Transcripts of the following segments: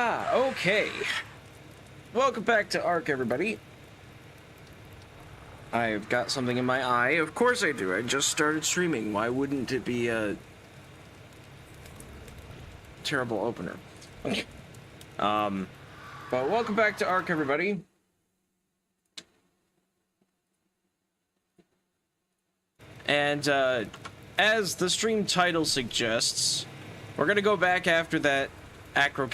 Okay. Welcome back to Ark, everybody. I've got something in my eye. Of course I do. I just started streaming. Why wouldn't it be a terrible opener? But welcome back to Ark, everybody. And as the stream title suggests, we're gonna go back after that Acro.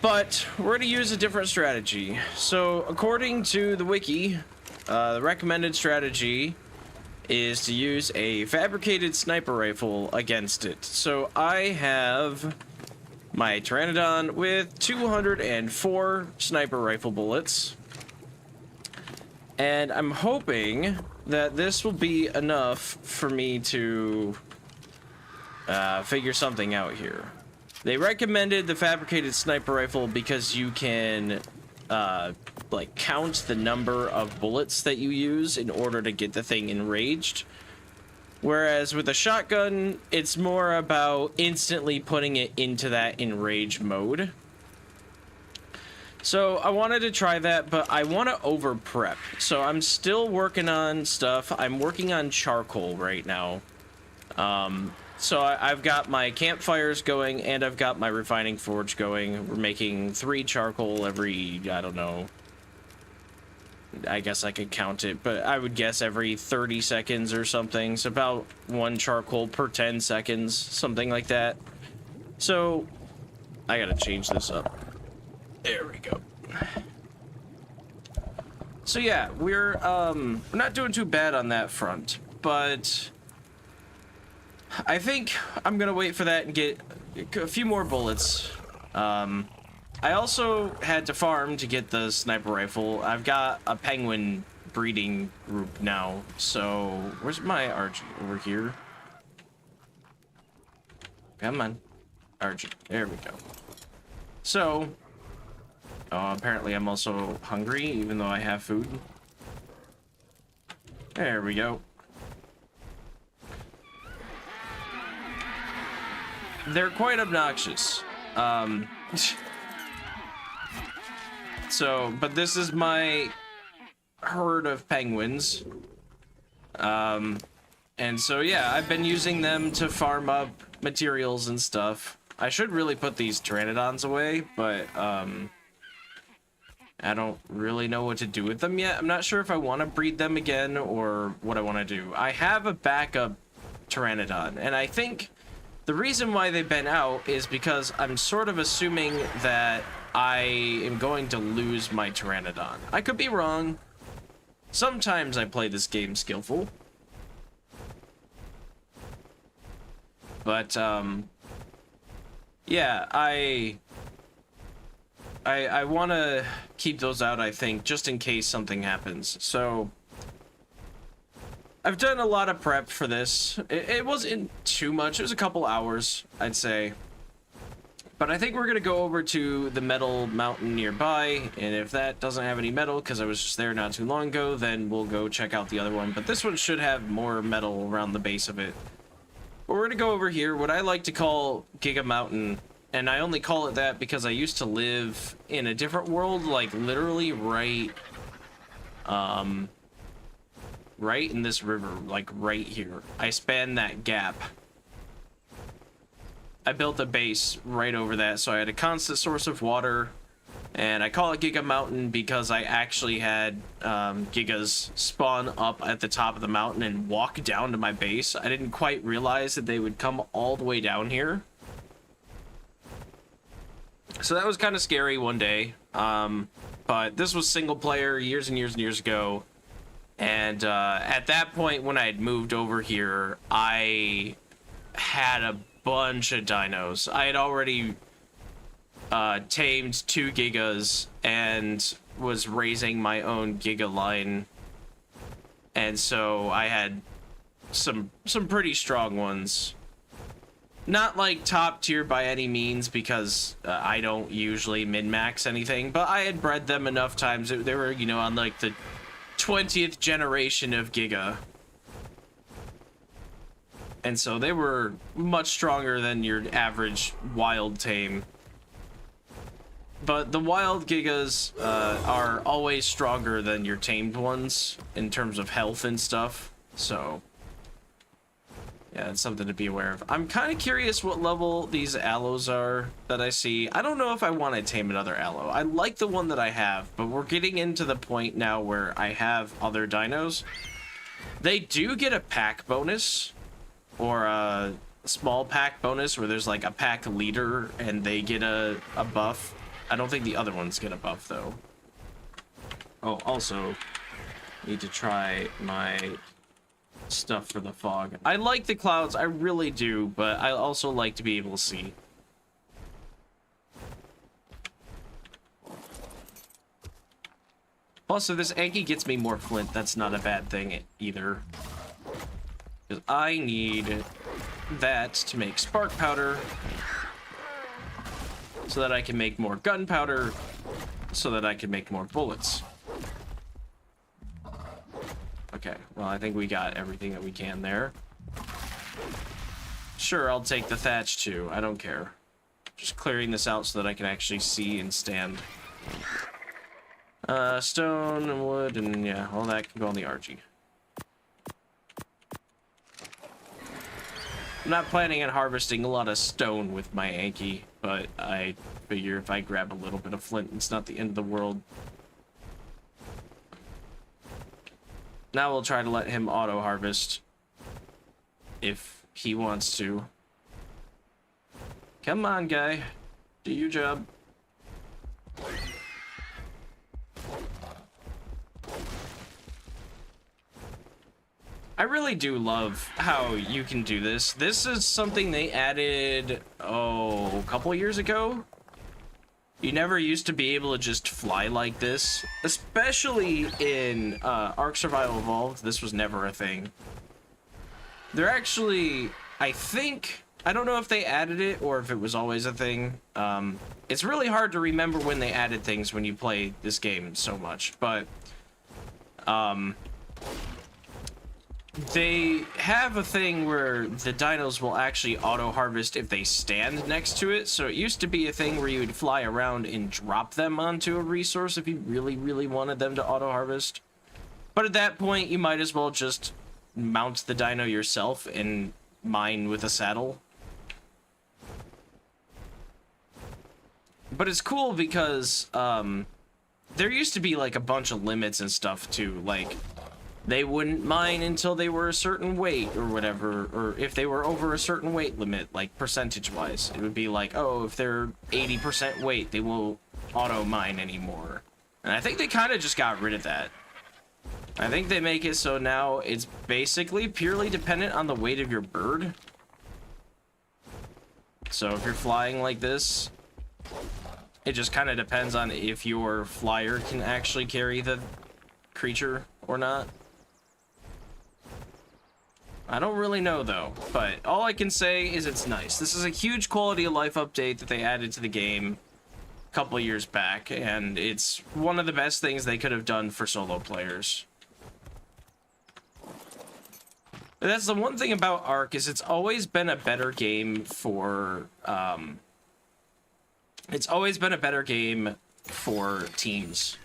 But we're going to use a different strategy. So, according to the wiki, the recommended strategy is to use a fabricated sniper rifle against it. So, I have my Pteranodon with 204 sniper rifle bullets. And I'm hoping that this will be enough for me to figure something out here. They recommended the fabricated sniper rifle because you can, like, count the number of bullets that you use in order to get the thing enraged. Whereas with a shotgun, it's more about instantly putting it into that enrage mode. So I wanted to try that, but I want to over prep. So I'm still working on stuff. I'm working on charcoal right now. So I've got my campfires going, and I've got my refining forge going. We're making 3 charcoal every, I don't know. I guess I could count it, but I would guess every 30 seconds or something. So about 1 charcoal per 10 seconds, something like that. So I gotta change this up. There we go. So yeah, we're not doing too bad on that front, but I think I'm gonna wait for that and get a few more bullets. I also had to farm to get the sniper rifle. I've got a penguin breeding group now, so where's my RG? Over here. Come on, RG. There we go. So, apparently I'm also hungry, even though I have food. There we go. They're quite obnoxious. But this is my herd of penguins. And so, yeah, I've been using them to farm up materials and stuff. I should really put these Pteranodons away, but, I don't really know what to do with them yet. I'm not sure if I want to breed them again or what I want to do. I have a backup Pteranodon, and I think the reason why they've been out is because I'm sort of assuming that I am going to lose my Pteranodon. I could be wrong. Sometimes I play this game skillful. But, yeah, I want to keep those out, I think, just in case something happens. So I've done a lot of prep for this. It wasn't too much. It was a couple hours, I'd say. But I think we're going to go over to the metal mountain nearby. And if that doesn't have any metal, because I was just there not too long ago, then we'll go check out the other one. But this one should have more metal around the base of it. But we're going to go over here, what I like to call Giga Mountain. And I only call it that because I used to live in a different world, like literally right in this river, like right here. I span that gap. I built a base right over that, so I had a constant source of water. And I call it Giga Mountain because I actually had Gigas spawn up at the top of the mountain and walk down to my base. I didn't quite realize that they would come all the way down here. So that was kind of scary one day, but this was single player years and years and years ago, and at that point when I had moved over here, I had a bunch of dinos. I had already tamed 2 gigas and was raising my own giga line, and so I had some pretty strong ones. Not like top tier by any means, because I don't usually min-max anything, but I had bred them enough times. They were, you know, on like the 20th generation of Giga. And so they were much stronger than your average wild tame. But the wild Gigas are always stronger than your tamed ones in terms of health and stuff. So, yeah, it's something to be aware of. I'm kind of curious what level these aloes are that I see. I don't know if I want to tame another aloe. I like the one that I have, but we're getting into the point now where I have other dinos. They do get a pack bonus, or a small pack bonus, where there's like a pack leader and they get a buff. I don't think the other ones get a buff, though. Oh, also, need to try my stuff for the fog. I like the clouds, I really do, but I also like to be able to see. Also, this Anki gets me more flint. That's not a bad thing either. Because I need that to make spark powder, so that I can make more gunpowder, so that I can make more bullets. Okay, well, I think we got everything that we can there. Sure, I'll take the thatch too. I don't care. Just clearing this out so that I can actually see and stand. Stone and wood, and yeah, all that can go on the RG. I'm not planning on harvesting a lot of stone with my Anki, but I figure if I grab a little bit of flint, it's not the end of the world. Now we'll try to let him auto-harvest if he wants to. Come on, guy. Do your job. I really do love how you can do this. This is something they added, a couple years ago. You never used to be able to just fly like this, especially in Ark Survival Evolved. This was never a thing. They're actually, I don't know if they added it or if it was always a thing. It's really hard to remember when they added things when you play this game so much, but they have a thing where the dinos will actually auto-harvest if they stand next to it. So it used to be a thing where you would fly around and drop them onto a resource if you really, really wanted them to auto-harvest. But at that point, you might as well just mount the dino yourself and mine with a saddle. But it's cool because there used to be like a bunch of limits and stuff too, like they wouldn't mine until they were a certain weight or whatever, or if they were over a certain weight limit, like percentage-wise. It would be like, oh, if they're 80% weight, they won't auto-mine anymore. And I think they kind of just got rid of that. I think they make it so now it's basically purely dependent on the weight of your bird. So if you're flying like this, it just kind of depends on if your flyer can actually carry the creature or not. I don't really know though, but all I can say is it's nice. This is a huge quality of life update that they added to the game a couple of years back, and it's one of the best things they could have done for solo players. But that's the one thing about Ark, is it's always been a better game for teams.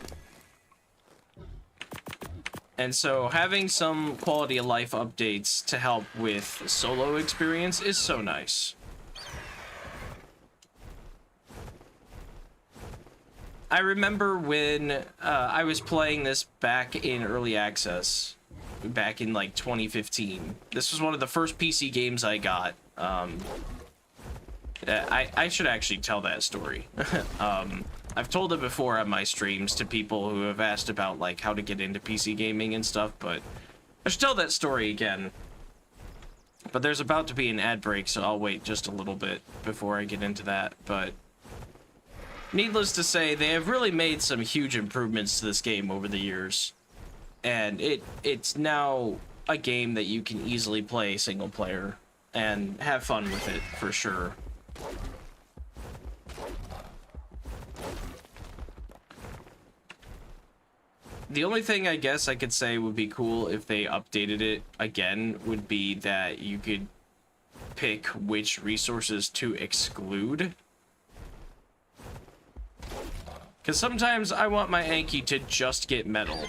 And so having some quality of life updates to help with solo experience is so nice. I remember when I was playing this back in early access, back in like 2015. This was one of the first PC games I got. I should actually tell that story. I've told it before on my streams to people who have asked about like how to get into PC gaming and stuff, but I should tell that story again. But there's about to be an ad break, so I'll wait just a little bit before I get into that. But needless to say, they have really made some huge improvements to this game over the years. And it's now a game that you can easily play single player and have fun with it for sure. The only thing I guess I could say would be cool if they updated it again would be that you could pick which resources to exclude. Because sometimes I want my Anki to just get metal.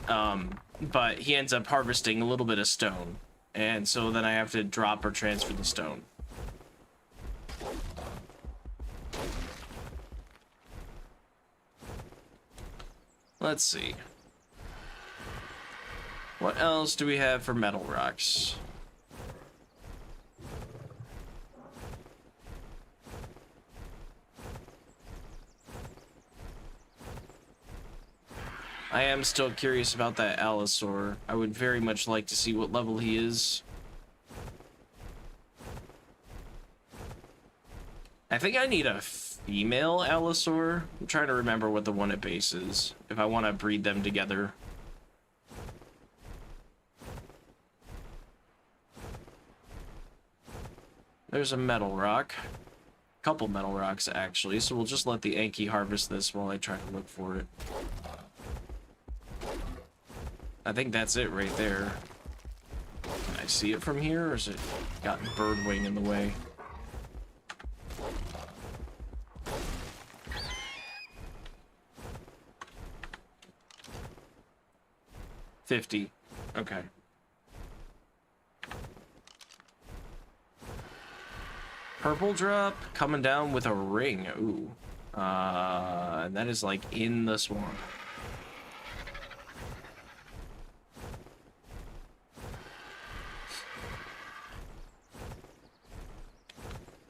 But he ends up harvesting a little bit of stone. And so then I have to drop or transfer the stone. Let's see. What else do we have for metal rocks? I am still curious about that Allosaur. I would very much like to see what level he is. I think I need a female Allosaur. I'm trying to remember what the one at base is, if I want to breed them together. There's a metal rock. A couple metal rocks, actually, so we'll just let the Anki harvest this while I try to look for it. I think that's it right there. Can I see it from here, or is it got bird wing in the way? $50. Okay. Purple drop coming down with a ring. Ooh. And that is like in the swamp.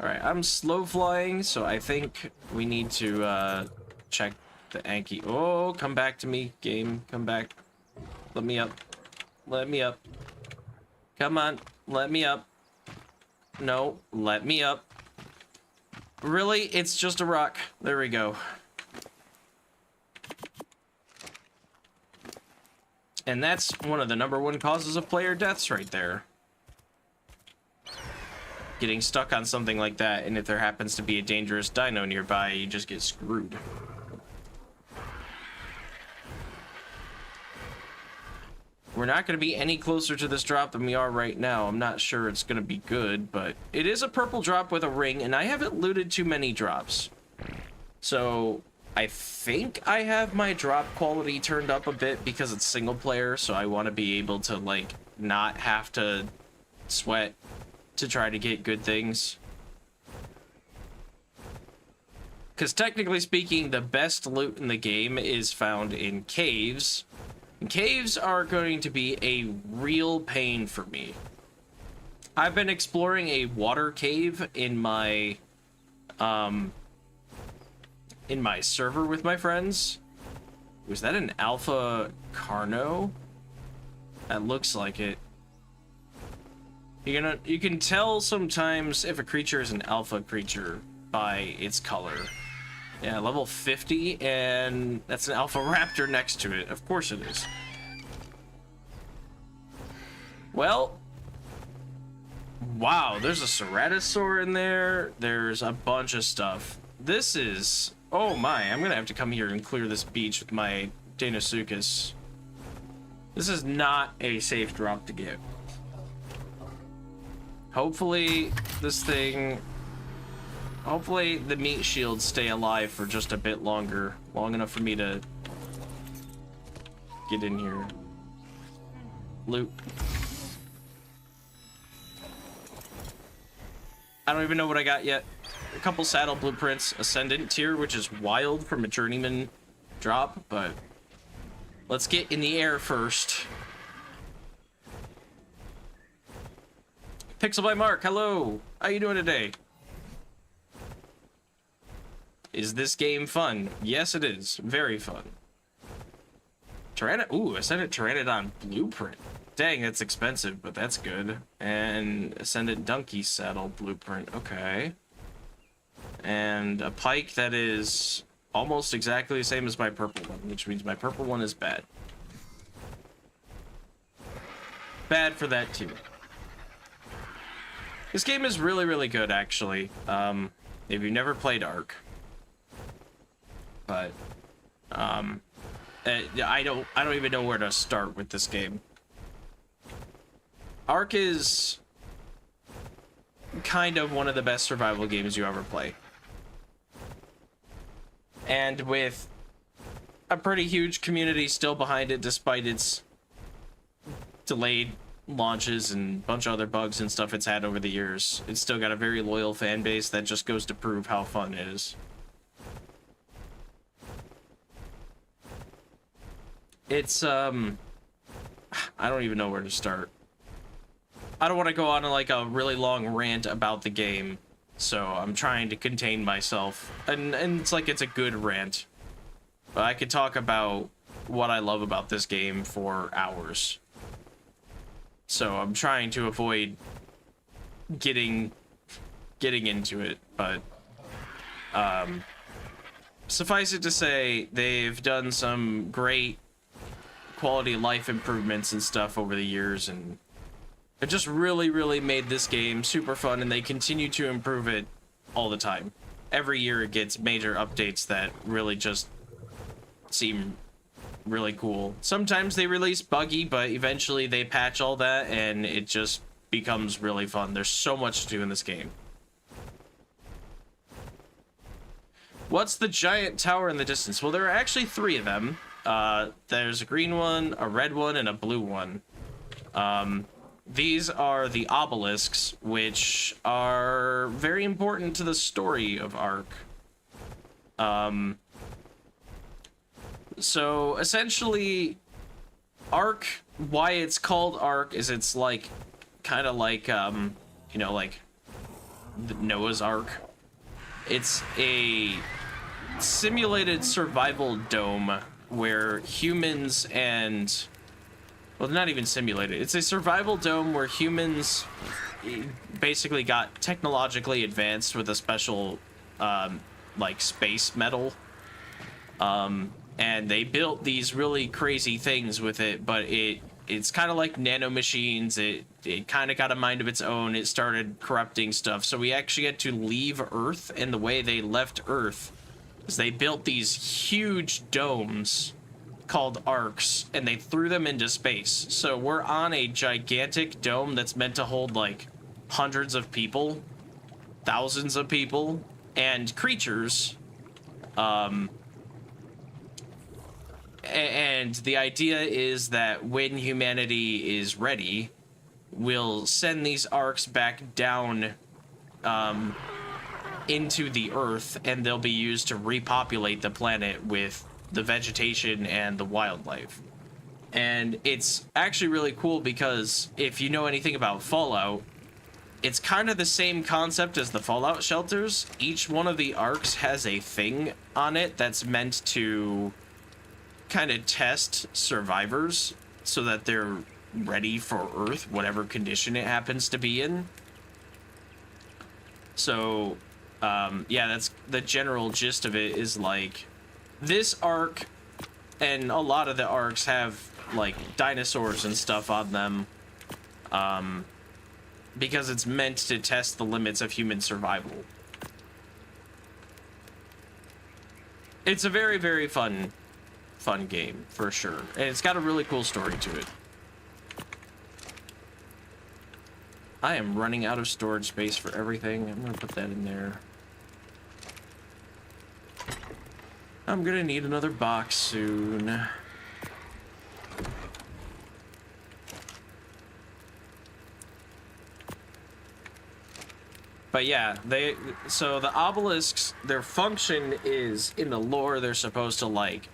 Alright, I'm slow flying, so I think we need to check the Anki. Oh, come back to me, game. Come back. Let me up. Let me up. Come on. Let me up. No, let me up. Really? It's just a rock. There we go. And that's one of the #1 causes of player deaths right there. Getting stuck on something like that, and if there happens to be a dangerous dino nearby, you just get screwed. We're not going to be any closer to this drop than we are right now. I'm not sure it's going to be good, but it is a purple drop with a ring, and I haven't looted too many drops. So I think I have my drop quality turned up a bit because it's single player, so I want to be able to, like, not have to sweat to try to get good things. Because technically speaking, the best loot in the game is found in caves. And caves are going to be a real pain for me. I've been exploring a water cave in my server with my friends. Was that an alpha Carno? That looks like it. You can tell sometimes if a creature is an alpha creature by its color. Yeah, level 50, and that's an alpha raptor next to it. Of course it is. Well, wow, there's a ceratosaur in there. There's a bunch of stuff. This is... Oh my, I'm gonna have to come here and clear this beach with my Deinosuchus. This is not a safe drop to get. Hopefully, this thing... Hopefully the meat shields stay alive for just a bit longer. Long enough for me to get in here. Loot. I don't even know what I got yet. A couple saddle blueprints. Ascendant tier, which is wild from a journeyman drop, but let's get in the air first. Pixel by Mark, hello. How you doing today? Is this game fun? Yes, it is. Very fun. Ooh, Ascendant Pteranodon Blueprint. Dang, that's expensive, but that's good. And Ascendant Donkey Saddle Blueprint. Okay. And a pike that is almost exactly the same as my purple one, which means my purple one is bad. Bad for that, too. This game is really, really good, actually. If you've never played Ark. But I don't even know where to start with this game. Ark is kind of one of the best survival games you ever play. And with a pretty huge community still behind it, despite its delayed launches and a bunch of other bugs and stuff it's had over the years, it's still got a very loyal fan base that just goes to prove how fun it is. It's, I don't even know where to start. I don't want to go on like a really long rant about the game, so I'm trying to contain myself. And it's like it's a good rant. But I could talk about what I love about this game for hours. So I'm trying to avoid getting into it, but suffice it to say, they've done some great quality of life improvements and stuff over the years, and it just really made this game super fun, and they continue to improve it all the time. Every year it gets major updates that really just seem really cool. Sometimes they release buggy, but eventually they patch all that and it just becomes really fun. There's so much to do in this game. What's the giant tower in the distance? Well, there are actually 3 of them. There's a green one, a red one, and a blue one. These are the obelisks, which are very important to the story of Ark. So essentially, Ark, why it's called Ark is it's like, kind of like, you know, like the Noah's Ark. It's a simulated survival dome where humans and, well, not even simulated. It's a survival dome where humans basically got technologically advanced with a special, like, space metal. And they built these really crazy things with it, but it's kind of like nanomachines. It kind of got a mind of its own. It started corrupting stuff. So we actually had to leave Earth, and the way they left Earth is they built these huge domes called arcs, and they threw them into space. So we're on a gigantic dome that's meant to hold like hundreds of people, thousands of people, and creatures. And the idea is that when humanity is ready, we'll send these arcs back down into the Earth, and they'll be used to repopulate the planet with the vegetation and the wildlife. And it's actually really cool because if you know anything about Fallout, it's kind of the same concept as the Fallout shelters. Each one of the arcs has a thing on it that's meant to kind of test survivors so that they're ready for Earth, whatever condition it happens to be in. So, yeah, that's the general gist of it. Is like this arc and a lot of the arcs have like dinosaurs and stuff on them, because it's meant to test the limits of human survival. It's a very fun game for sure, and it's got a really cool story to it. I am running out of storage space for everything. I'm gonna put that in there. I'm gonna need another box soon. But yeah, so the obelisks, their function is, in the lore, they're supposed to like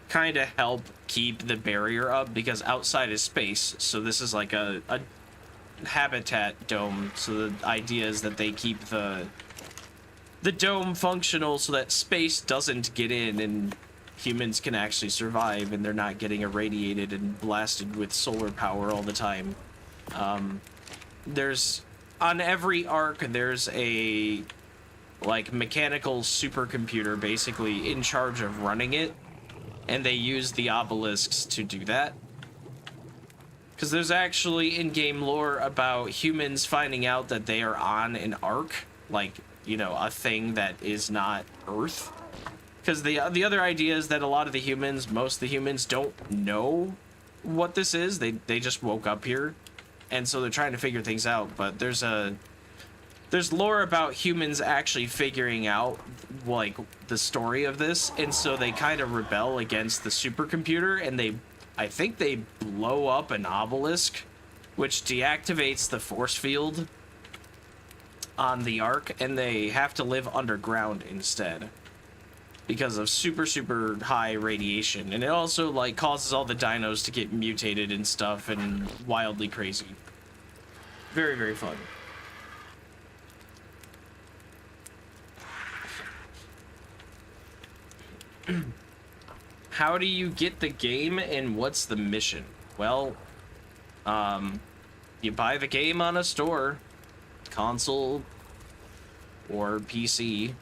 kind of help keep the barrier up, because outside is space. So this is like a habitat dome. So the idea is that they keep the dome functional so that space doesn't get in and humans can actually survive, and they're not getting irradiated and blasted with solar power all the time. There's, on every arc, there's a like mechanical supercomputer basically in charge of running it, and they use the obelisks to do that. Because there's actually in-game lore about humans finding out that they are on an arc, like, you know, a thing that is not Earth. Because the other idea is that a lot of the humans, most of the humans, don't know what this is. They just woke up here. and so they're trying to figure things out. But there's lore about humans actually figuring out like the story of this, and so they kind of rebel against the supercomputer, and I think they blow up an obelisk, which deactivates the force field on the Ark, and they have to live underground instead because of super high radiation. And it also like causes all the dinos to get mutated and stuff and wildly crazy. Very, very fun. How do you get the game and what's the mission? Well, you buy the game on a store, console or PC.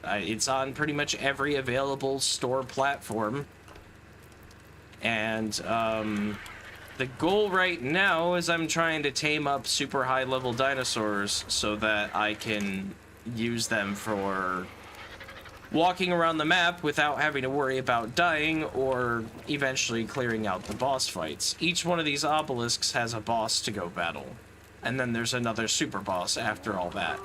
It's on pretty much every available store platform. And the goal right now is I'm trying to tame up super high level dinosaurs so that I can use them for walking around the map without having to worry about dying or eventually clearing out the boss fights. Each one of these obelisks has a boss to go battle, and then there's another super boss after all that.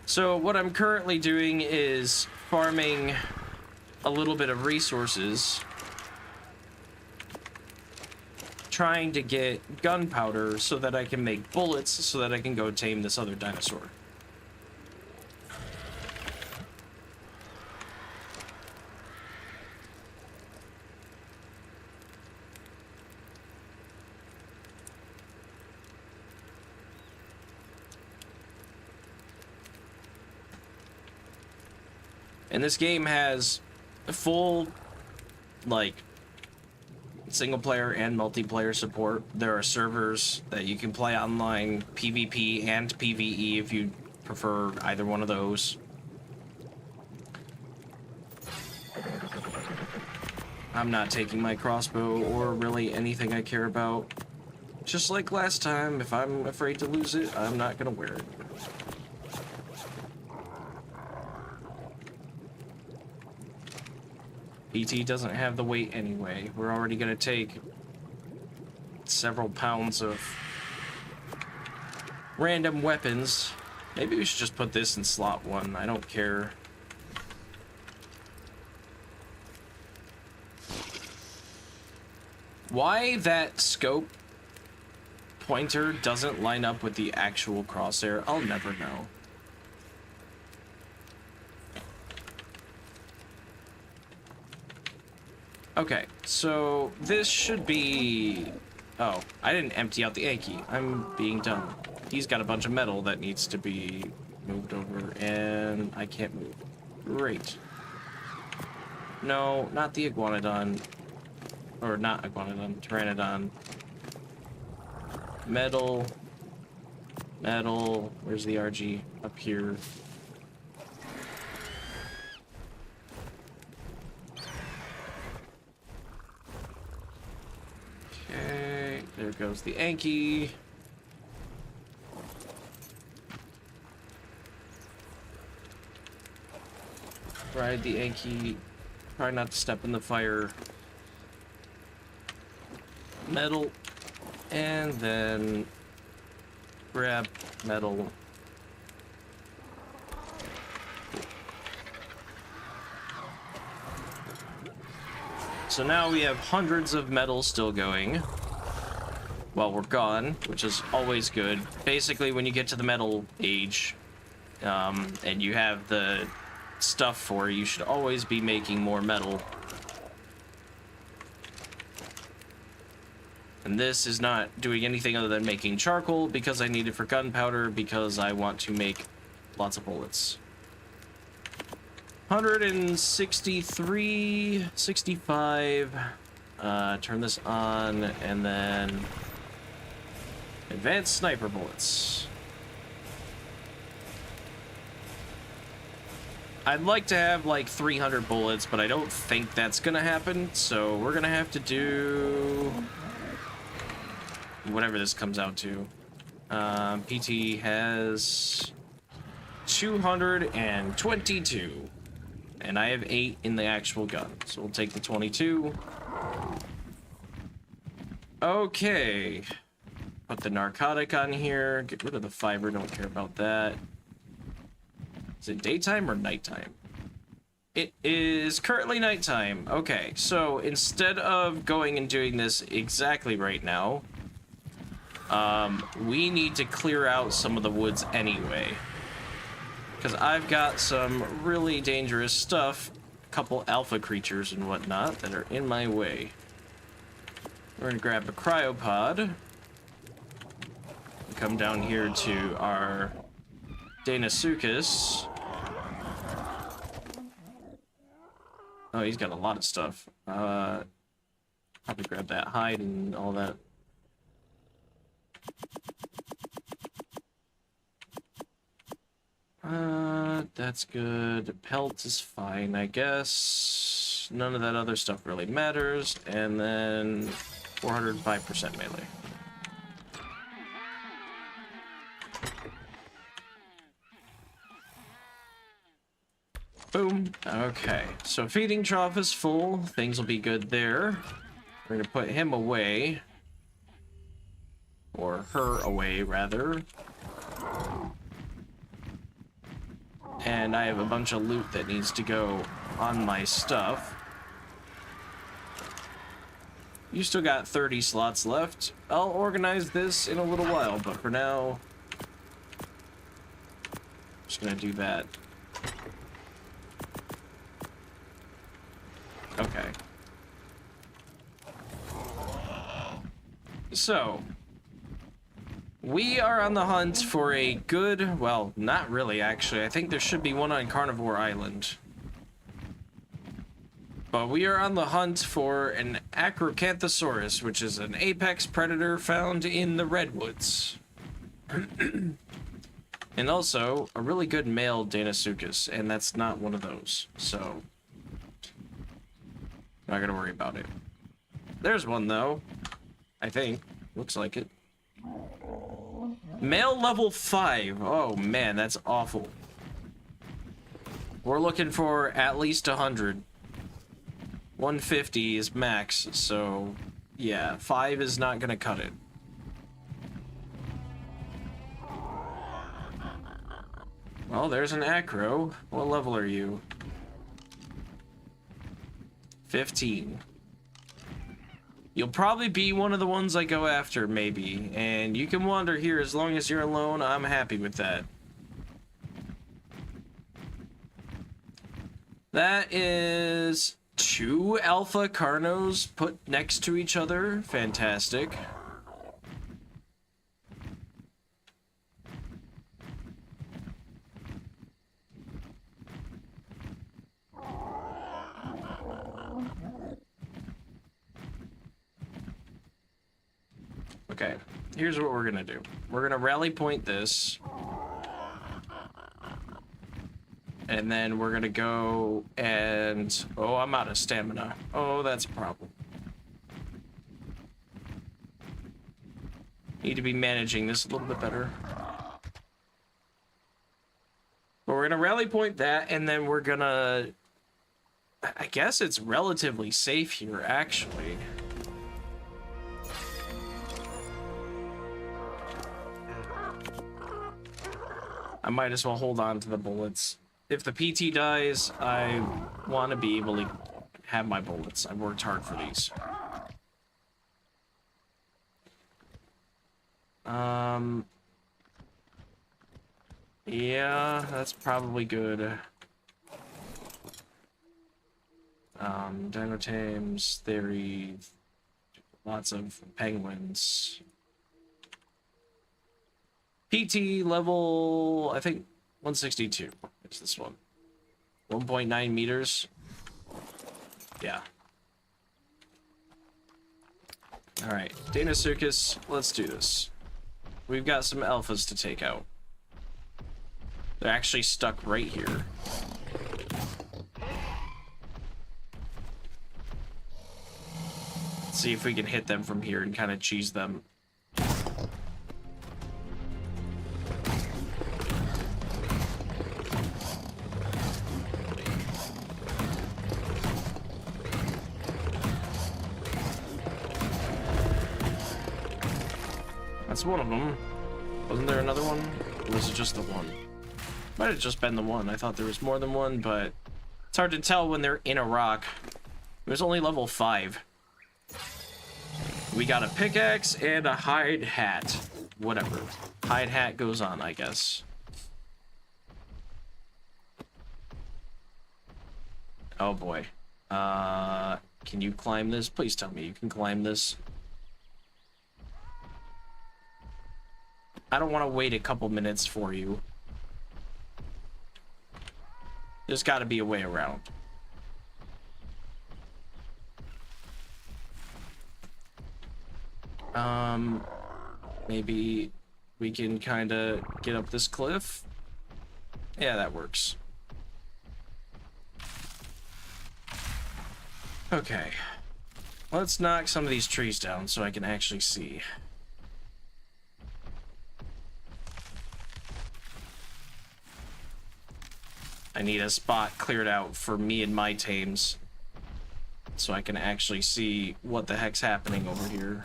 So what I'm currently doing is farming a little bit of resources, trying to get gunpowder so that I can make bullets so that I can go tame this other dinosaur. And this game has full, like, single player and multiplayer support. There are servers that you can play online, PvP and PvE if you prefer either one of those. I'm not taking my crossbow or really anything I care about. Just like last time, if I'm afraid to lose it, I'm not gonna wear it. PT doesn't have the weight anyway. We're already gonna take several pounds of random weapons. Maybe we should just put this in slot 1. I don't care. Why that scope pointer doesn't line up with the actual crosshair, I'll never know. Okay, so this should be... Oh, I didn't empty out the Anki. I'm being dumb. He's got a bunch of metal that needs to be moved over, and I can't move. Great. No, not the Iguanodon. Or not Iguanodon, Pteranodon. Metal. Metal. Where's the RG? Up here. Okay, there goes the Anki. Ride the Anki. Try not to step in the fire. Metal. And then grab metal. So now we have hundreds of metal still going while we're gone, which is always good. Basically, when you get to the metal age, and you have the stuff for it, you should always be making more metal. And this is not doing anything other than making charcoal because I need it for gunpowder because I want to make lots of bullets. 163, 65. Turn this on, and then advanced sniper bullets. I'd like to have like 300 bullets, but I don't think that's gonna happen, so we're gonna have to do whatever this comes out to. PT has 222. And I have 8 in the actual gun. So we'll take the 22. Okay. Put the narcotic on here. Get rid of the fiber. Don't care about that. Is it daytime or nighttime? It is currently nighttime. Okay, so instead of going and doing this exactly right now, we need to clear out some of the woods anyway. Because I've got some really dangerous stuff, a couple alpha creatures and whatnot, that are in my way. We're going to grab a cryopod. Come down here to our Deinosuchus. Oh, he's got a lot of stuff. Probably grab that hide and all that. That's good. Pelt is fine, I guess. None of that other stuff really matters. And then 405% melee. Boom. Okay, so feeding trough is full. Things will be good there. We're gonna put him away. Or her away, rather. And I have a bunch of loot that needs to go on my stuff. You still got 30 slots left. I'll organize this in a little while, but for now, I'm just gonna do that. Okay. So, we are on the hunt for a good, well, not really actually. I think there should be one on Carnivore Island. But we are on the hunt for an Acrocanthosaurus, which is an apex predator found in the redwoods. And also, a really good male Deinosuchus, and that's not one of those, so not gonna worry about it. There's one though, I think. Looks like it. Male level 5. Oh man, that's awful. We're looking for at least 100. 150 is max, so yeah, 5 is not gonna cut it. Well, there's an Acro. What level are you? 15. You'll probably be one of the ones I go after, maybe. And you can wander here as long as you're alone. I'm happy with that. That is 2 alpha Carnos put next to each other. Fantastic. Okay, here's what we're gonna do. We're gonna rally point this. And then we're gonna go and... Oh, I'm out of stamina. Oh, that's a problem. Need to be managing this a little bit better. But we're gonna rally point that, and then we're gonna... I guess it's relatively safe here, actually. I might as well hold on to the bullets. If the PT dies, I want to be able to have my bullets. I've worked hard for these. Yeah, that's probably good. Dinotames, Theory, lots of penguins. PT level, I think 162 is this one. 1.9 meters. Yeah. All right, Deinosuchus, let's do this. We've got some alphas to take out. They're actually stuck right here. Let's see if we can hit them from here and kind of cheese them. That's one of them. Wasn't there another one? Or was it just the one? Might have just been the one. I thought there was more than one, but it's hard to tell when they're in a rock. It was only level 5. We got a pickaxe and a hide hat. Whatever. Hide hat goes on, I guess. Oh boy. Can you climb this? Please tell me you can climb this. I don't want to wait a couple minutes for you. There's got to be a way around. Maybe we can kind of get up this cliff. Yeah, that works. Okay. Let's knock some of these trees down so I can actually see. I need a spot cleared out for me and my tames so I can actually see what the heck's happening over here.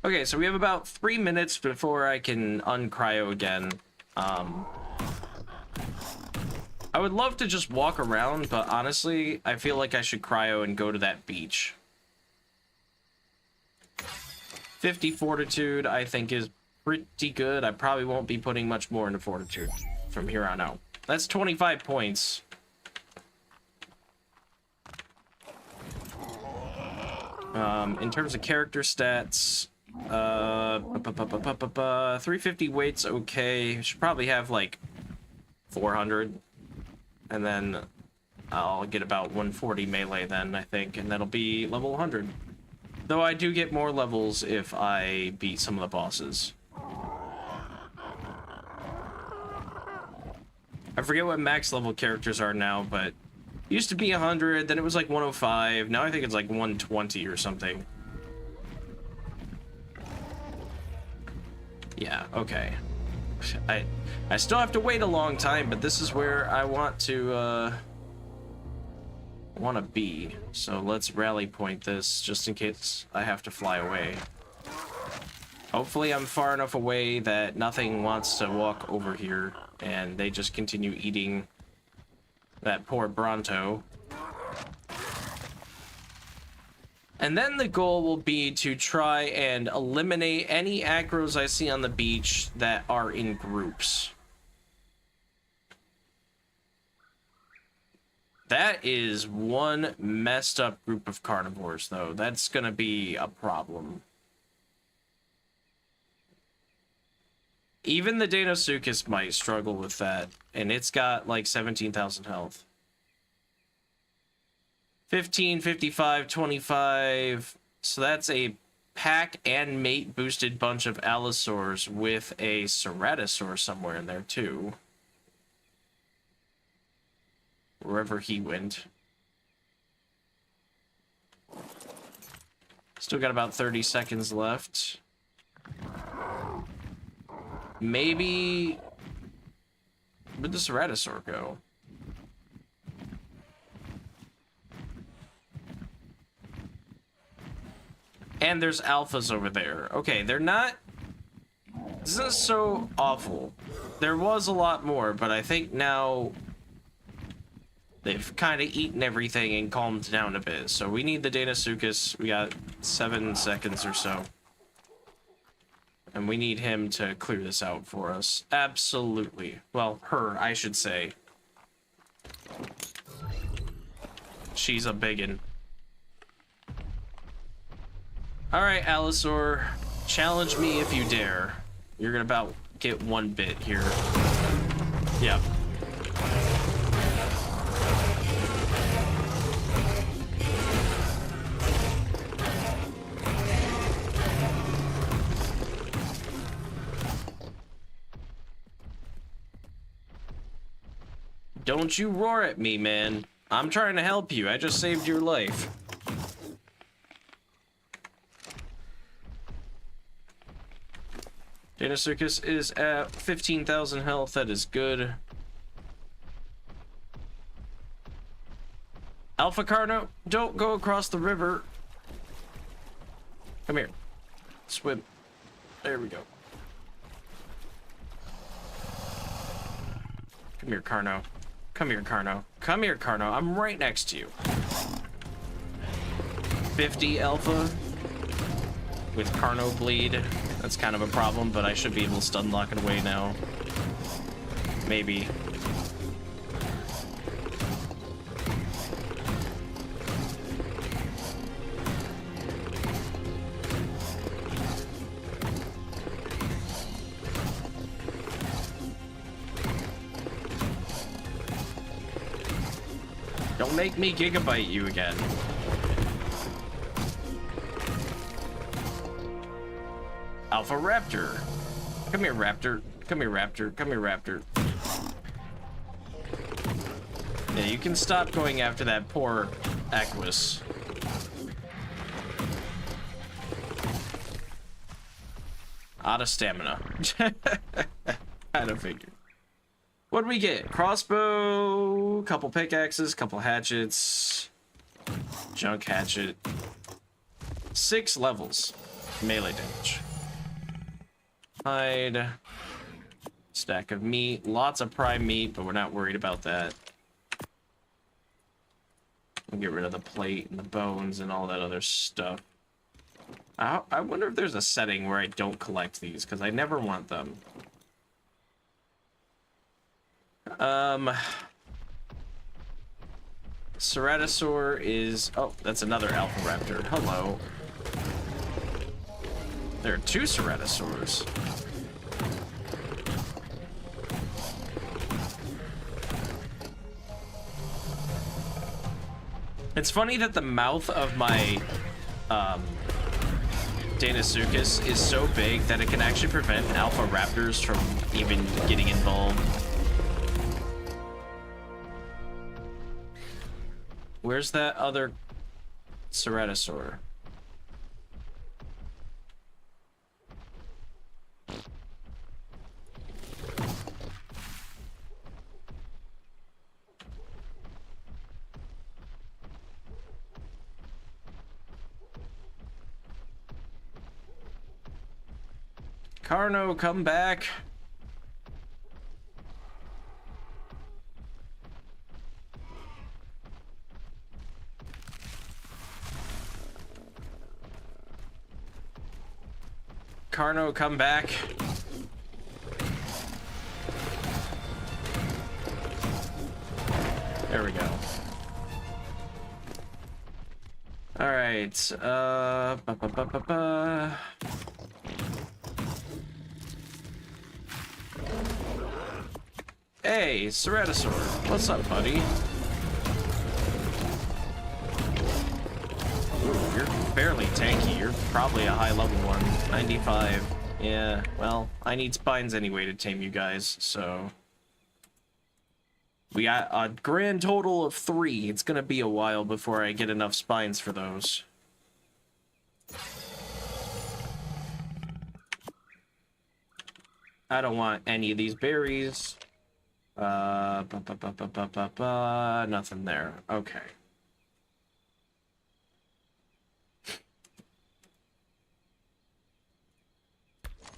Okay, so we have about 3 minutes before I can uncryo again. I would love to just walk around, but honestly, I feel like I should cryo and go to that beach. 50 fortitude, I think, is pretty good. I probably won't be putting much more into fortitude from here on out. That's 25 points. In terms of character stats, 350 weight's okay. Should probably have like 400, and then I'll get about 140 melee then, I think, and that'll be level 100. Though I do get more levels if I beat some of the bosses. I forget what max level characters are now, but it used to be 100, then it was like 105, now I think it's like 120 or something. Yeah, okay. I still have to wait a long time, but this is where I want to be. So let's rally point this just in case I have to fly away. Hopefully I'm far enough away that nothing wants to walk over here and they just continue eating that poor Bronto. And then the goal will be to try and eliminate any Acros I see on the beach that are in groups. That is one messed up group of carnivores, though. That's gonna be a problem. Even the Deinosuchus might struggle with that, and it's got like 17,000 health. 15, 55, 25. So that's a pack and mate boosted bunch of Allosaurs with a Ceratosaur somewhere in there too. Wherever he went. Still got about 30 seconds left. Maybe... where'd the Ceratosaur go? And there's alphas over there. Okay, they're not... this isn't so awful. There was a lot more, but I think now... they've kind of eaten everything and calmed down a bit. So we need the Deinosuchus. We got 7 seconds or so. And we need him to clear this out for us. Absolutely. Well, her, I should say. She's a biggin. Alright, Allosaur. Challenge me if you dare. You're gonna about get 1 bit here. Yeah. Don't you roar at me, man. I'm trying to help you. I just saved your life. Dana Circus is at 15,000 health. That is good. Alpha Carno, don't go across the river. Come here. Swim. There we go. Come here, Carno. Come here, Carno. Come here, Carno. I'm right next to you. 50 Alpha with Carno bleed. That's kind of a problem, but I should be able to stun lock it away now. Maybe. Don't make me gigabyte you again. Alpha Raptor. Come here, Raptor. Come here, Raptor. Come here, Raptor. Yeah, you can stop going after that poor Aquas. Out of stamina. Kind of figured. What do we get? Crossbow, couple pickaxes, couple hatchets, junk hatchet. 6 levels. Melee damage. Hide. Stack of meat. Lots of prime meat, but we're not worried about that. We'll get rid of the plate and the bones and all that other stuff. I wonder if there's a setting where I don't collect these, because I never want them. Ceratosaur is... Oh, that's another Alpha Raptor. Hello. There are 2 Ceratosaurs. It's funny that the mouth of my Deinosuchus is so big that it can actually prevent Alpha Raptors from even getting involved. Where's that other Ceratosaur? Carno, come back. Carno, come back. There we go. All right. Hey, Ceratosaur. What's up, buddy? Ooh, you're fairly tanky. You're probably a high level one. 95. Yeah, well, I need spines anyway to tame you guys, so... We got a grand total of 3. It's gonna be a while before I get enough spines for those. I don't want any of these berries. Nothing there. Okay.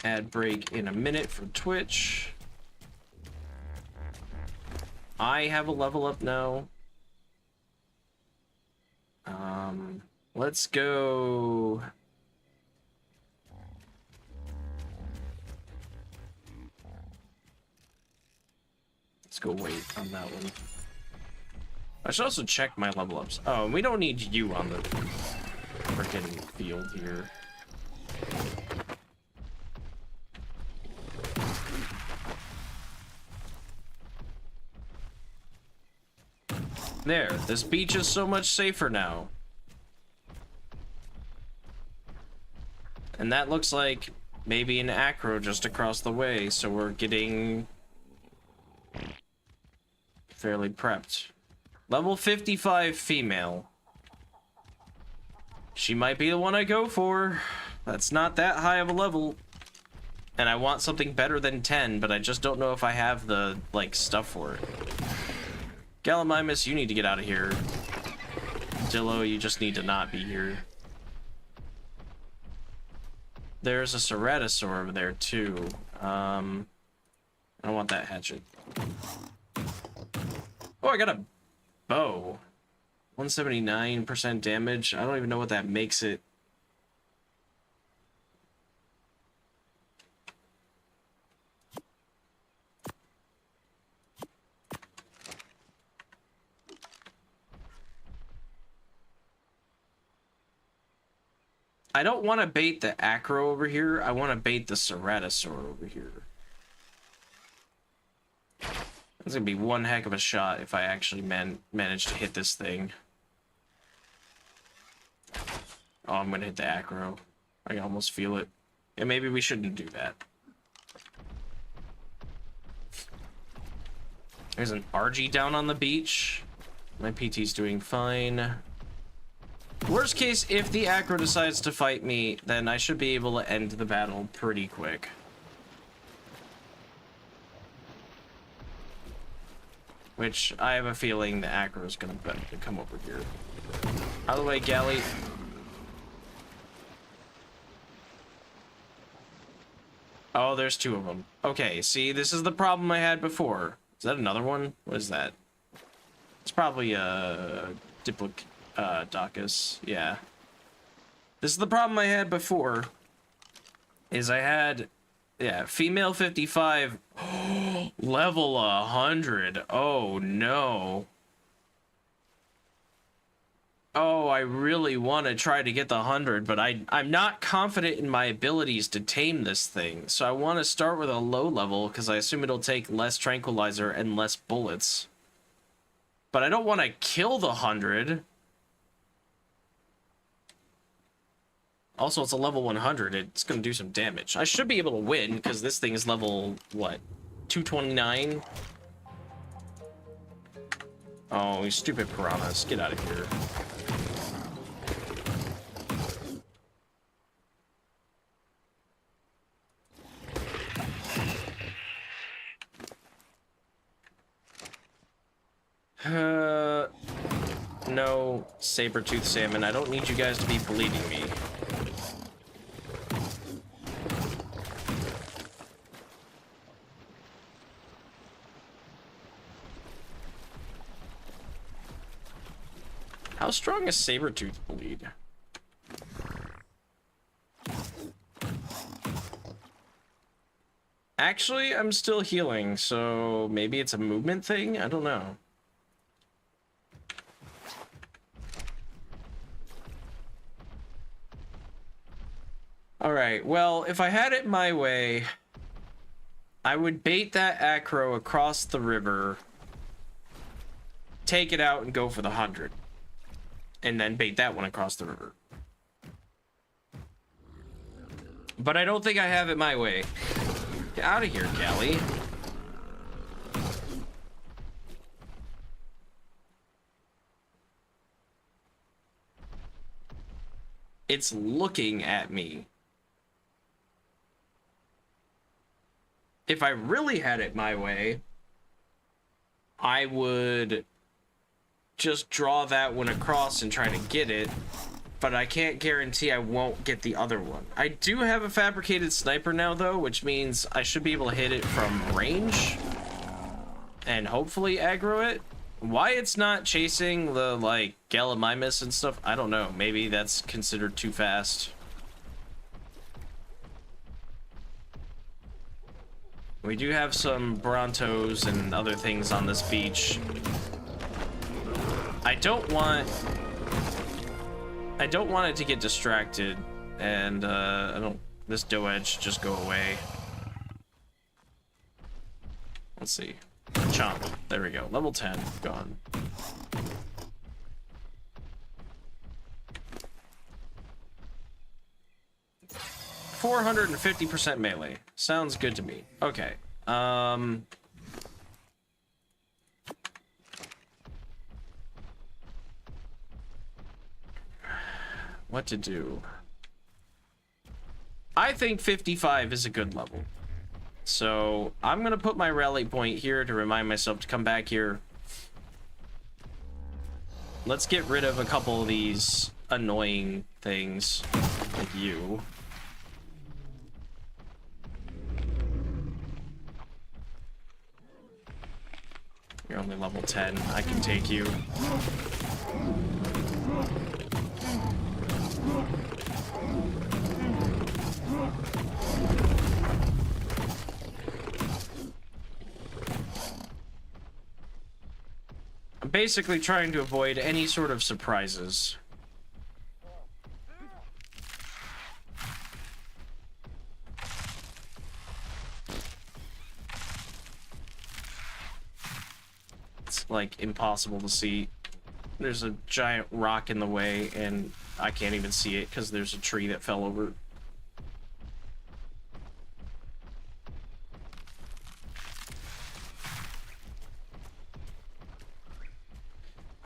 Ad break in a minute for Twitch. I have a level up now. Let's go. Let's go wait on that one. I should also check my level ups. Oh, we don't need you on the freaking field here. There, this beach is so much safer now. And that looks like maybe an Acro just across the way, so we're getting fairly prepped. Level 55 female. She might be the one I go for. That's not that high of a level. And I want something better than 10, but I just don't know if I have the, like, stuff for it. Gallimimus, you need to get out of here. Dillo, you just need to not be here. There's a Ceratosaur over there, too. I don't want that hatchet. Oh, I got a bow. 179% damage. I don't even know what that makes it. I don't want to bait the Acro over here. I want to bait the Ceratosaur over here. It's gonna be one heck of a shot if I actually manage to hit this thing. Oh, I'm gonna hit the Acro. I can almost feel it. Yeah, maybe we shouldn't do that. There's an RG down on the beach. My PT's doing fine. Worst case, if the Acro decides to fight me, then I should be able to end the battle pretty quick. Which, I have a feeling the Acro is gonna come over here. Out of the way, Galley. Oh, there's two of them. Okay, see, this is the problem I had before. Is that another one? What is that? It's probably a Diplodocus. Yeah. This is the problem I had before. Is I had, yeah, female 55, level 100. Oh no. Oh, I really want to try to get the 100, but I'm not confident in my abilities to tame this thing. So I want to start with a low level because I assume it'll take less tranquilizer and less bullets. But I don't want to kill the 100. Also, it's a level 100. It's going to do some damage. I should be able to win because this thing is level, what, 229? Oh, you stupid piranhas. Get out of here. No, saber-tooth salmon. I don't need you guys to be bleeding me. How strong is saber-tooth bleed? Actually, I'm still healing, so maybe it's a movement thing? I don't know. Alright, well, if I had it my way, I would bait that Acro across the river, take it out, and go for the 100. And then bait that one across the river. But I don't think I have it my way. Get out of here, Galley. It's looking at me. If I really had it my way, I would just draw that one across and try to get it, but I can't guarantee I won't get the other one. I do have a fabricated sniper now, though, which means I should be able to hit it from range and hopefully aggro it. Why it's not chasing the, like, Gallimimus and stuff, I don't know. Maybe that's considered too fast. We do have some Brontos and other things on this beach. I don't want it to get distracted, and this Doedge just go away. Let's see. Chomp. There we go. Level 10. Gone. %450% melee. Sounds good to me. Okay. what to do. I think 55 is a good level. So I'm going to put my rally point here to remind myself to come back here. Let's get rid of a couple of these annoying things like you. You're only level 10. I can take you. I'm basically trying to avoid any sort of surprises. It's like impossible to see. There's a giant rock in the way and I can't even see it because there's a tree that fell over.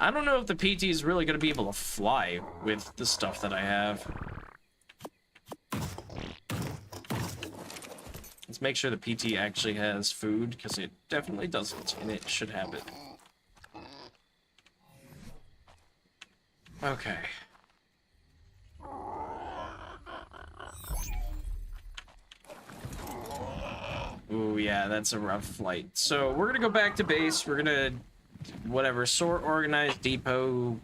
I don't know if the PT is really going to be able to fly with the stuff that I have. Let's make sure the PT actually has food, because it definitely doesn't, and it should have it. Okay. Ooh, yeah, that's a rough flight. So we're gonna go back to base. We're gonna, whatever, sort, organize, depot,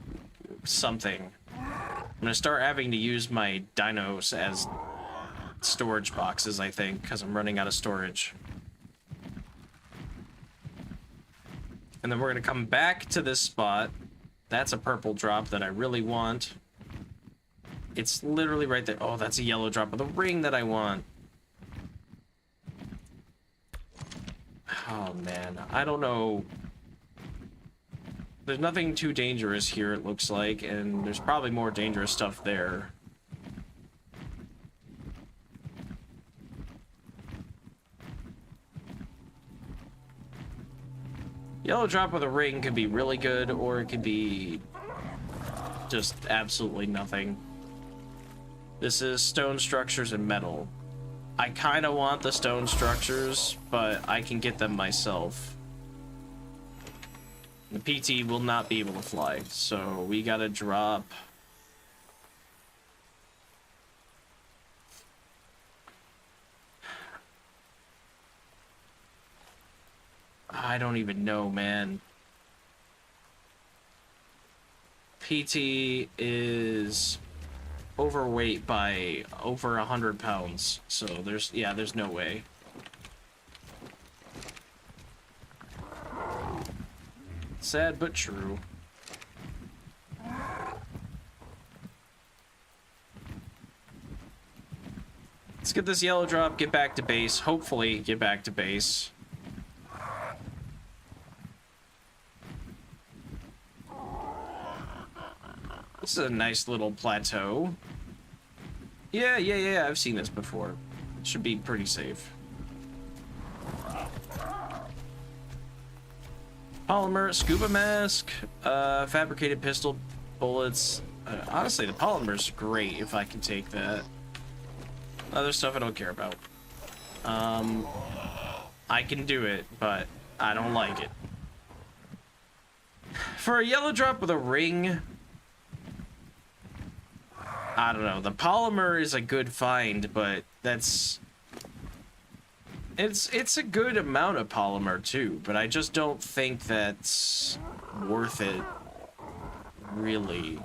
something. I'm gonna start having to use my dinos as storage boxes, I think, because I'm running out of storage. And then we're gonna come back to this spot. That's a purple drop that I really want. It's literally right there. Oh, that's a yellow drop of the ring that I want. Oh, man. I don't know. There's nothing too dangerous here, it looks like, and there's probably more dangerous stuff there. Yellow drop with a ring could be really good, or it could be just absolutely nothing. This is stone structures and metal. I kind of want the stone structures, but I can get them myself. The PT will not be able to fly, so we gotta drop... I don't even know, man. PT is overweight by over 100 pounds, so there's no way. Sad but true. Let's get this yellow drop, get back to base, hopefully get back to base. This is a nice little plateau. Yeah, I've seen this before. It should be pretty safe. Polymer, scuba mask, fabricated pistol bullets. Honestly, the polymer's great if I can take that. Other stuff I don't care about. I can do it, but I don't like it. For a yellow drop with a ring... I don't know. The polymer is a good find, but that's... It's a good amount of polymer, too, but I just don't think that's worth it, really.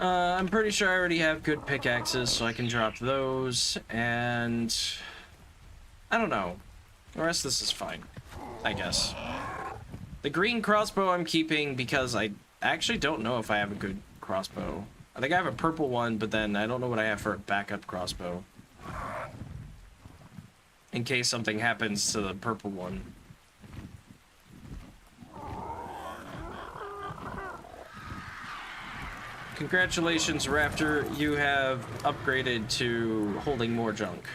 I'm pretty sure I already have good pickaxes, so I can drop those, and I don't know. The rest of this is fine, I guess. The green crossbow I'm keeping because I actually don't know if I have a good crossbow. I think I have a purple one, but then I don't know what I have for a backup crossbow. In case something happens to the purple one. Congratulations, Raptor. You have upgraded to holding more junk.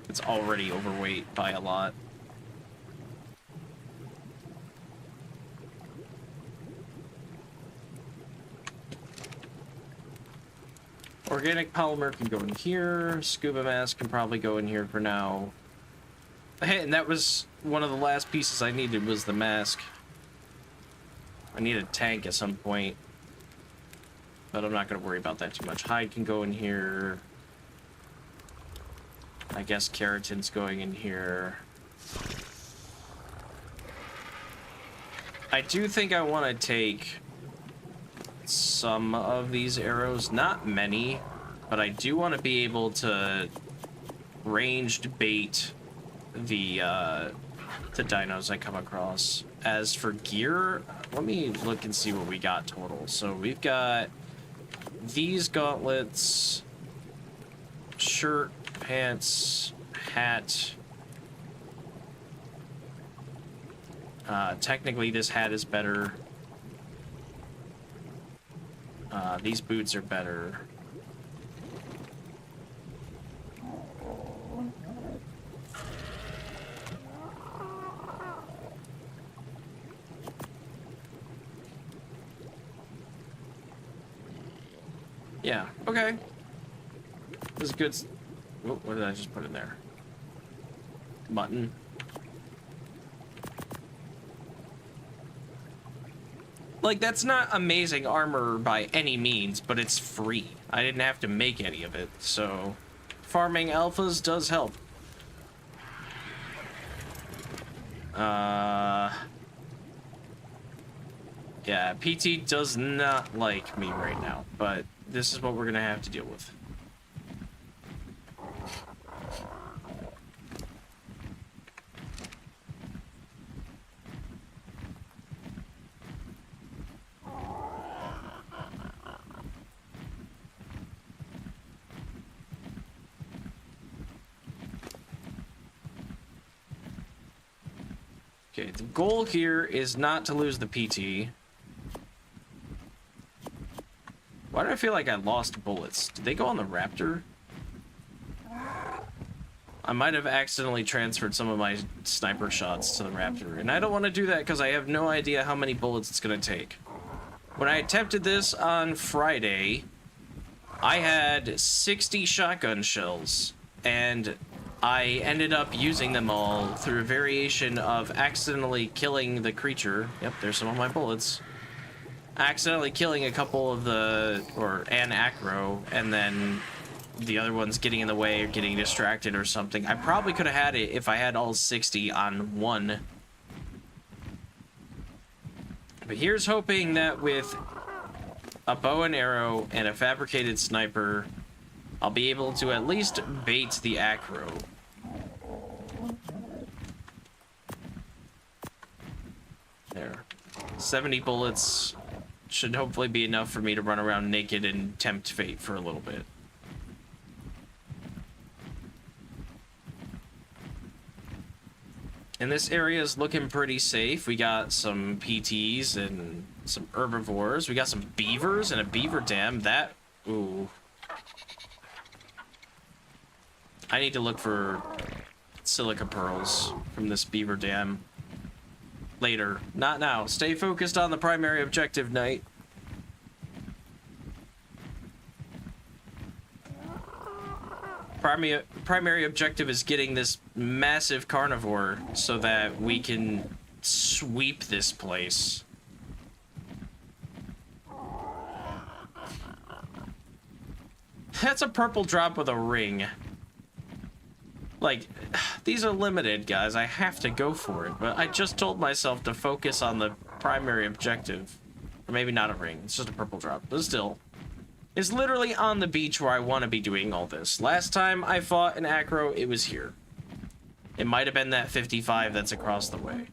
It's already overweight by a lot. Organic polymer can go in here. Scuba mask can probably go in here for now. Hey, and that was one of the last pieces I needed, was the mask. I need a tank at some point, but I'm not going to worry about that too much. Hide can go in here. I guess keratin's going in here. I do think I want to take some of these arrows, not many, but I do want to be able to ranged bait the dinos I come across. As for gear, let me look and see what we got total. So we've got these gauntlets, shirt, pants, hat. Technically this hat is better. These boots are better. Yeah, okay. This is good. What did I just put in there? Mutton. Like, that's not amazing armor by any means, but it's free. I didn't have to make any of it, so farming alphas does help. Yeah, PT does not like me right now, but this is what we're gonna have to deal with. Okay, the goal here is not to lose the PT. Why do I feel like I lost bullets? Did they go on the Raptor? I might have accidentally transferred some of my sniper shots to the Raptor, and I don't want to do that because I have no idea how many bullets it's going to take. When I attempted this on Friday, I had 60 shotgun shells, and I ended up using them all through a variation of accidentally killing the creature. Yep, there's some of my bullets. Accidentally killing a couple of an Acro, and then the other one's getting in the way or getting distracted or something. I probably could have had it if I had all 60 on one. But here's hoping that with a bow and arrow and a fabricated sniper, I'll be able to at least bait the Acro. There. 70 bullets should hopefully be enough for me to run around naked and tempt fate for a little bit. And this area is looking pretty safe. We got some PTs and some herbivores. We got some beavers and a beaver dam. That, ooh. I need to look for silica pearls from this beaver dam. Later. Not now. Stay focused on the primary objective, Knight. Primary objective is getting this massive carnivore so that we can sweep this place. That's a purple drop with a ring. Like, these are limited, guys. I have to go for it. But I just told myself to focus on the primary objective. Or maybe not a ring. It's just a purple drop. But still. It's literally on the beach where I want to be doing all this. Last time I fought an Acro, it was here. It might have been that 55 that's across the way.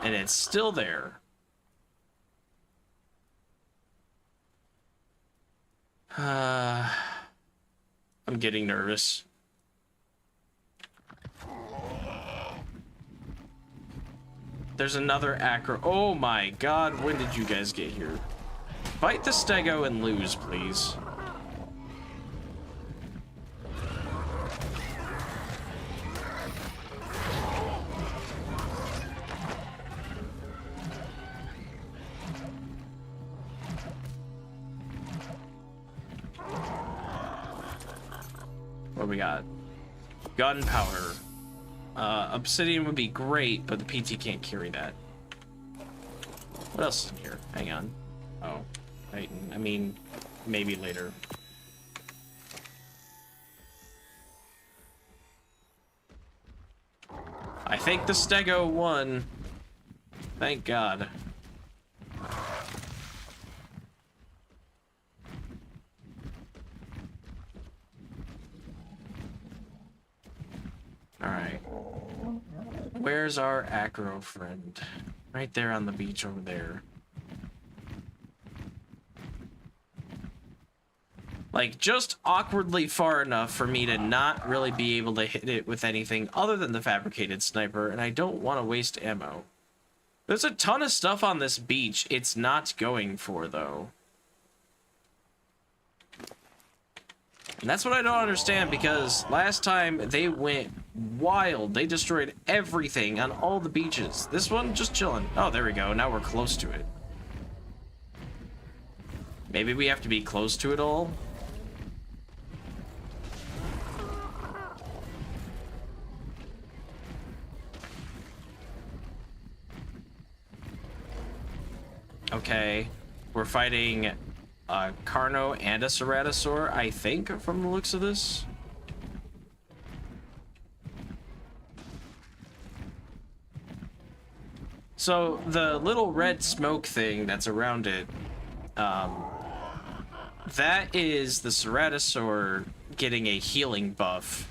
And it's still there. I'm getting nervous. There's another Acro. Oh my god, when did you guys get here? Fight the Stego and lose, please. What we got? Gunpowder. Obsidian would be great, but the PT can't carry that. What else is in here? Hang on. Oh, right. I mean, maybe later. I think the Stego won. Thank God. Alright. Where's our Acro friend? Right there on the beach over there. Like, just awkwardly far enough for me to not really be able to hit it with anything other than the fabricated sniper, and I don't want to waste ammo. There's a ton of stuff on this beach it's not going for, though. And that's what I don't understand, because last time they went wild. They destroyed everything on all the beaches. This one, just chilling. Oh, there we go. Now we're close to it. Maybe we have to be close to it all? Okay. We're fighting a Carno and a Ceratosaur, I think, from the looks of this. So, the little red smoke thing that's around it, that is the Ceratosaur getting a healing buff.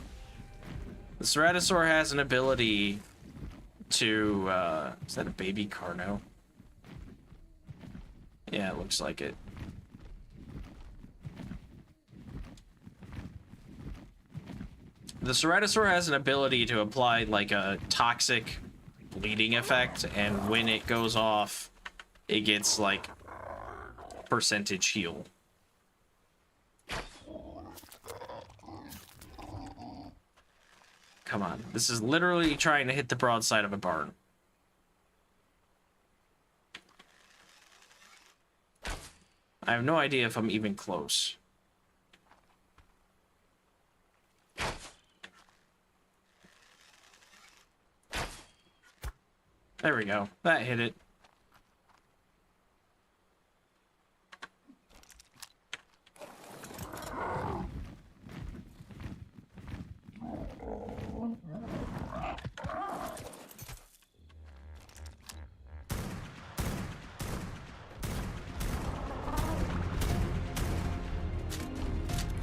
The Ceratosaur has an ability to, is that a baby Carno? Yeah, it looks like it. The Ceratosaur has an ability to apply, like, a toxic bleeding effect, and when it goes off, it gets, like, percentage heal. Come on. This is literally trying to hit the broadside of a barn. I have no idea if I'm even close. There we go. That hit it.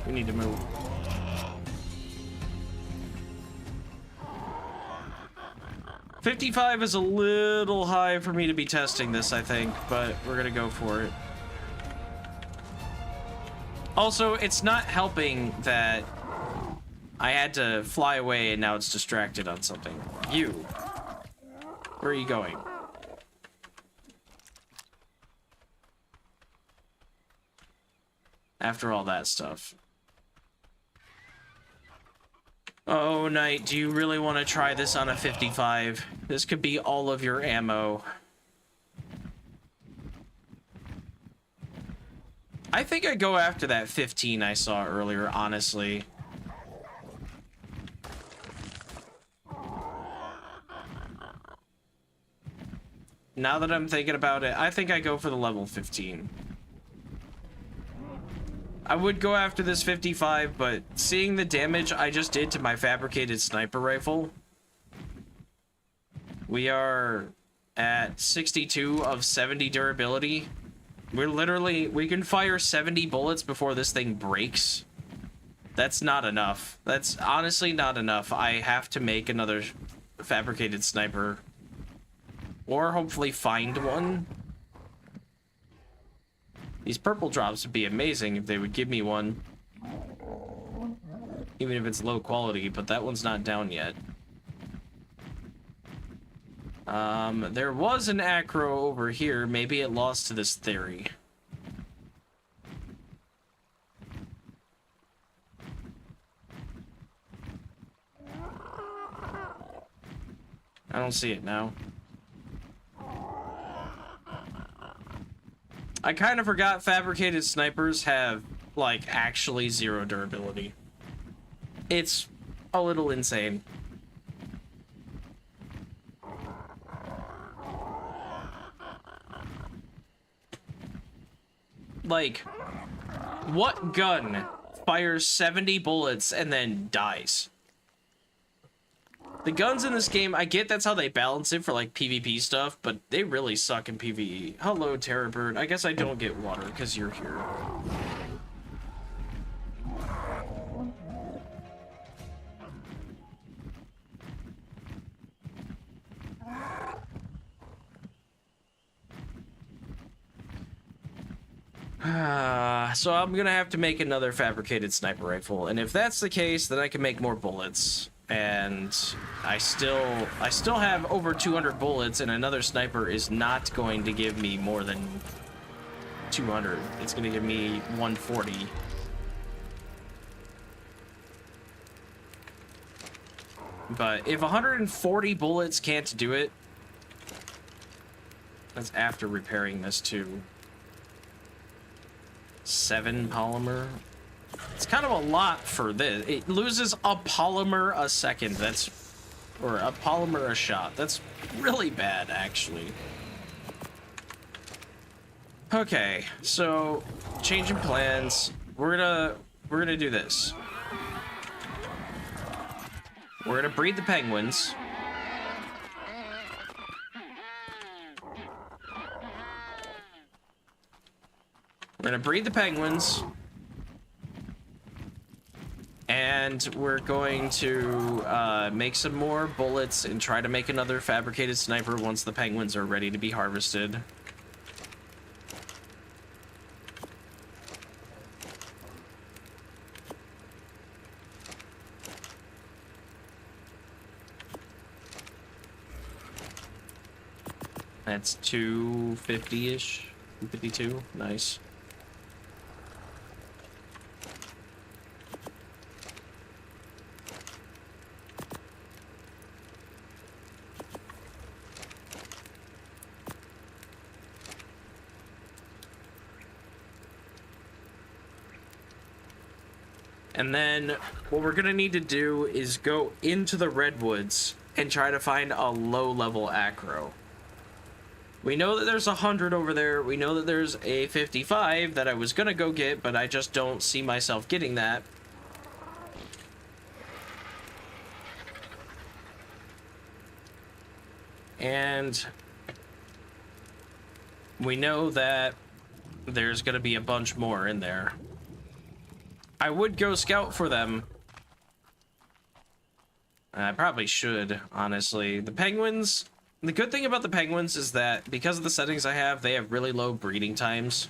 We need to move. $55 is a little high for me to be testing this, I think, but we're gonna go for it. Also, it's not helping that I had to fly away and now it's distracted on something. You. Where are you going? After all that stuff. Oh, Knight, do you really want to try this on a 55? This could be all of your ammo. I think I'd go after that 15 I saw earlier, honestly. Now that I'm thinking about it, I think I go for the level 15. I would go after this 55, but seeing the damage I just did to my fabricated sniper rifle, we are at 62 of 70 durability. We can fire 70 bullets before this thing breaks. That's not enough. That's honestly not enough. I have to make another fabricated sniper. Or hopefully find one. These purple drops would be amazing if they would give me one. Even if it's low quality, but that one's not down yet. There was an Acro over here. Maybe it lost to this theory. I don't see it now. I kind of forgot fabricated snipers have, like, actually 0 durability. It's a little insane. Like, what gun fires 70 bullets and then dies? The guns in this game, I get that's how they balance it for, like, PvP stuff, but they really suck in PvE. Hello, Terrorbird. I guess I don't get water because you're here. So I'm gonna have to make another fabricated sniper rifle, and if that's the case, then I can make more bullets. And I still have over 200 bullets, and another sniper is not going to give me more than 200. It's going to give me 140. But if 140 bullets can't do it, that's after repairing this too. 7 polymer. It's kind of a lot for this. It loses a polymer a second. That's, or a polymer a shot. That's really bad, actually. Okay, so changing plans. We're gonna do this. We're gonna breed the penguins. We're gonna breed the penguins. And we're going to make some more bullets and try to make another fabricated sniper once the penguins are ready to be harvested. That's 250-ish, 252, nice. And then what we're gonna need to do is go into the redwoods and try to find a low-level Acro. We know that there's 100 over there. We know that there's a 55 that I was gonna go get, but I just don't see myself getting that. And we know that there's gonna be a bunch more in there. I would go scout for them. I probably should, honestly. The penguins, the good thing about the penguins is that because of the settings I have, they have really low breeding times.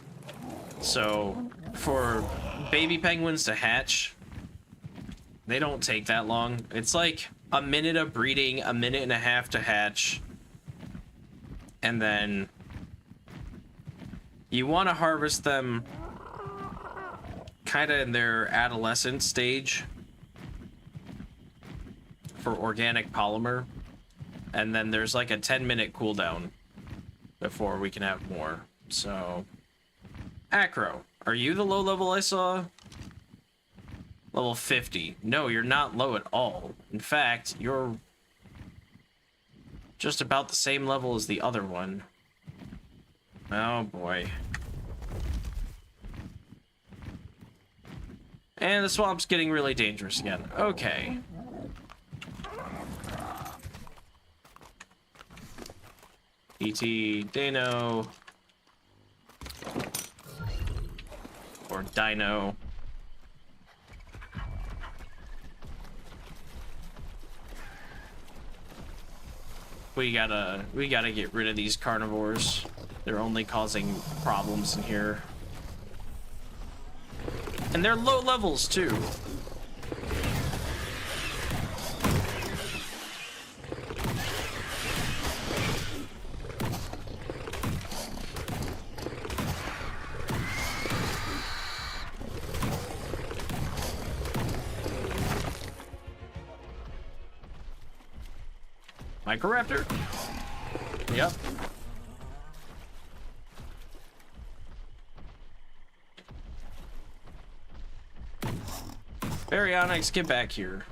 So for baby penguins to hatch, they don't take that long. It's like a minute of breeding, a minute and a half to hatch. And then you want to harvest them kind of in their adolescent stage for organic polymer, and then there's like a 10-minute cooldown before we can have more. So Acro, are you the low level I saw? Level 50. No, you're not low at all. In fact, you're just about the same level as the other one. Oh boy. And the swamp's getting really dangerous again. Okay. E.T. Dano. Or Dino. We gotta get rid of these carnivores. They're only causing problems in here. And they're low levels too. Microraptor? Yep. Baryonyx, get back here.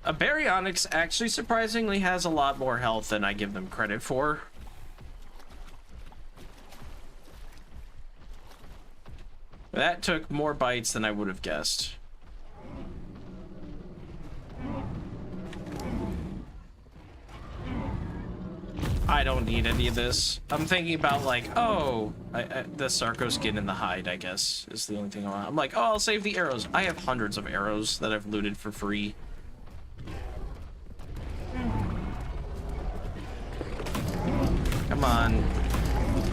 A Baryonyx actually surprisingly has a lot more health than I give them credit for. That took more bites than I would have guessed. I don't need any of this. I'm thinking about like, oh, the Sarco skin in the hide, I guess, is the only thing I want. I'm like, oh, I'll save the arrows. I have hundreds of arrows that I've looted for free. Come on,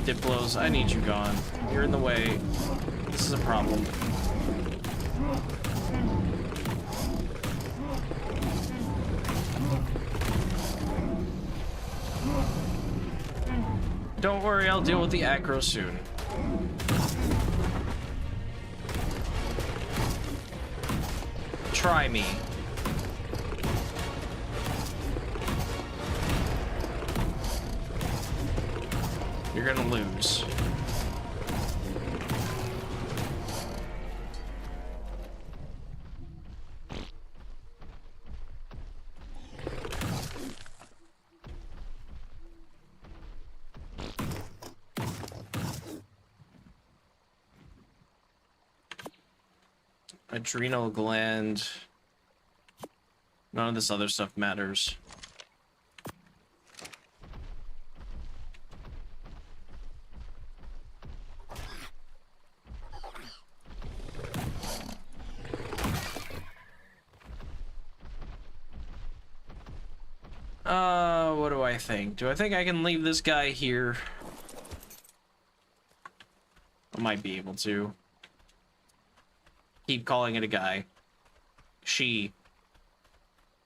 Diplos, I need you gone. You're in the way. This is a problem. Don't worry, I'll deal with the Acro soon. Try me. You're gonna lose. Adrenal gland. None of this other stuff matters. What do I think? Do I think I can leave this guy here? I might be able to. Keep calling it a guy. She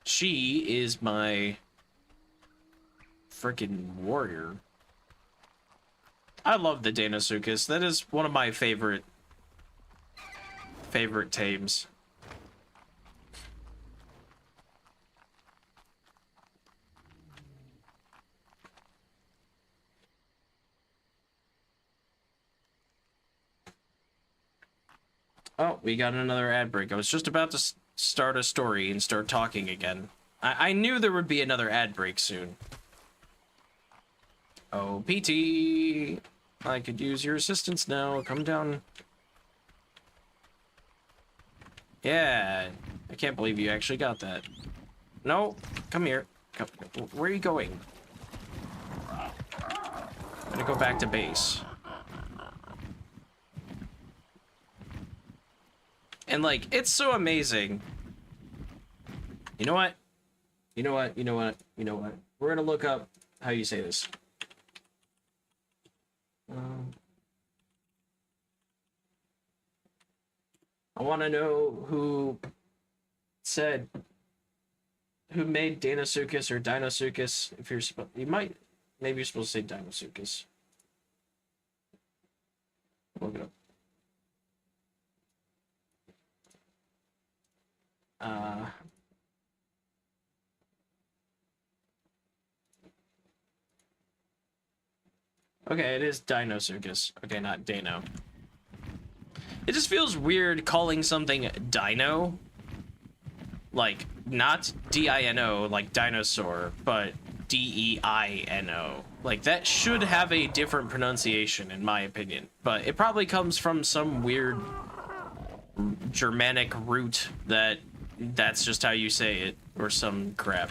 is my freaking warrior. I love the Deinosuchus. That is one of my favorite tames. Oh, we got another ad break. I was just about to start a story and start talking again. I knew there would be another ad break soon. Oh, PT, I could use your assistance now. Come down. Yeah, I can't believe you actually got that. No, come here. Come, where are you going? I'm gonna go back to base. And like, it's so amazing. You know what? You know what? You know what? You know what? We're gonna look up how you say this. I want to know who made Deinosuchus or Deinosuchus. If you're supposed, maybe you're supposed to say Deinosuchus. Look it up. Okay, it is Deinosuchus. Okay, not Dano. It just feels weird calling something Dino Like, not D-I-N-O, like dinosaur, but D-E-I-N-O. Like, that should have a different pronunciation, in my opinion. But it probably comes from some weird Germanic root that's just how you say it, or some crap.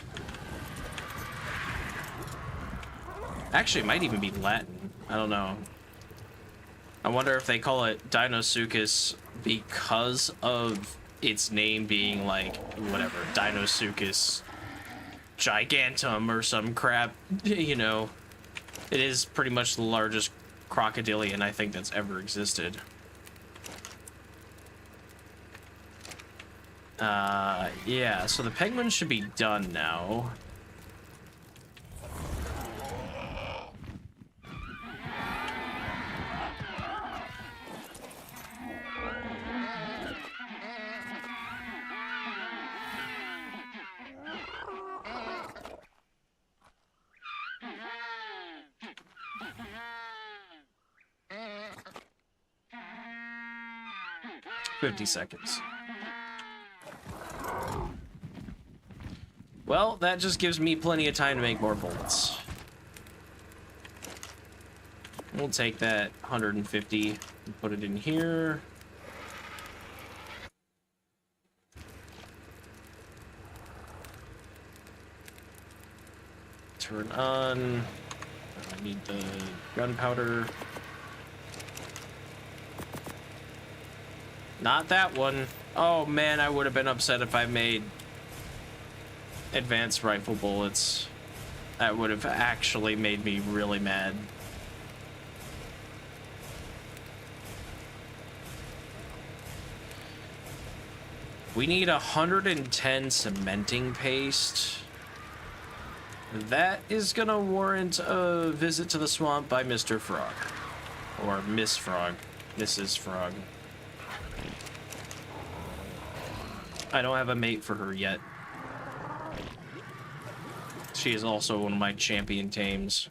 Actually, it might even be Latin. I don't know. I wonder if they call it Deinosuchus because of its name being like, whatever, Deinosuchus gigantum or some crap, you know. It is pretty much the largest crocodilian I think that's ever existed. Yeah, so the penguins should be done now. $50 seconds. Well, that just gives me plenty of time to make more bullets. We'll take that 150 and put it in here. Turn on. I need the gunpowder. Not that one. Oh man, I would have been upset if I made advanced rifle bullets. That would have actually made me really mad. We need 110 cementing paste. That is gonna warrant a visit to the swamp by Mr. Frog. Or Miss Frog. Mrs. Frog. I don't have a mate for her yet. She is also one of my champion tames.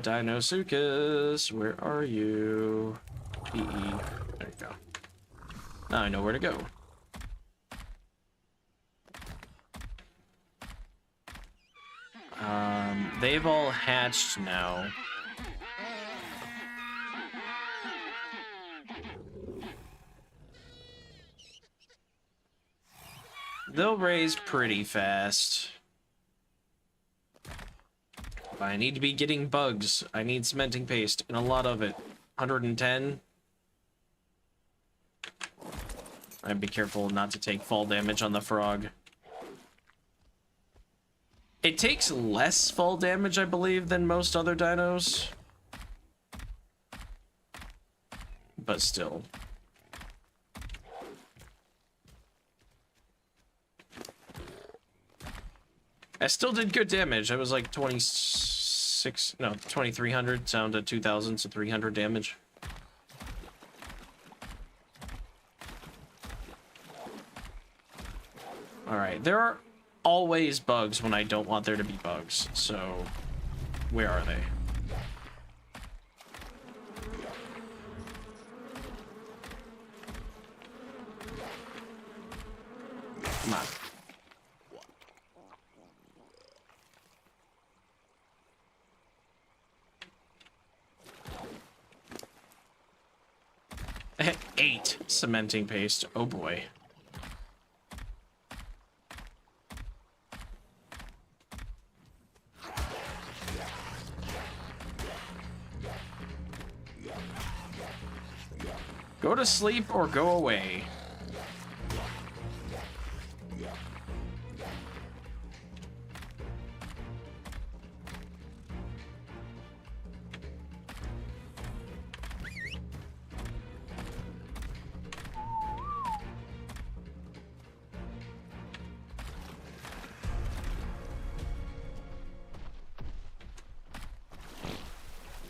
Deinosuchus, where are you? There you go. Now I know where to go. They've all hatched now. They'll raise pretty fast. But I need to be getting bugs. I need cementing paste, and a lot of it. 110. I'd be careful not to take fall damage on the frog. It takes less fall damage, I believe, than most other dinos. But still. I still did good damage. I was like 2300 down to 2000, so 300 damage. Alright, there are always bugs when I don't want there to be bugs, so where are they? Come on. I had 8 cementing paste. Oh boy. Go to sleep or go away.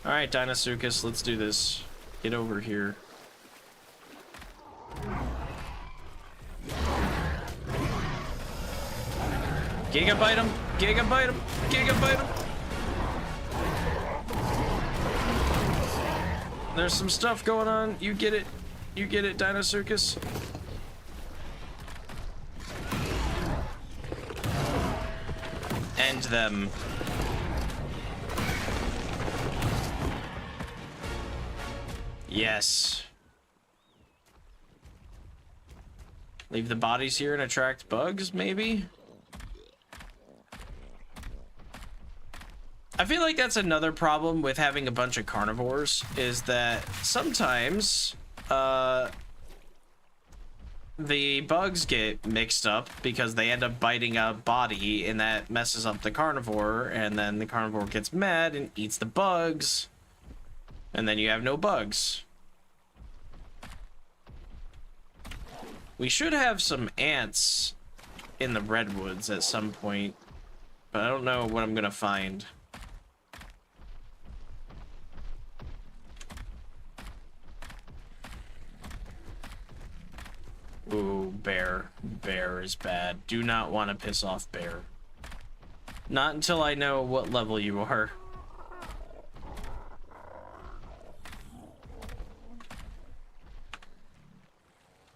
Alright, Deinosuchus, let's do this. Get over here. Gigabyte him! Gigabyte him! Gigabyte him! There's some stuff going on. You get it. You get it, Dino Circus? End them. Yes. Leave the bodies here and attract bugs, maybe? I feel like that's another problem with having a bunch of carnivores, is that sometimes the bugs get mixed up because they end up biting a body, and that messes up the carnivore, and then the carnivore gets mad and eats the bugs, and then you have no bugs. We should have some ants in the redwoods at some point, but I don't know what I'm gonna find. Ooh, bear. Bear is bad. Do not want to piss off bear. Not until I know what level you are.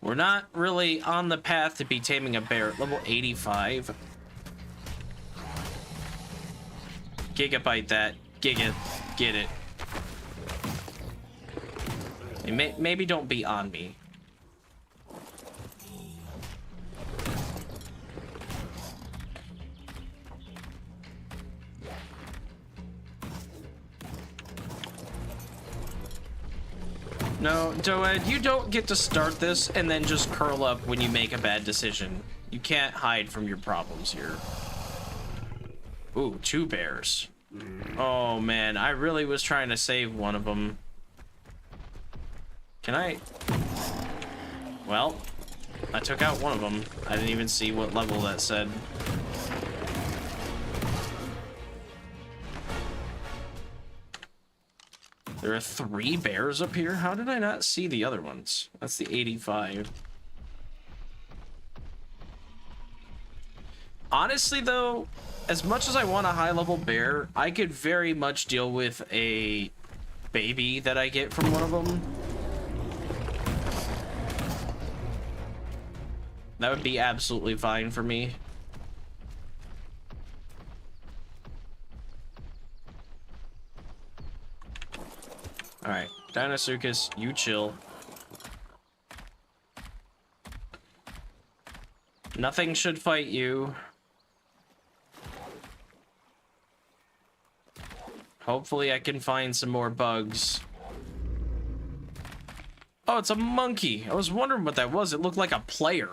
We're not really on the path to be taming a bear at level 85. Gigabyte that. Giga. Get it. Maybe don't be on me. No, Doed, you don't get to start this and then just curl up when you make a bad decision. You can't hide from your problems here. Ooh, 2 bears. Oh man, I really was trying to save one of them. Can I? Well, I took out one of them. I didn't even see what level that said. There are 3 bears up here? How did I not see the other ones? That's the 85. Honestly, though, as much as I want a high-level bear, I could very much deal with a baby that I get from one of them. That would be absolutely fine for me. Alright, Dinosuchus, you chill. Nothing should fight you. Hopefully I can find some more bugs. Oh, it's a monkey. I was wondering what that was. It looked like a player.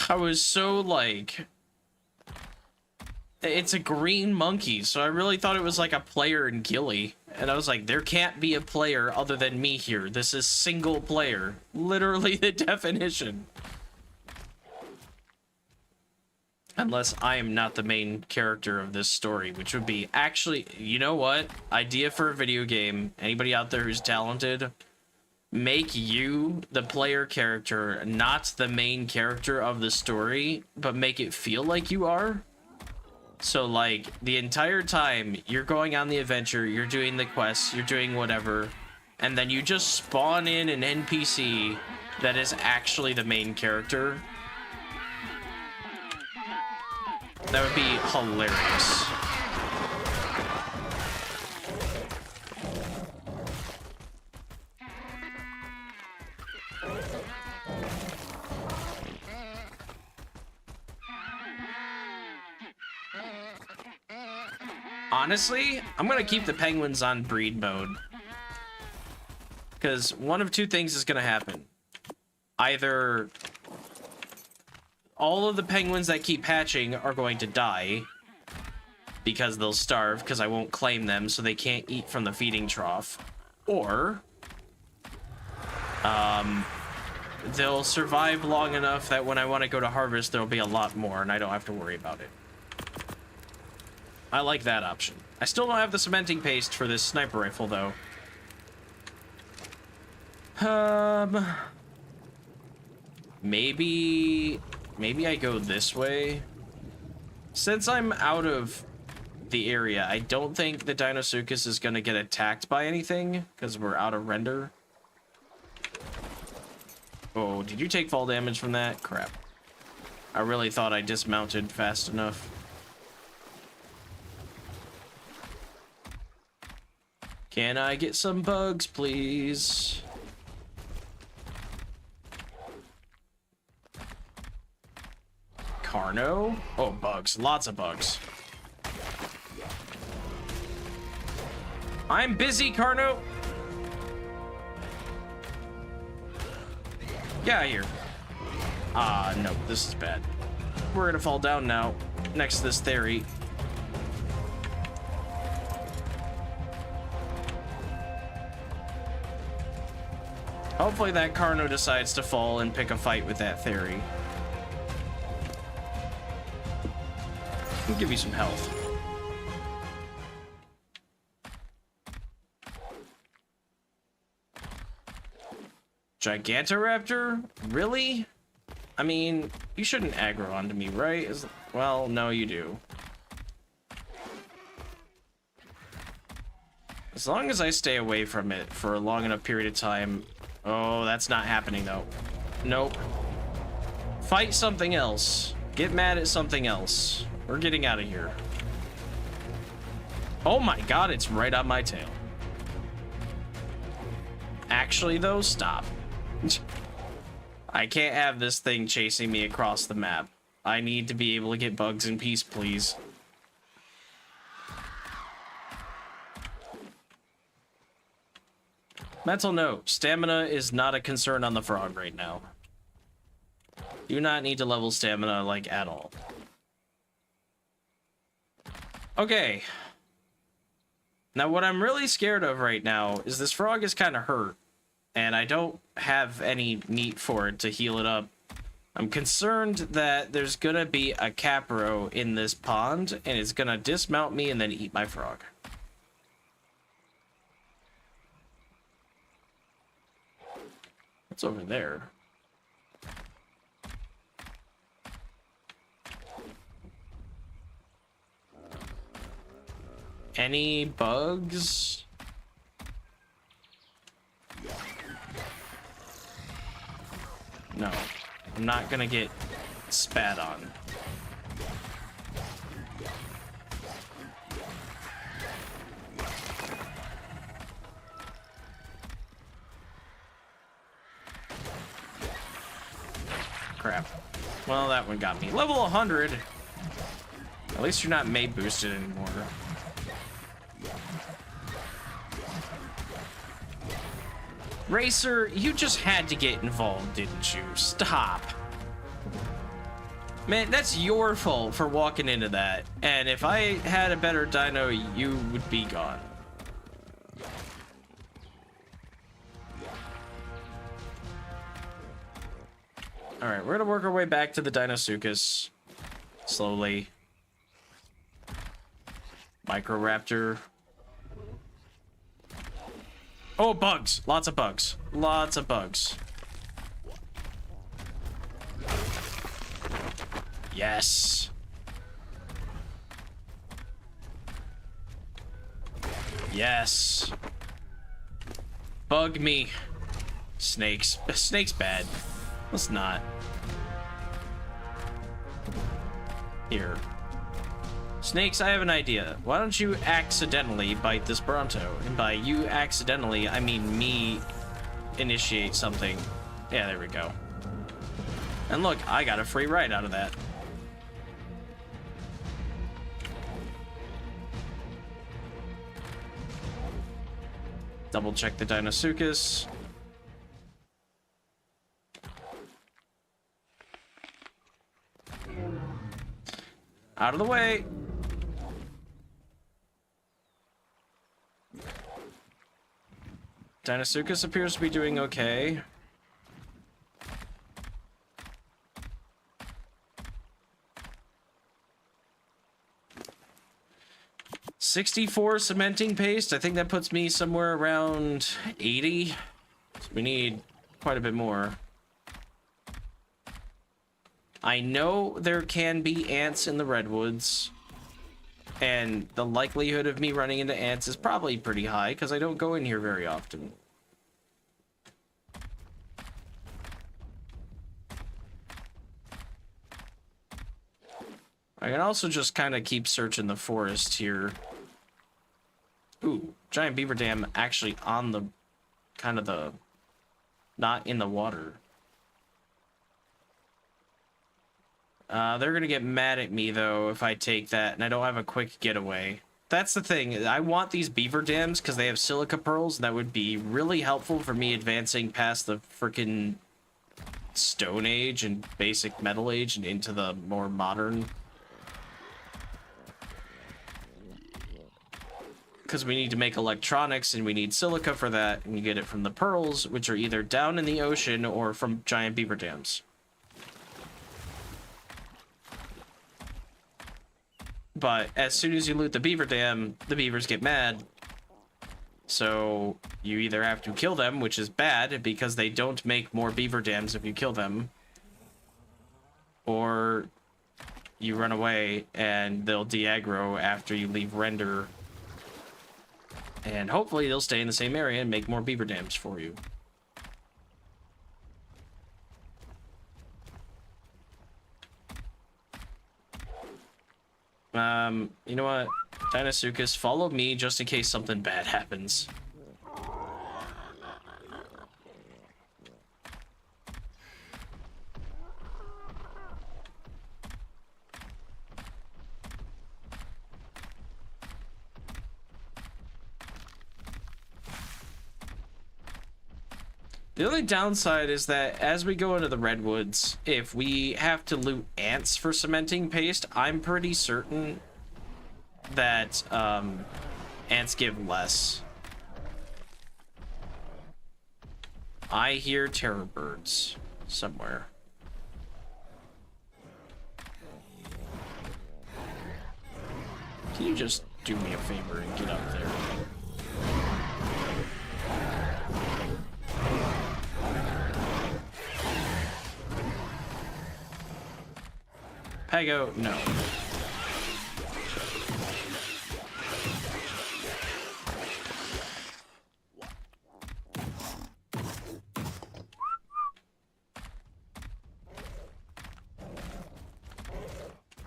I was so like... It's a green monkey, so I really thought it was like a player in Gilly. And I was like, there can't be a player other than me here. This is single player. Literally the definition. Unless I am not the main character of this story, which would be actually, you know what? Idea for a video game. Anybody out there who's talented, make you the player character, not the main character of the story, but make it feel like you are. So, like, the entire time you're going on the adventure, you're doing the quests, you're doing whatever, and then you just spawn in an NPC that is actually the main character. That would be hilarious. Honestly, I'm gonna keep the penguins on breed mode. Because one of 2 things is gonna happen. Either all of the penguins that keep hatching are going to die because they'll starve because I won't claim them, so they can't eat from the feeding trough. Or they'll survive long enough that when I want to go to harvest, there'll be a lot more and I don't have to worry about it. I like that option. I still don't have the cementing paste for this sniper rifle, though. Maybe I go this way. Since I'm out of the area, I don't think the Dinosuchus is gonna get attacked by anything, because we're out of render. Oh, did you take fall damage from that? Crap. I really thought I dismounted fast enough. Can I get some bugs, please? Carno? Oh, bugs. Lots of bugs. I'm busy, Carno. Get out of here. No, this is bad. We're gonna fall down now, next to this theory. Hopefully that Carno decides to fall and pick a fight with that theory. I'll give you some health. Gigantoraptor? Really? I mean, you shouldn't aggro onto me, right? Well, no, you do. As long as I stay away from it for a long enough period of time. Oh, that's not happening, though. Nope. Fight something else. Get mad at something else. We're getting out of here. Oh my god, it's right on my tail. Actually, though, stop. I can't have this thing chasing me across the map. I need to be able to get bugs in peace, please. Mental note, stamina is not a concern on the frog right now. Do not need to level stamina, like, at all. Okay. Now, what I'm really scared of right now is this frog is kind of hurt. And I don't have any meat for it to heal it up. I'm concerned that there's gonna be a capro in this pond, and it's gonna dismount me and then eat my frog. What's over there? Any bugs? No, I'm not gonna get spat on. Crap. Well, that one got me. Level 100. At least you're not mate boosted anymore. Racer, you just had to get involved, didn't you? Stop. Man, that's your fault for walking into that. And if I had a better dino, you would be gone. Alright, we're gonna work our way back to the Dinosuchus. Slowly. Microraptor. Oh, bugs. Lots of bugs. Lots of bugs. Yes. Yes. Bug me. Snakes. Snake's bad. Let's not. Here. Snakes, I have an idea. Why don't you accidentally bite this Bronto? And by you accidentally, I mean me initiate something. Yeah, there we go. And look, I got a free ride out of that. Double check the Dinosuchus. Out of the way. Dinosuchus appears to be doing okay. $64 cementing paste. I think that puts me somewhere around 80. So we need quite a bit more. I know there can be ants in the redwoods, and the likelihood of me running into ants is probably pretty high because I don't go in here very often. I can also just kind of keep searching the forest here. Ooh, giant beaver dam actually on the, kind of the, not in the water. They're gonna get mad at me, though, if I take that, and I don't have a quick getaway. That's the thing. I want these beaver dams because they have silica pearls, and that would be really helpful for me advancing past the freaking Stone Age and basic Metal Age and into the more modern. Because we need to make electronics, and we need silica for that, and you get it from the pearls, which are either down in the ocean or from giant beaver dams. But as soon as you loot the beaver dam, the beavers get mad. So you either have to kill them, which is bad because they don't make more beaver dams if you kill them, or you run away and they'll de-aggro after you leave render. And hopefully they'll stay in the same area and make more beaver dams for you. You know what? Dinosuchus, follow me just in case something bad happens. The only downside is that as we go into the redwoods, if we have to loot ants for cementing paste, I'm pretty certain that ants give less. I hear terror birds somewhere. Can you just do me a favor and get up there? Pago, no.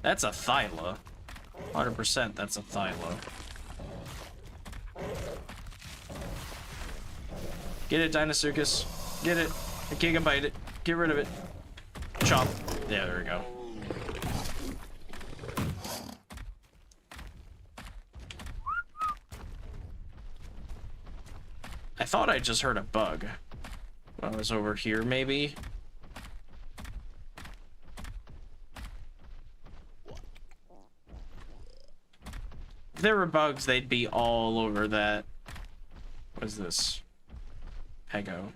That's a thyla. 100% that's a thyla. Get it, Dinosuchus. Get it. A gigabyte it. Get rid of it. Chop. Yeah, there we go. I thought I just heard a bug when I was over here, maybe. If there were bugs, they'd be all over that. What is this? Pego.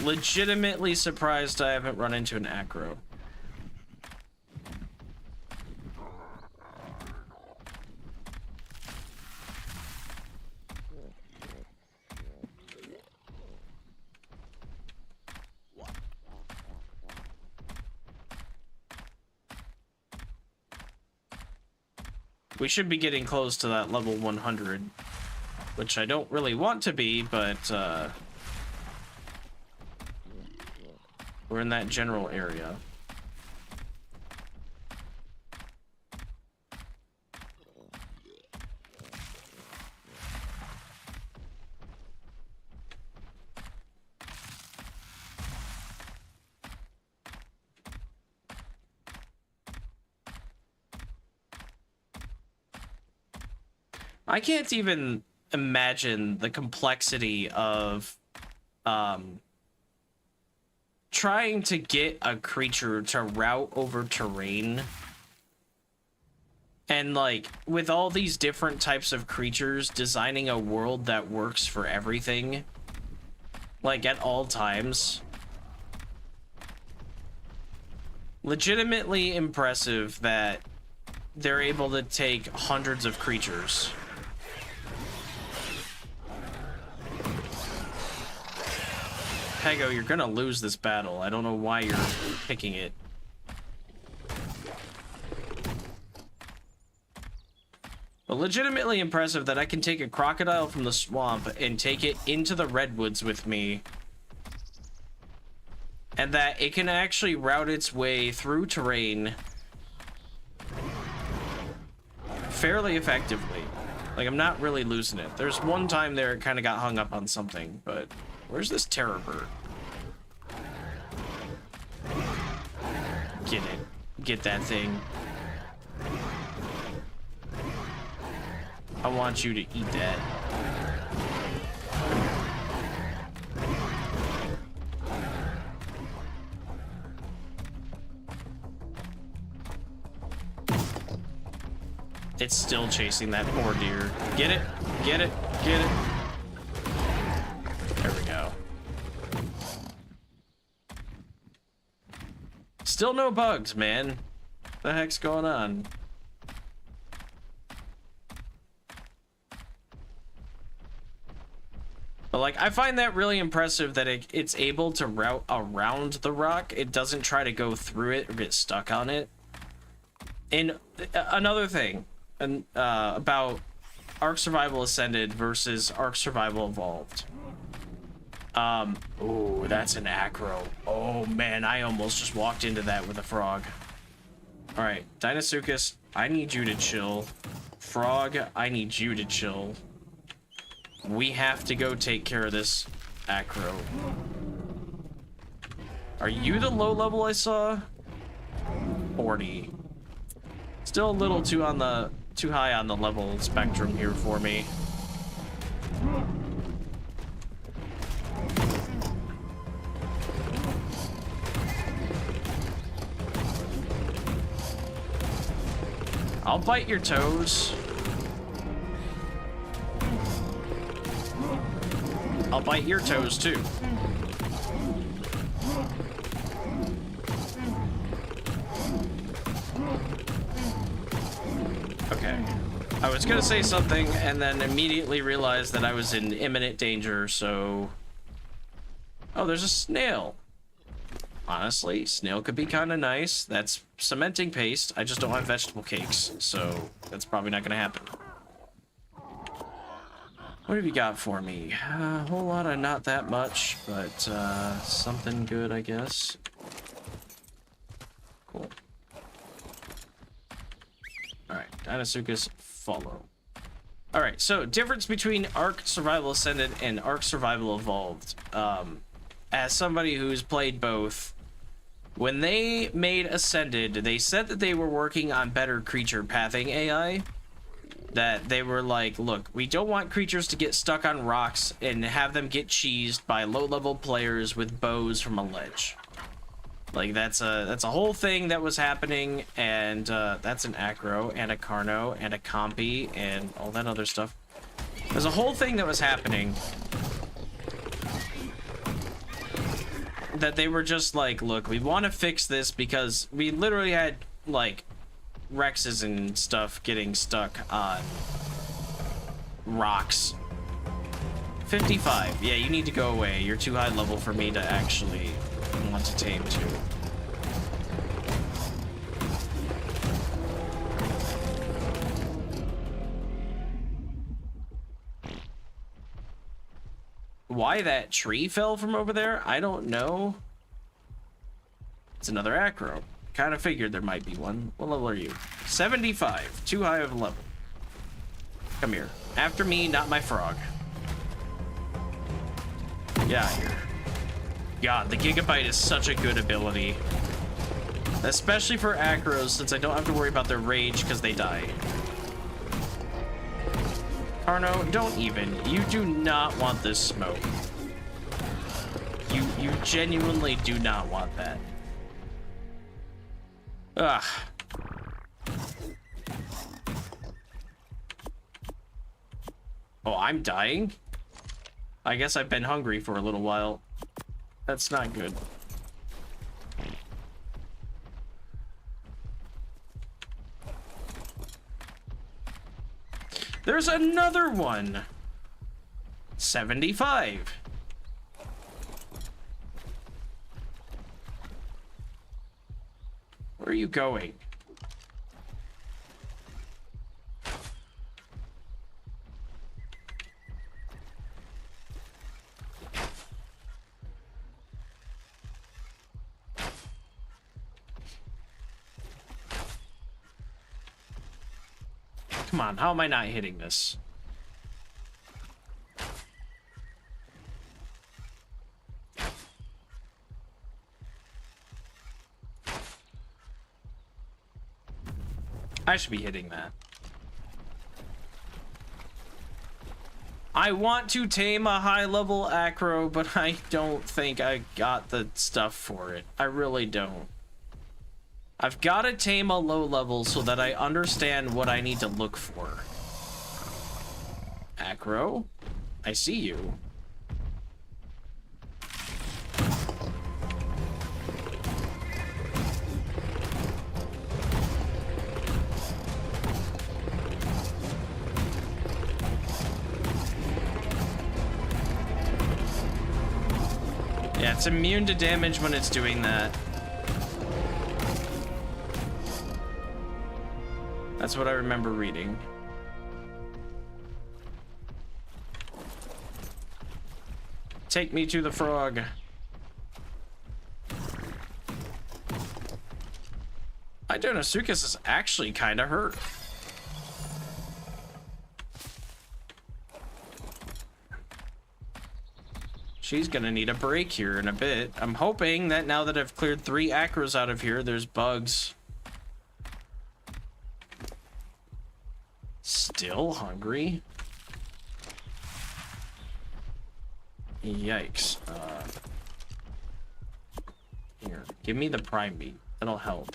Legitimately surprised I haven't run into an Acro. We should be getting close to that level 100, which I don't really want to be, but we're in that general area. I can't even imagine the complexity of trying to get a creature to route over terrain, and like with all these different types of creatures, designing a world that works for everything, like at all times. Legitimately impressive that they're able to take hundreds of creatures Pego, you're gonna lose this battle. I don't know why you're picking it. But legitimately impressive that I can take a crocodile from the swamp and take it into the redwoods with me. And that it can actually route its way through terrain fairly effectively. Like, I'm not really losing it. There's one time there it kind of got hung up on something, but where's this terror bird? Get it. Get that thing. I want you to eat that. It's still chasing that poor deer. Get it, get it, get it. There we go. Still no bugs, man. What the heck's going on? But like, I find that really impressive that it's able to route around the rock. It doesn't try to go through it or get stuck on it. And another thing about Ark Survival Ascended versus Ark Survival Evolved. Oh, that's an Acro. Oh man, I almost just walked into that with a frog. All right, Deinosuchus, I need you to chill. Frog, I need you to chill. We have to go take care of this Acro. Are you the low level I saw? 40. Still a little too high on the level spectrum here for me. I'll bite your toes. I'll bite your toes too. Okay. I was gonna say something and then immediately realized that I was in imminent danger, so... Oh, there's a snail. Honestly, snail could be kind of nice. That's cementing paste. I just don't have vegetable cakes, so that's probably not gonna happen. What have you got for me? A whole lot of not that much, but something good, I guess. Cool. Alright, Deinosuchus, follow. Alright, so difference between Ark Survival Ascended and Ark Survival Evolved. As somebody who's played both, when they made Ascended, they said that they were working on better creature pathing AI. That they were like, look, we don't want creatures to get stuck on rocks and have them get cheesed by low-level players with bows from a ledge. Like, that's a whole thing that was happening, and that's an Acro, and a Carno, and a Compy, and all that other stuff. There's a whole thing that was happening that they were just like, look, we want to fix this because we literally had, like, Rexes and stuff getting stuck on rocks. 55. Yeah, you need to go away. You're too high level for me to actually want to tame to. Why that tree fell from over there, I don't know. It's another Acro. Kind of figured there might be one. What level are you? 75. Too high of a level. Come here. After me, not my frog. Get out of here. God, the Gigabyte is such a good ability. Especially for Acros, since I don't have to worry about their rage because they die. Carno, don't even. You do not want this smoke. You genuinely do not want that. Ugh. Oh, I'm dying? I guess I've been hungry for a little while. That's not good. There's another one. 75. you going? Come on, how am I not hitting this? I should be hitting that. I want to tame a high-level Acro, but I don't think I got the stuff for it. I really don't. I've got to tame a low level so that I understand what I need to look for. Acro, I see you. Yeah, it's immune to damage when it's doing that. That's what I remember reading. Take me to the frog. Idonasuchus is actually kind of hurt. She's gonna need a break here in a bit. I'm hoping that now that I've cleared 3 Acros out of here, there's bugs. Still hungry? Yikes. Here, give me the prime meat. That'll help.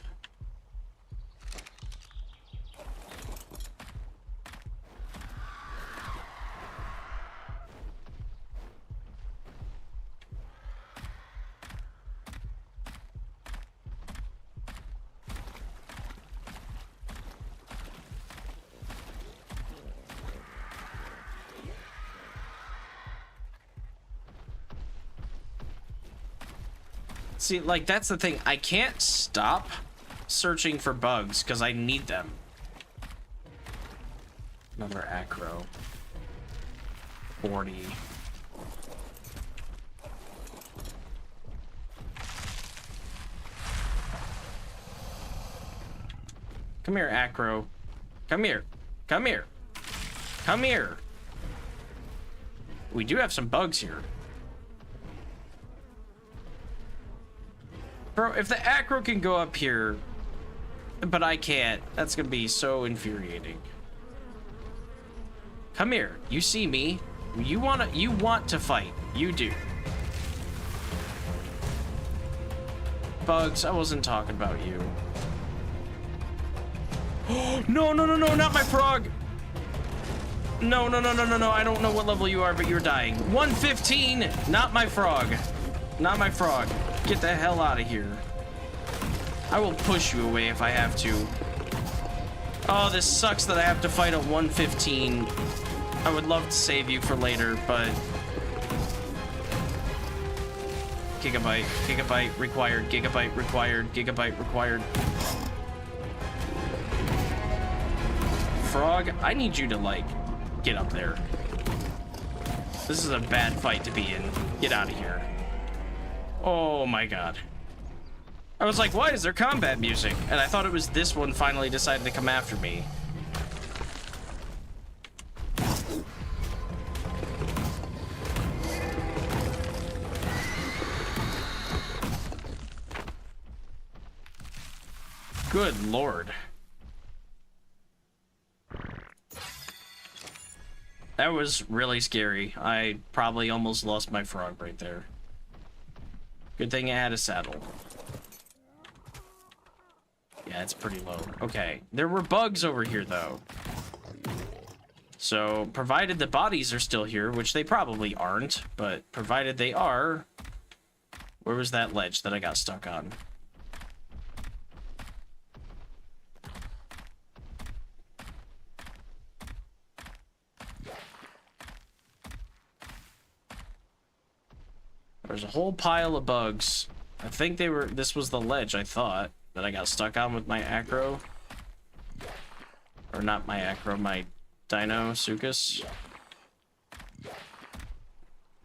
See, like, that's the thing. I can't stop searching for bugs because I need them. Another Acro. 40. Come here, Acro. Come here. Come here. Come here. We do have some bugs here. Bro, if the Acro can go up here, but I can't, that's gonna be so infuriating. Come here. You see me. You want to fight. You do. Bugs, I wasn't talking about you. No, no, no, no, not my frog. No, no, no, no, no, no. I don't know what level you are, but you're dying. 115, not my frog. Not my frog. Get the hell out of here. I will push you away if I have to. Oh, this sucks that I have to fight at 115. I would love to save you for later, but... Gigabyte. Gigabyte required. Gigabyte required. Gigabyte required. Frog, I need you to, like, get up there. This is a bad fight to be in. Get out of here. Oh my god. I was like, why is there combat music? And I thought it was this one finally decided to come after me. Good lord. That was really scary. I probably almost lost my frog right there. Good thing I had a saddle. Yeah, it's pretty low. Okay, there were bugs over here, though. So, provided the bodies are still here, which they probably aren't, but provided they are... Where was that ledge that I got stuck on? There's a whole pile of bugs. I think they were... This was the ledge, I thought. that I got stuck on with my Acro. Or not my Acro, my Dinosuchus.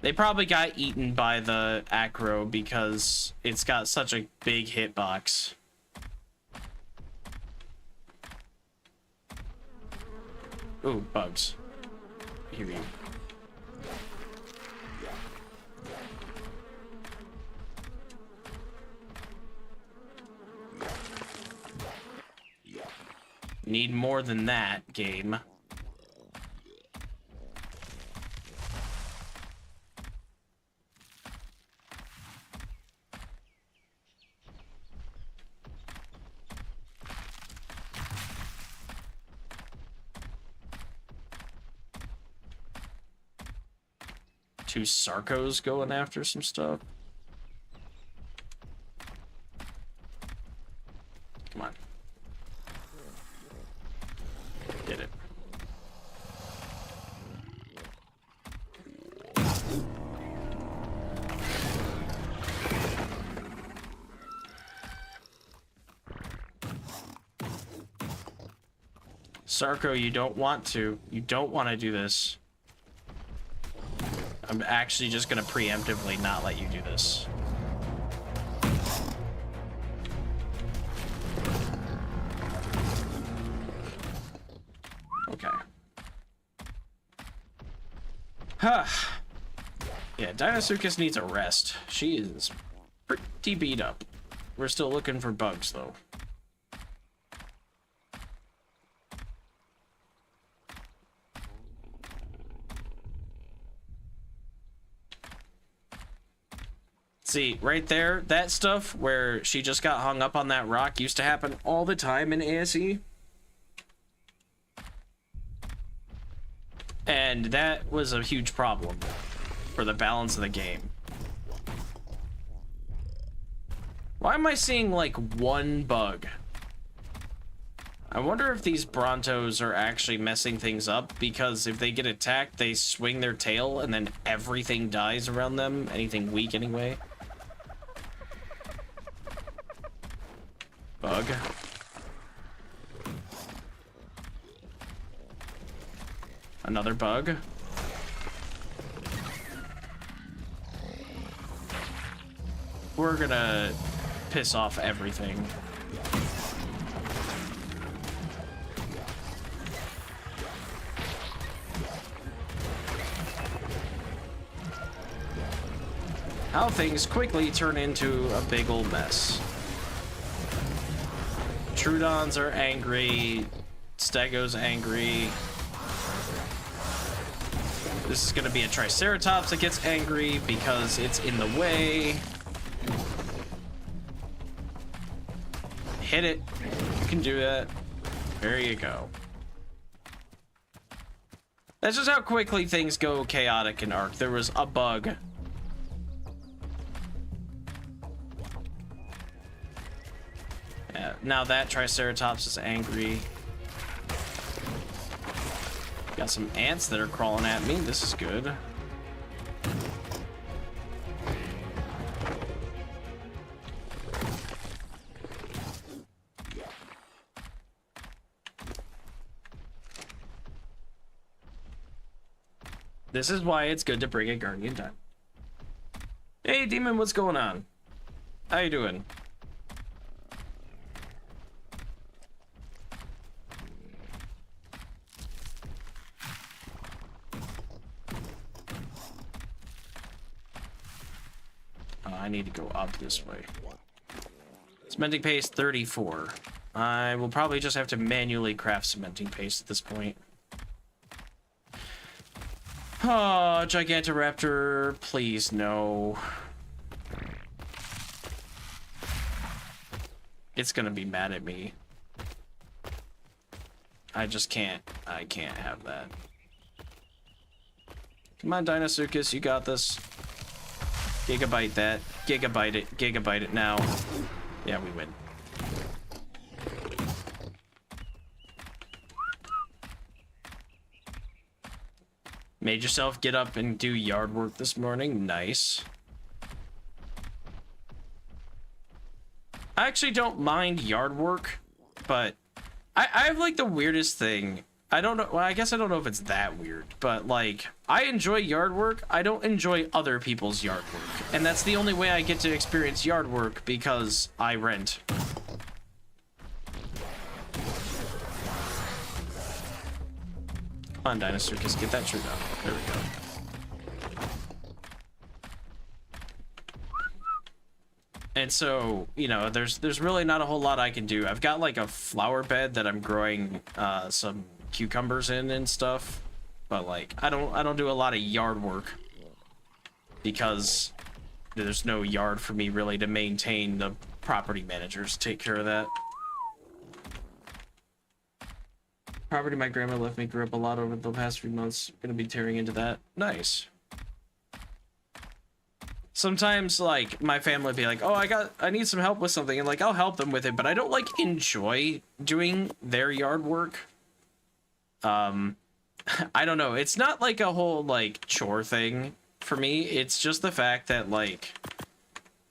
They probably got eaten by the Acro because it's got such a big hitbox. Ooh, bugs. Here you. Need more than that, game. Two Sarcos going after some stuff. Come on. Get it. Sarco, you don't want to. You don't want to do this. I'm actually just gonna preemptively not let you do this. Okay. Huh. Yeah, Dinosuchus needs a rest. She is pretty beat up. We're still looking for bugs, though. See, right there, that stuff where she just got hung up on that rock used to happen all the time in ASE. And that was a huge problem for the balance of the game. Why am I seeing like one bug? I wonder if these Brontos are actually messing things up, because if they get attacked, they swing their tail and then everything dies around them. Anything weak anyway. Bug. Another bug. We're gonna piss off everything. How things quickly turn into a big old mess. Troodons are angry. Stego's angry. This is gonna be a Triceratops that gets angry because it's in the way. Hit it. You can do that. There you go. That's just how quickly things go chaotic in Ark. There was a bug. Yeah, now that Triceratops is angry. Got some ants that are crawling at me. This is good. This is why it's good to bring a Guardian down. Hey, Demon, what's going on? How you doing? I need to go up this way. Cementing paste 34. I will probably just have to manually craft cementing paste at this point. Oh, Gigantoraptor, please no. It's gonna be mad at me. I just can't. I can't have that. Come on, Dinosuchus, you got this. Gigabyte that. Gigabyte it. Gigabyte it now. Yeah, we win. Made yourself get up and do yard work this morning. Nice. I actually don't mind yard work, but I have like the weirdest thing. I don't know. Well, I guess I don't know if it's that weird, but like I enjoy yard work. I don't enjoy other people's yard work. And that's the only way I get to experience yard work because I rent. Come on, dinosaur, just get that tree down. There we go. And so, you know, there's really not a whole lot I can do. I've got like a flower bed that I'm growing some cucumbers in and stuff, but like I don't do a lot of yard work because there's no yard for me really to maintain. The property managers take care of that. Property my grandma left me grew up a lot over the past few months. Gonna be tearing into that. Nice. Sometimes like my family would be like, oh, I need some help with something, and like I'll help them with it, but I don't like enjoy doing their yard work. I don't know, it's not like a whole like chore thing for me. It's just the fact that like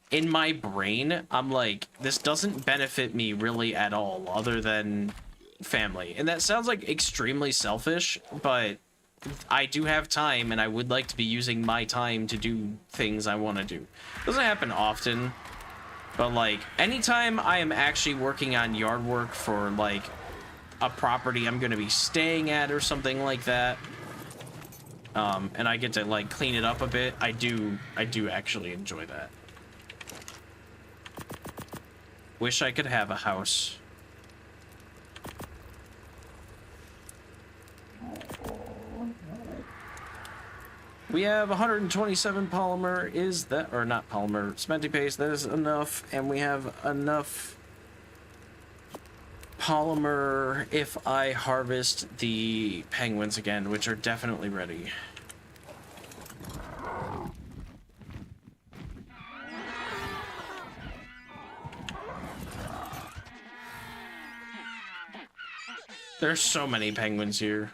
in my brain I'm like, this doesn't benefit me really at all other than family. And that sounds like extremely selfish, but I do have time, and I would like to be using my time to do things I want to do. Doesn't happen often, but like anytime I am actually working on yard work for like a property I'm going to be staying at or something like that, and I get to like clean it up a bit, I do actually enjoy that. Wish I could have a house. We have 127 polymer. Is that, or not polymer, cementing paste? That is enough, and we have enough polymer if I harvest the penguins again, which are definitely ready. There's so many penguins here.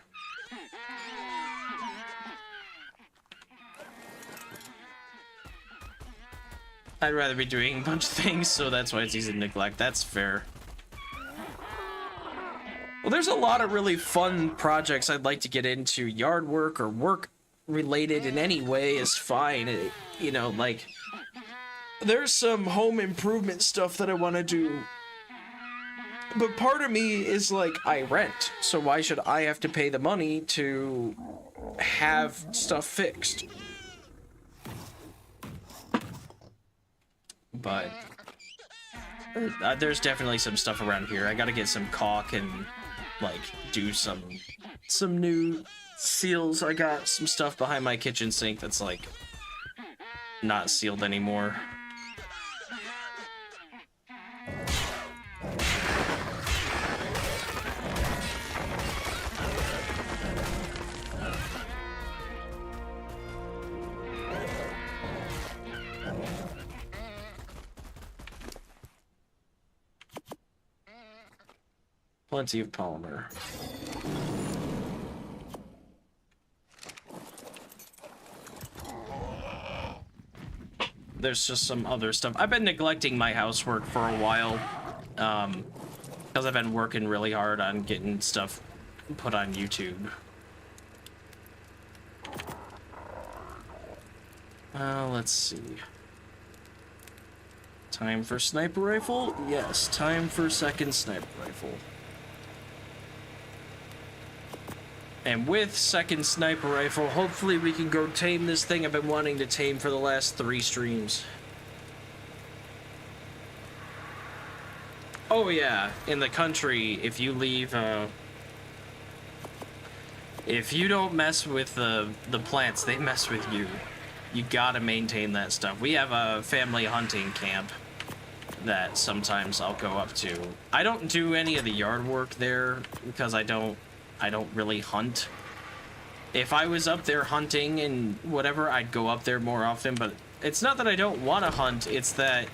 I'd rather be doing a bunch of things, so that's why it's easy to neglect. That's fair. Well, there's a lot of really fun projects I'd like to get into. Yard work or work related in any way is fine. You know, like, there's some home improvement stuff that I want to do. But part of me is like, I rent, so why should I have to pay the money to have stuff fixed? But there's definitely some stuff around here. I gotta get some caulk and like do some new seals. I got some stuff behind my kitchen sink that's like not sealed anymore. Plenty of polymer. There's just some other stuff. I've been neglecting my housework for a while, because I've been working really hard on getting stuff put on YouTube. Let's see. Time for sniper rifle? Yes, time for second sniper rifle. And with second sniper rifle, hopefully we can go tame this thing I've been wanting to tame for the last 3 streams. Oh yeah, in the country, if you leave, if you don't mess with the plants, they mess with you. You gotta maintain that stuff. We have a family hunting camp that sometimes I'll go up to. I don't do any of the yard work there because I don't really hunt. If I was up there hunting and whatever, I'd go up there more often, but it's not that I don't want to hunt, it's that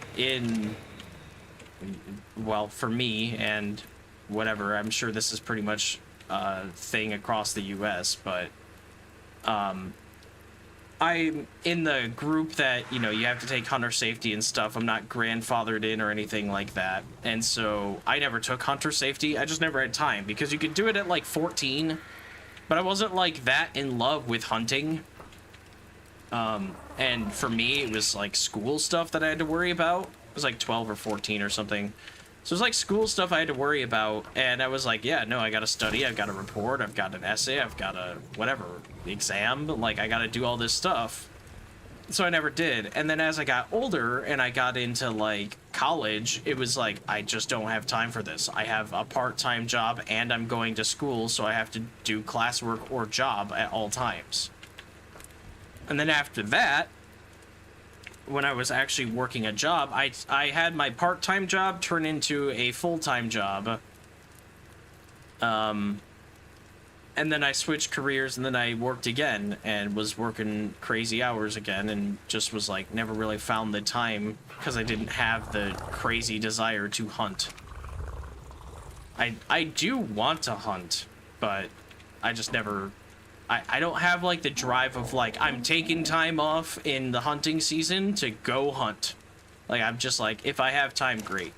well, for me and whatever, I'm sure this is pretty much a thing across the US, but I'm in the group that, you know, you have to take hunter safety and stuff. I'm not grandfathered in or anything like that. And so I never took hunter safety. I just never had time because you could do it at like 14, but I wasn't like that in love with hunting. And for me, it was like school stuff that I had to worry about. It was like 12 or 14 or something. So it was like school stuff I had to worry about, and I was like, yeah, no, I gotta study, I've got a report, I've got an essay, I've got a whatever exam, like I gotta do all this stuff. So I never did. And then as I got older and I got into like college, it was like, I just don't have time for this. I have a part-time job and I'm going to school, so I have to do classwork or job at all times. And then after that, when I was actually working a job, I had my part-time job turn into a full-time job. And then I switched careers, and then I worked again and was working crazy hours again, and just was like never really found the time because I didn't have the crazy desire to hunt. I do want to hunt, but I just never... I don't have, like, the drive of, like, I'm taking time off in the hunting season to go hunt. Like, I'm just like, if I have time, great.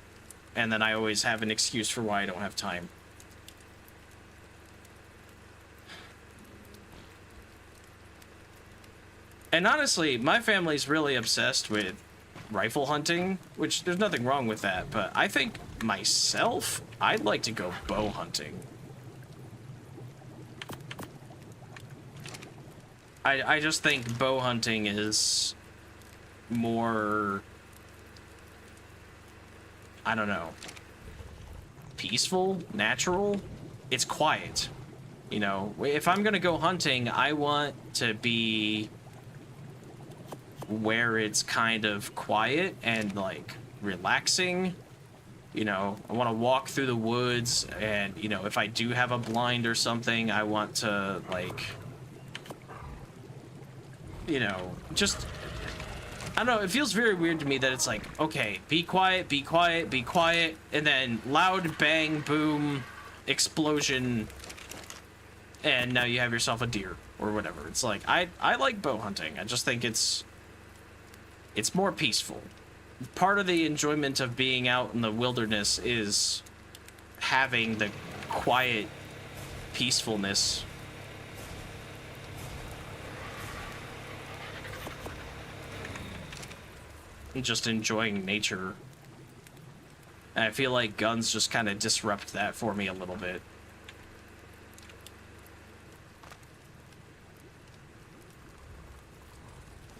And then I always have an excuse for why I don't have time. And honestly, my family's really obsessed with rifle hunting, which there's nothing wrong with that, but I think myself, I'd like to go bow hunting. I just think bow hunting is more, I don't know, peaceful, natural. It's quiet. You know, if I'm gonna go hunting, I want to be where it's kind of quiet and like relaxing. You know, I want to walk through the woods, and you know, if I do have a blind or something, I want to like, you know, just, I don't know, it feels very weird to me that it's like, okay, be quiet, be quiet, be quiet, and then loud bang, boom, explosion, and now you have yourself a deer, or whatever. It's like, I like bow hunting. I just think it's more peaceful. Part of the enjoyment of being out in the wilderness is having the quiet peacefulness. Just enjoying nature. And I feel like guns just kind of disrupt that for me a little bit.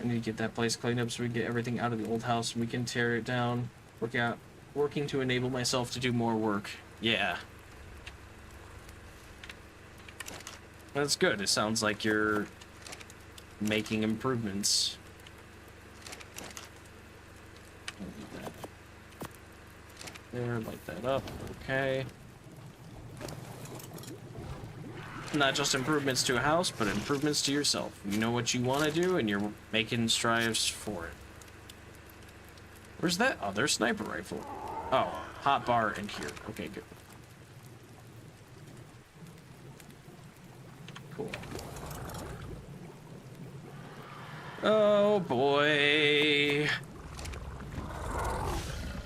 I need to get that place cleaned up so we can get everything out of the old house and we can tear it down. Working to enable myself to do more work. Yeah. That's good. It sounds like you're making improvements. There, light that up. Okay. Not just improvements to a house, but improvements to yourself. You know what you want to do, and you're making strives for it. Where's that other sniper rifle? Oh, hot bar in here. Okay, good. Cool. Oh boy.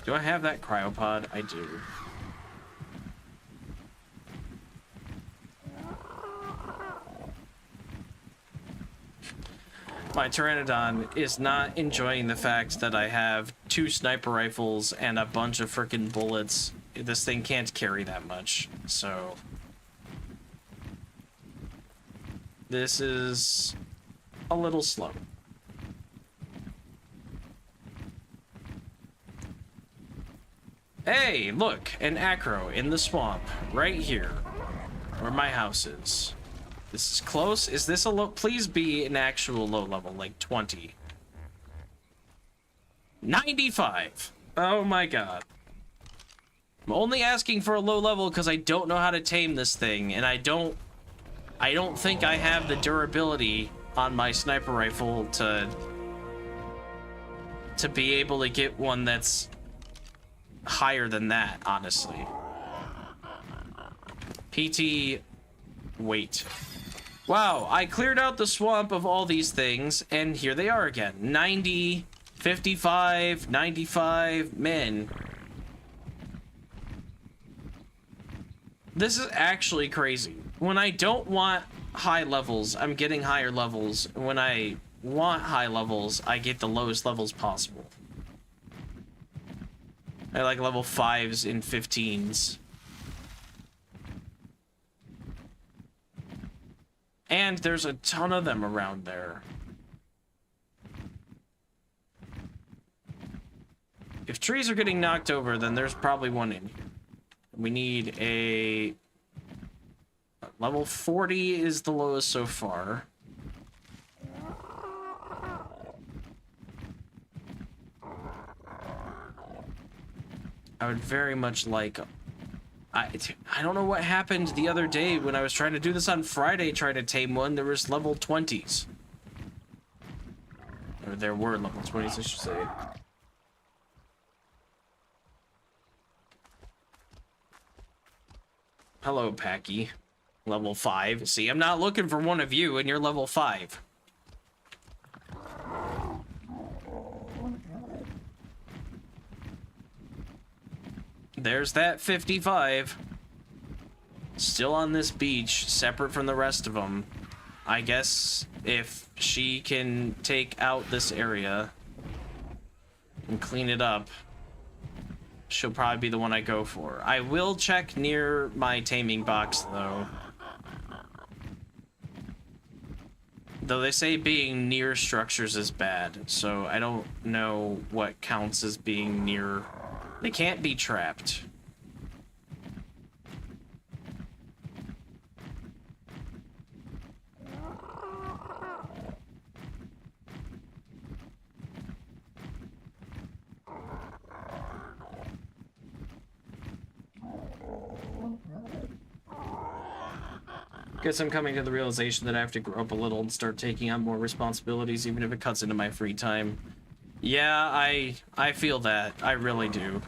Do I have that cryopod? I do. My Pteranodon is not enjoying the fact that I have 2 sniper rifles and a bunch of frickin' bullets. This thing can't carry that much, so... This is a little slow. Hey, look, an Acro in the swamp, right here, where my house is. This is close. Is this a low? Please be an actual low level, like 20. 95. Oh my god. I'm only asking for a low level because I don't know how to tame this thing, and I don't think I have the durability on my sniper rifle to be able to get one that's higher than that, honestly. PT, wait. Wow, I cleared out the swamp of all these things, and here they are again. 90, 55, 95, man. This is actually crazy. When I don't want high levels, I'm getting higher levels. When I want high levels, I get the lowest levels possible. I like level 5s and 15s. And there's a ton of them around there. If trees are getting knocked over, then there's probably one in here. We need a... Level 40 is the lowest so far. I would very much like... I don't know what happened the other day when I was trying to do this on Friday, trying to tame one. There was level 20s. Or there were level 20s, I should say. Hello, Packy. Level 5. See, I'm not looking for one of you, and you're level 5. There's that 55. Still on this beach, separate from the rest of them. I guess if she can take out this area and clean it up, she'll probably be the one I go for. I will check near my taming box, though. Though they say being near structures is bad, so I don't know what counts as being near. They can't be trapped. Guess I'm coming to the realization that I have to grow up a little and start taking on more responsibilities, even if it cuts into my free time. Yeah, I feel that. I really do.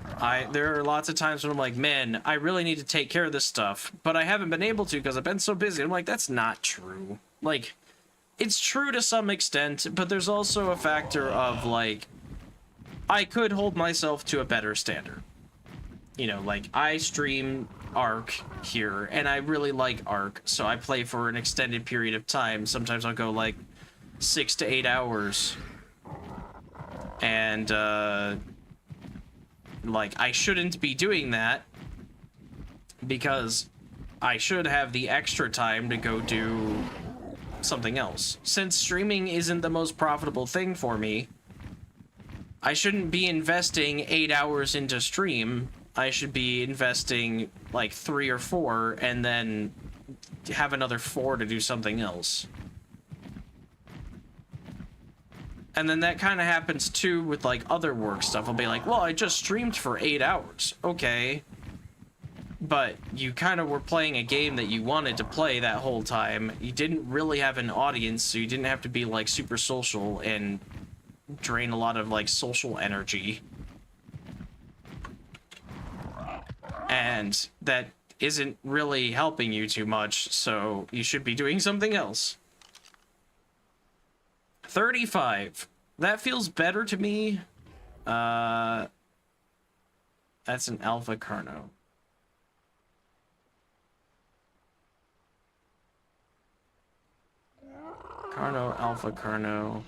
There are lots of times when I'm like, man, I really need to take care of this stuff, but I haven't been able to because I've been so busy. I'm like, that's not true. Like, it's true to some extent, but there's also a factor of, like, I could hold myself to a better standard. You know, like, I stream Arc here, and I really like Arc, so I play for an extended period of time. Sometimes I'll go, like, 6 to 8 hours. And, like, I shouldn't be doing that because I should have the extra time to go do something else. Since streaming isn't the most profitable thing for me, I shouldn't be investing 8 hours into stream. I should be investing, like, 3 or 4 and then have another 4 to do something else. And then that kind of happens too with, like, other work stuff. I'll be like, well, I just streamed for 8 hours. Okay. But you kind of were playing a game that you wanted to play that whole time. You didn't really have an audience, so you didn't have to be, like, super social and drain a lot of, like, social energy. And that isn't really helping you too much, so you should be doing something else. 35. That feels better to me. That's an Alpha Carno. Carno, Alpha Carno.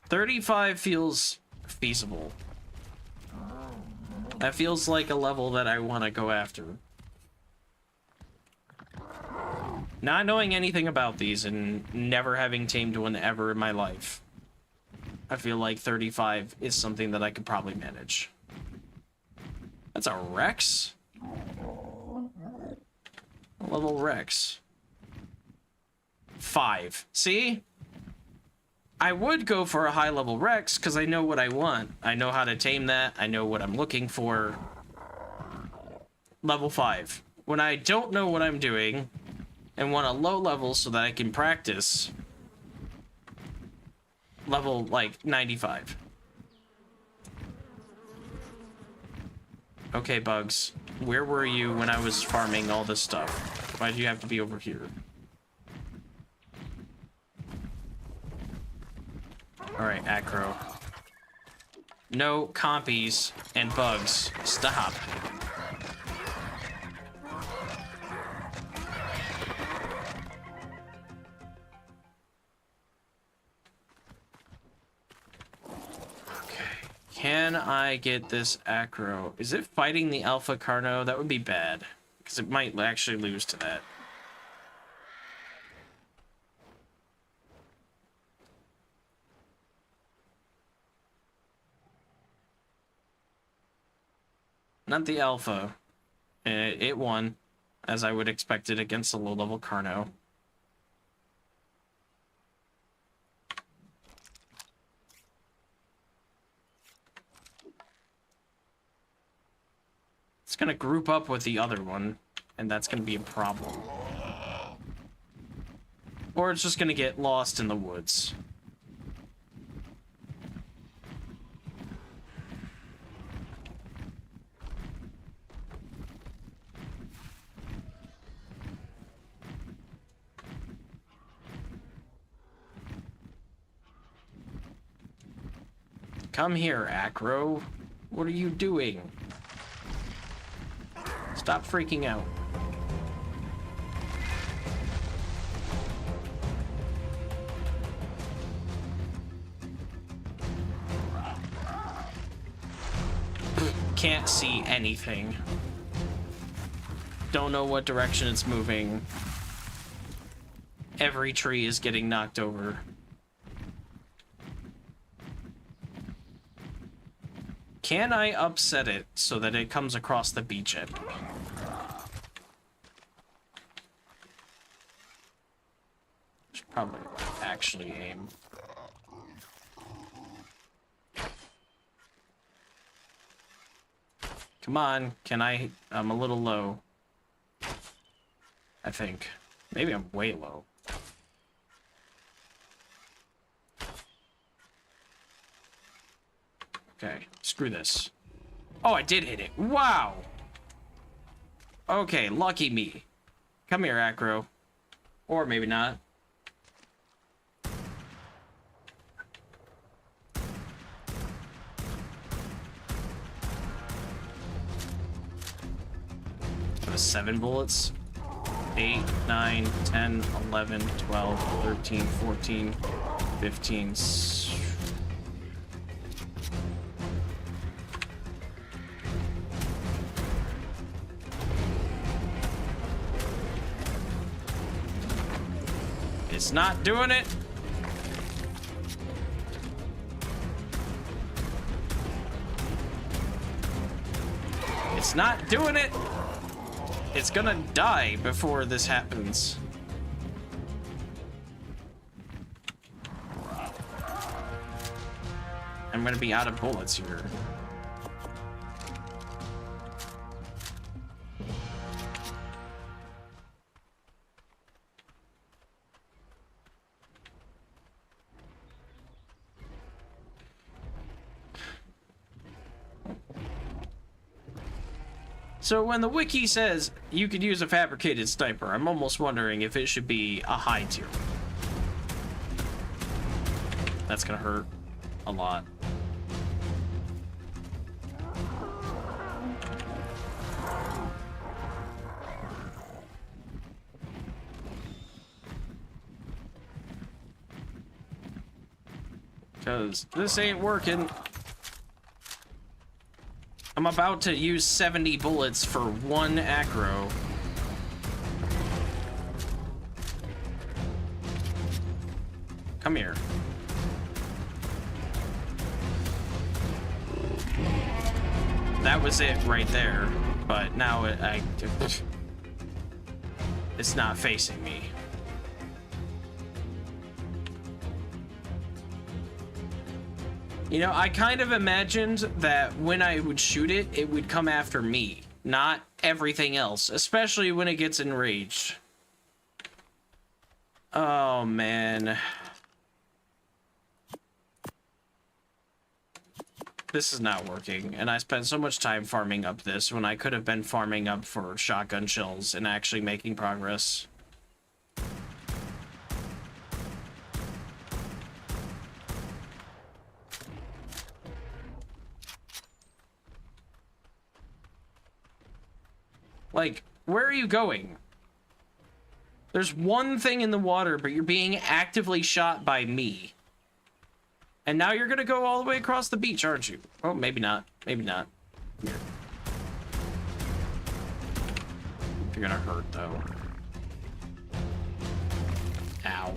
$35 feels feasible. That feels like a level that I want to go after. Not knowing anything about these and never having tamed one ever in my life, I feel like 35 is something that I could probably manage. That's a Rex? Level Rex. 5. See? I would go for a high level Rex because I know what I want. I know how to tame that. I know what I'm looking for. Level 5. When I don't know what I'm doing and want a low level so that I can practice, level, like, 95. Okay, Bugs. Where were you when I was farming all this stuff? Why'd you have to be over here? Alright, Acro. No compies and bugs. Stop. Can I get this Acro? Is it fighting the Alpha Carno? That would be bad, because it might actually lose to that. Not the Alpha. It won, as I would expect it against a low-level Carno. It's gonna group up with the other one, and that's gonna be a problem. Or it's just gonna get lost in the woods. Come here, Acro. What are you doing? Stop freaking out. Can't see anything. Don't know what direction it's moving. Every tree is getting knocked over. Can I upset it so that it comes across the beach at me? Should probably actually aim. Come on, can I? I'm a little low. I think. Maybe I'm way low. Okay, screw this. Oh, I did hit it. Wow! Okay, lucky me. Come here, Acro. Or maybe not. That was 7 bullets. 8, 9, 10, 11, 12, 13, 14, 15... It's not doing it. It's not doing it. It's gonna die before this happens. I'm gonna be out of bullets here. So when the wiki says you could use a fabricated sniper, I'm almost wondering if it should be a high tier. That's gonna hurt a lot. Because this ain't working. I'm about to use 70 bullets for 1 Acro. Come here. That was it right there, but now it's not facing me. You know, I kind of imagined that when I would shoot it, it would come after me, not everything else, especially when it gets enraged. Oh, man. This is not working, and I spent so much time farming up this when I could have been farming up for shotgun shells and actually making progress. Like, where are you going? There's one thing in the water, but you're being actively shot by me. And now you're gonna go all the way across the beach, aren't you? Oh, maybe not. Maybe not. Here. You're gonna hurt, though. Ow.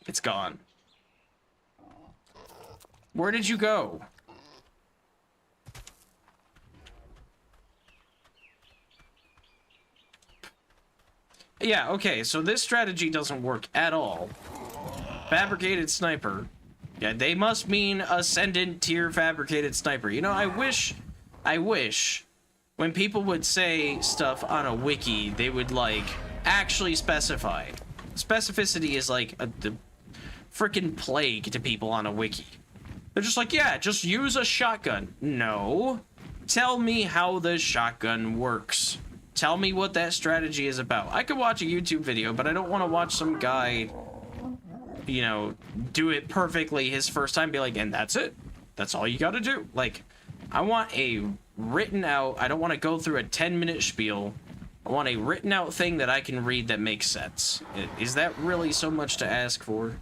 It's gone. Where did you go? Yeah, okay, so this strategy doesn't work at all. Fabricated sniper. Yeah, they must mean ascendant tier fabricated sniper. You know, I wish when people would say stuff on a wiki, they would, like, actually specify. Specificity is like the freaking plague to people on a wiki. They're just like, yeah, just use a shotgun. No. Tell me how the shotgun works. Tell me what that strategy is about. I could watch a YouTube video, but I don't want to watch some guy, you know, do it perfectly his first time, be like, and that's it. That's all you got to do. Like, I want a written out, I don't want to go through a 10-minute spiel. I want a written out thing that I can read that makes sense. Is that really so much to ask for?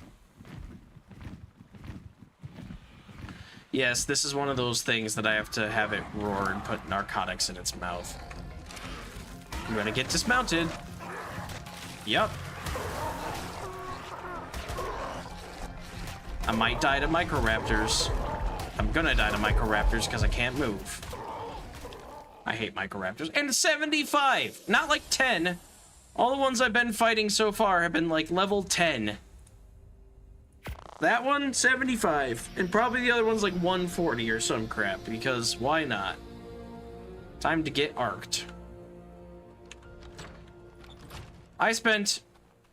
Yes, this is one of those things that I have to have it roar and put narcotics in its mouth. I'm gonna get dismounted. Yup. I might die to microraptors. I'm gonna die to microraptors because I can't move. I hate microraptors. And 75! Not like 10. All the ones I've been fighting so far have been like level 10. That one, 75. And probably the other one's like 140 or some crap, because why not? Time to get arced. I spent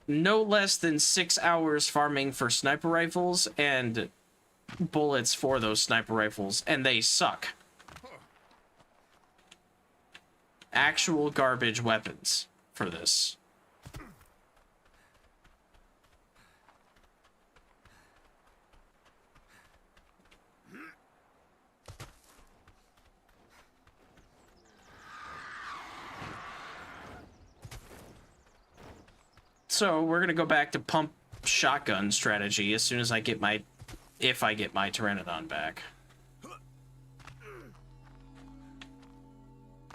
no less than 6 hours farming for sniper rifles and bullets for those sniper rifles, and they suck. Actual garbage weapons for this. So we're gonna go back to pump shotgun strategy as soon as I get my, if I get my Pteranodon back.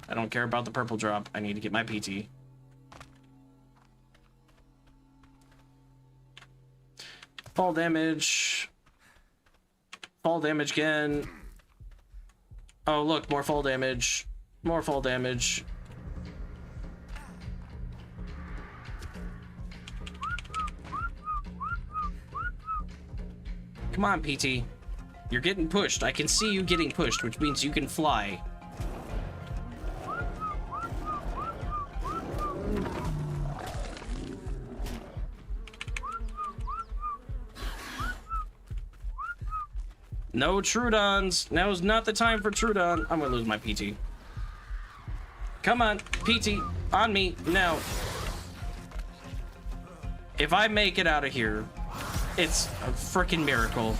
I don't care about the purple drop. I need to get my PT. Fall damage. Fall damage again. Oh, look, more fall damage. More fall damage. Come on, PT. You're getting pushed. I can see you getting pushed, which means you can fly. No Trudons. Now's not the time for Trudon. I'm gonna lose my PT. Come on, PT, on me, now. If I make it out of here, it's a freaking miracle.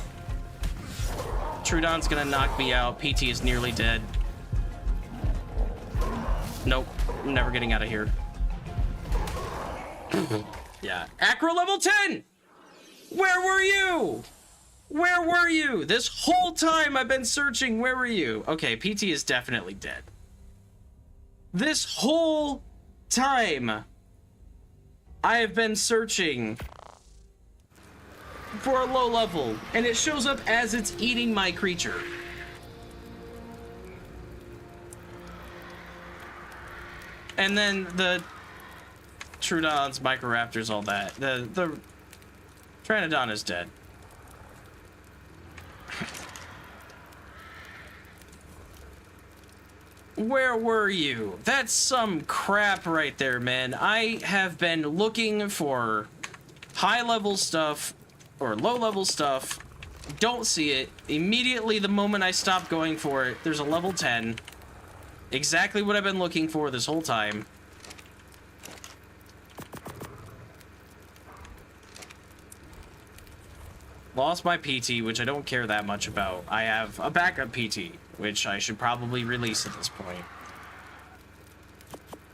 Trudon's gonna knock me out. PT is nearly dead. Nope, I'm never getting out of here. Yeah, Acro level 10! Where were you? Where were you? This whole time I've been searching, where were you? Okay, PT is definitely dead. This whole time I have been searching for a low level, and it shows up as it's eating my creature. And then the Trudons, Microraptors, all that. The Pteranodon is dead. where were you? That's some crap right there, man. I have been looking for high-level stuff or low-level stuff. Don't see it. Immediately, the moment I stop going for it, there's a level 10. Exactly what I've been looking for this whole time. Lost my PT, which I don't care that much about. I have a backup PT, which I should probably release at this point.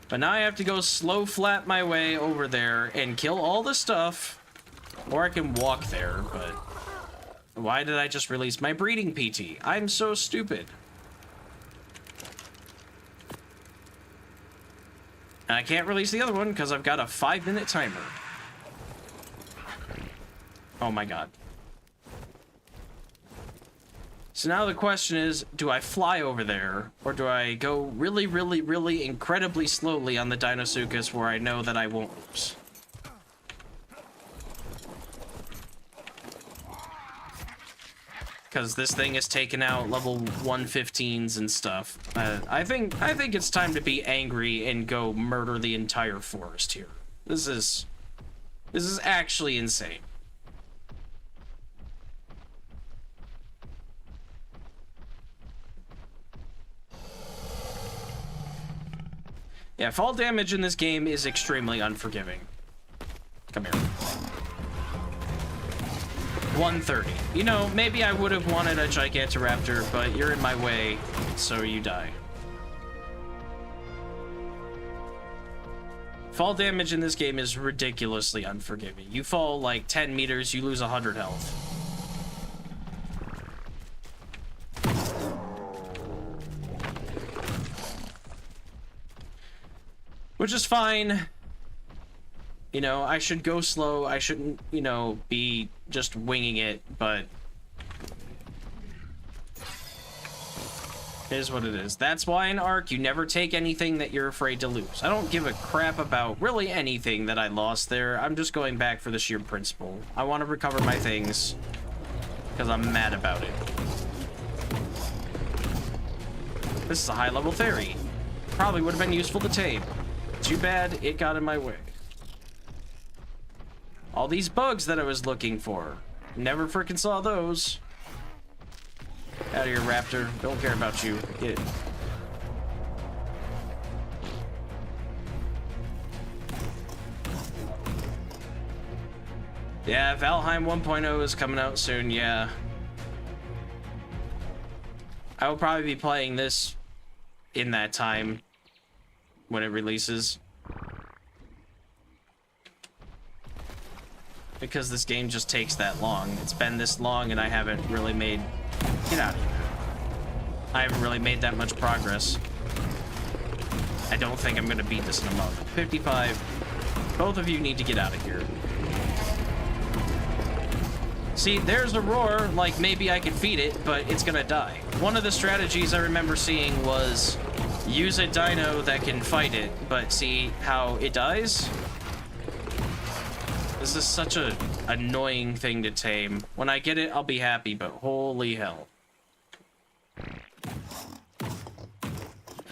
But now I have to go slow flat my way over there and kill all the stuff. Or I can walk there, but... Why did I just release my breeding PT? I'm so stupid. And I can't release the other one because I've got a 5-minute timer. Oh my god. So now the question is, do I fly over there, or do I go really, really, really incredibly slowly on the Deinosuchus where I know that I won't lose? Because this thing has taken out level 115s and stuff. I think it's time to be angry and go murder the entire forest here. This is actually insane. Yeah, fall damage in this game is extremely unforgiving. Come here. 130. You know, maybe I would have wanted a Gigantoraptor, but you're in my way, so you die. Fall damage in this game is ridiculously unforgiving. You fall like 10 meters, you lose 100 health. Which is fine. You know, I should go slow. I shouldn't, you know, be just winging it, but... it is what it is. That's why in Ark, you never take anything that you're afraid to lose. I don't give a crap about really anything that I lost there. I'm just going back for the sheer principle. I want to recover my things, because I'm mad about it. This is a high-level fairy. Probably would have been useful to tame. Too bad it got in my way. All these bugs that I was looking for. Never frickin' saw those. Out of here, raptor. Don't care about you. Get it. Yeah, Valheim 1.0 is coming out soon, yeah. I will probably be playing this in that time when it releases. Because this game just takes that long. It's been this long and I haven't really made... Get out of here. I haven't really made that much progress. I don't think I'm going to beat this in a month. 55. Both of you need to get out of here. See, there's a roar, like maybe I could feed it, but it's going to die. One of the strategies I remember seeing was use a dino that can fight it, but see how it dies? This is such a annoying thing to tame. When I get it, I'll be happy, but holy hell. I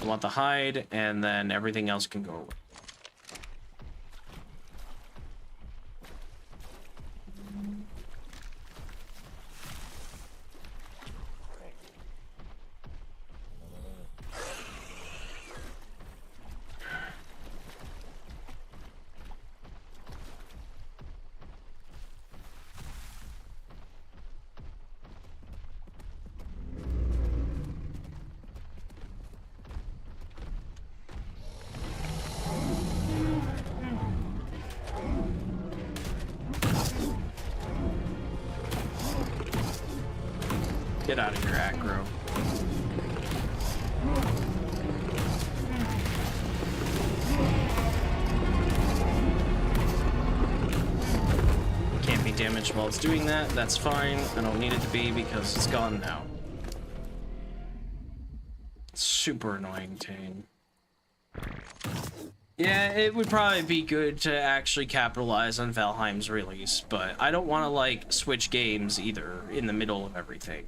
want the hide, and then everything else can go away. Get out of here, Acro. Can't be damaged while it's doing that. That's fine. I don't need it to be because it's gone now. Super annoying tame. Yeah, it would probably be good to actually capitalize on Valheim's release, but I don't want to, like, switch games either in the middle of everything.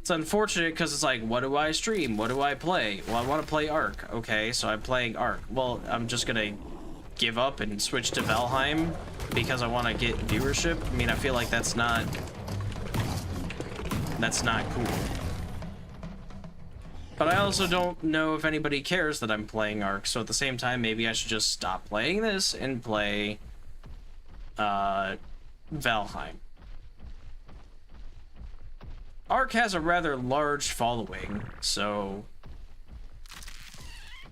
It's unfortunate because it's like, what do I stream? What do I play? Well, I want to play Ark. Okay, so I'm playing Ark. Well, I'm just gonna give up and switch to Valheim because I want to get viewership. I mean, I feel like that's not cool. But I also don't know if anybody cares that I'm playing Ark, so at the same time, maybe I should just stop playing this and play Valheim. Ark has a rather large following, so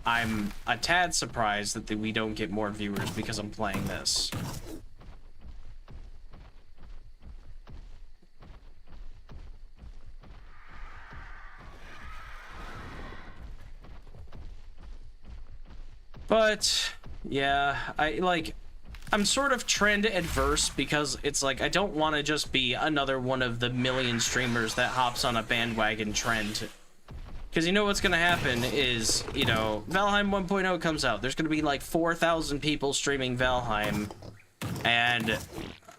I'm a tad surprised that we don't get more viewers because I'm playing this. But yeah, I'm sort of trend adverse because it's like I don't want to just be another one of the million streamers that hops on a bandwagon trend. Because you know what's going to happen is, you know, Valheim 1.0 comes out. There's going to be like 4,000 people streaming Valheim. And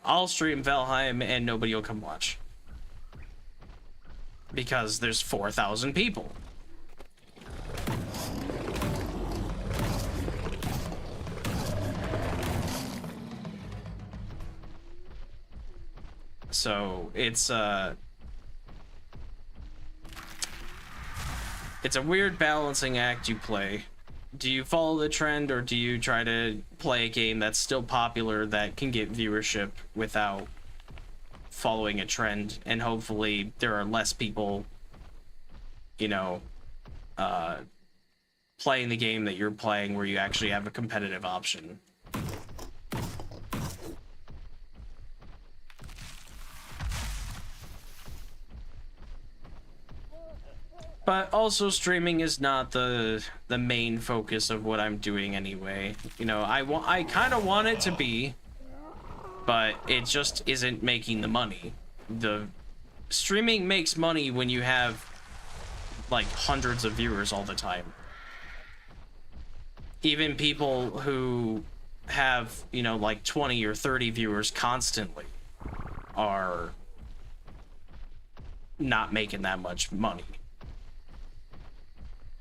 I'll stream Valheim and nobody will come watch. Because there's 4,000 people. So it's a weird balancing act you play. Do you follow the trend or do you try to play a game that's still popular that can get viewership without following a trend, and hopefully there are less people, you know, playing the game that you're playing where you actually have a competitive option. But also streaming is not the main focus of what I'm doing anyway. You know, I kind of want it to be, but it just isn't making the money. The streaming makes money when you have like hundreds of viewers all the time. Even people who have, you know, like 20 or 30 viewers constantly are not making that much money.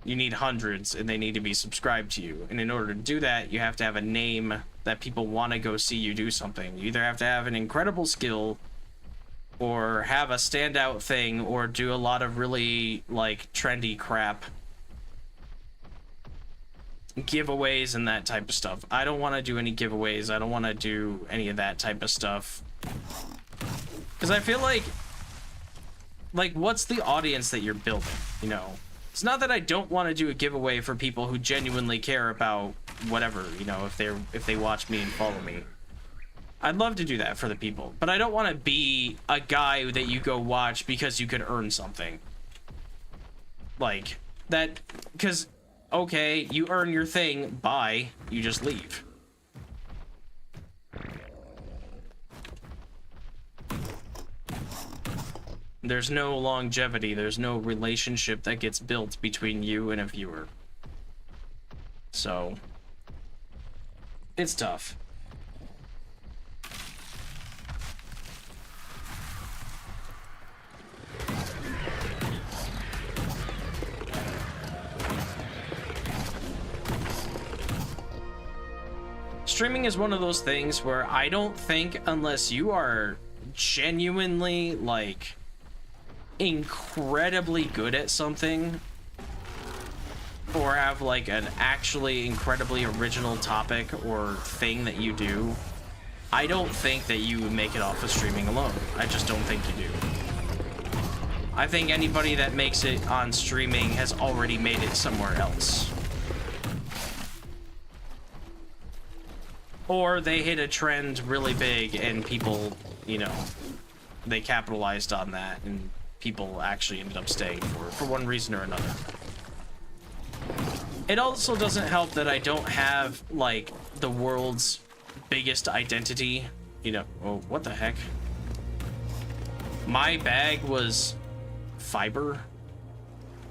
You need hundreds and they need to be subscribed to you. And in order to do that, you have to have a name that people want to go see you do something. You either have to have an incredible skill or have a standout thing or do a lot of really like trendy crap. Giveaways and that type of stuff. I don't want to do any giveaways. I don't want to do any of that type of stuff. Because I feel like what's the audience that you're building, you know? It's not that I don't want to do a giveaway for people who genuinely care about whatever, you know, if they watch me and follow me. I'd love to do that for the people, but I don't want to be a guy that you go watch because you could earn something. Like, that, because, okay, you earn your thing, bye, you just leave. There's no longevity, there's no relationship that gets built between you and a viewer. So, it's tough. Streaming is one of those things where I don't think unless you are genuinely, like, incredibly good at something or have like an actually incredibly original topic or thing that you do, I don't think that you make it off of streaming alone. I just don't think you do. I think anybody that makes it on streaming has already made it somewhere else. Or they hit a trend really big and people, you know, they capitalized on that and people actually ended up staying for one reason or another. It also doesn't help that I don't have, like, the world's biggest identity. You know, oh, what the heck? My bag was fiber?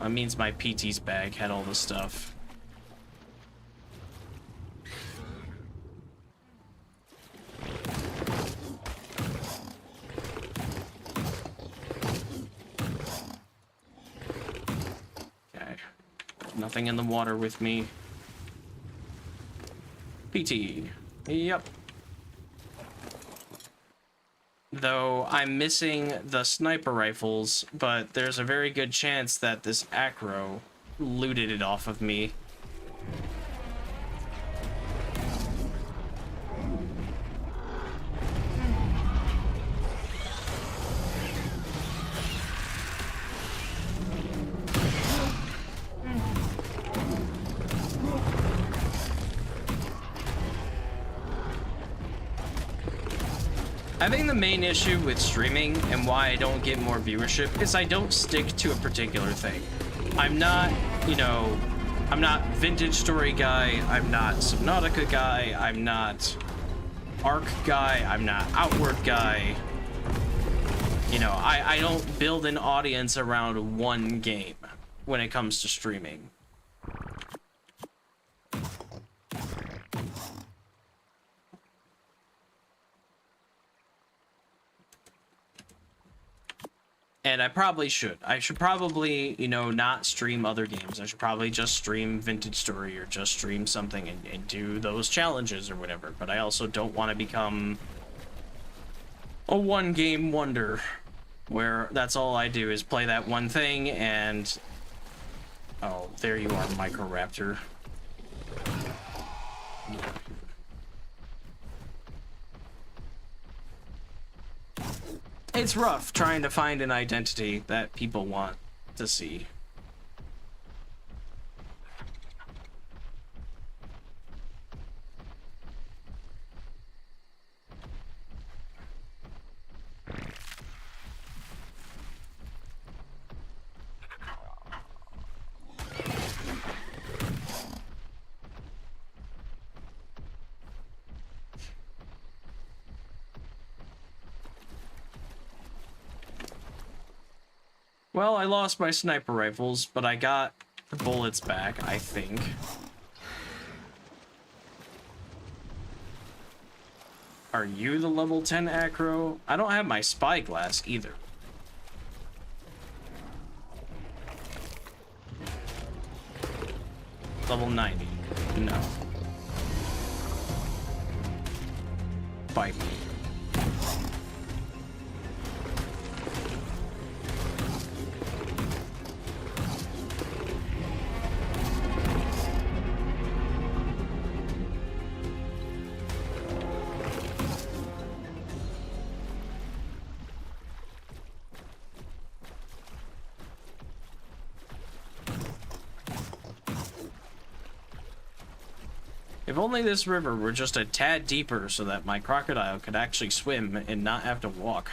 That means my PT's bag had all this stuff. Nothing in the water with me. PT. Yep. Though I'm missing the sniper rifles, but there's a very good chance that this Acro looted it off of me. I think the main issue with streaming and why I don't get more viewership is I don't stick to a particular thing. I'm not, you know, I'm not Vintage Story guy, I'm not Subnautica guy, I'm not Arc guy, I'm not Outward guy. You know, I don't build an audience around one game when it comes to streaming. And I probably should. I should probably, you know, not stream other games. I should probably just stream Vintage Story or just stream something and do those challenges or whatever. But I also don't want to become a one-game wonder where that's all I do is play that one thing and... Oh, there you are, Microraptor. It's rough trying to find an identity that people want to see. Well, I lost my sniper rifles, but I got the bullets back, I think. Are you the level 10 Acro? I don't have my spyglass either. Level 90. No. Bite me. If only this river were just a tad deeper so that my crocodile could actually swim and not have to walk.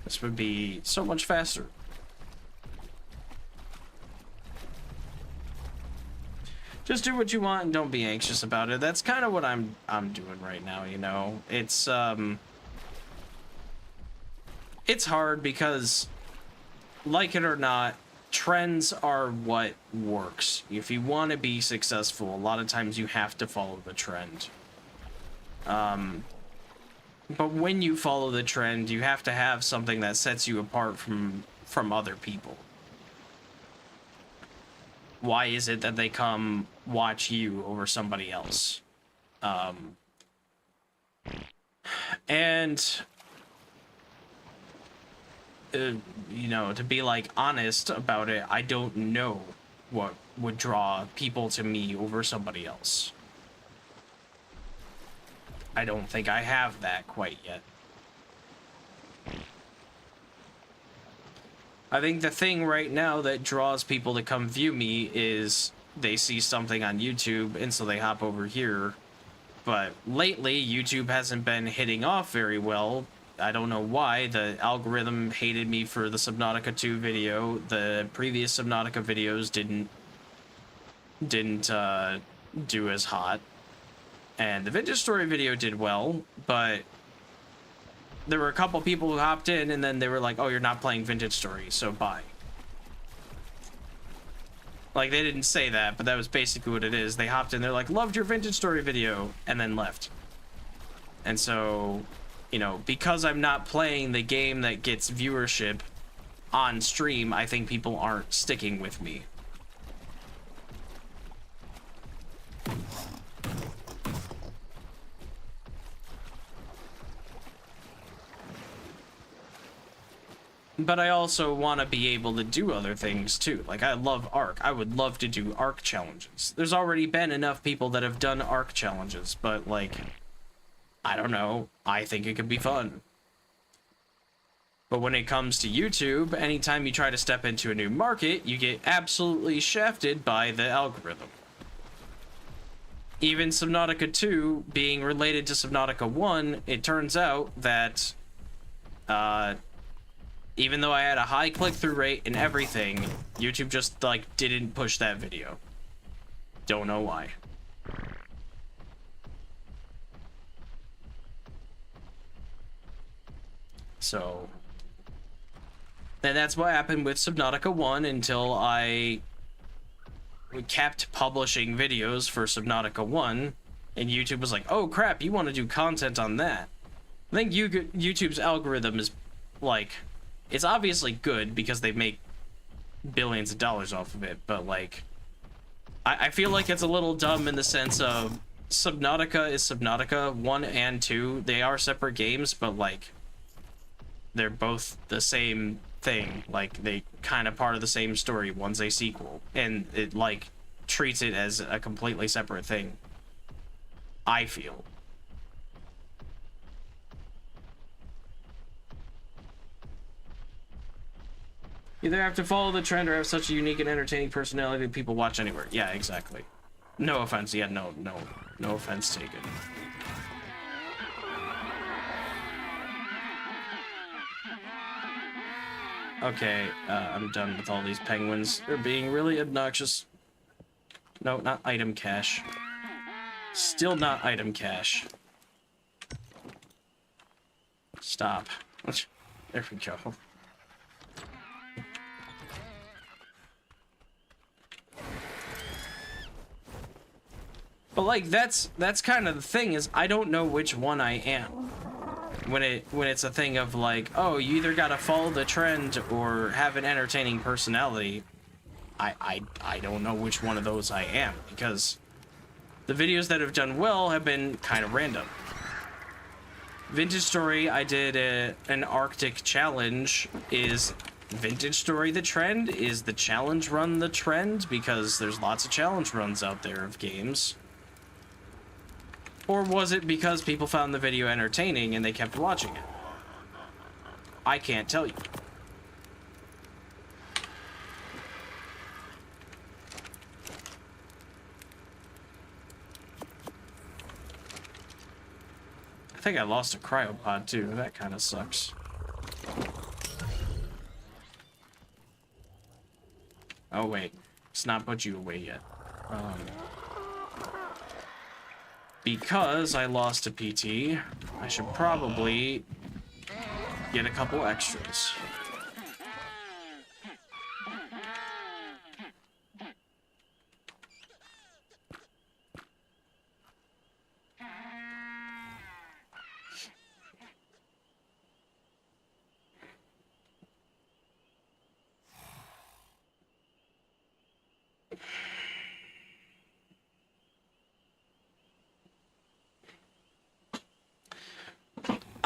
This would be so much faster. Just do what you want and don't be anxious about it. That's kind of what I'm doing right now, you know. It's hard because, like it or not, trends are what works. If you want to be successful, a lot of times you have to follow the trend. But when you follow the trend, you have to have something that sets you apart from other people. Why is it that they come watch you over somebody else? You know, to be like honest about it, I don't know what would draw people to me over somebody else. I don't think I have that quite yet. I think the thing right now that draws people to come view me is they see something on YouTube and so they hop over here. But lately, YouTube hasn't been hitting off very well. I don't know why. The algorithm hated me for the Subnautica 2 video. The previous Subnautica videos didn't do as hot. And the Vintage Story video did well, but there were a couple people who hopped in and then they were like, oh, you're not playing Vintage Story, so bye. Like, they didn't say that, but that was basically what it is. They hopped in, they're like, loved your Vintage Story video, and then left. And so, you know, because I'm not playing the game that gets viewership on stream, I think people aren't sticking with me. But I also want to be able to do other things too. Like, I love Arc. I would love to do Arc challenges. There's already been enough people that have done Arc challenges, but, like, I don't know. I think it could be fun. But when it comes to YouTube, anytime you try to step into a new market, you get absolutely shafted by the algorithm. Even Subnautica 2 being related to Subnautica 1, it turns out that, even though I had a high click-through rate and everything, YouTube just, like, didn't push that video. Don't know why. So... and that's what happened with Subnautica 1 until I kept publishing videos for Subnautica 1, and YouTube was like, oh crap, you want to do content on that. I think YouTube's algorithm is, like... it's obviously good because they make billions of dollars off of it, but, like, I feel like it's a little dumb in the sense of Subnautica is Subnautica 1 and 2. They are separate games, but, like, they're both the same thing. Like, they kind of part of the same story. One's a sequel, and it, like, treats it as a completely separate thing, I feel. Either have to follow the trend or have such a unique and entertaining personality that people watch anywhere. Yeah, exactly. No offense. Yeah, no offense taken. Okay, I'm done with all these penguins. They're being really obnoxious. No, not item cache. Still not item cache. Stop. There we go. But, like, that's kind of the thing, is I don't know which one I am. When it's a thing of, like, oh, you either gotta follow the trend or have an entertaining personality, I don't know which one of those I am, because the videos that have done well have been kind of random. Vintage Story, I did an Arctic challenge. Is Vintage Story the trend? Is the challenge run the trend? Because there's lots of challenge runs out there of games. Or was it because people found the video entertaining and they kept watching it? I can't tell you. I think I lost a cryopod too. That kind of sucks. Oh wait, it's not put you away yet. Because I lost a PT, I should probably get a couple extras.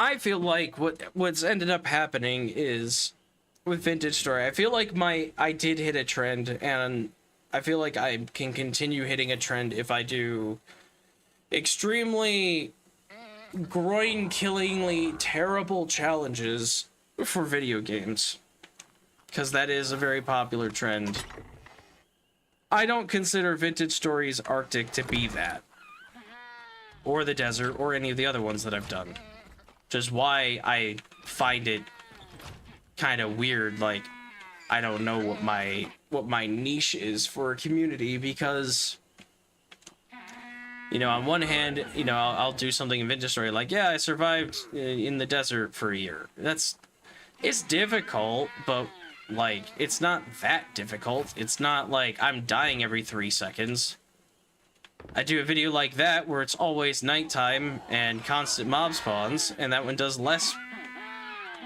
I feel like what's ended up happening is with Vintage Story, I feel like I did hit a trend, and I feel like I can continue hitting a trend if I do extremely groin-killingly terrible challenges for video games, because that is a very popular trend. I don't consider Vintage Stories Arctic to be that, or the desert, or any of the other ones that I've done. Just why I find it kind of weird. Like, I don't know what my niche is for a community, because, you know, on one hand, you know, I'll do something in Vintage Story like, yeah, I survived in the desert for a year. It's difficult, but, like, it's not that difficult. It's not like I'm dying every 3 seconds. I do a video like that where it's always nighttime and constant mob spawns, and that one does less,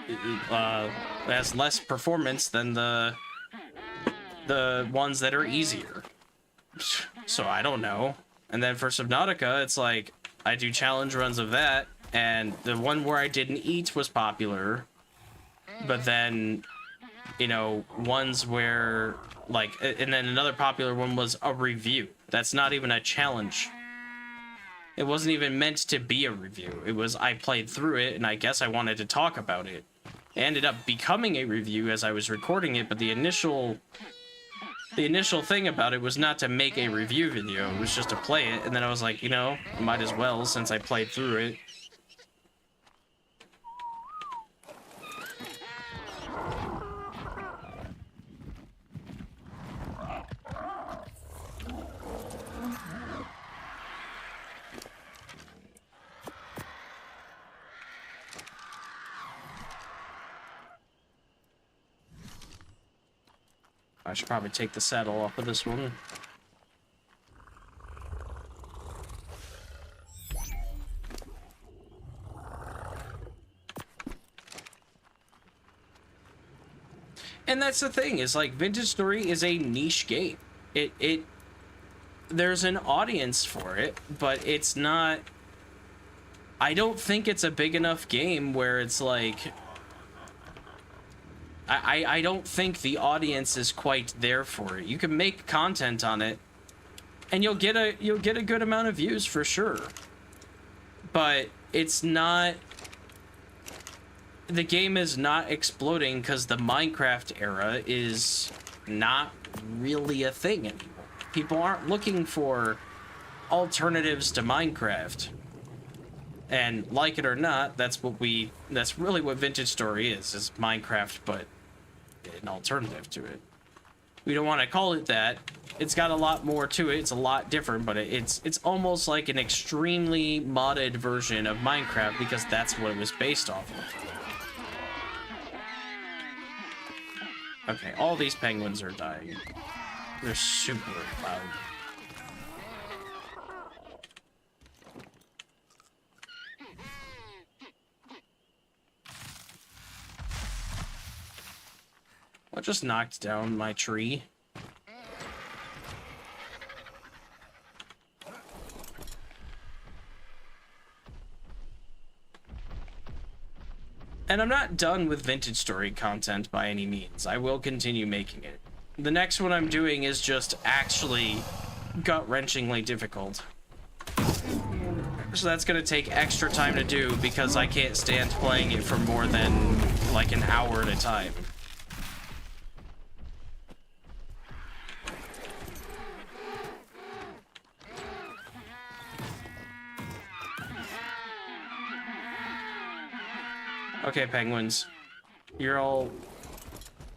has less performance than the ones that are easier. So I don't know. And then for Subnautica, it's like, I do challenge runs of that, and the one where I didn't eat was popular, but then you know, ones where, like, and then another popular one was a review. That's not even a challenge. It wasn't even meant to be a review. It was, I played through it, and I guess I wanted to talk about it. It ended up becoming a review as I was recording it, but the initial thing about it was not to make a review video. It was just to play it, and then I was like, you know, might as well since I played through it. I should probably take the saddle off of this one. And that's the thing, is like Vintage Story is a niche game. There's an audience for it, but it's not, I don't think it's a big enough game where it's like, I don't think the audience is quite there for it. You can make content on it, and you'll get a good amount of views for sure. But it's not, the game is not exploding because the Minecraft era is not really a thing anymore. People aren't looking for alternatives to Minecraft. And like it or not, that's really what Vintage Story is Minecraft, but an alternative to it. We don't want to call it that. It's got a lot more to it. It's a lot different, but it's almost like an extremely modded version of Minecraft because that's what it was based off of. Okay, all these penguins are dying. They're super loud. I just knocked down my tree. And I'm not done with Vintage Story content by any means. I will continue making it. The next one I'm doing is just actually gut-wrenchingly difficult. So that's gonna take extra time to do because I can't stand playing it for more than like an hour at a time. Okay, penguins. You're all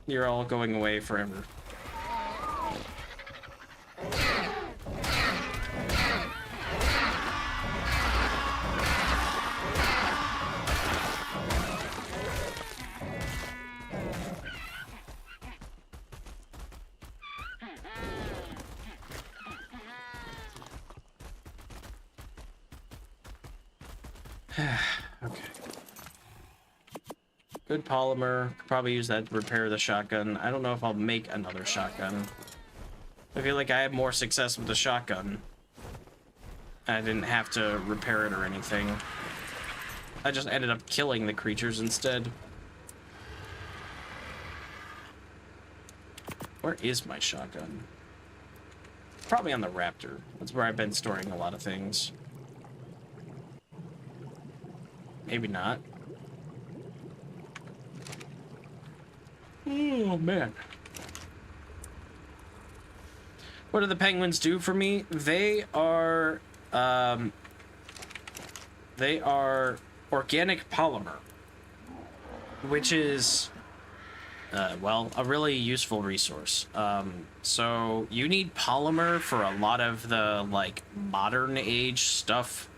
going away forever. Okay. Good polymer. Could probably use that to repair the shotgun. I don't know if I'll make another shotgun. I feel like I had more success with the shotgun. I didn't have to repair it or anything. I just ended up killing the creatures instead. Where is my shotgun? Probably on the Raptor. That's where I've been storing a lot of things. Maybe not. Oh, man. What do the penguins do for me? They are organic polymer, which is, well, a really useful resource. So you need polymer for a lot of the, like, modern age stuff.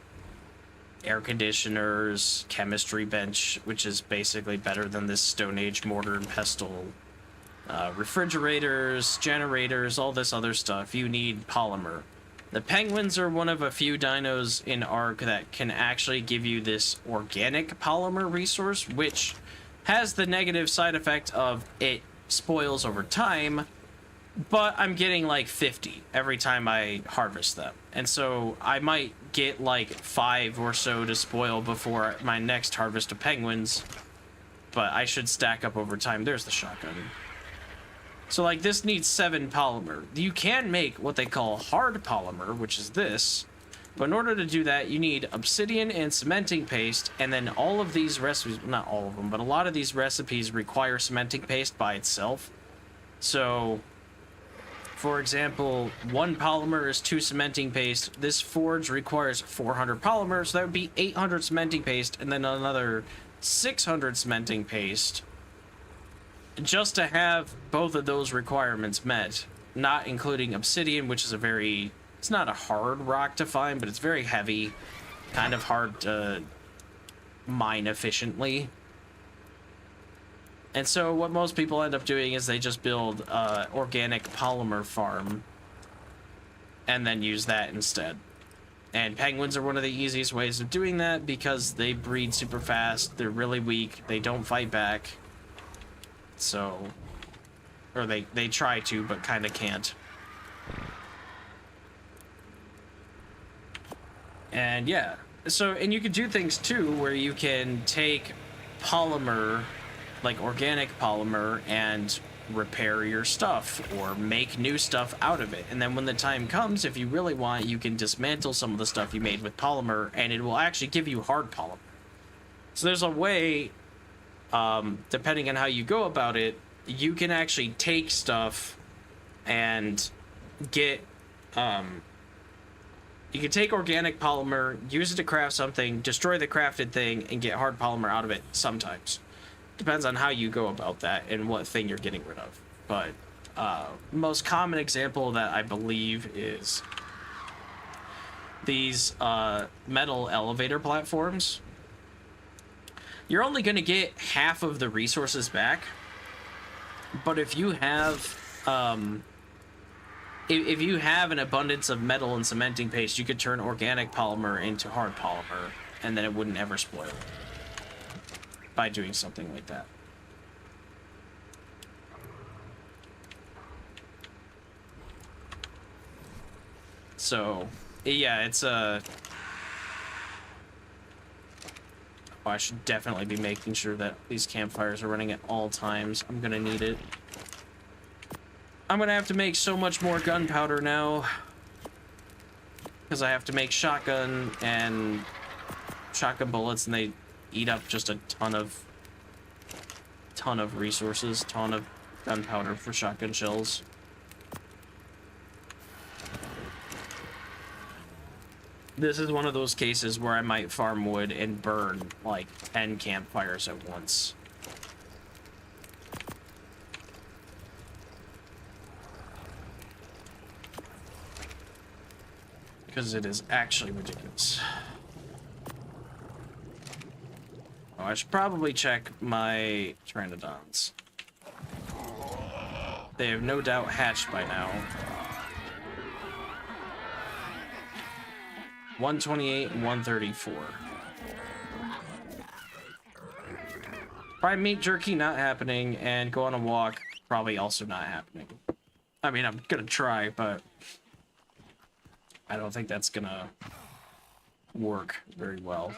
Air conditioners, chemistry bench, which is basically better than this Stone Age mortar and pestle. Refrigerators, generators, all this other stuff. You need polymer. The penguins are one of a few dinos in Ark that can actually give you this organic polymer resource, which has the negative side effect of it spoils over time, but I'm getting like 50 every time I harvest them. And so I might get like 5 or so to spoil before my next harvest of penguins. but I should stack up over time. There's the shotgun. So, like, this needs 7 polymer. You can make what they call hard polymer, which is this. But in order to do that, you need obsidian and cementing paste, and then all of these recipes, not all of them, but a lot of these recipes require cementing paste by itself. So, for example, 1 polymer is 2 cementing paste. This forge requires 400 polymer, so that would be 800 cementing paste, and then another 600 cementing paste, just to have both of those requirements met, not including obsidian, which is it's not a hard rock to find, but it's very heavy, kind of hard to mine efficiently. And so what most people end up doing is they just build organic polymer farm and then use that instead. And penguins are one of the easiest ways of doing that because they breed super fast, they're really weak, they don't fight back. So, or they try to, but kind of can't. And yeah, so, and you can do things too where you can take polymer, like organic polymer, and repair your stuff or make new stuff out of it. And then when the time comes, if you really want, you can dismantle some of the stuff you made with polymer and it will actually give you hard polymer. So there's a way, depending on how you go about it, you can actually take stuff and get, you can take organic polymer, use it to craft something, destroy the crafted thing, and get hard polymer out of it sometimes. Depends on how you go about that and what thing you're getting rid of. But most common example that I believe is these metal elevator platforms. You're only going to get half of the resources back, but if you have if you have an abundance of metal and cementing paste, you could turn organic polymer into hard polymer, and then it wouldn't ever spoil by doing something like that. So, yeah, it's a... Oh, I should definitely be making sure that these campfires are running at all times. I'm gonna need it. I'm gonna have to make so much more gunpowder now, because I have to make shotgun bullets, and they eat up just a ton of resources, ton of gunpowder for shotgun shells. This is one of those cases where I might farm wood and burn like 10 campfires at once. Because it is actually ridiculous. Oh, I should probably check my pteranodons. They have no doubt hatched by now. 128 and 134. Probably meat jerky not happening, and go on a walk probably also not happening. I mean, I'm gonna try, but I don't think that's gonna work very well.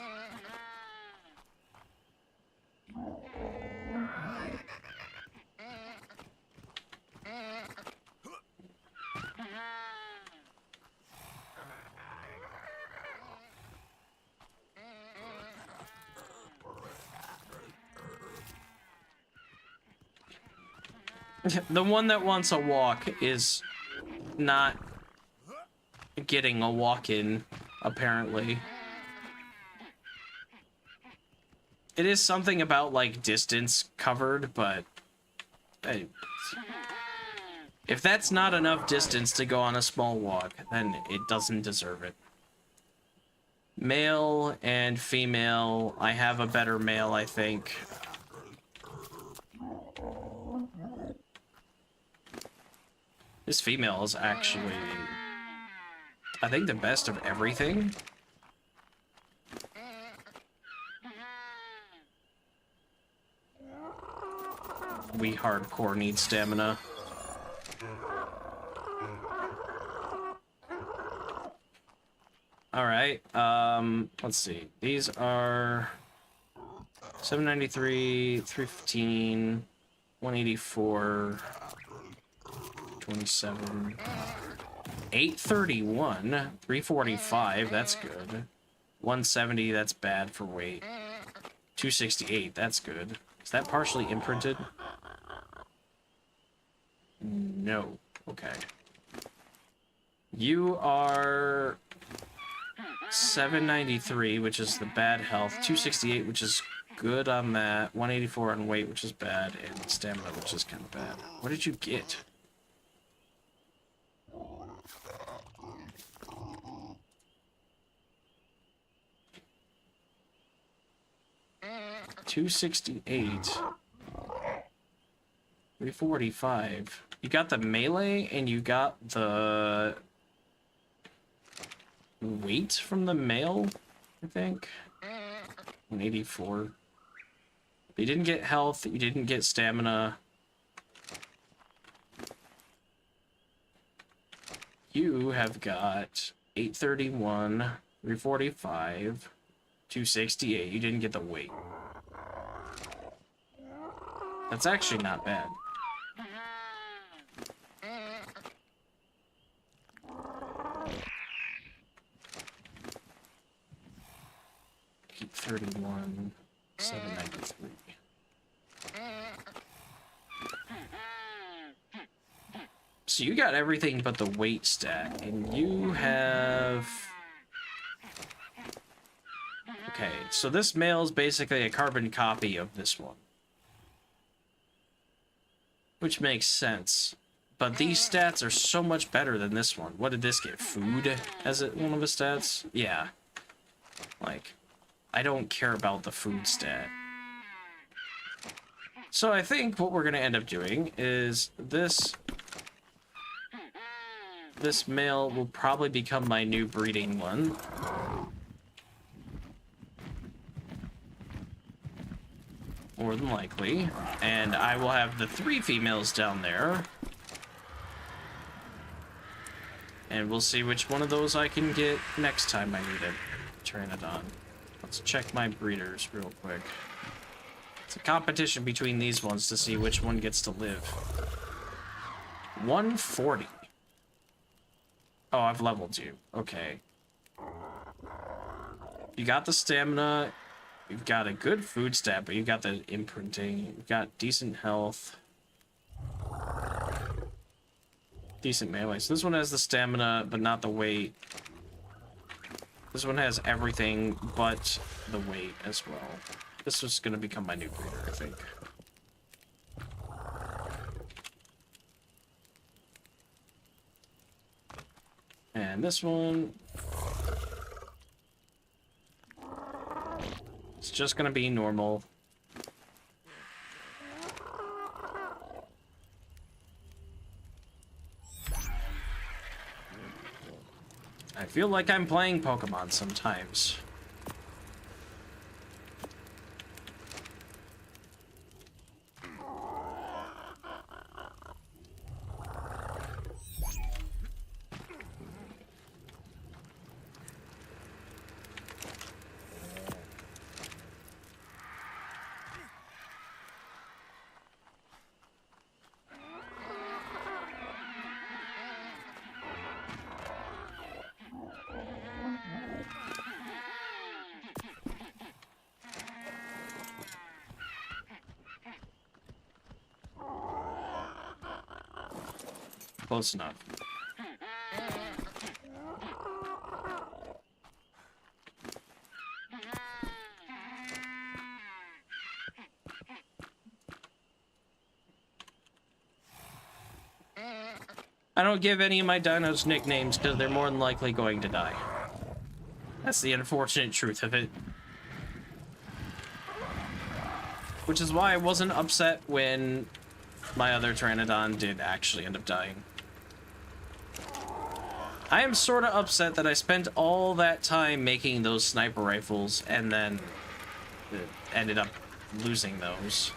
The one that wants a walk is not getting a walk in, apparently. It is something about, like, distance covered, but if that's not enough distance to go on a small walk, then it doesn't deserve it. Male and female. I have a better male, I think. This female is actually, I think, the best of everything. We hardcore need stamina. Alright, let's see. These are 793, 315, 184, 27, 831, 345, that's good. 170, that's bad for weight. 268, that's good. Is that partially imprinted? No. Okay. You are 793, which is the bad health. 268, which is good on that. 184 on weight, which is bad. And stamina, which is kind of bad. What did you get? $268. 345. You got the melee and you got the weight from the male, I think. 184. You didn't get health, you didn't get stamina. You have got 831, 345, 268. You didn't get the weight. That's actually not bad. Keep 31, 793. So you got everything but the weight stat, and you have... Okay, so this male is basically a carbon copy of this one. Which makes sense. But these stats are so much better than this one. What did this get? Food as one of his stats? Yeah. Like, I don't care about the food stat. So I think what we're going to end up doing is this male will probably become my new breeding one. More than likely. And I will have the 3 females down there. And we'll see which one of those I can get next time I need a Pteranodon. Let's check my breeders real quick. It's a competition between these ones to see which one gets to live. 140. Oh, I've leveled you. Okay. You got the stamina. You've got a good food stat, but you've got the imprinting. You've got decent health. Decent melee. So this one has the stamina, but not the weight. This one has everything but the weight as well. This is going to become my new breeder, I think. And this one... It's just going to be normal. I feel like I'm playing Pokemon sometimes. Close enough. I don't give any of my dinos nicknames because they're more than likely going to die. That's the unfortunate truth of it. Which is why I wasn't upset when my other Pteranodon did actually end up dying. I am sort of upset that I spent all that time making those sniper rifles and then ended up losing those.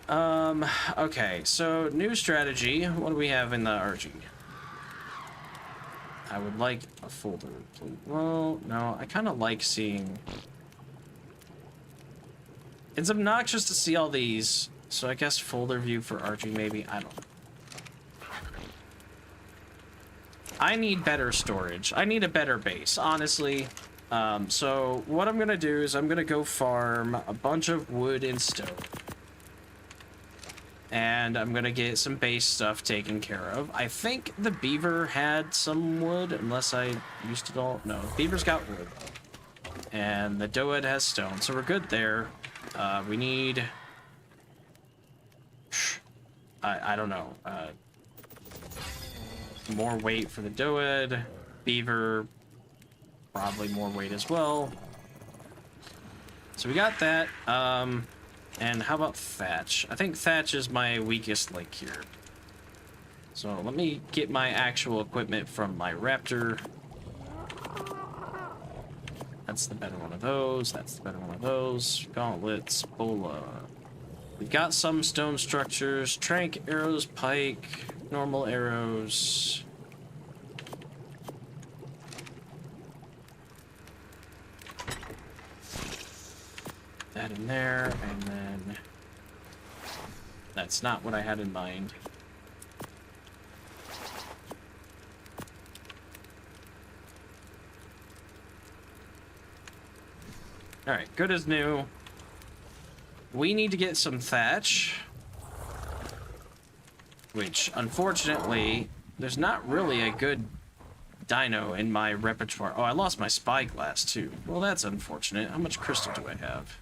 Okay, so new strategy. What do we have in the RG? I would like a folder, please. Well, no, I kind of like seeing... It's obnoxious to see all these, so I guess folder view for arching, maybe. I don't know. I need better storage. I need a better base, honestly. So what I'm gonna do is I'm gonna go farm a bunch of wood and stone. And I'm gonna get some base stuff taken care of. I think the beaver had some wood, unless I used it all. No, beaver's got wood. And the doed has stone, so we're good there. We need... I don't know. More weight for the doed. Beaver, probably more weight as well. So we got that. And how about thatch? I think thatch is my weakest link here. So let me get my actual equipment from my raptor. That's the better one of those. That's the better one of those. Gauntlets, bola. We've got some stone structures. Trank arrows, pike, normal arrows. That in there, and then... That's not what I had in mind. Alright, good as new. We need to get some thatch. Which, unfortunately, there's not really a good dino in my repertoire. Oh, I lost my spyglass, too. Well, that's unfortunate. How much crystal do I have?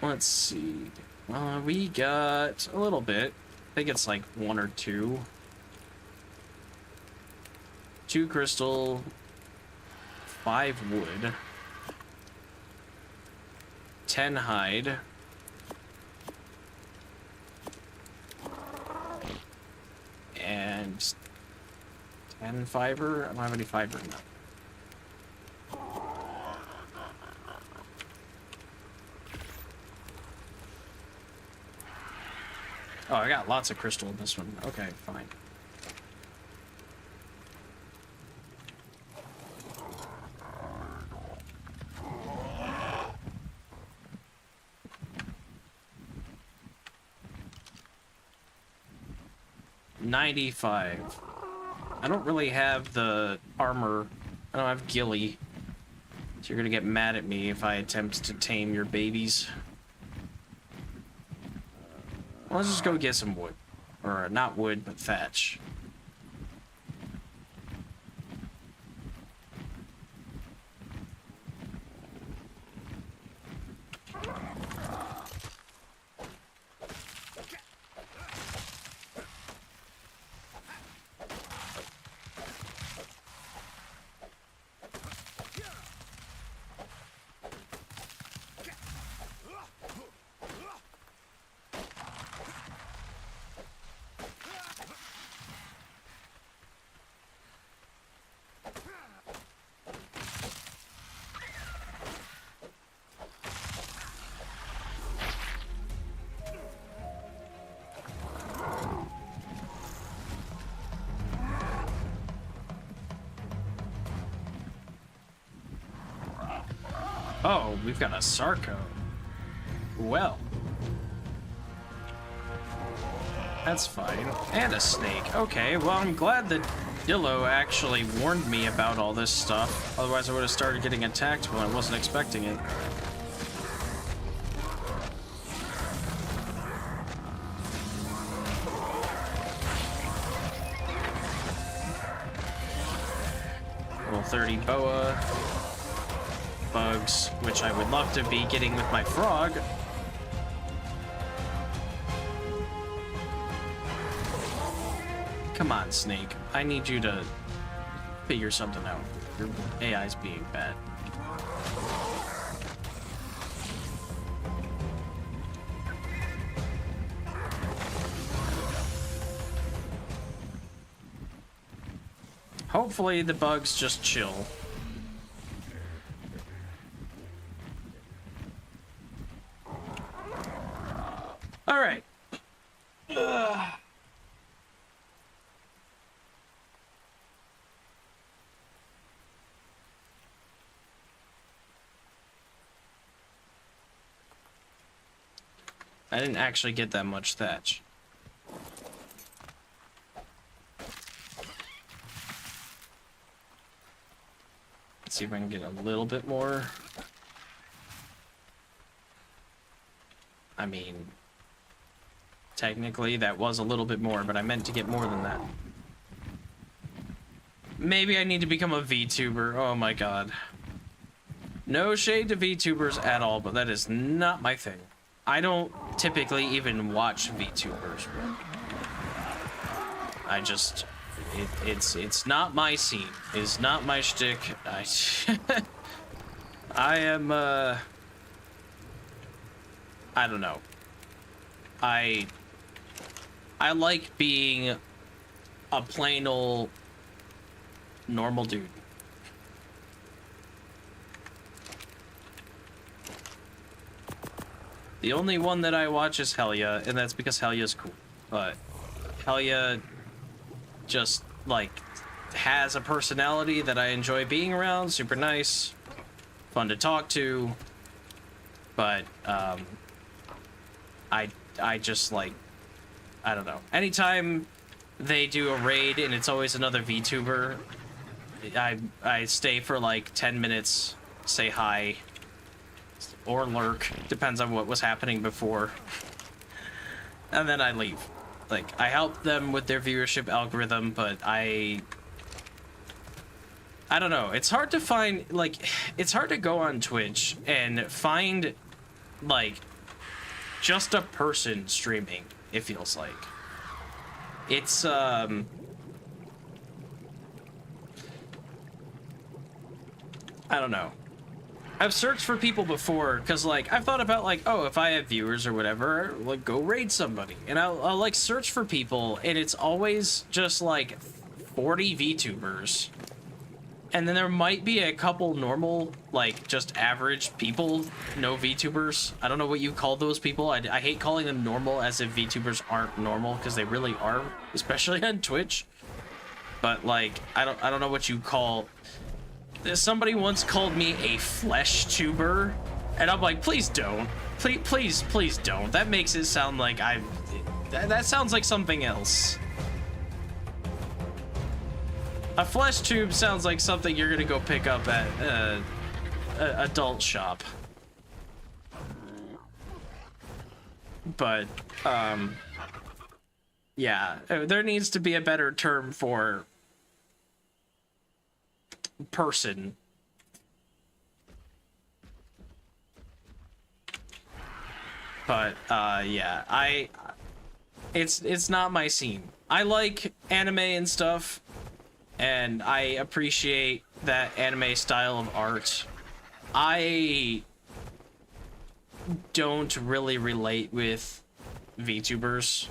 Let's see. We got a little bit. I think it's like 1 or 2. 2 crystal, 5 wood, 10 hide, and 10 fiber. I don't have any fiber enough. Oh, I got lots of crystal in this one. Okay, fine. $95. I don't really have the armor. I don't have ghillie. So you're gonna get mad at me if I attempt to tame your babies. Well, let's just go get some wood. Or not wood, but thatch. Oh, we've got a Sarco. Well. That's fine. And a snake. Okay, well, I'm glad that Dillo actually warned me about all this stuff. Otherwise, I would have started getting attacked when I wasn't expecting it. Level 30 boa. Bugs, which I would love to be getting with my frog. Come on, Snake. I need you to figure something out. Your AI's being bad. Hopefully the bugs just chill. All right. I didn't actually get that much thatch. Let's see if I can get a little bit more. I mean, technically that was a little bit more, but I meant to get more than that. Maybe I need to become a VTuber. Oh my god. No shade to VTubers at all, but that is not my thing. I don't typically even watch VTubers. I just, it's not my scene. It's not my shtick. I am, I don't know. I like being a plain old normal dude. The only one that I watch is Helia, and that's because Helia's cool. But Helia just, like, has a personality that I enjoy being around. Super nice. Fun to talk to. But, I just, like, I don't know. Anytime they do a raid and it's always another VTuber, I stay for, like, 10 minutes, say hi. Or lurk, depends on what was happening before. And then I leave. Like, I help them with their viewership algorithm, but I don't know. It's hard to find, like, it's hard to go on Twitch and find, like, just a person streaming, it feels like. It's, I don't know. I've searched for people before, because, like, I've thought about, like, oh, if I have viewers or whatever, like, go raid somebody. And I'll like, search for people, and it's always just, like, 40 VTubers. And then there might be a couple normal, like, just average people, no VTubers. I don't know what you call those people. I hate calling them normal as if VTubers aren't normal, because they really are, especially on Twitch. But, like, I don't know what you call... Somebody once called me a flesh tuber, and I'm like, please don't. Please don't. That makes it sound like that sounds like something else. A flesh tube sounds like something you're gonna go pick up at a adult shop. But, yeah, there needs to be a better term for person. But yeah, it's not my scene. I like anime and stuff, and I appreciate that anime style of art. I don't really relate with VTubers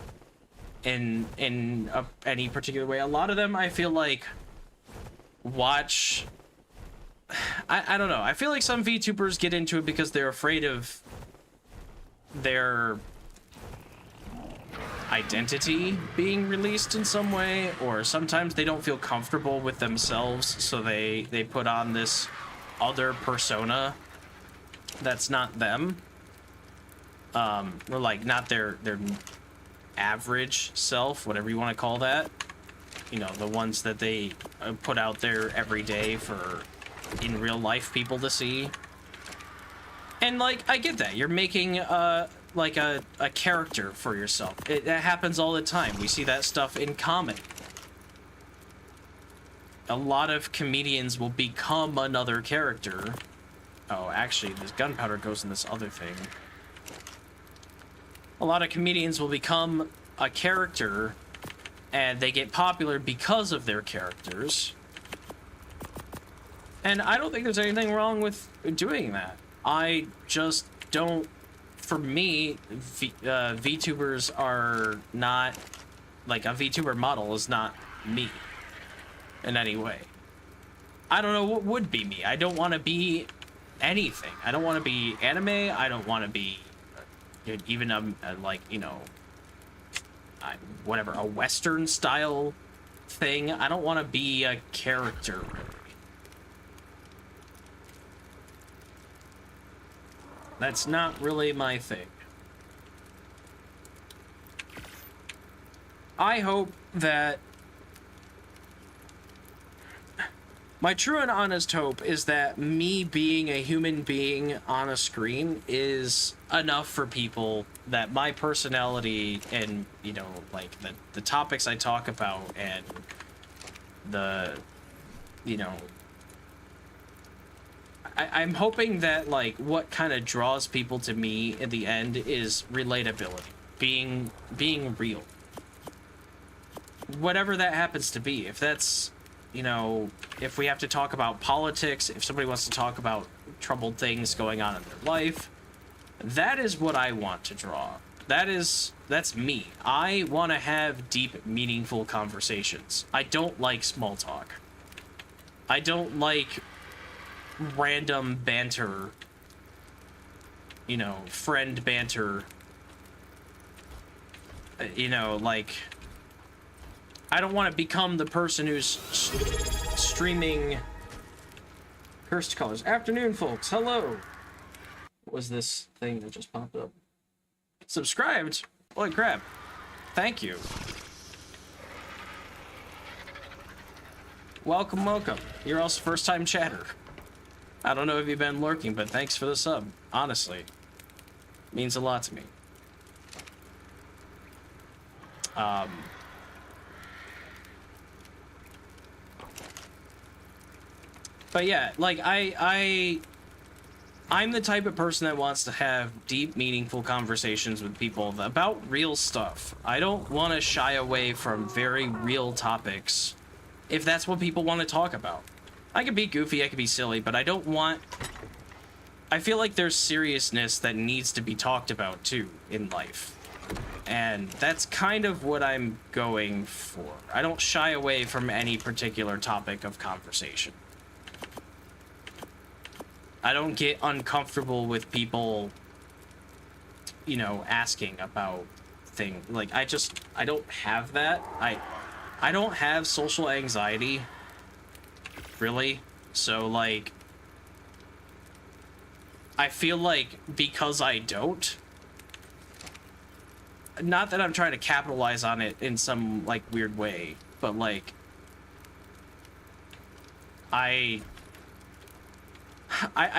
in any particular way. A lot of them, I feel like, watch... I don't know. I feel like some VTubers get into it because they're afraid of their identity being released in some way, or sometimes they don't feel comfortable with themselves, so they put on this other persona that's not them. Or like not their average self, whatever you want to call that. You know, the ones that they put out there every day for in real life people to see. And like, I get that. You're making like a character for yourself. That happens all the time. We see that stuff in comedy. A lot of comedians will become another character. Oh, actually, this gunpowder goes in this other thing. A lot of comedians will become a character, and they get popular because of their characters. And I don't think there's anything wrong with doing that. I just don't... For me, VTubers are not... Like, a VTuber model is not me in any way. I don't know what would be me. I don't want to be anything. I don't want to be anime. I don't want to be, even like, you know, whatever, a Western style thing. I don't want to be a character, really. That's not really my thing. I hope that my true and honest hope is that me being a human being on a screen is enough for people, that my personality and, you know, like the topics I talk about and the, you know, I'm hoping that, like, what kind of draws people to me in the end is relatability, being real. Whatever that happens to be. If that's, you know, if we have to talk about politics, if somebody wants to talk about troubled things going on in their life, that is what I want to draw. That's me. I want to have deep, meaningful conversations. I don't like small talk. I don't like random banter, you know, friend banter, you know, like, I don't want to become the person who's streaming cursed colors. Afternoon, folks. Hello. What was this thing that just popped up? Subscribed? Holy crap. Thank you. Welcome, welcome. You're also first-time chatter. I don't know if you've been lurking, but thanks for the sub. Honestly. It means a lot to me. But yeah, like, I'm the type of person that wants to have deep, meaningful conversations with people about real stuff. I don't want to shy away from very real topics if that's what people want to talk about. I could be goofy, I could be silly, but I don't want... I feel like there's seriousness that needs to be talked about, too, in life. And that's kind of what I'm going for. I don't shy away from any particular topic of conversation. I don't get uncomfortable with people, you know, asking about things. Like, I don't have that. I don't have social anxiety, really. So, like, I feel like because I don't, not that I'm trying to capitalize on it in some, like, weird way, but, like, I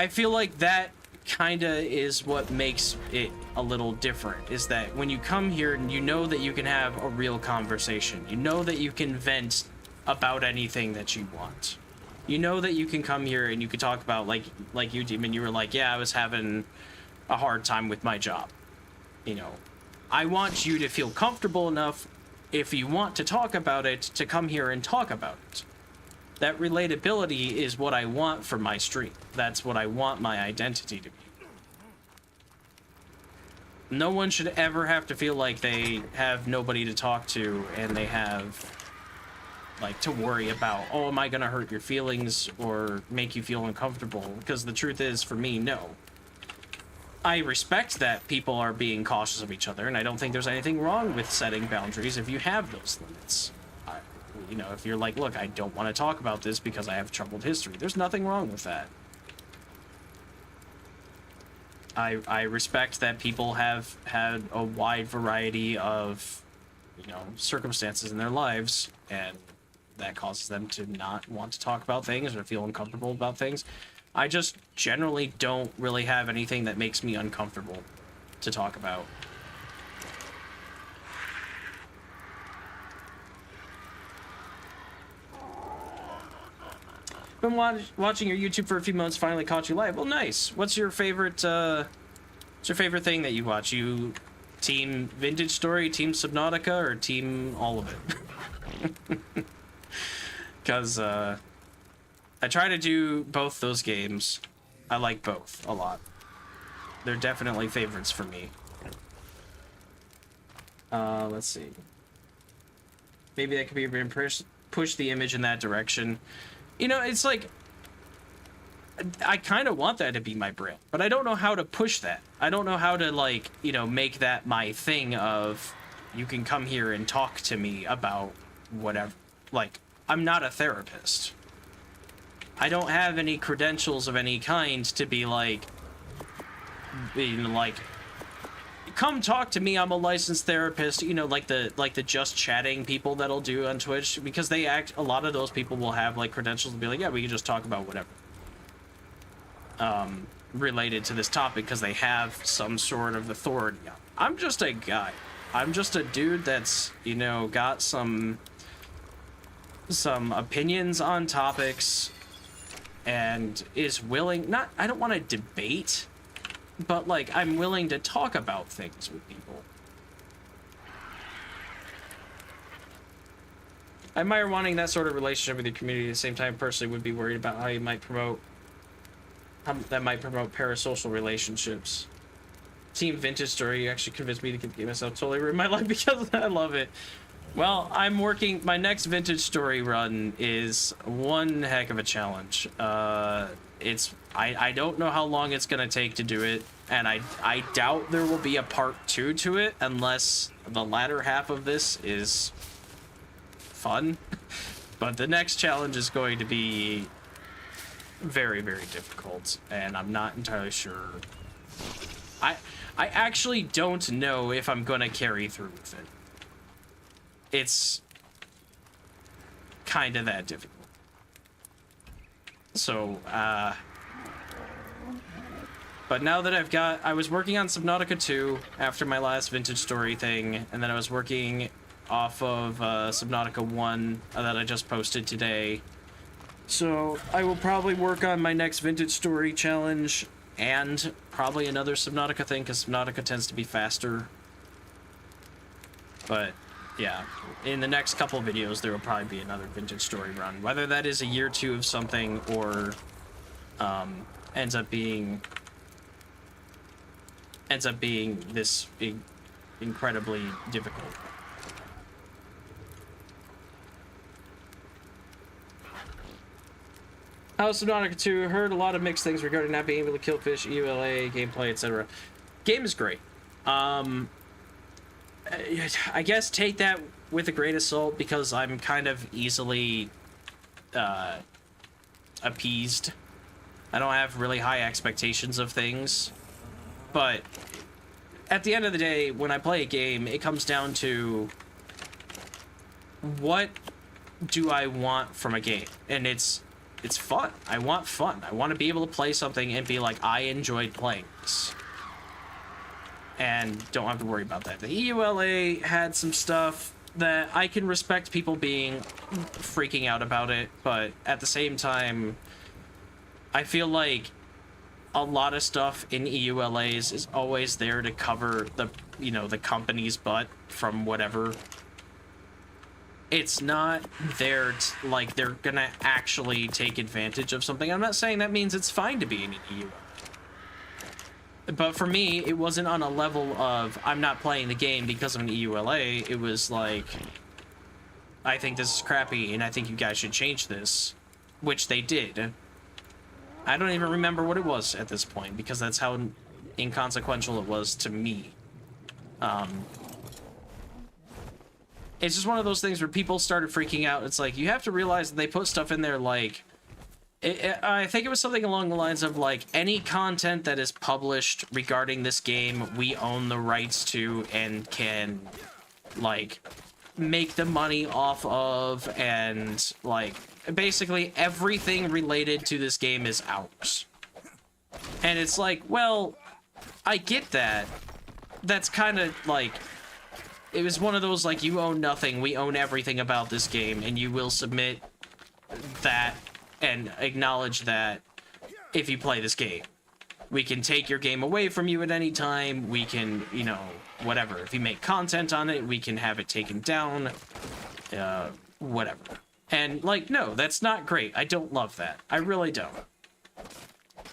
feel like that kind of is what makes it a little different, is that when you come here and you know that you can have a real conversation, you know that you can vent about anything that you want. You know that you can come here and you can talk about, like you, Demon, you were like, yeah, I was having a hard time with my job. You know, I want you to feel comfortable enough, if you want to talk about it, to come here and talk about it. That relatability is what I want for my stream. That's what I want my identity to be. No one should ever have to feel like they have nobody to talk to and they have, like, to worry about, oh, am I gonna hurt your feelings or make you feel uncomfortable? Because the truth is, for me, no. I respect that people are being cautious of each other, and I don't think there's anything wrong with setting boundaries if you have those limits. You know, if you're like, look, I don't want to talk about this because I have troubled history, there's nothing wrong with that. I respect that people have had a wide variety of, you know, circumstances in their lives, and that causes them to not want to talk about things or feel uncomfortable about things. I just generally don't really have anything that makes me uncomfortable to talk about. Been watching your YouTube for a few months, finally caught you live. Well, nice. What's your favorite thing that you watch? You team Vintage Story, team Subnautica, or team all of it? Because I try to do both those games. I like both a lot. They're definitely favorites for me. Let's see. Maybe that could be push the image in that direction. You know, it's like, I kind of want that to be my brand, but I don't know how to push that. I don't know how to, like, you know, make that my thing of, you can come here and talk to me about whatever. Like, I'm not a therapist. I don't have any credentials of any kind to be like, you know, like, come talk to me, I'm a licensed therapist, you know, like the just chatting people that'll do on Twitch, because a lot of those people will have like credentials to be like, yeah, we can just talk about whatever related to this topic, because they have some sort of authority. I'm just a guy. I'm just a dude that's, you know, got some opinions on topics and is willing, I don't want to debate, but like, I'm willing to talk about things with people. I admire wanting that sort of relationship with your community. At the same time, personally would be worried about how you might promote parasocial relationships. Team Vintage Story, you actually convinced me to get myself totally ruin my life because I love it. Well, I'm working, my next Vintage Story run is one heck of a challenge. I don't know how long it's gonna take to do it, and I doubt there will be a part 2 to it unless the latter half of this is fun. But the next challenge is going to be very, very difficult, and I'm not entirely sure. I actually don't know if I'm gonna carry through with it. It's kind of that difficult. So, but now that I was working on Subnautica 2 after my last Vintage Story thing, and then I was working off of Subnautica 1 that I just posted today. So I will probably work on my next Vintage Story challenge and probably another Subnautica thing, because Subnautica tends to be faster. But yeah, in the next couple videos there will probably be another Vintage Story run, whether that is a year 2 of something or ends up being this incredibly difficult. How's Subnautica 2? Heard a lot of mixed things regarding not being able to kill fish, EULA, gameplay, etc. Game is great. I guess take that with a grain of salt, because I'm kind of easily appeased. I don't have really high expectations of things. But at the end of the day, when I play a game, it comes down to what do I want from a game? And it's fun. I want fun. I want to be able to play something and be like, I enjoyed playing this. And don't have to worry about that. The EULA had some stuff that I can respect people being freaking out about it, but at the same time, I feel like a lot of stuff in EULAs is always there to cover the, you know, the company's butt from whatever. It's not there to, like, they're gonna actually take advantage of something. I'm not saying that means it's fine to be in an EULA. But for me, it wasn't on a level of, I'm not playing the game because of an EULA. It was like, I think this is crappy, and I think you guys should change this. Which they did. I don't even remember what it was at this point, because that's how inconsequential it was to me. It's just one of those things where people started freaking out. It's like, you have to realize that they put stuff in there like... I think it was something along the lines of, like, any content that is published regarding this game, we own the rights to and can, like, make the money off of, and, like, basically everything related to this game is ours. And it's like, well, I get that. That's kind of, like... It was one of those, like, you own nothing, we own everything about this game, and you will submit that and acknowledge that if you play this game. We can take your game away from you at any time, we can, you know, whatever. If you make content on it, we can have it taken down, whatever. And, like, no, that's not great. I don't love that. I really don't.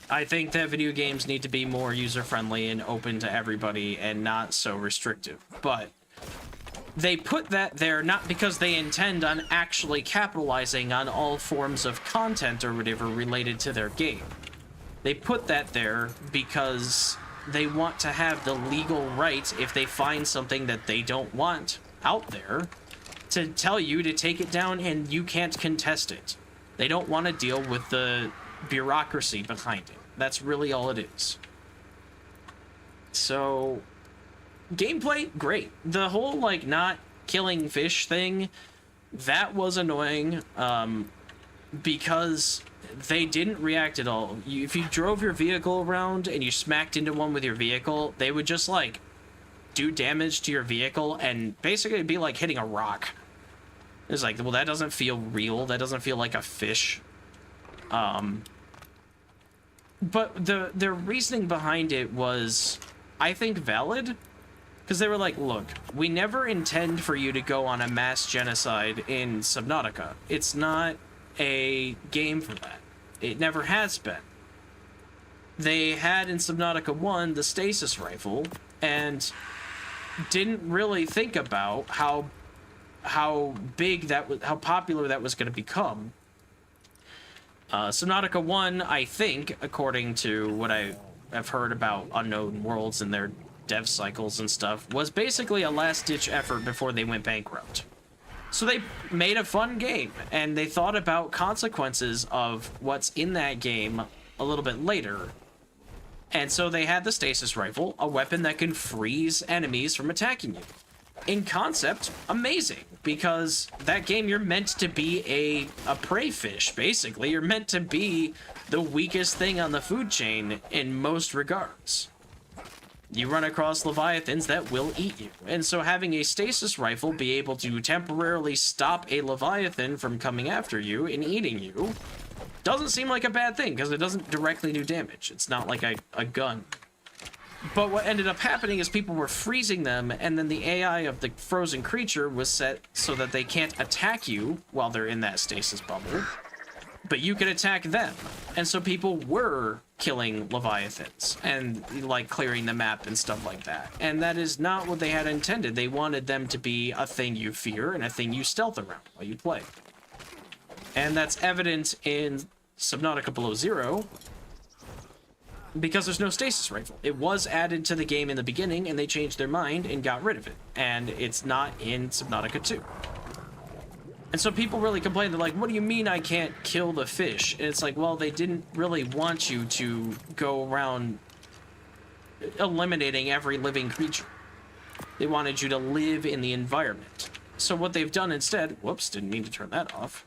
I think that video games need to be more user-friendly and open to everybody and not so restrictive. But they put that there not because they intend on actually capitalizing on all forms of content or whatever related to their game. They put that there because they want to have the legal right, if they find something that they don't want out there, to tell you to take it down and you can't contest it. They don't want to deal with the bureaucracy behind it. That's really all it is. So, gameplay, great. The whole, like, not killing fish thing, that was annoying, because they didn't react at all. If you drove your vehicle around and you smacked into one with your vehicle, they would just, like, do damage to your vehicle and basically it'd be like hitting a rock. It's like, well, that doesn't feel real. That doesn't feel like a fish. But the reasoning behind it was, I think, valid. Because they were like, look, we never intend for you to go on a mass genocide in Subnautica. It's not a game for that. It never has been. They had in Subnautica 1 the stasis rifle, and didn't really think about how big that was, how popular that was going to become. Subnautica 1, I think, according to what I've heard about Unknown Worlds and their dev cycles and stuff, was basically a last-ditch effort before they went bankrupt. So they made a fun game, and they thought about consequences of what's in that game a little bit later. And so they had the stasis rifle, a weapon that can freeze enemies from attacking you. In concept, amazing, because that game, you're meant to be a prey fish, basically. You're meant to be the weakest thing on the food chain in most regards. You run across leviathans that will eat you. And so having a stasis rifle be able to temporarily stop a leviathan from coming after you and eating you doesn't seem like a bad thing, because it doesn't directly do damage. It's not like a gun. But what ended up happening is people were freezing them, and then the AI of the frozen creature was set so that they can't attack you while they're in that stasis bubble, but you can attack them. And so people were killing leviathans and, like, clearing the map and stuff like that. And that is not what they had intended. They wanted them to be a thing you fear and a thing you stealth around while you play. And that's evident in Subnautica Below Zero, because there's no stasis rifle. It was added to the game in the beginning, and they changed their mind and got rid of it. And it's not in Subnautica 2. And so people really complain. They're like, what do you mean I can't kill the fish? And it's like, well, they didn't really want you to go around eliminating every living creature. They wanted you to live in the environment. So what they've done instead... Whoops, didn't mean to turn that off.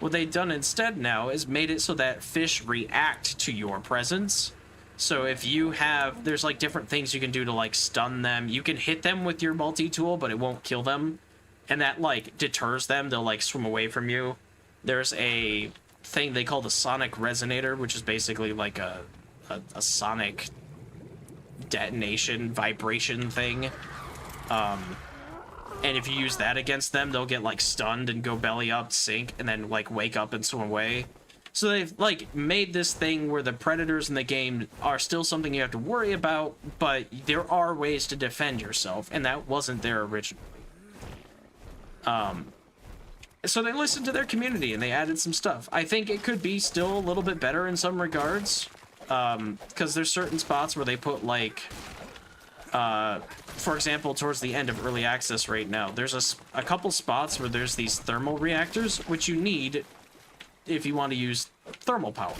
What they've done instead now is made it so that fish react to your presence. So if you have... There's, like, different things you can do to, like, stun them. You can hit them with your multi-tool, but it won't kill them. And that, like, deters them. They'll, like, swim away from you. There's a thing they call the sonic resonator, which is basically, like, a sonic detonation, vibration thing. And if you use that against them, they'll get, like, stunned and go belly up, sink, and then, like, wake up and swim away. So they've, like, made this thing where the predators in the game are still something you have to worry about, but there are ways to defend yourself, and that wasn't there originally. So they listened to their community, and they added some stuff. I think it could be still a little bit better in some regards, because there's certain spots where they put, like... for example, towards the end of early access right now, there's a couple spots where there's these thermal reactors, which you need if you want to use thermal power.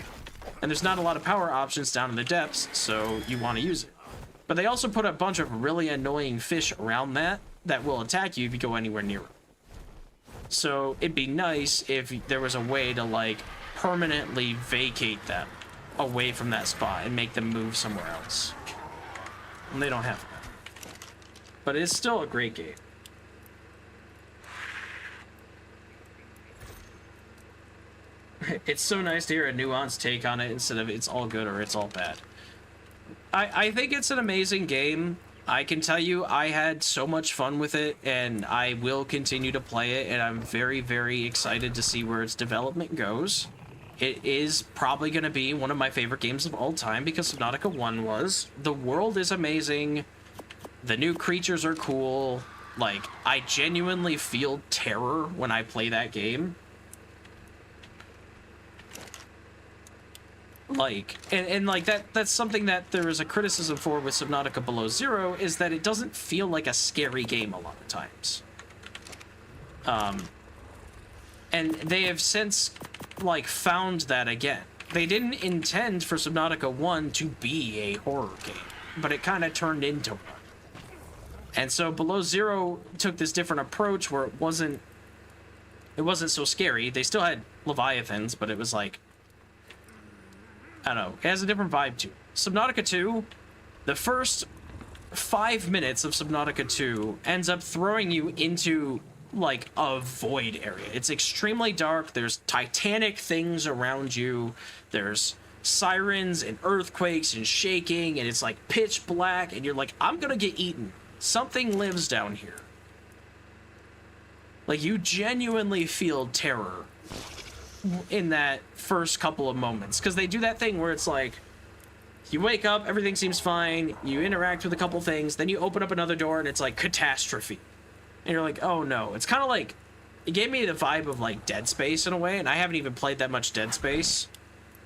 And there's not a lot of power options down in the depths, so you want to use it. But they also put a bunch of really annoying fish around that will attack you if you go anywhere near it. So it'd be nice if there was a way to, like, permanently vacate them away from that spot and make them move somewhere else. And they don't have that. But it's still a great game. It's so nice to hear a nuanced take on it instead of it's all good or it's all bad. I think it's an amazing game. I can tell you I had so much fun with it, and I will continue to play it, and I'm very, very excited to see where its development goes. It is probably going to be one of my favorite games of all time because Subnautica 1 was. The world is amazing. The new creatures are cool. Like, I genuinely feel terror when I play that game. like. And like that's something that there is a criticism for with Subnautica Below Zero, is that it doesn't feel like a scary game a lot of times. And they have since, like, found that again. They didn't intend for Subnautica 1 to be a horror game, but it kind of turned into one. And so Below Zero took this different approach where it wasn't so scary. They still had Leviathans, but it was like, I don't know, it has a different vibe to it. Subnautica 2, the first 5 minutes of Subnautica 2 ends up throwing you into, like, a void area. It's extremely dark. There's titanic things around you. There's sirens and earthquakes and shaking, and it's like pitch black, and you're like, I'm gonna get eaten. Something lives down here. Like, you genuinely feel terror in that first couple of moments, because they do that thing where it's like, you wake up, everything seems fine, you interact with a couple things, then you open up another door and it's like catastrophe. And you're like, oh no. It's kind of like, it gave me the vibe of like Dead Space in a way, and I haven't even played that much Dead Space.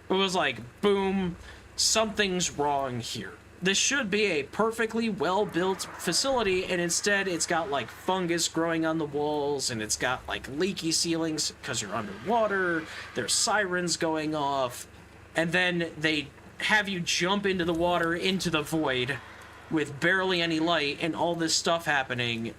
It was like, boom, something's wrong here. This should be a perfectly well-built facility, and instead it's got like fungus growing on the walls, and it's got like leaky ceilings because you're underwater, there's sirens going off, and then they have you jump into the water, into the void, with barely any light, and all this stuff happening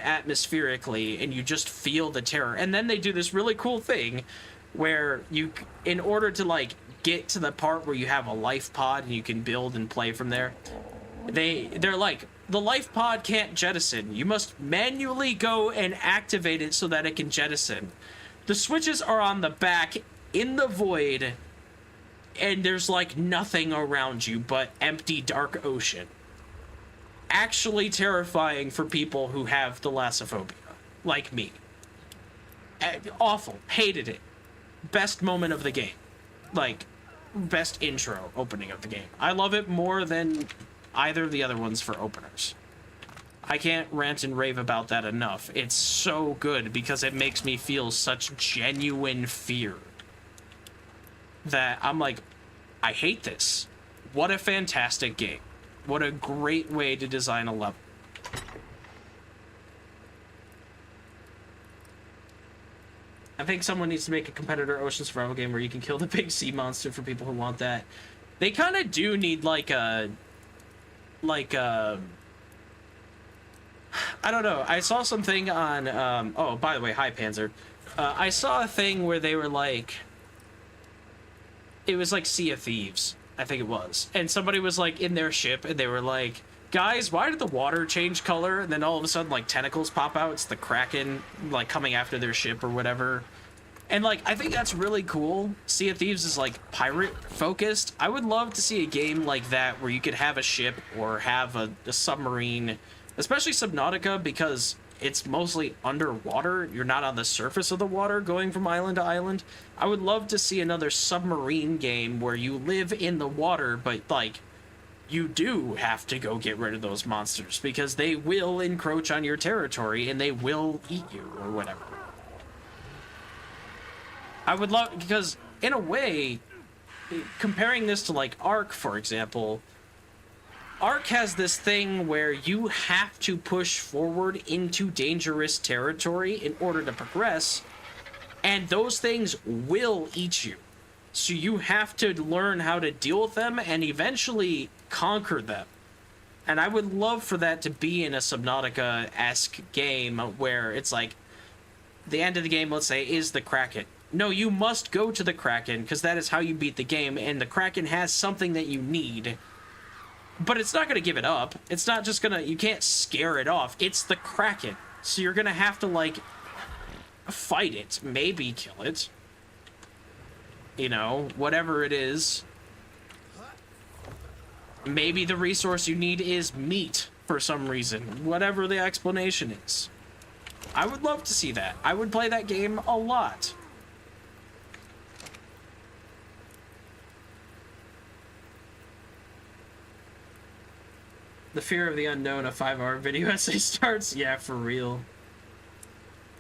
atmospherically, and you just feel the terror. And then they do this really cool thing where you, in order to like get to the part where you have a life pod and you can build and play from there, they're like, the life pod can't jettison, you must manually go and activate it so that it can jettison. The switches are on the back in the void, and there's like nothing around you but empty dark ocean. Actually terrifying for people who have thalassophobia, like me. Awful. Hated it. Best moment of the game. Like, best intro opening of the game. I love it more than either of the other ones for openers. I can't rant and rave about that enough. It's so good because it makes me feel such genuine fear that I'm like, I hate this. What a fantastic game. What a great way to design a level. I think someone needs to make a competitor ocean survival game where you can kill the big sea monster for people who want that. They kind of do need like a... I don't know. I saw something on... oh, by the way, hi, Panzer. I saw a thing where they were like... It was like Sea of Thieves, I think it was. And somebody was like in their ship and they were like, guys, why did the water change color? And then all of a sudden like tentacles pop out. It's the Kraken like coming after their ship or whatever. And like, I think that's really cool. Sea of Thieves is like pirate focused. I would love to see a game like that where you could have a ship or have a submarine, especially Subnautica, because it's mostly underwater. You're not on the surface of the water going from island to island. I would love to see another submarine game where you live in the water, but like you do have to go get rid of those monsters because they will encroach on your territory and they will eat you or whatever. I would love, because in a way, comparing this to like Ark, for example, Ark has this thing where you have to push forward into dangerous territory in order to progress, and those things will eat you. So you have to learn how to deal with them and eventually conquer them. And I would love for that to be in a Subnautica-esque game where it's like, the end of the game, let's say, is the Kraken. No, you must go to the Kraken because that is how you beat the game, and the Kraken has something that you need. But it's not going to give it up. It's not just going to... You can't scare it off. It's the Kraken. So you're going to have to, like, fight it. Maybe kill it. You know, whatever it is. Maybe the resource you need is meat for some reason. Whatever the explanation is. I would love to see that. I would play that game a lot. The fear of the unknown, a 5-hour video essay starts? Yeah, for real.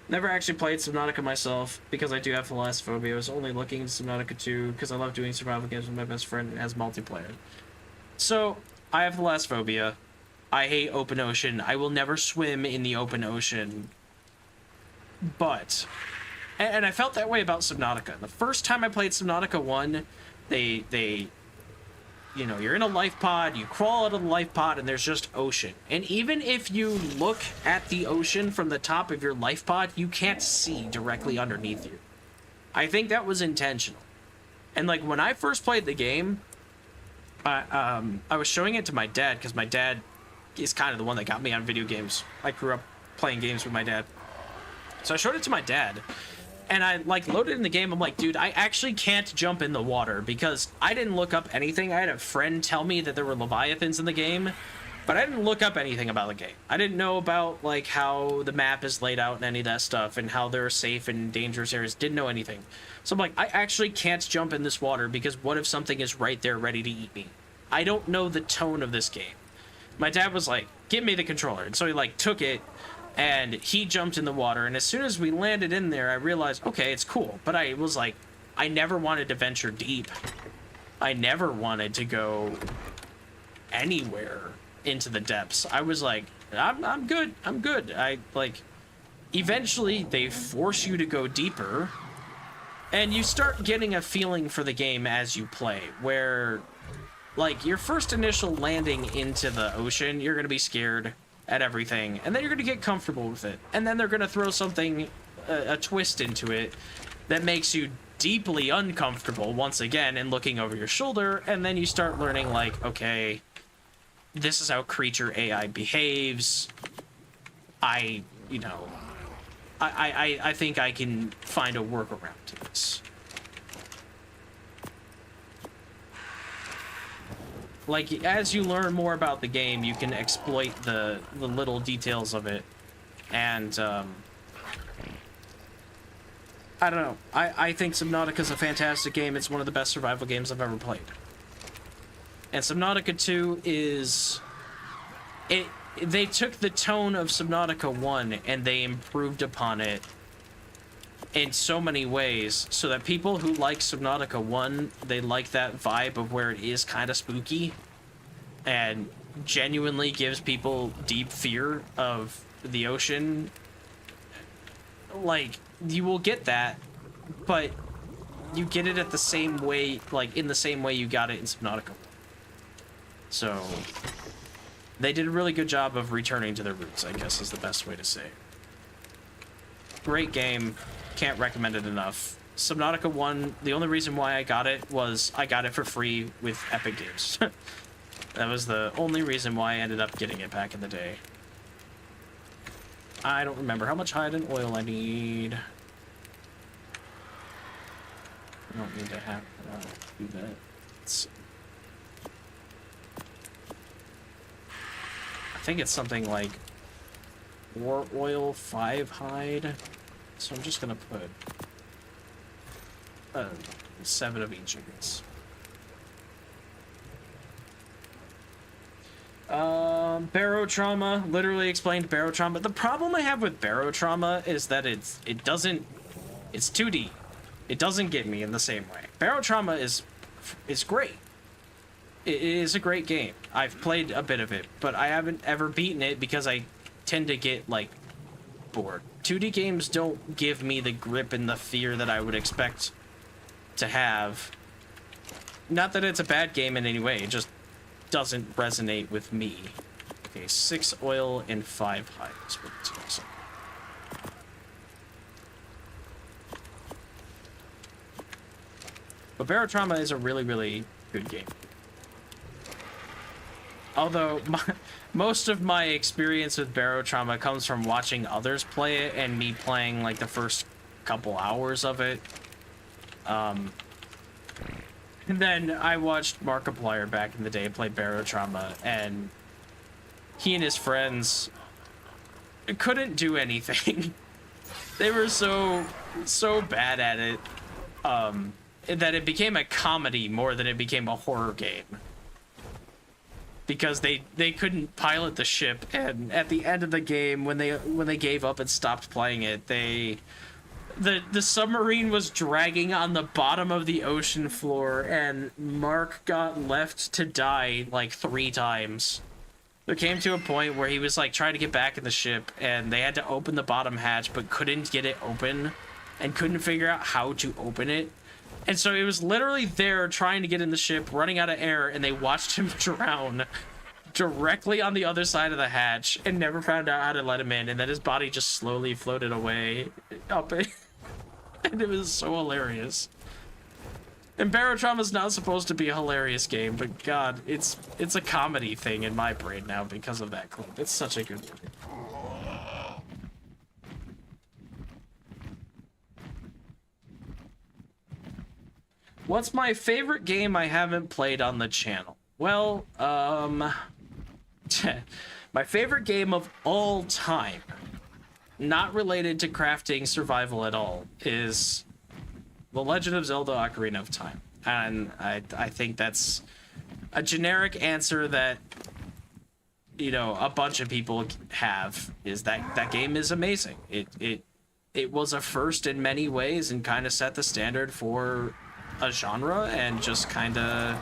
Never actually played Subnautica myself because I do have thalassophobia. I was only looking into Subnautica 2 because I love doing survival games with my best friend and it has multiplayer. So, I have thalassophobia. I hate open ocean. I will never swim in the open ocean. But, and I felt that way about Subnautica. The first time I played Subnautica 1, they you know, you're in a life pod, you crawl out of the life pod, and there's just ocean. And even if you look at the ocean from the top of your life pod, you can't see directly underneath you. I think that was intentional. And, like, when I first played the game, I was showing it to my dad, because my dad is kind of the one that got me on video games. I grew up playing games with my dad. So I showed it to my dad. And I, like, loaded in the game. I'm like, dude, I actually can't jump in the water because I didn't look up anything. I had a friend tell me that there were leviathans in the game, but I didn't look up anything about the game. I didn't know about, like, how the map is laid out and any of that stuff and how there are safe and dangerous areas. Didn't know anything. So I'm like, I actually can't jump in this water because what if something is right there ready to eat me? I don't know the tone of this game. My dad was like, give me the controller. And so he, like, took it. And he jumped in the water, and as soon as we landed in there, I realized, okay, it's cool. But I was like, I never wanted to venture deep. I never wanted to go anywhere into the depths. I was like, I'm good. I'm good. I, like, eventually they force you to go deeper, and you start getting a feeling for the game as you play, where, like, your first initial landing into the ocean, you're going to be scared at everything, and then you're gonna get comfortable with it, and then they're gonna throw something, a twist into it that makes you deeply uncomfortable once again and looking over your shoulder, and then you start learning, like, okay, this is how creature AI behaves. I think I can find a workaround to this. Like, as you learn more about the game, you can exploit the little details of it. And, I don't know. I think Subnautica's a fantastic game. It's one of the best survival games I've ever played. And Subnautica 2 is... They took the tone of Subnautica 1 and they improved upon it in so many ways, so that people who like Subnautica 1, they like that vibe of where it is kind of spooky and genuinely gives people deep fear of the ocean. Like, you will get that, but you get it at the same way, like, in the same way you got it in Subnautica. So, they did a really good job of returning to their roots, I guess is the best way to say. Great game. Can't recommend it enough. Subnautica 1, the only reason why I got it was I got it for free with Epic Games. That was the only reason why I ended up getting it back in the day. I don't remember how much hide and oil I need. I don't need to have do that. Let's see. I think it's something like war oil, 5 hide. So I'm just gonna put 7 of each of these. Barotrauma, literally explained barotrauma. The problem I have with barotrauma is that it's 2D. It doesn't get me in the same way. Barotrauma is great. It is a great game. I've played a bit of it, but I haven't ever beaten it because I tend to get, like, bored. 2D games don't give me the grip and the fear that I would expect to have. Not that it's a bad game in any way, it just doesn't resonate with me. Okay, 6 oil and 5 hide is what it's using. But Barotrauma is a really, really good game. Although, most of my experience with Barotrauma comes from watching others play it and me playing, like, the first couple hours of it. And then I watched Markiplier back in the day play Barotrauma, and he and his friends couldn't do anything. They were so bad at it, that it became a comedy more than it became a horror game. because they couldn't pilot the ship, and at the end of the game when they gave up and stopped playing it, the submarine was dragging on the bottom of the ocean floor, and Mark got left to die like 3 times. There came to a point where he was like trying to get back in the ship, and they had to open the bottom hatch but couldn't get it open and couldn't figure out how to open it. And so he was literally there trying to get in the ship, running out of air, and they watched him drown directly on the other side of the hatch and never found out how to let him in, and then his body just slowly floated away up it. And it was so hilarious. And Barotrauma is not supposed to be a hilarious game, but god, it's a comedy thing in my brain now because of that clip. It's such a good movie. What's my favorite game I haven't played on the channel? Well, my favorite game of all time, not related to crafting survival at all, is The Legend of Zelda Ocarina of Time. And I think that's a generic answer that, you know, a bunch of people have, is that game is amazing. It was a first in many ways and kind of set the standard for a genre, and just kind of,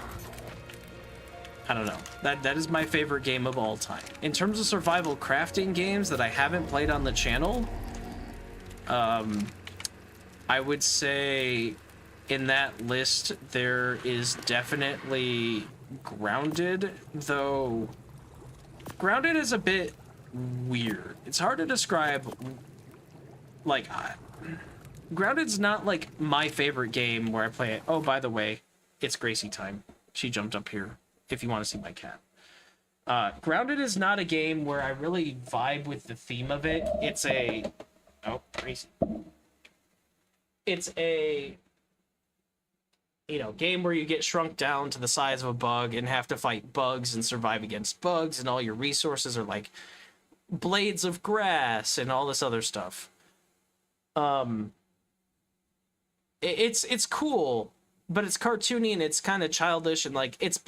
I don't know, that is my favorite game of all time. In terms of survival crafting games that I haven't played on the channel, I would say in that list there is definitely Grounded, though Grounded is a bit weird. It's hard to describe. Like, Grounded's not like my favorite game where I play it. Oh, by the way, it's Gracie time. She jumped up here if you want to see my cat. Grounded is not a game where I really vibe with the theme of it. It's a... Oh, Gracie. It's a, you know, game where you get shrunk down to the size of a bug and have to fight bugs and survive against bugs, and all your resources are like blades of grass and all this other stuff. It's cool, but it's cartoony and it's kind of childish, and like it's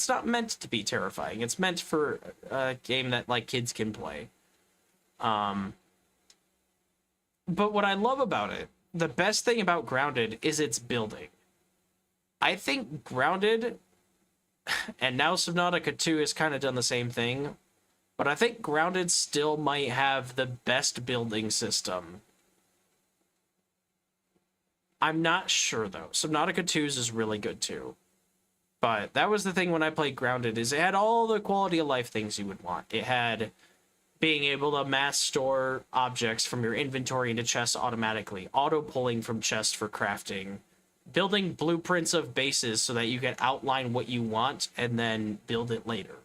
not meant to be terrifying. It's meant for a game that like kids can play. But what I love about it, the best thing about Grounded, is its building. I think Grounded, and now Subnautica 2 has kind of done the same thing, but I think Grounded still might have the best building system. I'm not sure, though. Subnautica 2's is really good, too. But that was the thing when I played Grounded, is it had all the quality of life things you would want. It had being able to mass store objects from your inventory into chests automatically, auto-pulling from chests for crafting, building blueprints of bases so that you can outline what you want and then build it later.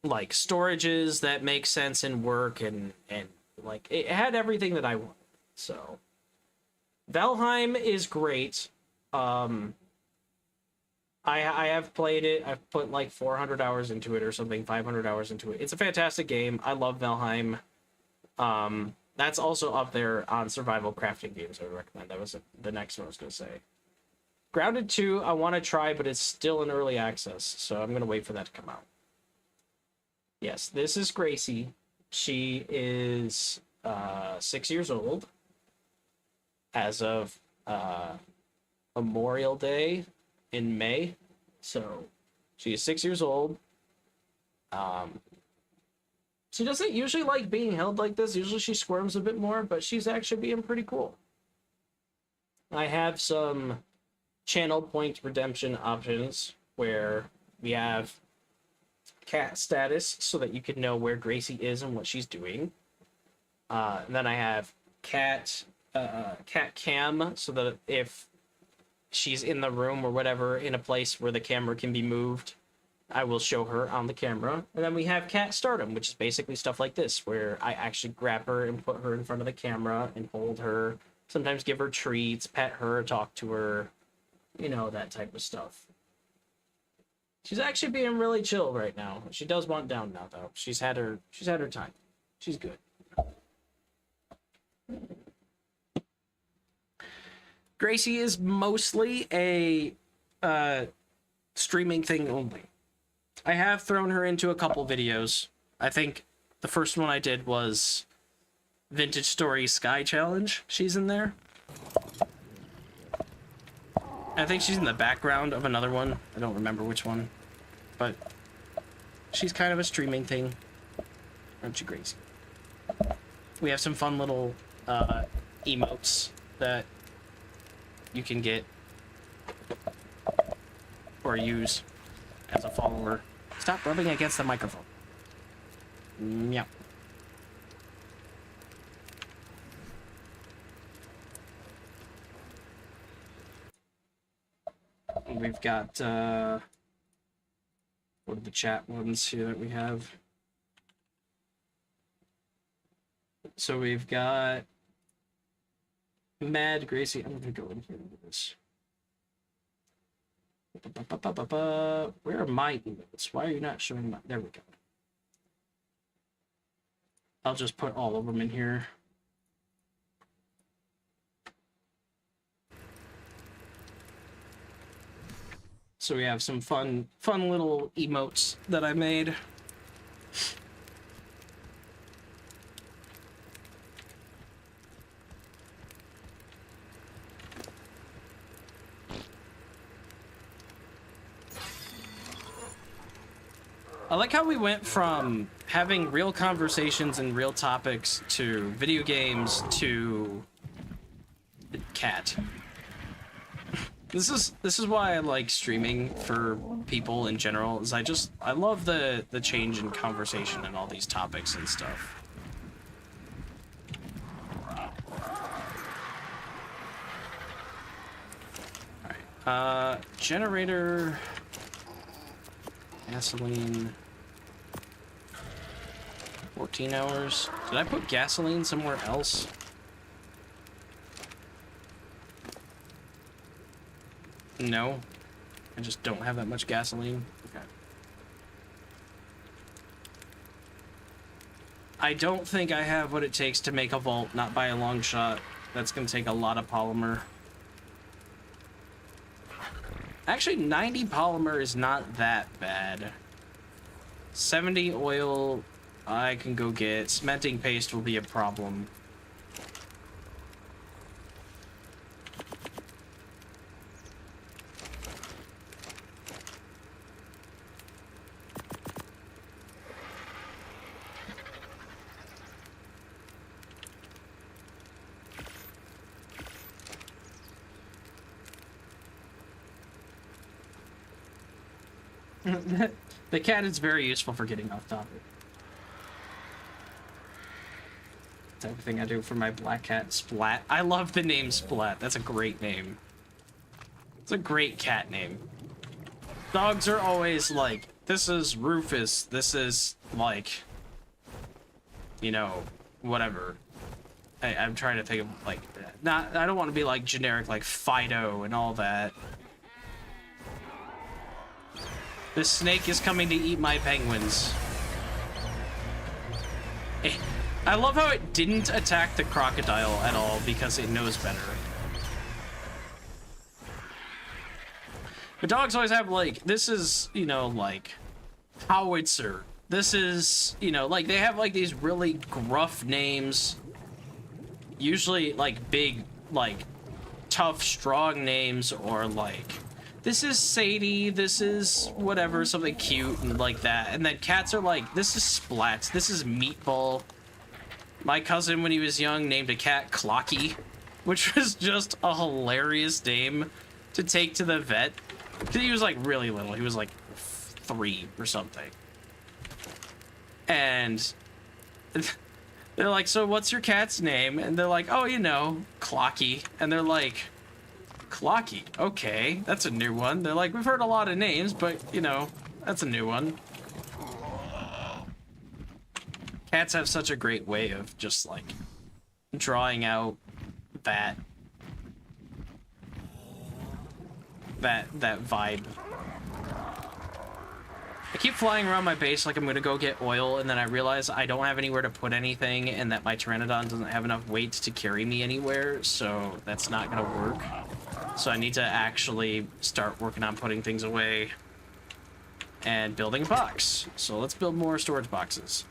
Like storages that make sense and work, and like it had everything that I wanted. So Valheim is great. I have played it. I've put like 400 hours into it or something, 500 hours into it. It's a fantastic game. I love Valheim. That's also up there on survival crafting games I would recommend. That was the next one I was going to say. Grounded 2, I want to try, but it's still in early access, so I'm going to wait for that to come out. Yes, this is Gracie. She is 6 years old as of Memorial Day in May. So she is 6 years old. She doesn't usually like being held like this. Usually she squirms a bit more, but she's actually being pretty cool. I have some channel point redemption options where we have cat status so that you can know where Gracie is and what she's doing. And then I have cat cam so that if she's in the room or whatever in a place where the camera can be moved, I will show her on the camera. And then we have cat stardom, which is basically stuff like this, where I actually grab her and put her in front of the camera and hold her, sometimes give her treats, pet her, talk to her, you know, that type of stuff. She's actually being really chill right now. She does want down now, though. She's had her time. She's good. Gracie is mostly a streaming thing only. I have thrown her into a couple videos. I think the first one I did was Vintage Story Sky Challenge. She's in there. I think she's in the background of another one. I don't remember which one. But she's kind of a streaming thing. Aren't you, Gracie? We have some fun little emotes that you can get or use as a follower. Stop rubbing against the microphone. Yeah. We've got what are the chat ones here that we have? So we've got Mad Gracie. I'm gonna go in here with this. Where are my emails? Why are you not showing my? There we go. I'll just put all of them in here. So we have some fun little emotes that I made. I like how we went from having real conversations and real topics to video games to cat. This is why I like streaming for people in general, is I love the change in conversation and all these topics and stuff. Alright. Generator, gasoline, 14 hours. Did I put gasoline somewhere else? No. I just don't have that much gasoline. Okay. I don't think I have what it takes to make a vault, not by a long shot. That's gonna take a lot of polymer. Actually, 90 polymer is not that bad. 70 oil, I can go get. Cementing paste will be a problem. The cat is very useful for getting off topic. That's everything I do for my black cat, Splat. I love the name Splat. That's a great name. It's a great cat name. Dogs are always like, this is Rufus, this is like, you know, whatever. I'm trying to think of like, I don't want to be like generic like Fido and all that. This snake is coming to eat my penguins. I love how it didn't attack the crocodile at all because it knows better. But dogs always have like, this is, you know, like howitzer. This is, you know, like they have like these really gruff names. Usually like big, like tough, strong names, or like, this is Sadie, this is whatever, something cute and like that. And then cats are like, this is Splat, this is Meatball. My cousin, when he was young, named a cat Clocky, which was just a hilarious name to take to the vet. He was like really little, he was like 3 or something. And they're like, so what's your cat's name? And they're like, oh, you know, Clocky. And they're like, Clocky, okay, that's a new one. They're like, we've heard a lot of names, but, you know, that's a new one. Cats have such a great way of just, like, drawing out that vibe. I keep flying around my base like I'm gonna go get oil, and then I realize I don't have anywhere to put anything, and that my Pteranodon doesn't have enough weight to carry me anywhere, so that's not gonna work. So I need to actually start working on putting things away and building a box. So let's build more storage boxes.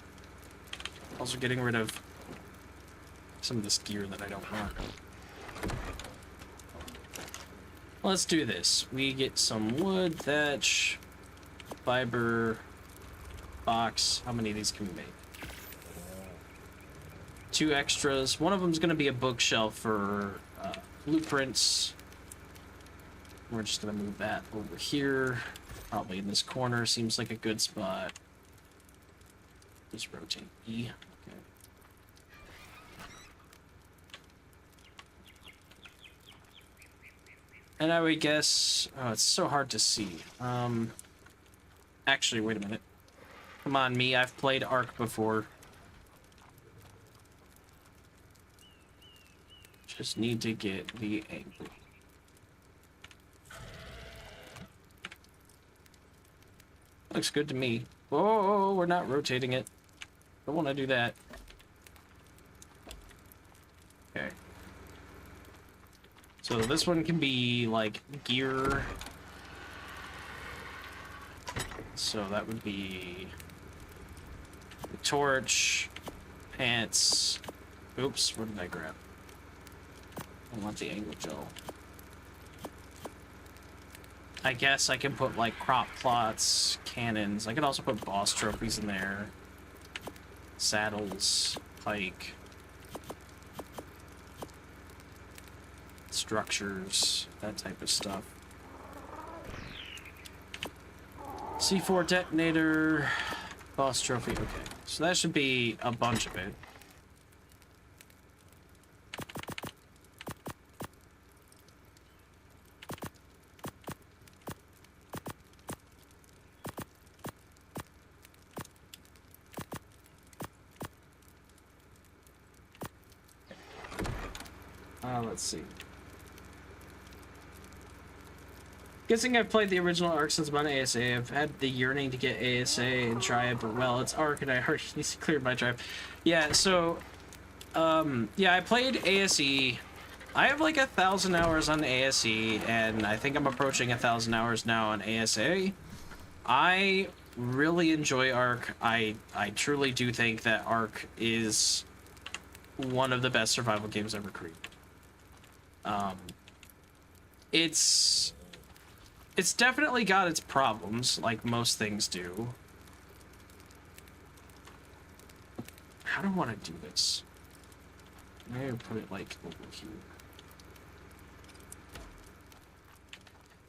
Also getting rid of some of this gear that I don't want. Let's do this. We get some wood, thatch, fiber, box. How many of these can we make? 2 extras. One of them is going to be a bookshelf for blueprints. We're just going to move that over here. Probably in this corner. Seems like a good spot. Just rotate E. Okay. And I would guess... Oh, it's so hard to see. Actually, wait a minute. Come on, me. I've played Ark before. Just need to get the angle. Looks good to me. Whoa, we're not rotating it. Don't want to do that. Okay. So this one can be like gear. So that would be the torch, pants. Oops, what did I grab? I want the angle gel. I guess I can put like crop plots, cannons. I could also put boss trophies in there. Saddles, pike. Structures, that type of stuff. C4 detonator, boss trophy. Okay, so that should be a bunch of it. Let's see. Guessing I've played the original Ark since I'm on ASA. I've had the yearning to get ASA and try it, but well, it's Ark and I already need to clear my drive. Yeah, so, yeah, I played ASE. I have like 1,000 hours on ASE, and I think I'm approaching 1,000 hours now on ASA. I really enjoy Ark. I truly do think that Ark is one of the best survival games ever created. It's definitely got its problems, like most things do. How do I want to do this? Maybe put it like over here.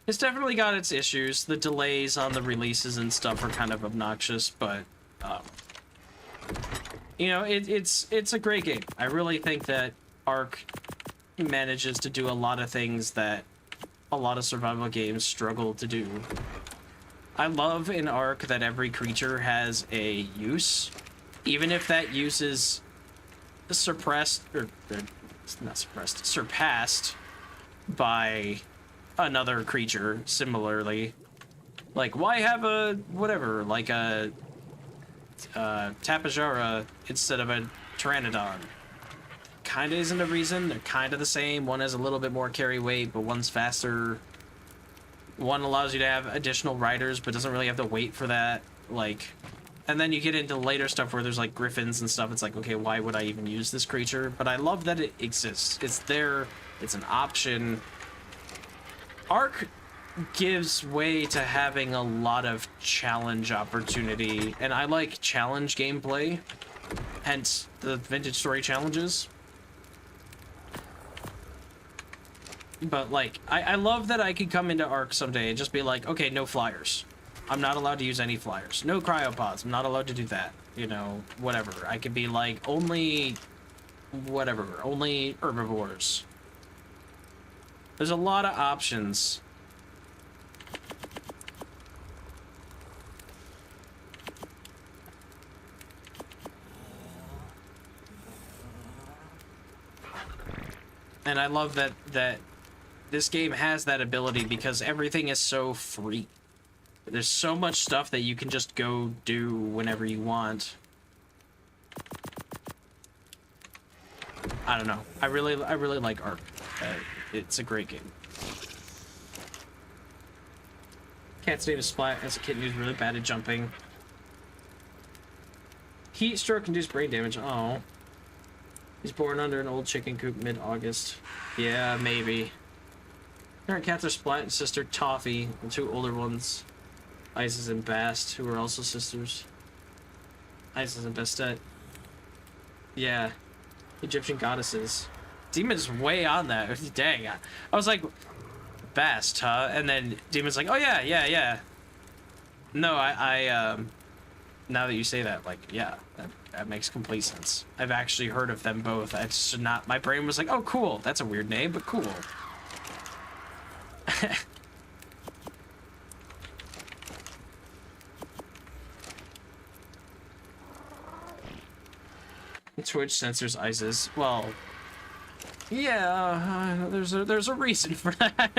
It's definitely got its issues. The delays on the releases and stuff are kind of obnoxious, but you know, it's a great game. I really think that Ark manages to do a lot of things that a lot of survival games struggle to do. I love in Ark that every creature has a use, even if that use is suppressed, or not suppressed, surpassed by another creature similarly. Like, why have a whatever, like a Tapejara instead of a Pteranodon? Kinda isn't a reason. They're kind of the same. One has a little bit more carry weight, but one's faster. One allows you to have additional riders, but doesn't really have to wait for that. Like, and then you get into later stuff where there's like griffins and stuff. It's like, okay, why would I even use this creature? But I love that it exists. It's there. It's an option. Ark gives way to having a lot of challenge opportunity, and I like challenge gameplay, hence the vintage story challenges. But like, I love that I could come into Ark someday and just be like, okay, no flyers. I'm not allowed to use any flyers. No cryopods. I'm not allowed to do that. You know, whatever. I could be like, only whatever, only herbivores. There's a lot of options. And I love that this game has that ability because everything is so free. There's so much stuff that you can just go do whenever you want. I don't know. I really like Ark. It's a great game. Cat's name is Splat. As a kitten, he was really bad at jumping. Heat stroke induced brain damage. Oh. He's born under an old chicken coop mid-August. Yeah, maybe. Parent cats are Splat and sister Toffee, and two older ones, Isis and Bast, who are also sisters. Isis and Bastet. Yeah. Egyptian goddesses. Demon's way on that. Dang. I was like, Bast, huh? And then Demon's like, oh yeah, yeah, yeah. No, now that you say that, like, yeah, that makes complete sense. I've actually heard of them both. I just not, my brain was like, oh cool, that's a weird name, but cool. Twitch censors ISIS. Well, yeah, there's a reason for that.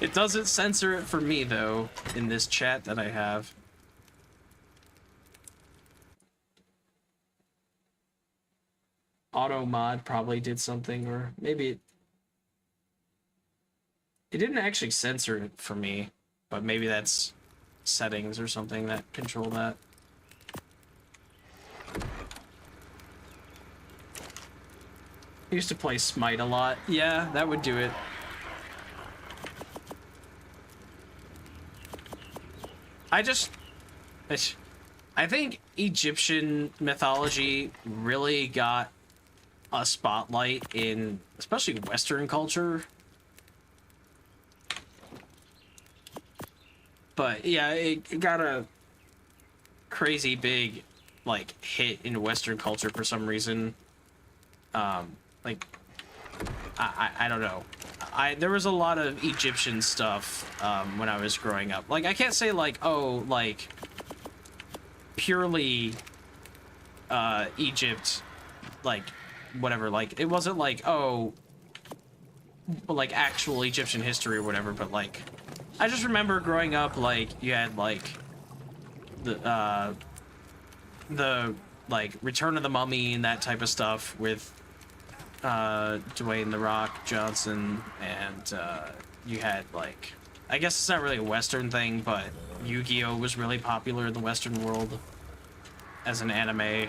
It doesn't censor it for me though in this chat that I have. Auto mod probably did something, or maybe it didn't actually censor it for me, but maybe that's settings or something that control that. I used to play Smite a lot. Yeah, that would do it. I think Egyptian mythology really got a spotlight in, especially Western culture. But yeah, it got a crazy big, like, hit in Western culture for some reason. Like, I don't know. There was a lot of Egyptian stuff when I was growing up. Like, I can't say like, oh, like purely Egypt, like whatever. Like, it wasn't like, oh, like actual Egyptian history or whatever. But like, I just remember growing up, like you had like the like Return of the Mummy and that type of stuff with Dwayne "The Rock" Johnson, and you had like, I guess it's not really a Western thing, but Yu-Gi-Oh was really popular in the Western world as an anime,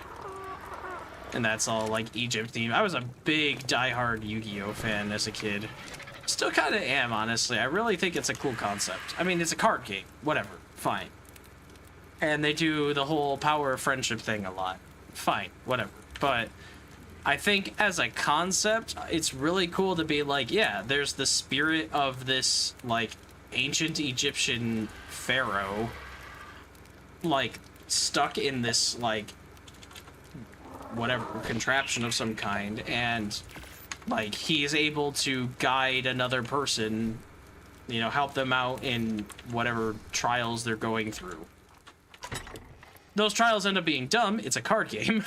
and that's all like Egypt themed. I was a big diehard Yu-Gi-Oh fan as a kid. Still kind of am, honestly. I really think it's a cool concept. I mean, it's a card game, whatever, fine. And they do the whole power of friendship thing a lot, fine, whatever. But I think as a concept, it's really cool to be like, yeah, there's the spirit of this, like, ancient Egyptian pharaoh, like, stuck in this, like, whatever, contraption of some kind, and, like, he is able to guide another person, you know, help them out in whatever trials they're going through. Those trials end up being dumb, it's a card game.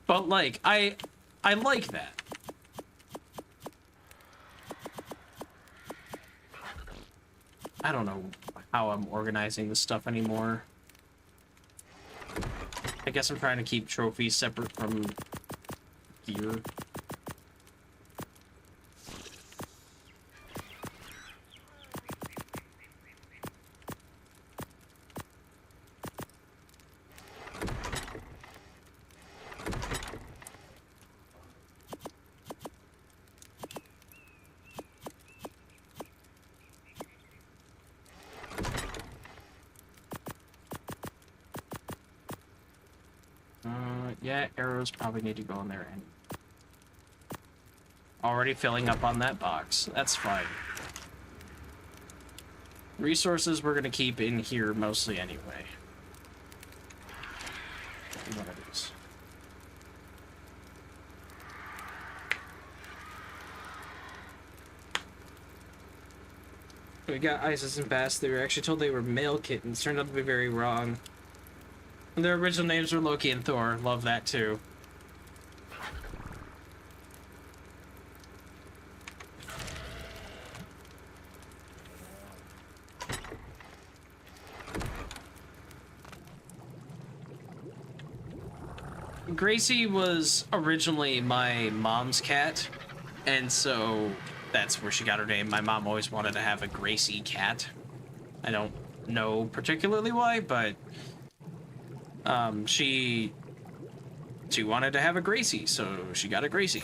But, like, I like that. I don't know how I'm organizing this stuff anymore. I guess I'm trying to keep trophies separate from gear. Yeah, arrows probably need to go in there. And already filling up on that box. That's fine. Resources we're gonna keep in here mostly anyway. What it is. We got Isis and Bass. They were actually told they were male kittens. Turned out to be very wrong. Their original names were Loki and Thor. Love that too. Gracie was originally my mom's cat, and so that's where she got her name. My mom always wanted to have a Gracie cat. I don't know particularly why, but she wanted to have a Gracie, so she got a Gracie.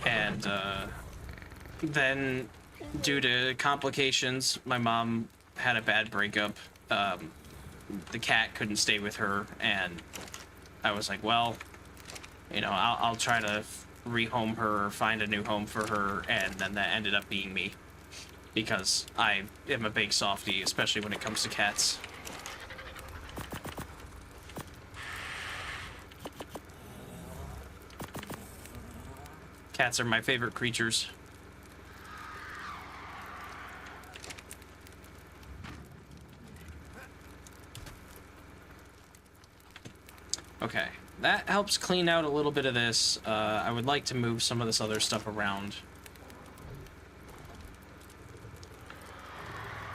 And then, due to complications, my mom had a bad breakup. The cat couldn't stay with her, and I was like, well, you know, I'll try to rehome her or find a new home for her, and then that ended up being me. Because I am a big softie, especially when it comes to cats. Cats are my favorite creatures. Okay, that helps clean out a little bit of this. I would like to move some of this other stuff around.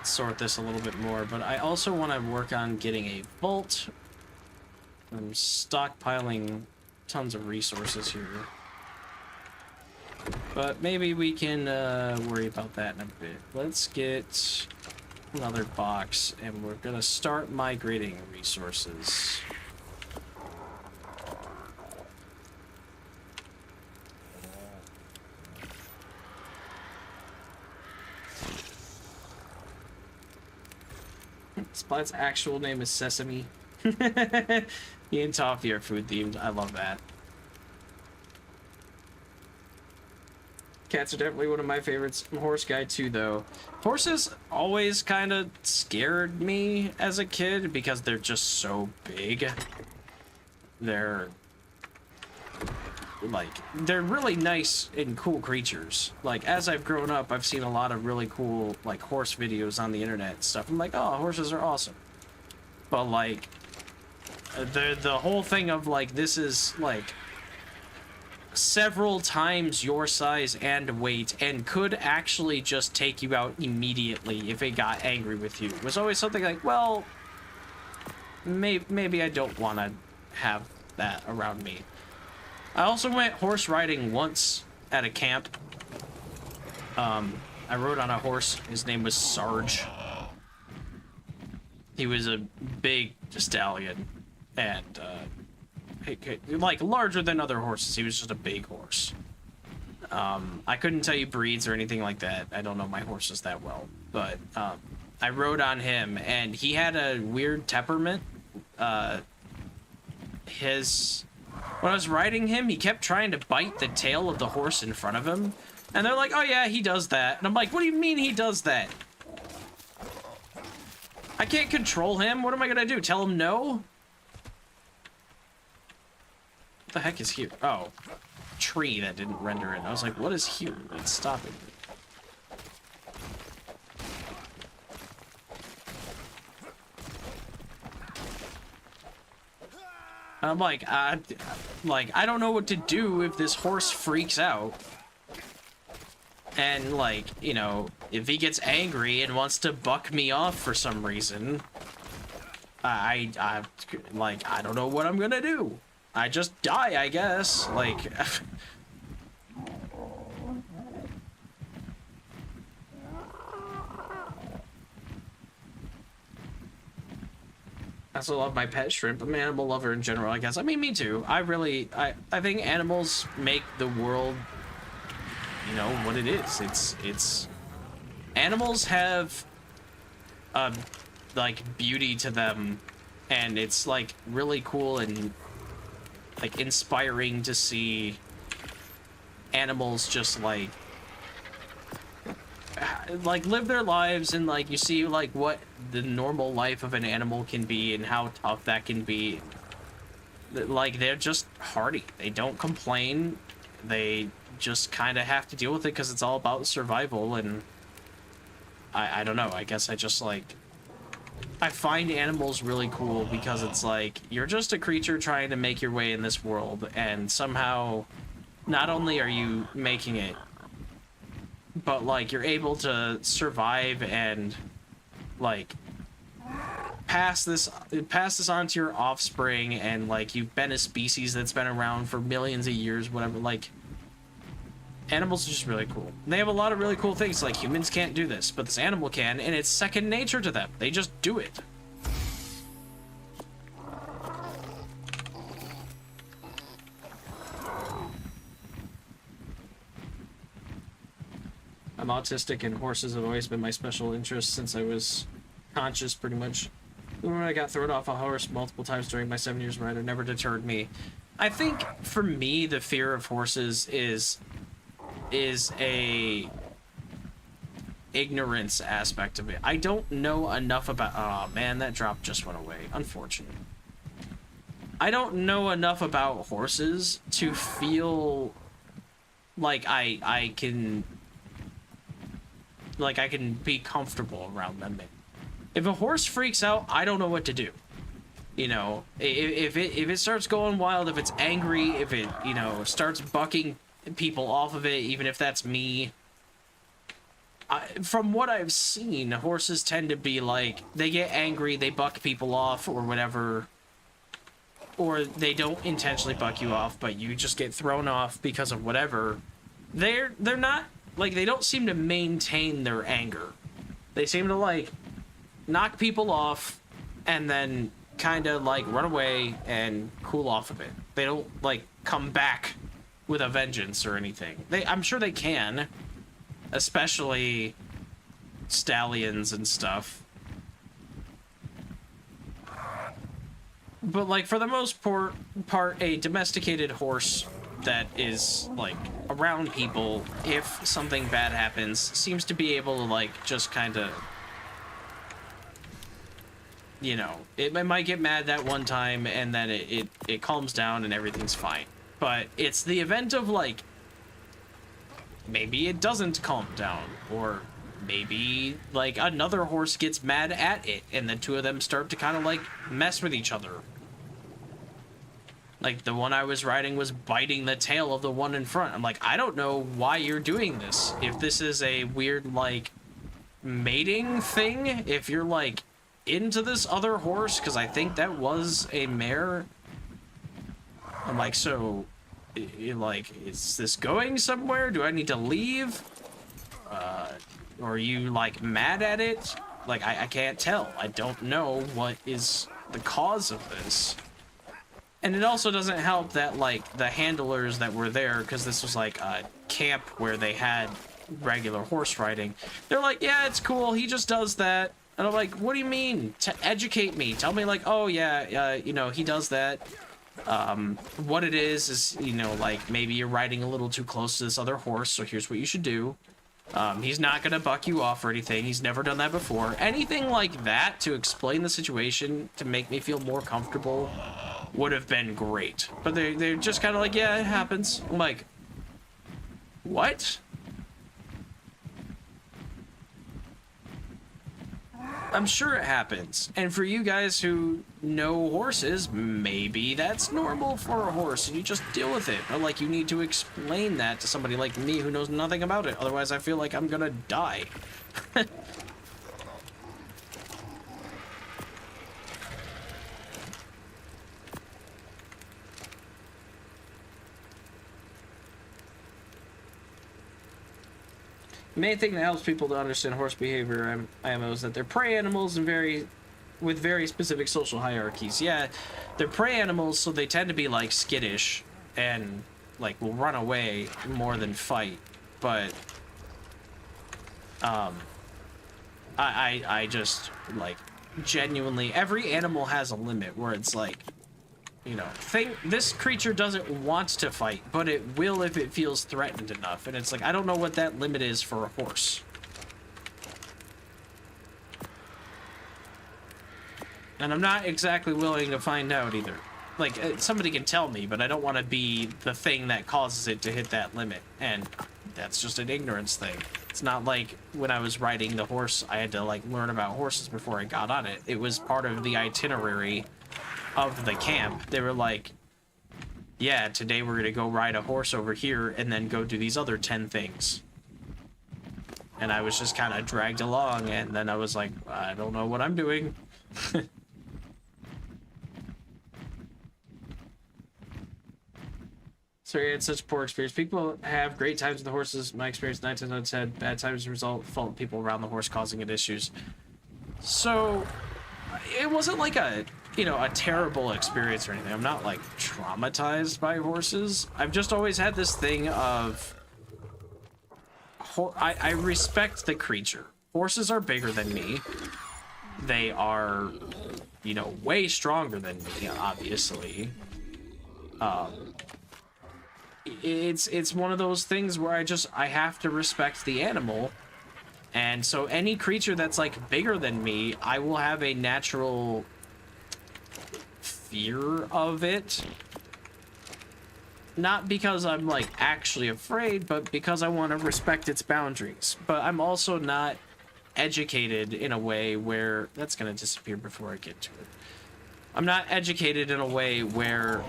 Sort this a little bit more, but I also want to work on getting a vault. I'm stockpiling tons of resources here. But maybe we can worry about that in a bit. Let's get another box, and we're gonna start migrating resources. Splat's actual name is Sesame. He and Toffee are food themed. I love that. Cats are definitely one of my favorites. I'm a horse guy too, though. Horses always kind of scared me as a kid because they're just so big. They're really nice and cool creatures. Like, as I've grown up, I've seen a lot of really cool, like, horse videos on the internet and stuff. I'm like, oh, horses are awesome. But, like, the whole thing of, like, this is, like, several times your size and weight and could actually just take you out immediately if it got angry with you was always something like, well, maybe I don't want to have that around me. I also went horse riding once at a camp. I rode on a horse. His name was Sarge. He was a big stallion and like larger than other horses. He was just a big horse. I couldn't tell you breeds or anything like that. I don't know my horses that well, but I rode on him, and he had a weird temperament. When I was riding him, he kept trying to bite the tail of the horse in front of him, and they're like, oh yeah, he does that. And I'm like, what do you mean he does that? I can't control him. What am I gonna do? Tell him no? What the heck is here? Oh, tree that didn't render in. I was like, what is here that's stopping me? I'm like, I don't know what to do if this horse freaks out. And, like, you know, if he gets angry and wants to buck me off for some reason, I don't know what I'm gonna do. I just die, I guess. Like, I also love my pet shrimp. I'm an animal lover in general, I guess. I mean, me too. I think animals make the world, you know, what it is. It's animals have like beauty to them, and it's like really cool and like inspiring to see animals just like live their lives, and like you see like what the normal life of an animal can be and how tough that can be. Like, they're just hardy. They don't complain. They just kind of have to deal with it because it's all about survival. And I don't know, I guess I just like, I find animals really cool because it's like, you're just a creature trying to make your way in this world, and somehow not only are you making it, but like you're able to survive and like pass this on to your offspring, and like you've been a species that's been around for millions of years, whatever. Like, Animals are just really cool. They have a lot of really cool things, like humans can't do this, but this animal can, and it's second nature to them. They just do it. I'm autistic, and horses have always been my special interest since I was conscious, pretty much. When I got thrown off a horse multiple times during my 7 years ride, it never deterred me. I think, for me, the fear of horses is a ignorance aspect of it. I don't know enough about... Oh, man, that drop just went away. Unfortunate. I don't know enough about horses to feel like I can... Like, I can be comfortable around them. If a horse freaks out, I don't know what to do. You know, if it starts going wild, if it's angry, if it, you know, starts bucking people off of it, even if that's me. From what I've seen, horses tend to be like, they get angry, they buck people off or whatever. Or they don't intentionally buck you off, but you just get thrown off because of whatever. They're not, like, they don't seem to maintain their anger. They seem to, like, knock people off and then kind of, like, run away and cool off of it. They don't, like, come back with a vengeance or anything. I'm sure they can, especially stallions and stuff. But, like, for the most part, a domesticated horse that is, like, around people, if something bad happens, seems to be able to, like, just kind of, you know, it might get mad that one time and then it calms down and everything's fine. But it's the event of, like, maybe it doesn't calm down, or maybe, like, another horse gets mad at it and the two of them start to kind of, like, mess with each other. Like, the one I was riding was biting the tail of the one in front. I'm like, I don't know why you're doing this. If this is a weird, like, mating thing, if you're, like, into this other horse, because I think that was a mare. I'm like, so, like, is this going somewhere? Do I need to leave? Or are you, like, mad at it? Like, I can't tell. I don't know what is the cause of this. And it also doesn't help that, like, the handlers that were there, because this was, like, a camp where they had regular horse riding, they're like, yeah, it's cool, he just does that. And I'm like, what do you mean? To educate me. Tell me, like, oh, yeah, you know, he does that. What it is, you know, like, maybe you're riding a little too close to this other horse, so here's what you should do. He's not gonna buck you off or anything. He's never done that before. Anything like that to explain the situation, to make me feel more comfortable, would have been great. But they're just kind of like, yeah, it happens. I'm like, what? I'm sure it happens. And for you guys who know horses, maybe that's normal for a horse and you just deal with it. But, like, you need to explain that to somebody like me who knows nothing about it. Otherwise, I feel like I'm gonna die. The main thing that helps people to understand horse behavior, IMO, is that they're prey animals and with very specific social hierarchies. Yeah, they're prey animals, so they tend to be, like, skittish and, like, will run away more than fight. But I just, like, genuinely, every animal has a limit where it's like, you know, this creature doesn't want to fight, but it will if it feels threatened enough. And it's like, I don't know what that limit is for a horse. And I'm not exactly willing to find out either. Like, somebody can tell me, but I don't want to be the thing that causes it to hit that limit. And that's just an ignorance thing. It's not like when I was riding the horse, I had to, like, learn about horses before I got on it. It was part of the itinerary of the camp. They were like, yeah, today we're gonna go ride a horse over here and then go do these other 10 things. And I was just kind of dragged along, and then I was like, I don't know what I'm doing. Sorry, I had such poor experience. People have great times with the horses. My experience, 9 times out of 10, bad times as a result, fault people around the horse causing it issues. So, it wasn't like a, you know, a terrible experience or anything. I'm not, like, traumatized by horses. I've just always had this thing of... I respect the creature. Horses are bigger than me. They are, you know, way stronger than me, obviously. It's one of those things where I have to respect the animal. And so any creature that's like bigger than me, I will have a natural fear of it. Not because I'm like actually afraid, but because I want to respect its boundaries. But I'm also not educated in a way where that's going to disappear before I get to it. I'm not educated in a way where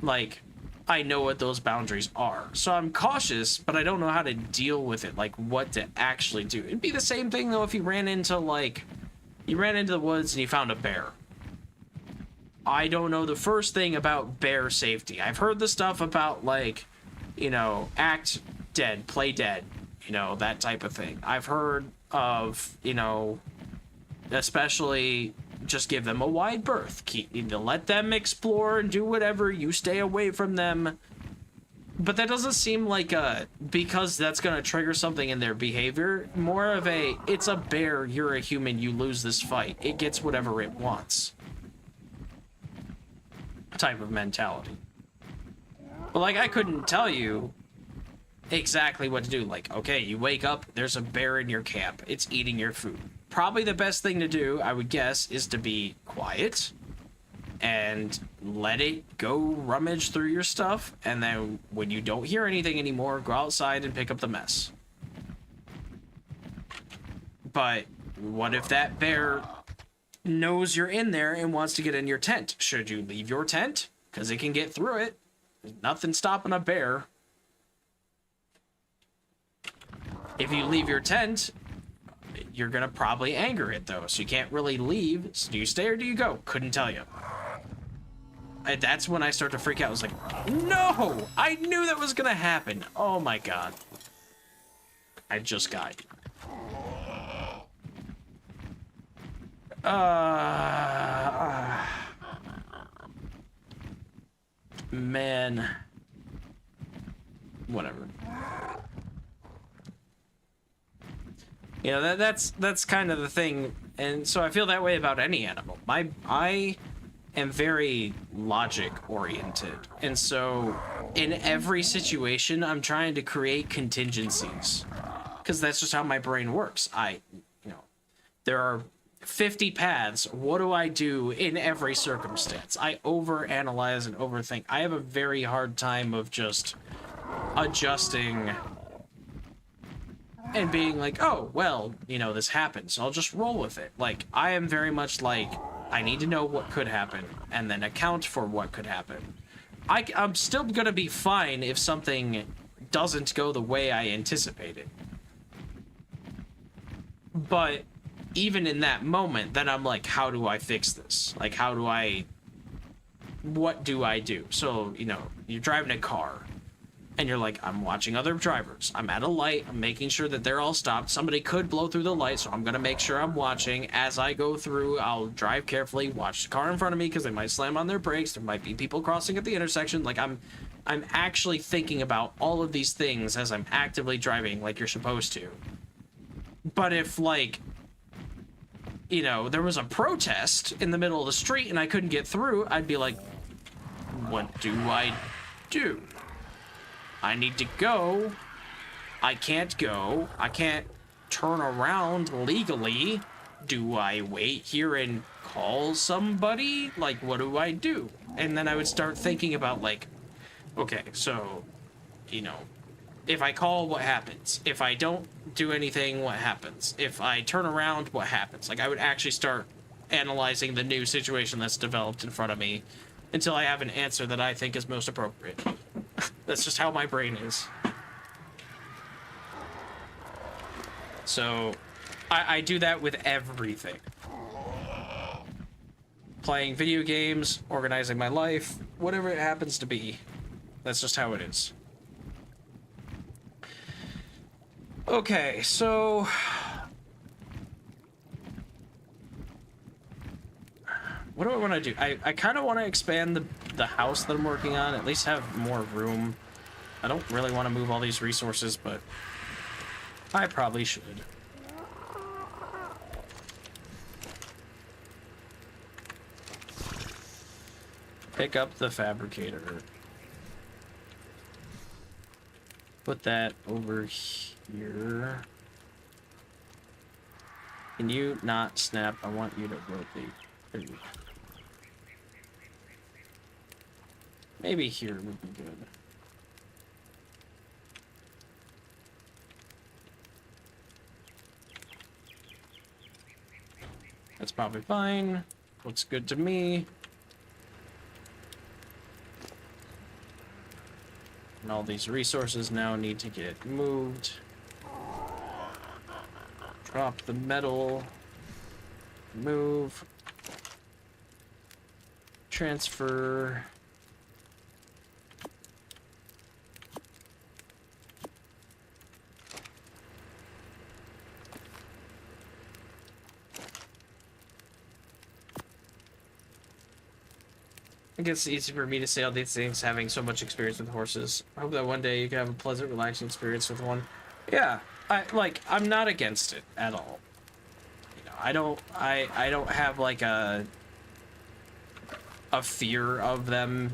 like I know what those boundaries are. So I'm cautious, but I don't know how to deal with it, like what to actually do. It'd be the same thing though if you ran into the woods and you found a bear. I don't know the first thing about bear safety. I've heard the stuff about like, you know, act dead, play dead, you know, that type of thing. I've heard of, you know, especially just give them a wide berth. Let them explore and do whatever. You stay away from them. But that doesn't seem like because that's going to trigger something in their behavior. More of a, it's a bear, you're a human, you lose this fight. It gets whatever it wants type of mentality. But like, I couldn't tell you exactly what to do. Like, okay, you wake up, there's a bear in your camp. It's eating your food. Probably the best thing to do, I would guess, is to be quiet and let it go rummage through your stuff. And then when you don't hear anything anymore, go outside and pick up the mess. But what if that bear knows you're in there and wants to get in your tent? Should you leave your tent? Because it can get through it. There's nothing stopping a bear. If you leave your tent, you're gonna probably anger it though, so you can't really leave. So do you stay or do you go? Couldn't tell you. And that's when I start to freak out. I was like, no! I knew that was gonna happen. Oh my god. I just got you. Man. Whatever. You know, that's kind of the thing, and so I feel that way about any animal. I am very logic oriented, and so in every situation I'm trying to create contingencies, because that's just how my brain works. You know, there are 50 paths. What do I do in every circumstance? I overanalyze and overthink. I have a very hard time of just adjusting and being like, oh, well, you know, this happens, so I'll just roll with it. Like, I am very much like, I need to know what could happen, and then account for what could happen. I'm still gonna be fine if something doesn't go the way I anticipated. But even in that moment, then I'm like, how do I fix this? Like, what do I do? So, you know, you're driving a car, and you're like, I'm watching other drivers. I'm at a light. I'm making sure that they're all stopped. Somebody could blow through the light, so I'm going to make sure I'm watching. As I go through, I'll drive carefully, watch the car in front of me because they might slam on their brakes. There might be people crossing at the intersection. Like, I'm actually thinking about all of these things as I'm actively driving like you're supposed to. But if, like, you know, there was a protest in the middle of the street and I couldn't get through, I'd be like, what do I do? I need to go. I can't go. I can't turn around legally. Do I wait here and call somebody? Like, what do I do? And then I would start thinking about, like, okay, so, you know, if I call, what happens? If I don't do anything, what happens? If I turn around, what happens? Like, I would actually start analyzing the new situation that's developed in front of me until I have an answer that I think is most appropriate. That's just how my brain is. So, I do that with everything. Playing video games, organizing my life, whatever it happens to be. That's just how it is. Okay, so what do I want to do? I kind of want to expand the house that I'm working on, at least have more room. I don't really want to move all these resources, but I probably should. Pick up the fabricator. Put that over here. Can you not snap? I want you to rotate. There you go. Maybe here would be good. That's probably fine. Looks good to me. And all these resources now need to get moved. Drop the metal. Move. Transfer. I guess it's easy for me to say all these things having so much experience with horses. I hope that one day you can have a pleasant, relaxing experience with one. Yeah, I'm not against it at all. You know, I don't have like a fear of them,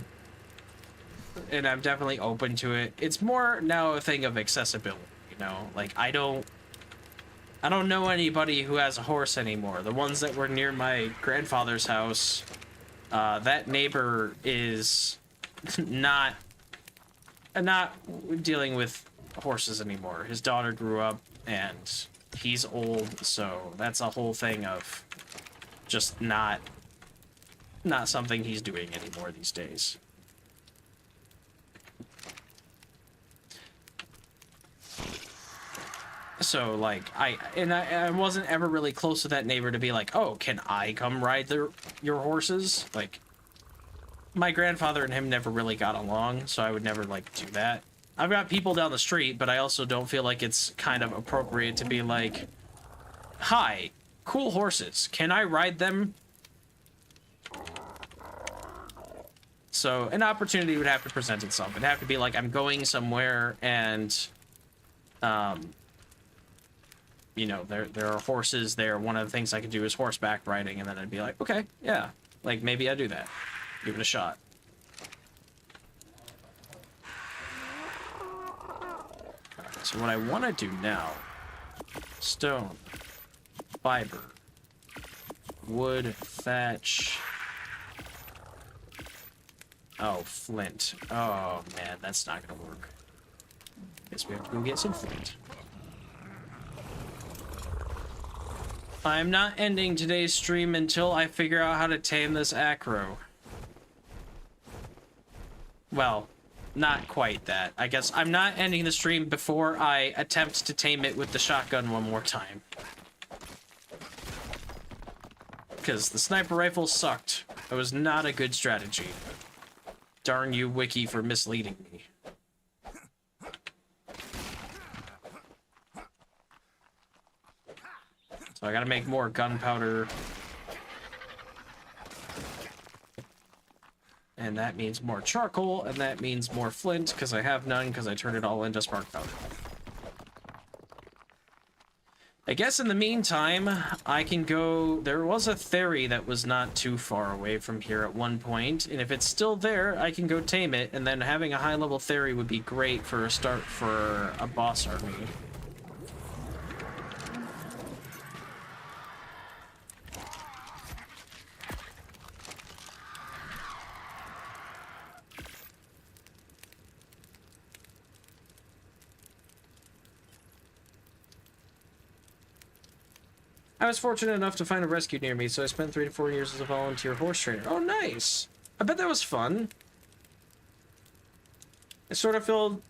and I'm definitely open to it. It's more now a thing of accessibility, you know? Like I don't know anybody who has a horse anymore. The ones that were near my grandfather's house, that neighbor is not dealing with horses anymore. His daughter grew up and he's old, so that's a whole thing of just not something he's doing anymore these days. So like I wasn't ever really close to that neighbor to be like, oh, can I come ride your horses? Like my grandfather and him never really got along, so I would never like do that. I've got people down the street, but I also don't feel like it's kind of appropriate to be like, hi, cool horses, can I ride them? So an opportunity would have to present itself. It'd have to be like I'm going somewhere and you know, there are horses there. One of the things I could do is horseback riding, and then I'd be like, okay, yeah, like maybe I do that. Give it a shot. Alright, so what I want to do now, stone, fiber, wood, thatch. Oh, flint. Oh man, that's not gonna work. Guess we have to go get some flint. I'm not ending today's stream until I figure out how to tame this Acro. Well, not quite that. I guess I'm not ending the stream before I attempt to tame it with the shotgun one more time. Because the sniper rifle sucked. It was not a good strategy. Darn you, Wiki, for misleading me. So I gotta make more gunpowder. And that means more charcoal, and that means more flint, because I have none, because I turned it all into spark powder. I guess in the meantime, I can go... There was a theory that was not too far away from here at one point, and if it's still there, I can go tame it, and then having a high-level theory would be great for a start for a boss army. I was fortunate enough to find a rescue near me, so I spent 3 to 4 years as a volunteer horse trainer. Oh, nice! I bet that was fun. It sort of filled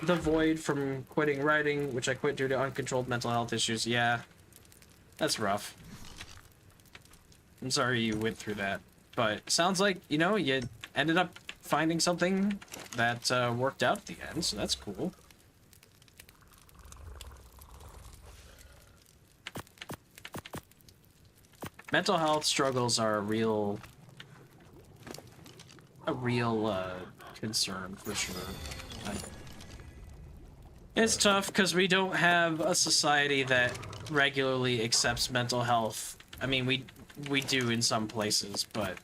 the void from quitting riding, which I quit due to uncontrolled mental health issues. Yeah, that's rough. I'm sorry you went through that. But sounds like, you know, you ended up finding something that worked out at the end, so that's cool. Mental health struggles are a real concern for sure. It's tough because we don't have a society that regularly accepts mental health. I mean, we do in some places, but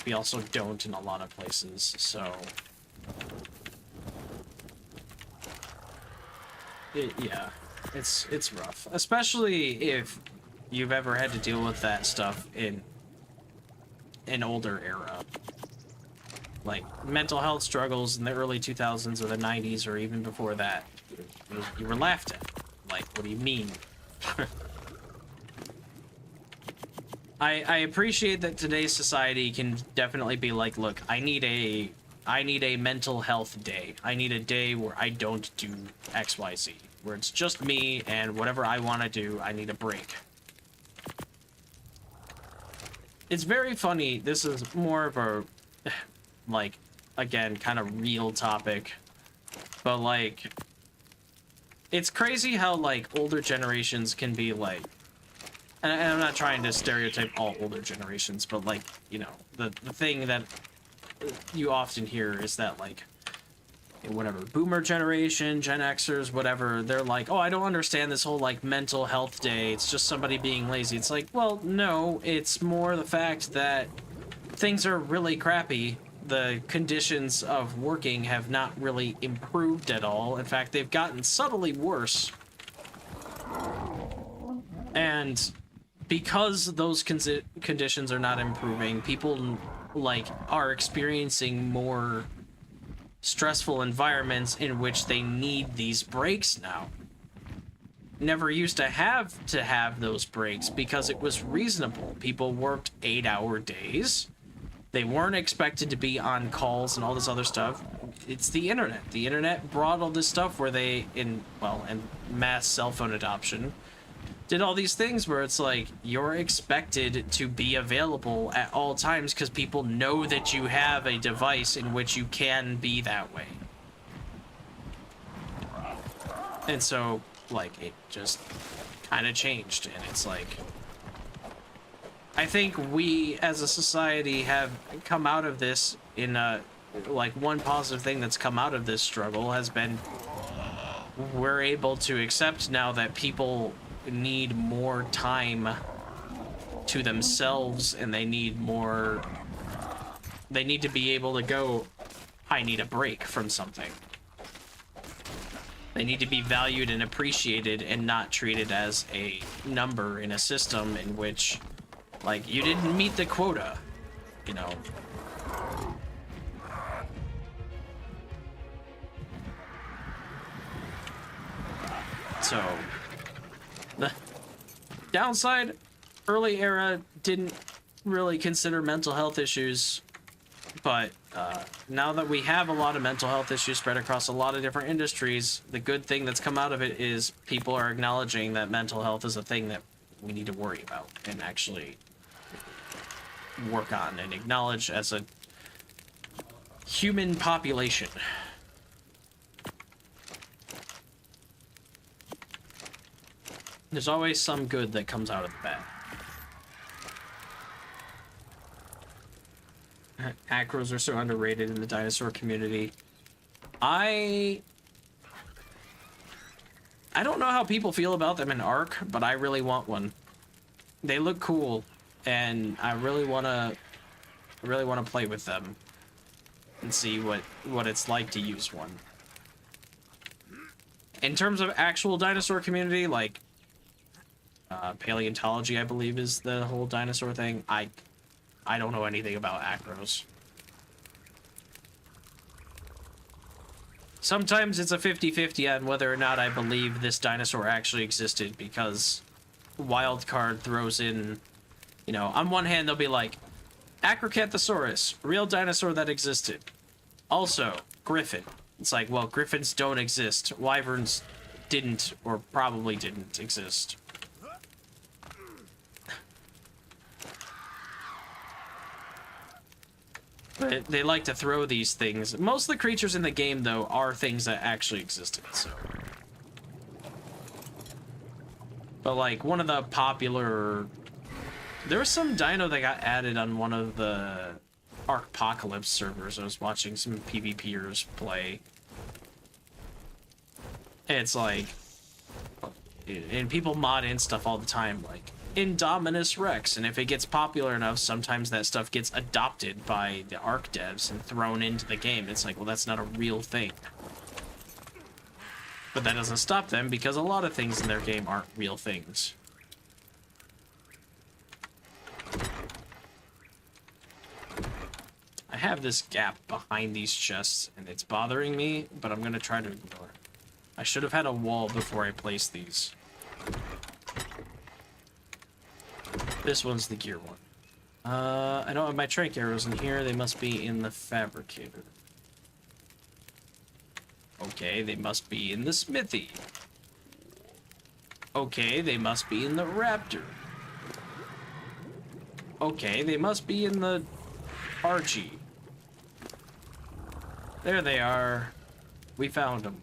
we also don't in a lot of places, so... yeah, it's rough. Especially if you've ever had to deal with that stuff in an older era. Like, mental health struggles in the early 2000s or the 90s or even before that, you were laughed at. Like, what do you mean? I appreciate that today's society can definitely be like, look, I need a mental health day. I need a day where I don't do XYZ, where it's just me and whatever I want to do, I need a break. It's very funny. This is more of a, like, again, kind of real topic, but like, it's crazy how like older generations can be like, and I'm not trying to stereotype all older generations, but like, you know, the thing that you often hear is that like, whatever, boomer generation, Gen Xers, whatever, they're like, oh, I don't understand this whole like mental health day, it's just somebody being lazy. It's like, well, no, it's more the fact that things are really crappy. The conditions of working have not really improved at all. In fact, they've gotten subtly worse. And because those conditions are not improving, people like are experiencing more stressful environments in which they need these breaks now. Never used to have those breaks because it was reasonable. People worked 8-hour days. They weren't expected to be on calls and all this other stuff. It's the internet. The internet brought all this stuff where they, and mass cell phone adoption, did all these things where it's like, you're expected to be available at all times because people know that you have a device in which you can be that way. And so, like, it just kind of changed, and it's like, I think we as a society have come out of this in a, like, one positive thing that's come out of this struggle has been we're able to accept now that people need more time to themselves, and they need to be able to go, I need a break from something. They need to be valued and appreciated and not treated as a number in a system in which, like, you didn't meet the quota, you know. So, the downside, early era didn't really consider mental health issues, but now that we have a lot of mental health issues spread across a lot of different industries, the good thing that's come out of it is people are acknowledging that mental health is a thing that we need to worry about and actually work on and acknowledge as a human population. There's always some good that comes out of the bad. Acros are so underrated in the dinosaur community. I don't know how people feel about them in Ark, but I really want one. They look cool, and I really wanna play with them and see what it's like to use one. In terms of actual dinosaur community, like paleontology, I believe, is the whole dinosaur thing. I don't know anything about Acros. Sometimes it's a 50-50 on whether or not I believe this dinosaur actually existed, because Wildcard throws in, you know, on one hand they'll be like, Acrocanthosaurus, real dinosaur that existed. Also, Griffin. It's like, well, griffins don't exist. Wyverns didn't, or probably didn't exist. But They like to throw these things. Most of the creatures in the game, though, are things that actually existed, so. But, like, one of the popular... There was some dino that got added on one of the Arcpocalypse servers. I was watching some PvPers play. It's like... And people mod in stuff all the time, like Indominus Rex, and if it gets popular enough, sometimes that stuff gets adopted by the Arc devs and thrown into the game. It's like, well, that's not a real thing. But that doesn't stop them, because a lot of things in their game aren't real things. I have this gap behind these chests, and it's bothering me, but I'm gonna try to ignore it. I should have had a wall before I placed these. This one's the gear one. I don't have my trank arrows in here. They must be in the Fabricated. Okay, they must be in the Smithy. Okay, they must be in the Raptor. Okay, they must be in the Archie. There they are. We found them.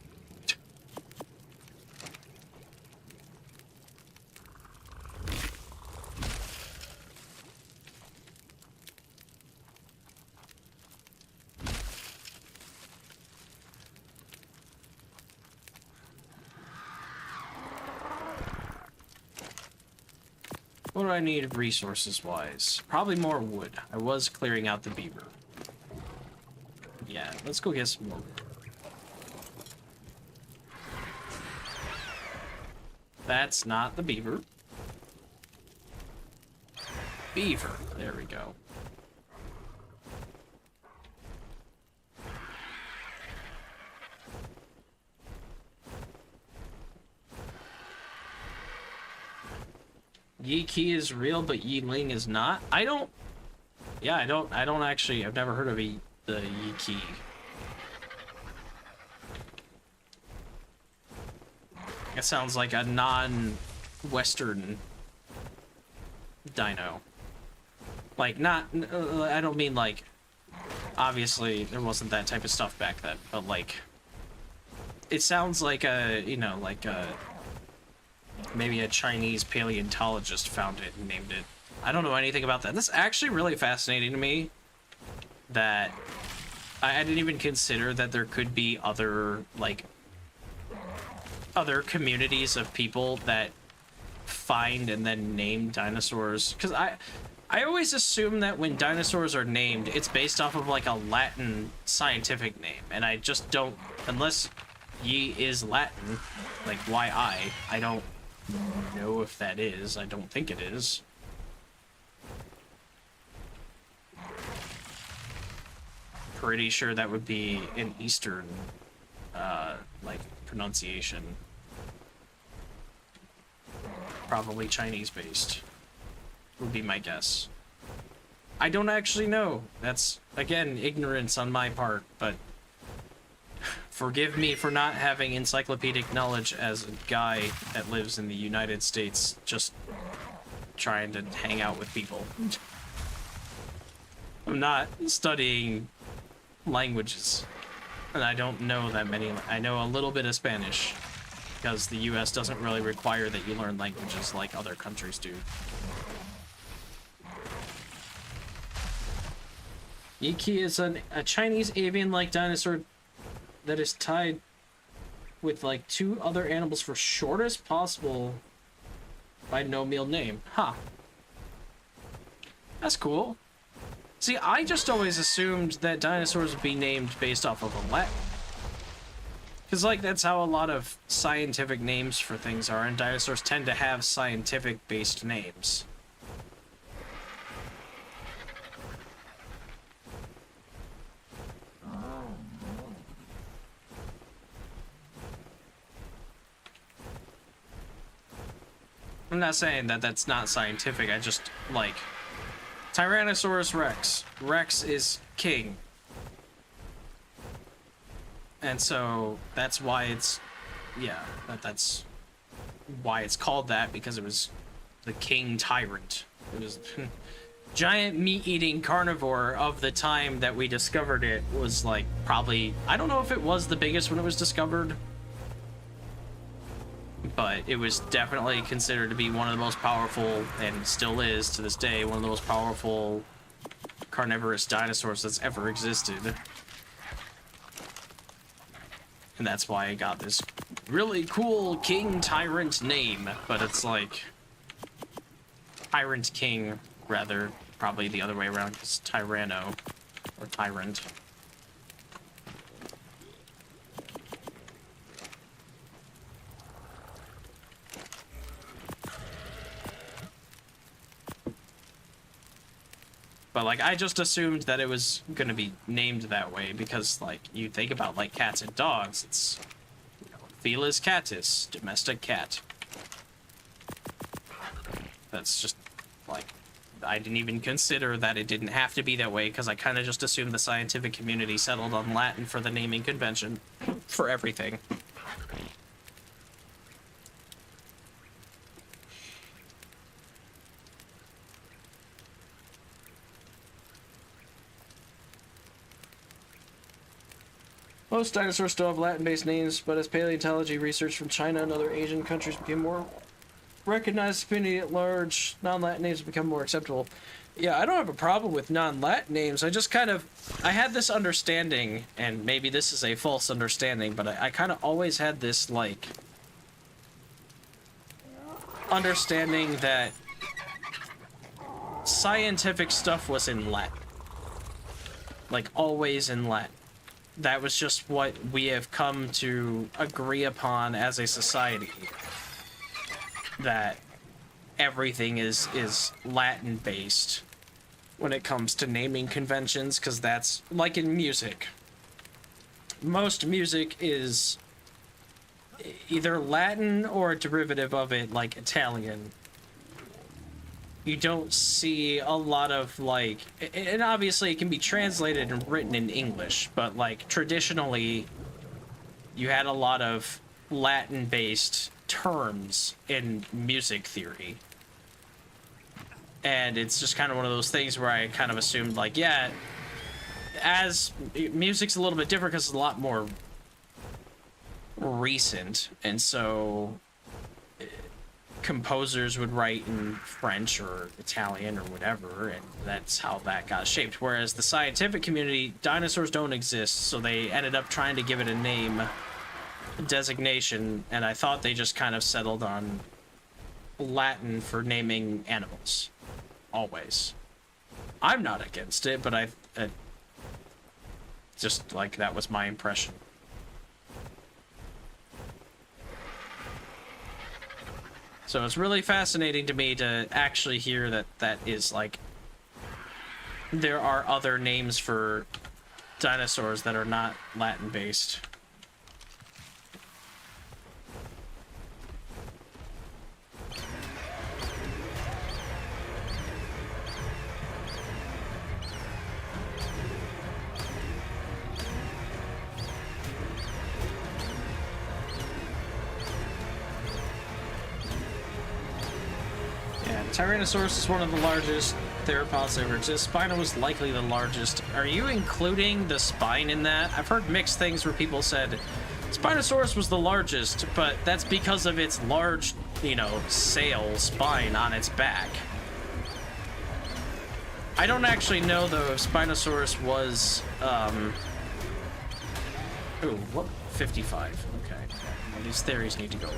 What do I need resources-wise? Probably more wood. I was clearing out the beaver. Yeah, let's go get some more wood. That's not the beaver. Beaver. There we go. Yi Qi is real, but Yi Ling is not. I don't actually. I've never heard of the Yi Qi. It sounds like a non-Western dino. Like, not. I don't mean like. Obviously, there wasn't that type of stuff back then, but like. It sounds like a, you know, like a. Maybe a Chinese paleontologist found it and named it. I don't know anything about that. That's actually really fascinating to me. That I didn't even consider that there could be other, like, other communities of people that find and then name dinosaurs. Because I always assume that when dinosaurs are named, it's based off of, like, a Latin scientific name. And I just don't, unless Yi is Latin, like Y-I, I don't know if that is. I don't think it is. Pretty sure that would be an Eastern, like, pronunciation. Probably Chinese-based, would be my guess. I don't actually know. That's, again, ignorance on my part, but forgive me for not having encyclopedic knowledge as a guy that lives in the United States, just trying to hang out with people. I'm not studying languages, and I don't know that many. I know a little bit of Spanish, because the US doesn't really require that you learn languages like other countries do. Yi Qi is a Chinese avian-like dinosaur that is tied with like 2 other animals for shortest possible binomial name. Huh. That's cool. See, I just always assumed that dinosaurs would be named based off of a Latin. Because, like, that's how a lot of scientific names for things are, and dinosaurs tend to have scientific-based names. I'm not saying that that's not scientific, I just, like, Tyrannosaurus Rex. Rex is king. And so, that's why it's, yeah, that's why it's called that, because it was the king tyrant. It was, giant meat-eating carnivore of the time that we discovered it was like probably, I don't know if it was the biggest when it was discovered, but it was definitely considered to be one of the most powerful, and still is to this day, one of the most powerful carnivorous dinosaurs that's ever existed. And that's why I got this really cool King Tyrant name, but it's like Tyrant King, rather, probably the other way around, because Tyranno, or Tyrant. But, like, I just assumed that it was gonna be named that way because, like, you think about, like, cats and dogs, it's, you know, Felis catus, domestic cat. That's just, like, I didn't even consider that it didn't have to be that way because I kind of just assumed the scientific community settled on Latin for the naming convention for everything. Most dinosaurs still have Latin-based names, but as paleontology research from China and other Asian countries became more recognized, the community at large, non-Latin names have become more acceptable. Yeah, I don't have a problem with non-Latin names. I just kind of, I had this understanding, and maybe this is a false understanding, but I kind of always had this, like, understanding that scientific stuff was in Latin. Like, always in Latin. That was just what we have come to agree upon as a society. That everything is Latin-based when it comes to naming conventions, because that's, like in music. Most music is either Latin or a derivative of it, like Italian. You don't see a lot of, like, and obviously it can be translated and written in English, but, like, traditionally you had a lot of Latin-based terms in music theory. And it's just kind of one of those things where I kind of assumed, like, yeah, as music's a little bit different because it's a lot more recent, and so composers would write in French or Italian or whatever, and that's how that got shaped. Whereas the scientific community, dinosaurs don't exist, so they ended up trying to give it a name, a designation, and I thought they just kind of settled on Latin for naming animals. Always. I'm not against it, but I just, like, that was my impression. So it's really fascinating to me to actually hear that that is, like, there are other names for dinosaurs that are not Latin-based. Tyrannosaurus is one of the largest theropods that ever exist. Spino was likely the largest. Are you including the spine in that? I've heard mixed things where people said Spinosaurus was the largest, but that's because of its large, you know, sail spine on its back. I don't actually know, though, if Spinosaurus was, Ooh, what? 55. Okay. Well, these theories need to go.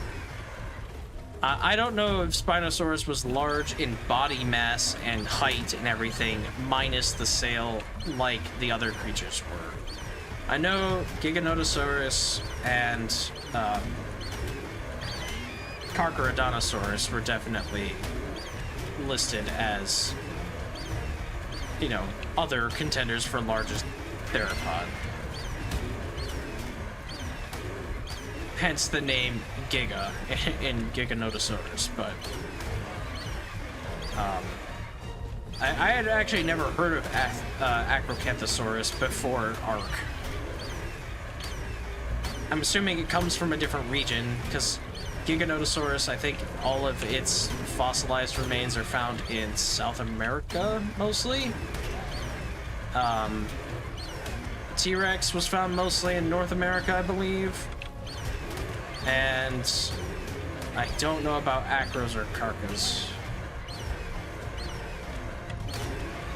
I don't know if Spinosaurus was large in body mass and height and everything, minus the sail, like the other creatures were. I know Giganotosaurus and Carcharodontosaurus were definitely listed as, you know, other contenders for largest theropod. Hence the name Giga in Giganotosaurus, but I had actually never heard of Acrocanthosaurus before Ark. I'm assuming it comes from a different region, because Giganotosaurus, I think all of its fossilized remains are found in South America, mostly. T-Rex was found mostly in North America, I believe. And I don't know about Acros or Carcas.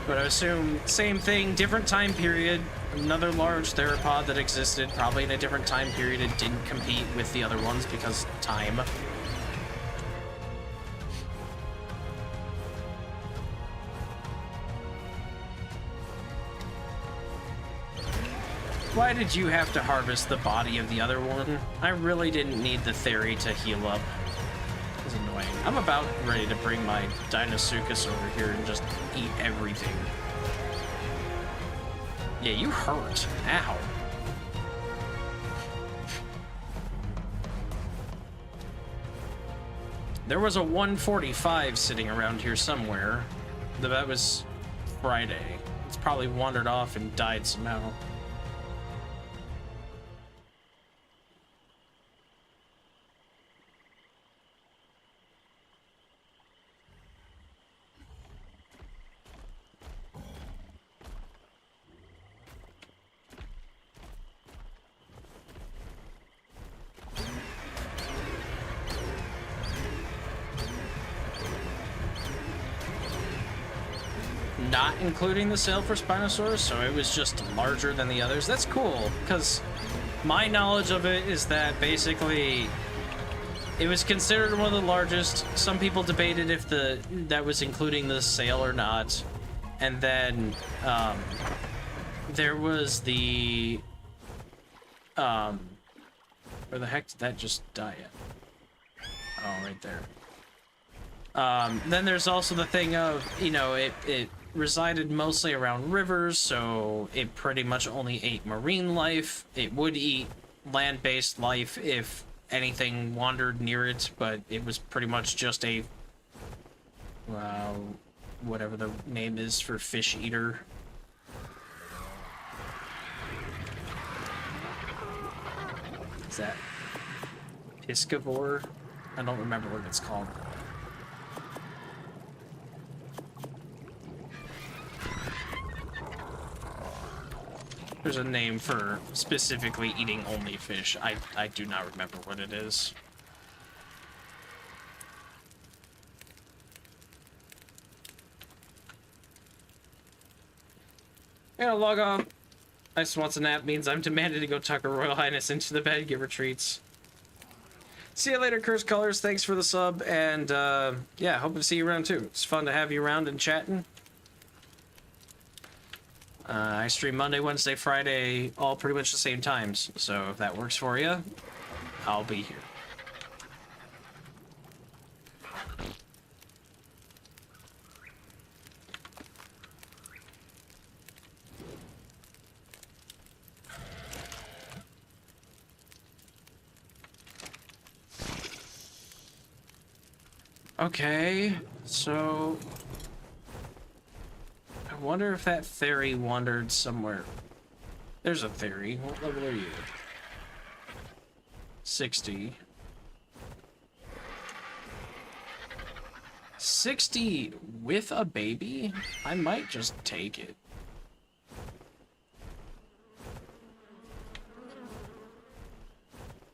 But I assume same thing, different time period. Another large theropod that existed, probably in a different time period. It didn't compete with the other ones because time. Why did you have to harvest the body of the other one? I really didn't need the Theory to heal up. It was annoying. I'm about ready to bring my Deinosuchus over here and just eat everything. Yeah, you hurt. Ow. There was a 145 sitting around here somewhere. That was Friday. It's probably wandered off and died somehow. Not including the sail for Spinosaurus, so it was just larger than the others. That's cool, because my knowledge of it is that basically it was considered one of the largest. Some people debated if that was including the sail or not. And then there was the where the heck did that just die at? Oh, right there. Then there's also the thing of, you know, it resided mostly around rivers, so it pretty much only ate marine life. It would eat land-based life if anything wandered near it, but it was pretty much just a, whatever the name is for fish eater. Is that piscivore? I don't remember what it's called. There's a name for specifically eating only fish. I do not remember what it is. I gotta log off. I just want a nap means I'm demanded to go tuck her Royal Highness into the bed, give her treats. See you later, Curse Colors. Thanks for the sub, and yeah, hope to see you around too. It's fun to have you around and chatting. I stream Monday, Wednesday, Friday, all pretty much the same times. So if that works for you, I'll be here. Okay, so I wonder if that theory wandered somewhere. There's a theory. What level are you? 60. 60 with a baby? I might just take it.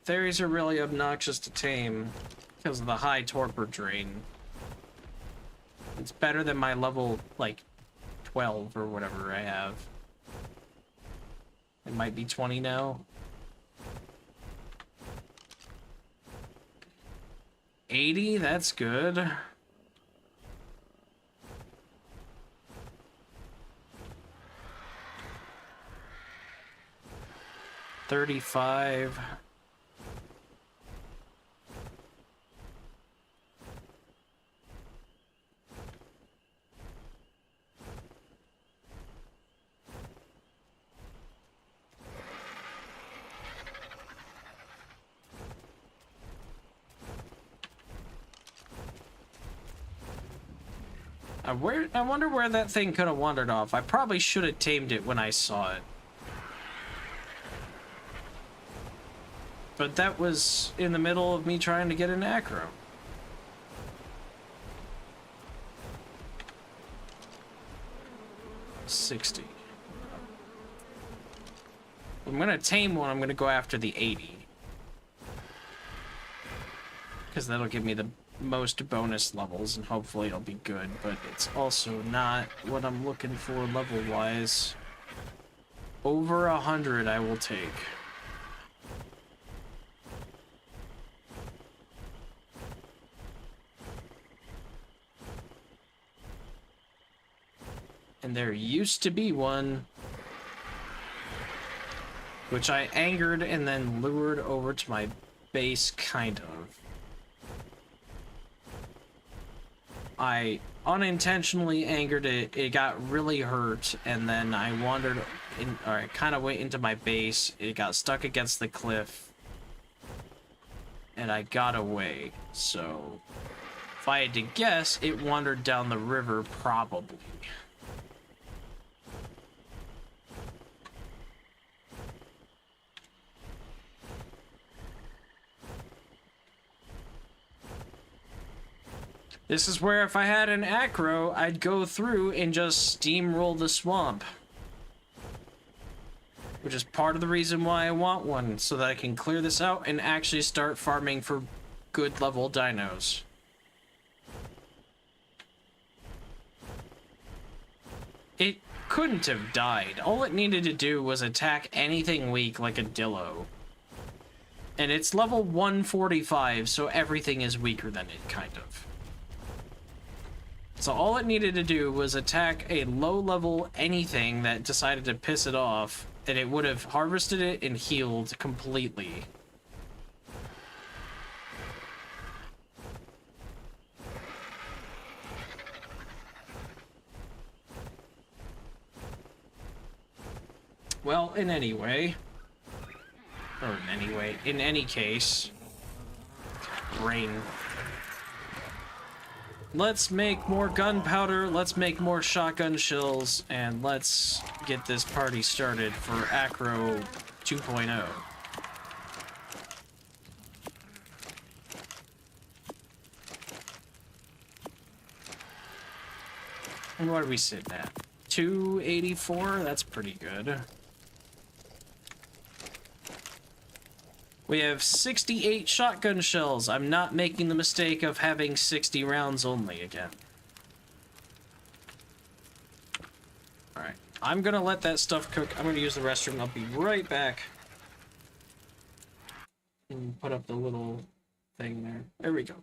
Theories are really obnoxious to tame because of the high torpor drain. It's better than my level, like, 12 or whatever I have. It might be 20 now. 80? That's good. $35. I wonder where that thing could have wandered off. I probably should have tamed it when I saw it. But that was in the middle of me trying to get an Acro. $60. I'm gonna tame one, I'm gonna go after the 80. Because that'll give me the most bonus levels, and hopefully it'll be good, but it's also not what I'm looking for level-wise. Over 100 I will take. And there used to be one, which I angered and then lured over to my base, kind of. I unintentionally angered it, it got really hurt, and then I wandered in, or I kind of went into my base, it got stuck against the cliff, and I got away. So, if I had to guess, it wandered down the river, probably. This is where if I had an Acro, I'd go through and just steamroll the swamp. Which is part of the reason why I want one, so that I can clear this out and actually start farming for good level dinos. It couldn't have died. All it needed to do was attack anything weak like a Dillo. And it's level 145, so everything is weaker than it, kind of. So all it needed to do was attack a low-level anything that decided to piss it off, and it would have harvested it and healed completely. Well, in any case, rain. Let's make more gunpowder, let's make more shotgun shells, and let's get this party started for Acro 2.0. And what are we sitting at? 284? That's pretty good. We have 68 shotgun shells. I'm not making the mistake of having 60 rounds only again. Alright. I'm gonna let that stuff cook. I'm gonna use the restroom. I'll be right back. And put up the little thing there. There we go.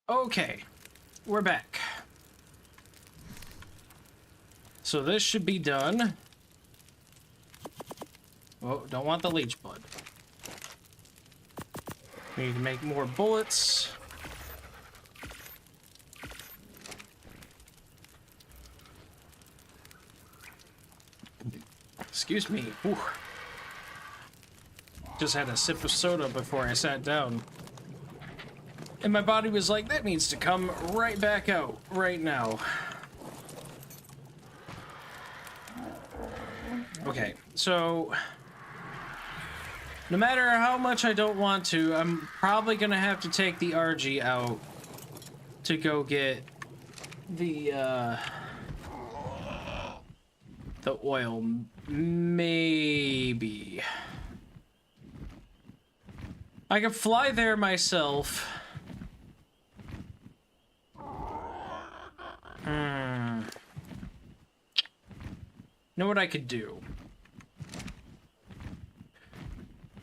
Okay, we're back. So this should be done. Oh, don't want the leech blood. We need to make more bullets. Excuse me. Ooh. Just had a sip of soda before I sat down. And my body was like, that needs to come right back out right now. Okay, so no matter how much I don't want to, I'm probably gonna have to take the RG out to go get the oil. Maybe I could fly there myself. Know what I could do?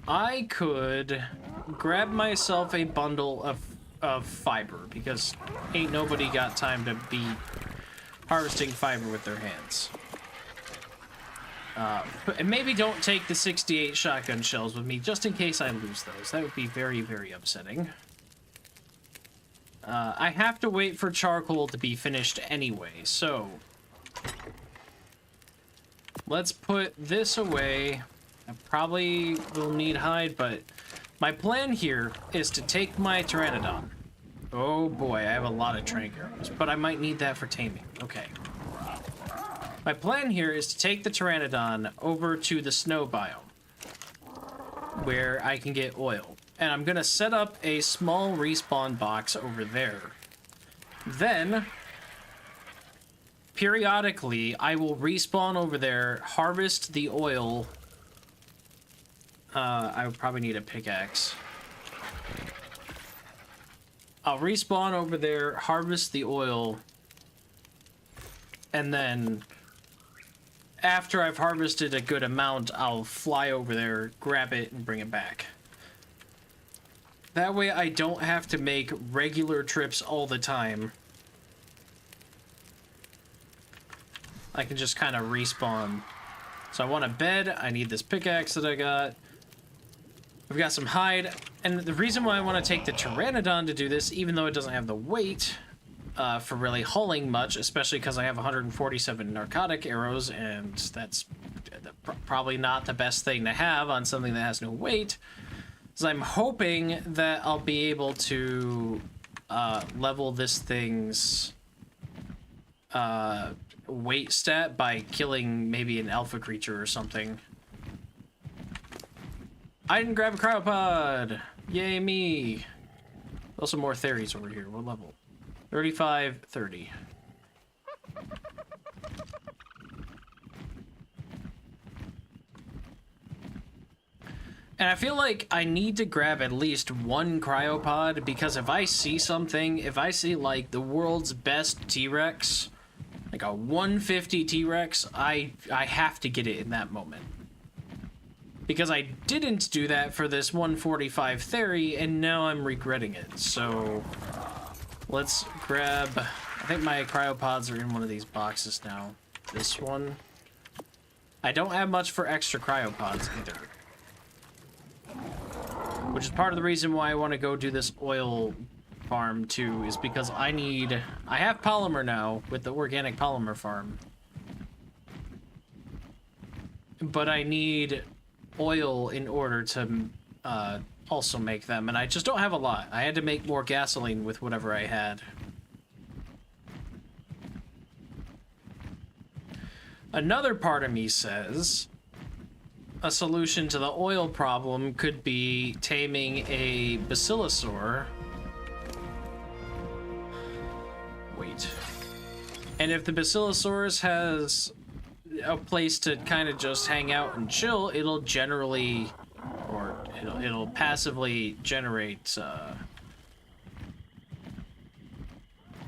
I could grab myself a bundle of fiber, because ain't nobody got time to be harvesting fiber with their hands. And maybe don't take the 68 shotgun shells with me, just in case I lose those. That would be very, very upsetting. I have to wait for charcoal to be finished anyway, so let's put this away. I probably will need hide, but my plan here is to take my Pteranodon. Oh boy, I have a lot of trank arrows, but I might need that for taming. Okay. My plan here is to take the Pteranodon over to the snow biome, where I can get oil. And I'm gonna set up a small respawn box over there. Then, periodically, I will respawn over there, harvest the oil. I would probably need a pickaxe. I'll respawn over there, harvest the oil, and then after I've harvested a good amount, I'll fly over there, grab it, and bring it back. That way I don't have to make regular trips all the time. I can just kind of respawn. So I want a bed, I need this pickaxe that I got. We've got some hide, and the reason why I want to take the Pteranodon to do this, even though it doesn't have the weight for really hauling much, especially because I have 147 narcotic arrows, and that's probably not the best thing to have on something that has no weight, is I'm hoping that I'll be able to level this thing's weight stat by killing maybe an alpha creature or something. I didn't grab a cryopod! Yay me! Also more theories over here. What level? 35, 30. And I feel like I need to grab at least one cryopod, because if I see something, if I see like the world's best T-Rex, like a 150 T-Rex, I have to get it in that moment. Because I didn't do that for this 145 Theory, and now I'm regretting it. So let's grab, I think my cryopods are in one of these boxes now. This one. I don't have much for extra cryopods either. Which is part of the reason why I want to go do this oil farm too, is because I have polymer now with the organic polymer farm. But I need oil in order to also make them, and I just don't have a lot. I had to make more gasoline with whatever I had. Another part of me says a solution to the oil problem could be taming a basilosaur. Wait. And if the basilosaurus has a place to kind of just hang out and chill, it'll generally, or it'll passively generate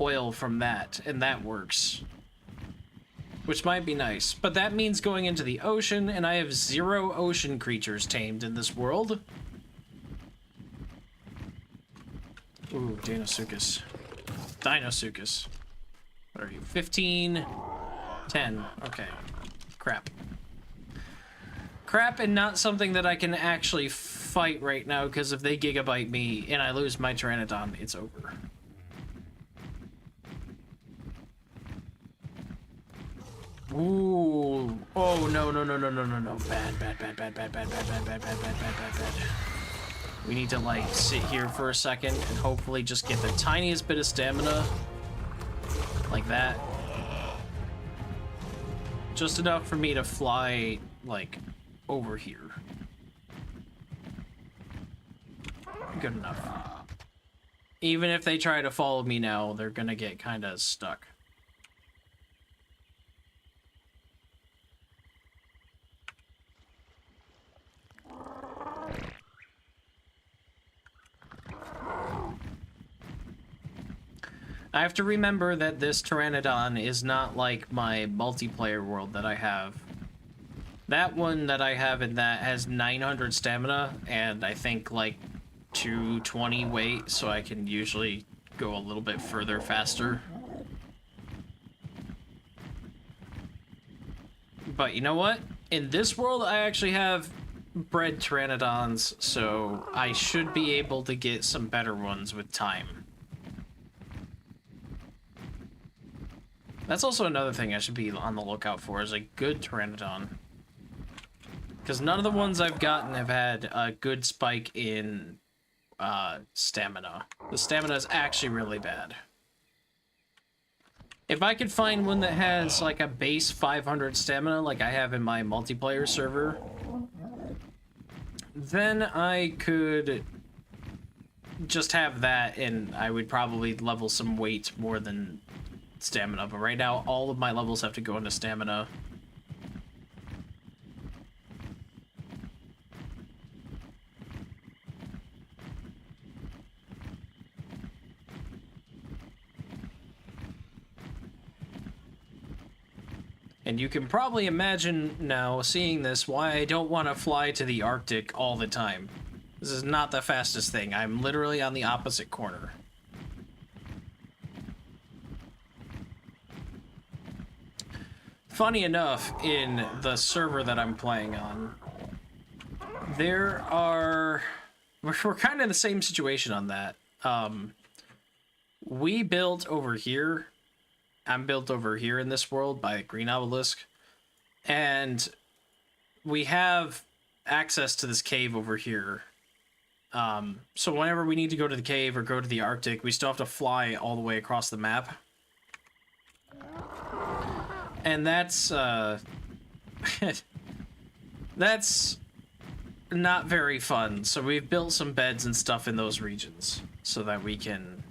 oil from that, and that works. Which might be nice, but that means going into the ocean, and I have 0 ocean creatures tamed in this world. Ooh, Deinosuchus. Dinosuchus. What are you? 15, 10. Okay. Crap. Crap, and not something that I can actually fight right now, because if they gigabyte me and I lose my Pteranodon, it's over. Ooh. Oh, no, no, no, no, no, no, no. Bad, bad, bad, bad, bad, bad, bad, bad, bad, bad, bad, bad, bad, bad. We need to, like, sit here for a second and hopefully just get the tiniest bit of stamina. Like that. Just enough for me to fly, like, over here. Good enough. Even if they try to follow me now, they're gonna get kind of stuck. I have to remember that this Pteranodon is not like my multiplayer world that I have. That one that I have in that has 900 stamina and I think like 220 weight, so I can usually go a little bit further faster. But you know what? In this world, I actually have bred Pteranodons, so I should be able to get some better ones with time. That's also another thing I should be on the lookout for, is a good Pteranodon. Because none of the ones I've gotten have had a good spike in stamina. The stamina is actually really bad. If I could find one that has like a base 500 stamina like I have in my multiplayer server, then I could just have that and I would probably level some weight more than stamina. But right now, all of my levels have to go into stamina. And you can probably imagine now, seeing this, why I don't want to fly to the Arctic all the time. This is not the fastest thing. I'm literally on the opposite corner. Funny enough, in the server that I'm playing on, there are... We're kind of in the same situation on that. We built over here. I'm built over here in this world by Green Obelisk. And we have access to this cave over here. So whenever we need to go to the cave or go to the Arctic, we still have to fly all the way across the map. And that's, that's not very fun. So we've built some beds and stuff in those regions so that we can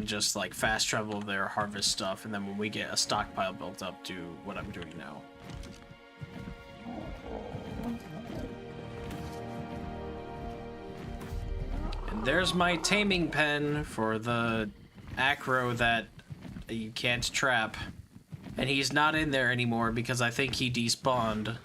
just like fast travel there, harvest stuff, and then when we get a stockpile built up, do what I'm doing now. And there's my taming pen for the Acro that you can't trap. And he's not in there anymore because I think he despawned.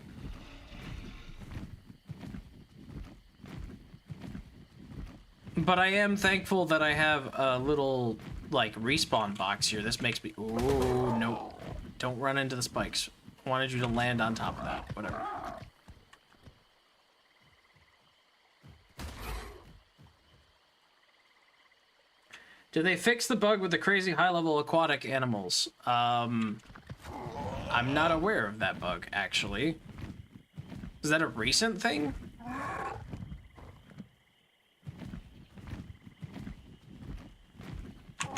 But I am thankful that I have a little, like, respawn box here. This makes me... Oh, nope. Don't run into the spikes. I wanted you to land on top of that. Whatever. Did they fix the bug with the crazy high-level aquatic animals? I'm not aware of that bug, actually. Is that a recent thing?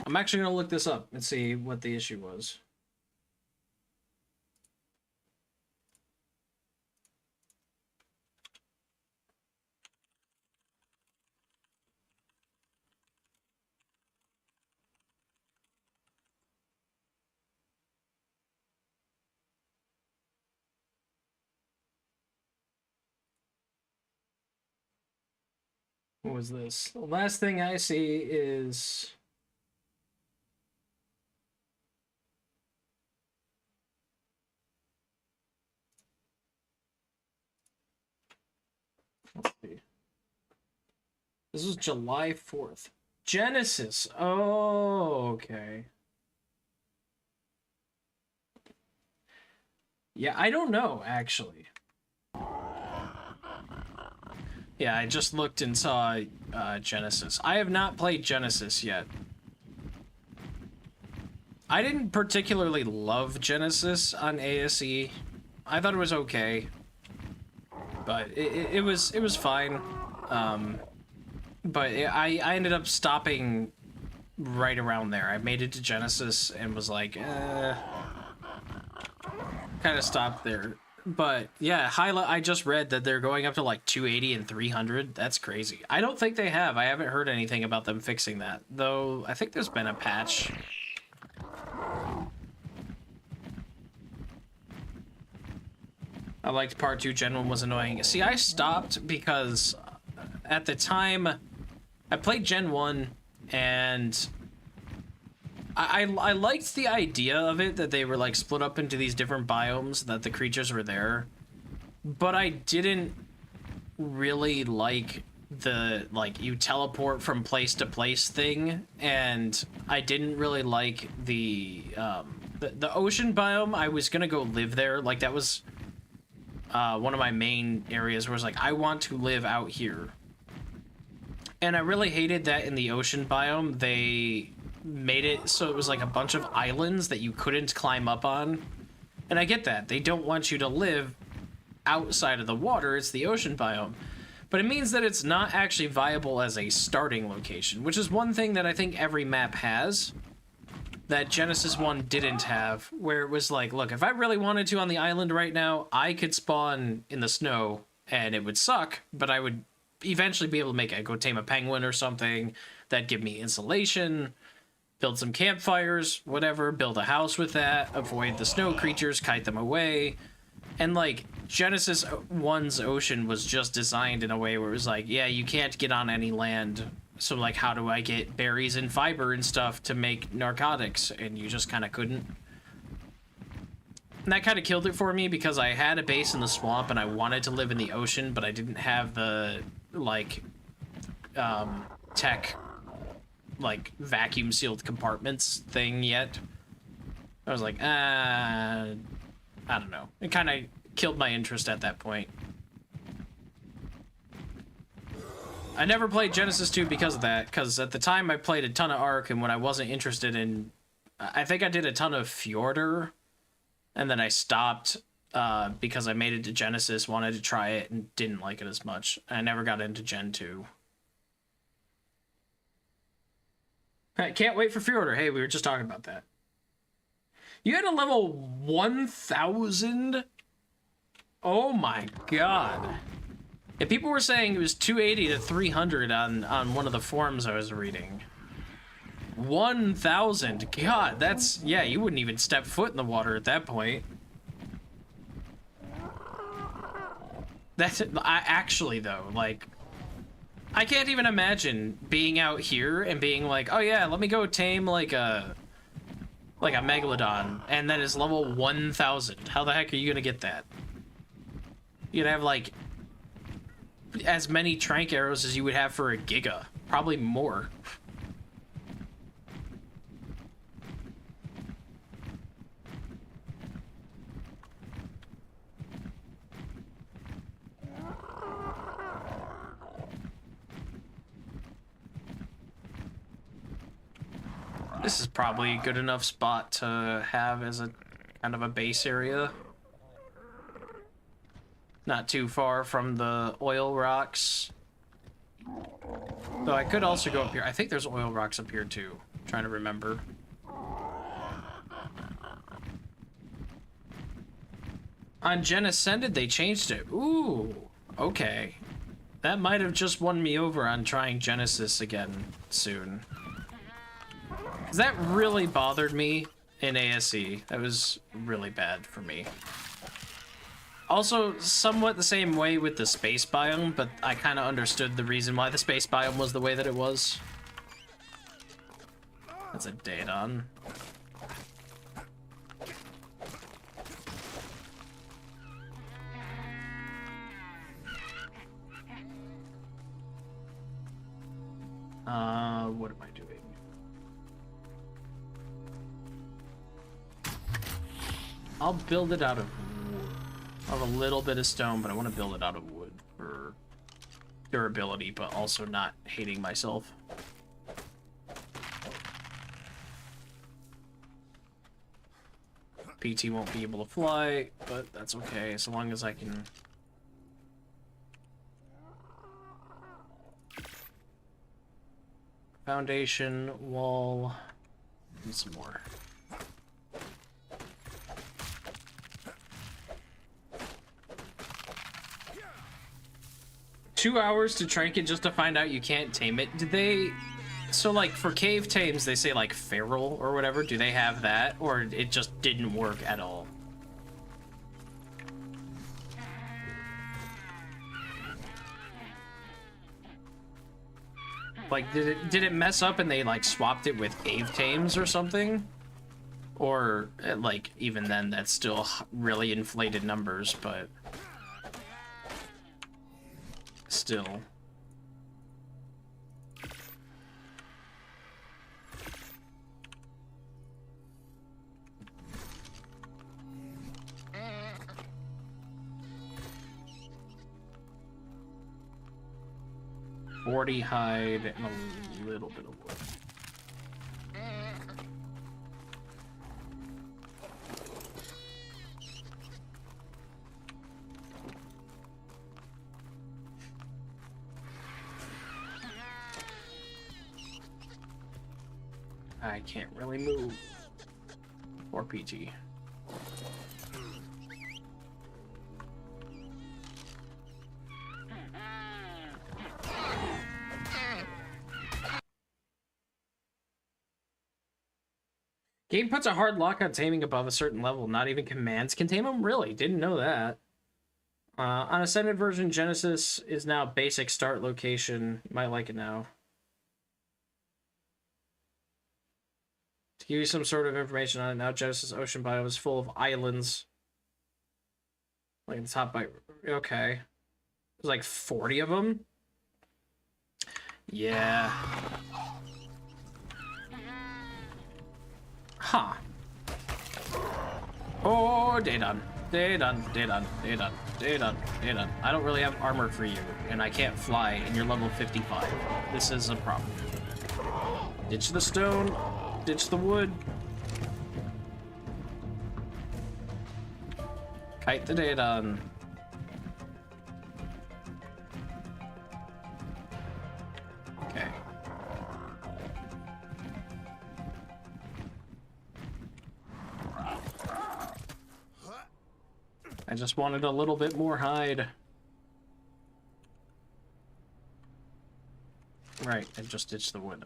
I'm actually going to look this up and see what the issue was. What was this? The last thing I see is... Let's see. This was July 4th. Genesis. Oh, okay. Yeah, I don't know, actually. Yeah, I just looked and saw Genesis. I have not played Genesis yet. I didn't particularly love Genesis on ASE. I thought it was okay, but it was fine. But I ended up stopping right around there. I made it to Genesis and was like, kind of stopped there. But yeah, I just read that they're going up to like 280 and 300. That's crazy. I don't think they have. I haven't heard anything about them fixing that, though. I think there's been a patch. I liked part 2. Gen 1 was annoying. See, I stopped because at the time I played Gen 1 and I liked the idea of it, that they were like split up into these different biomes, that the creatures were there, but I didn't really like the you teleport from place to place thing, and I didn't really like the ocean biome. I was gonna go live there. Like, that was one of my main areas where I was like, I want to live out here. And I really hated that in the ocean biome they made it so it was like a bunch of islands that you couldn't climb up on. And I get that. They don't want you to live outside of the water. It's the ocean biome. But it means that it's not actually viable as a starting location, which is one thing that I think every map has that Genesis 1 didn't have, where it was like, look, if I really wanted to on the island right now, I could spawn in the snow and it would suck, but I would eventually be able to make it. Go tame a penguin or something. That'd give me insulation, build some campfires, whatever, build a house with that, avoid the snow creatures, kite them away. And like, Genesis 1's ocean was just designed in a way where it was like, yeah, you can't get on any land, so like, how do I get berries and fiber and stuff to make narcotics? And you just kind of couldn't. And that kind of killed it for me, because I had a base in the swamp and I wanted to live in the ocean, but I didn't have the like tech, like vacuum sealed compartments thing yet. I was like, I don't know. It kind of killed my interest at that point. I never played Genesis 2 because of that, because at the time I played a ton of Ark, and when I wasn't interested in, I think I did a ton of Fjordur, and then I stopped because I made it to Genesis, wanted to try it, and didn't like it as much. I never got into Gen 2. I can't wait for Fjordur. Hey, we were just talking about that. You had a level 1000? Oh my god. Yeah, people were saying it was 280 to 300 on one of the forums I was reading. 1000. God, that's... Yeah, you wouldn't even step foot in the water at that point. That's... actually, though, like... I can't even imagine being out here and being like, oh yeah, let me go tame like a megalodon, and then it's level 1000. How the heck are you gonna get that? You'd have like as many trank arrows as you would have for a giga, probably more. This is probably a good enough spot to have as a kind of a base area. Not too far from the oil rocks. Though I could also go up here. I think there's oil rocks up here too. I'm trying to remember. On Gen Ascended, they changed it. Ooh, okay. That might have just won me over on trying Genesis again soon. That really bothered me in ASE. That was really bad for me. Also, somewhat the same way with the space biome, but I kind of understood the reason why the space biome was the way that it was. That's a Daedon. What am I doing? I'll build it out of wood. I have a little bit of stone, but I want to build it out of wood for durability, but also not hating myself. PT won't be able to fly, but that's okay, so long as I can... Foundation, wall, and some more. Two hours to trinket just to find out you can't tame it. Did they... So, like, for cave tames, they say, like, feral or whatever. Do they have that? Or it just didn't work at all? Like, did it mess up and they, like, swapped it with cave tames or something? Or, like, even then, that's still really inflated numbers, but... Still... .40 hide and a little bit of wood. I can't really move. Or PT. Game puts a hard lock on taming above a certain level. Not even commands can tame them? Really? Didn't know that. On Ascended version, Genesis is now basic start location. You might like it now. To give you some sort of information on it, now Genesis Ocean Biome is full of islands. Like the top by... Okay. There's like 40 of them? Yeah. Huh. Oh, day done. Day done. Day done. Day done. Day done. Day done. I don't really have armor for you, and I can't fly, and you're level 55. This is a problem. Ditch the stone. Ditch the wood. Kite the day done. Okay. I just wanted a little bit more hide. Right, and just ditch the wood.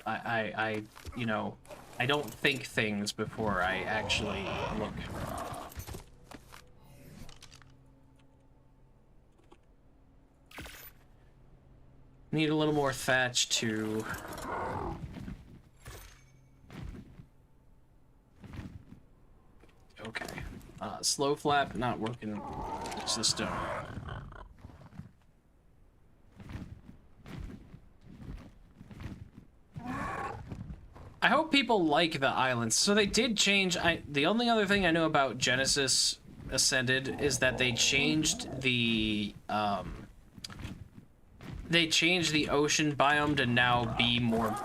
I, you know, I don't think things before I actually look. Need a little more thatch too. Okay. Slow flap, not working. It's the stone. I hope people like the islands. So they did change. The only other thing I know about Genesis Ascended is that they changed the ocean biome to now be more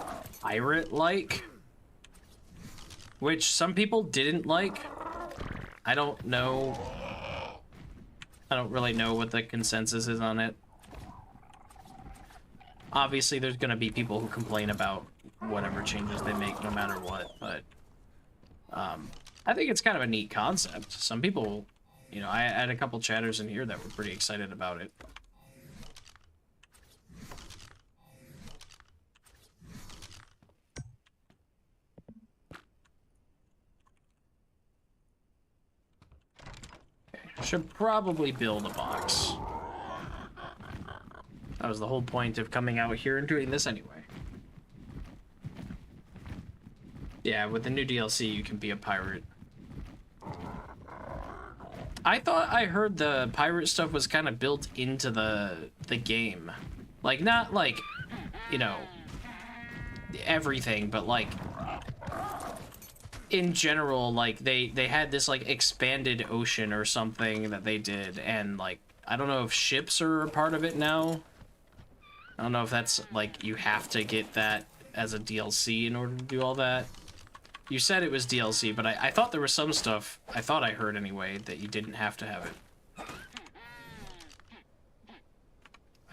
pirate-like, which some people didn't like. I don't know. I don't really know what the consensus is on it. Obviously, there's going to be people who complain about whatever changes they make, no matter what, but I think it's kind of a neat concept. Some people, you know, I had a couple chatters in here that were pretty excited about it. Should probably build a box. That was the whole point of coming out here and doing this anyway. Yeah, with the new DLC, you can be a pirate. I thought I heard the pirate stuff was kind of built into the game. Like, not like, you know, everything, but like in general, like they had this like expanded ocean or something that they did, and like I don't know if ships are a part of it now. I don't know if that's like you have to get that as a DLC in order to do all that. You said it was DLC, but I thought there was some stuff, I thought I heard anyway, that you didn't have to have it.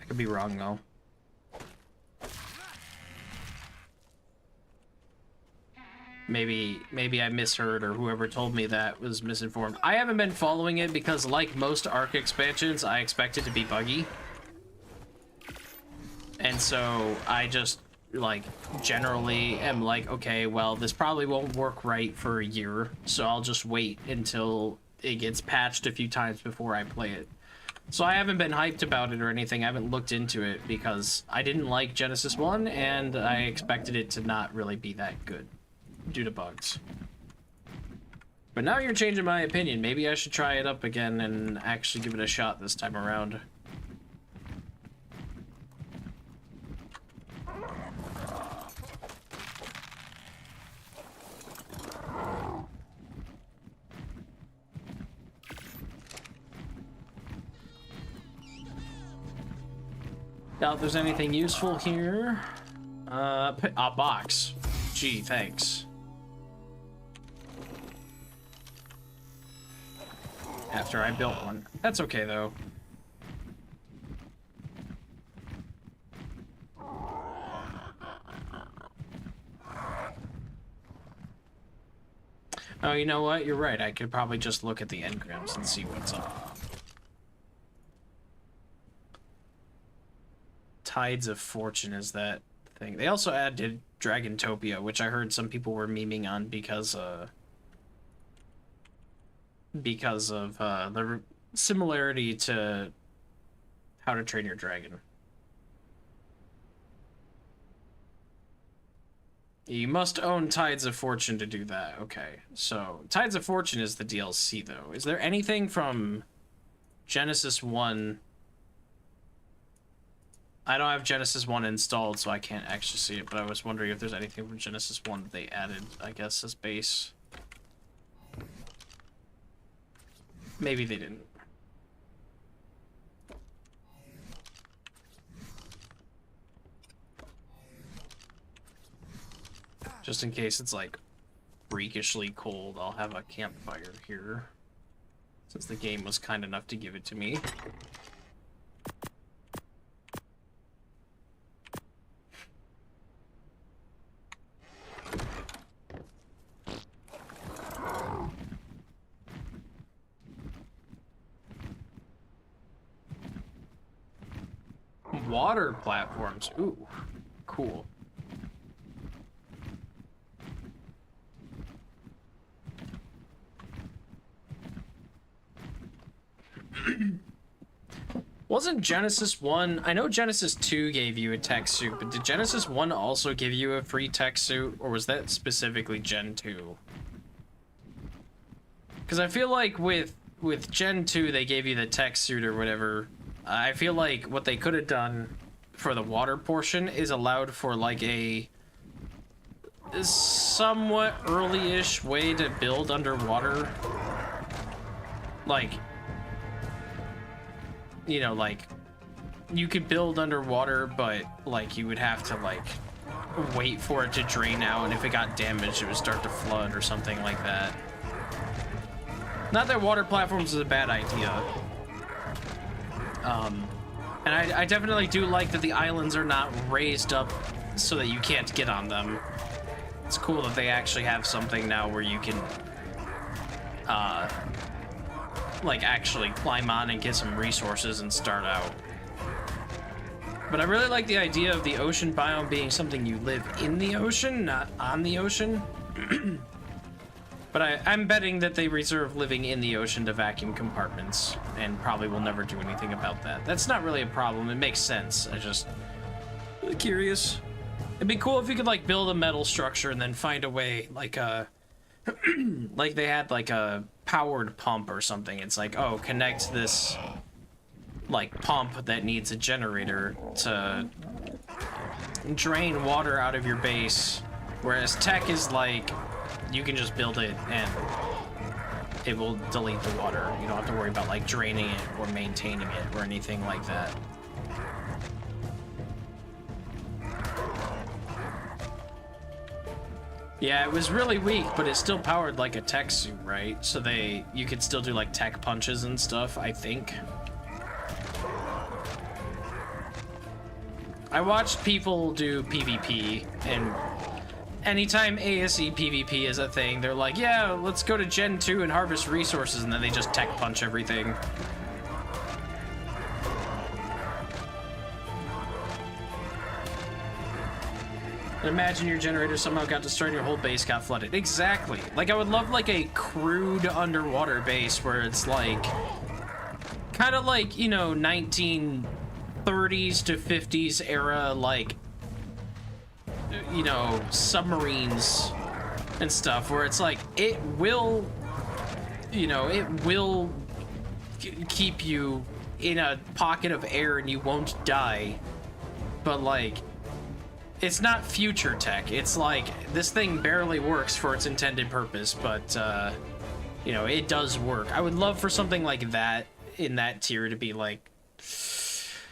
I could be wrong, though. Maybe I misheard, or whoever told me that was misinformed. I haven't been following it because, like most Ark expansions, I expect it to be buggy. And so I just, like, generally am like, okay, well, this probably won't work right for a year, so I'll just wait until it gets patched a few times before I play it. So I haven't been hyped about it or anything. I haven't looked into it because I didn't like Genesis 1, and I expected it to not really be that good due to bugs. But now you're changing my opinion. Maybe I should try it up again and actually give it a shot this time around. Doubt there's anything useful here. A box. Gee, thanks. After I built one. That's okay, though. Oh, you know what? You're right. I could probably just look at the engrams and see what's up. Tides of Fortune is that thing. They also added Dragontopia, which I heard some people were memeing on because of the similarity to How to Train Your Dragon. You must own Tides of Fortune to do that. Okay, so Tides of Fortune is the DLC, though. Is there anything from Genesis 1? I don't have Genesis 1 installed, so I can't actually see it, but I was wondering if there's anything from Genesis 1 that they added, I guess, as base. Maybe they didn't. Just in case it's, like, freakishly cold, I'll have a campfire here, since the game was kind enough to give it to me. Water platforms. Ooh, cool. Wasn't Genesis 1... I know Genesis 2 gave you a tech suit, but did Genesis 1 also give you a free tech suit, or was that specifically Gen 2? Because I feel like with Gen 2, they gave you the tech suit or whatever. I feel like what they could have done for the water portion is allowed for like a somewhat early-ish way to build underwater. Like, you know, like you could build underwater, but like you would have to like wait for it to drain out, and if it got damaged, it would start to flood or something like that. Not that water platforms is a bad idea. And I definitely do like that the islands are not raised up so that you can't get on them. It's cool that they actually have something now where you can, like, actually climb on and get some resources and start out. But I really like the idea of the ocean biome being something you live in the ocean, not on the ocean. But I'm betting that they reserve living in the ocean to vacuum compartments, and probably will never do anything about that. That's not really a problem. It makes sense. I just really curious. It'd be cool if you could like build a metal structure and then find a way, like a like they had like a powered pump or something. It's like, oh, connect this like pump that needs a generator to drain water out of your base, whereas tech is like, you can just build it and it will delete the water. You don't have to worry about like draining it or maintaining it or anything like that. Yeah, it was really weak, but it still powered like a tech suit, right? So you could still do like tech punches and stuff, I think. I watched people do PvP, and anytime ASE PvP is a thing, they're like, yeah, let's go to Gen 2 and harvest resources, and then they just tech punch everything. And imagine your generator somehow got destroyed and your whole base got flooded. Exactly. Like, I would love like a crude underwater base where it's like, kind of like, you know, 1930s to 50s era, like, you know, submarines and stuff, where it's like, it will, you know, it will keep you in a pocket of air and you won't die. But like, it's not future tech. It's like, this thing barely works for its intended purpose, but, you know, it does work. I would love for something like that in that tier to be like,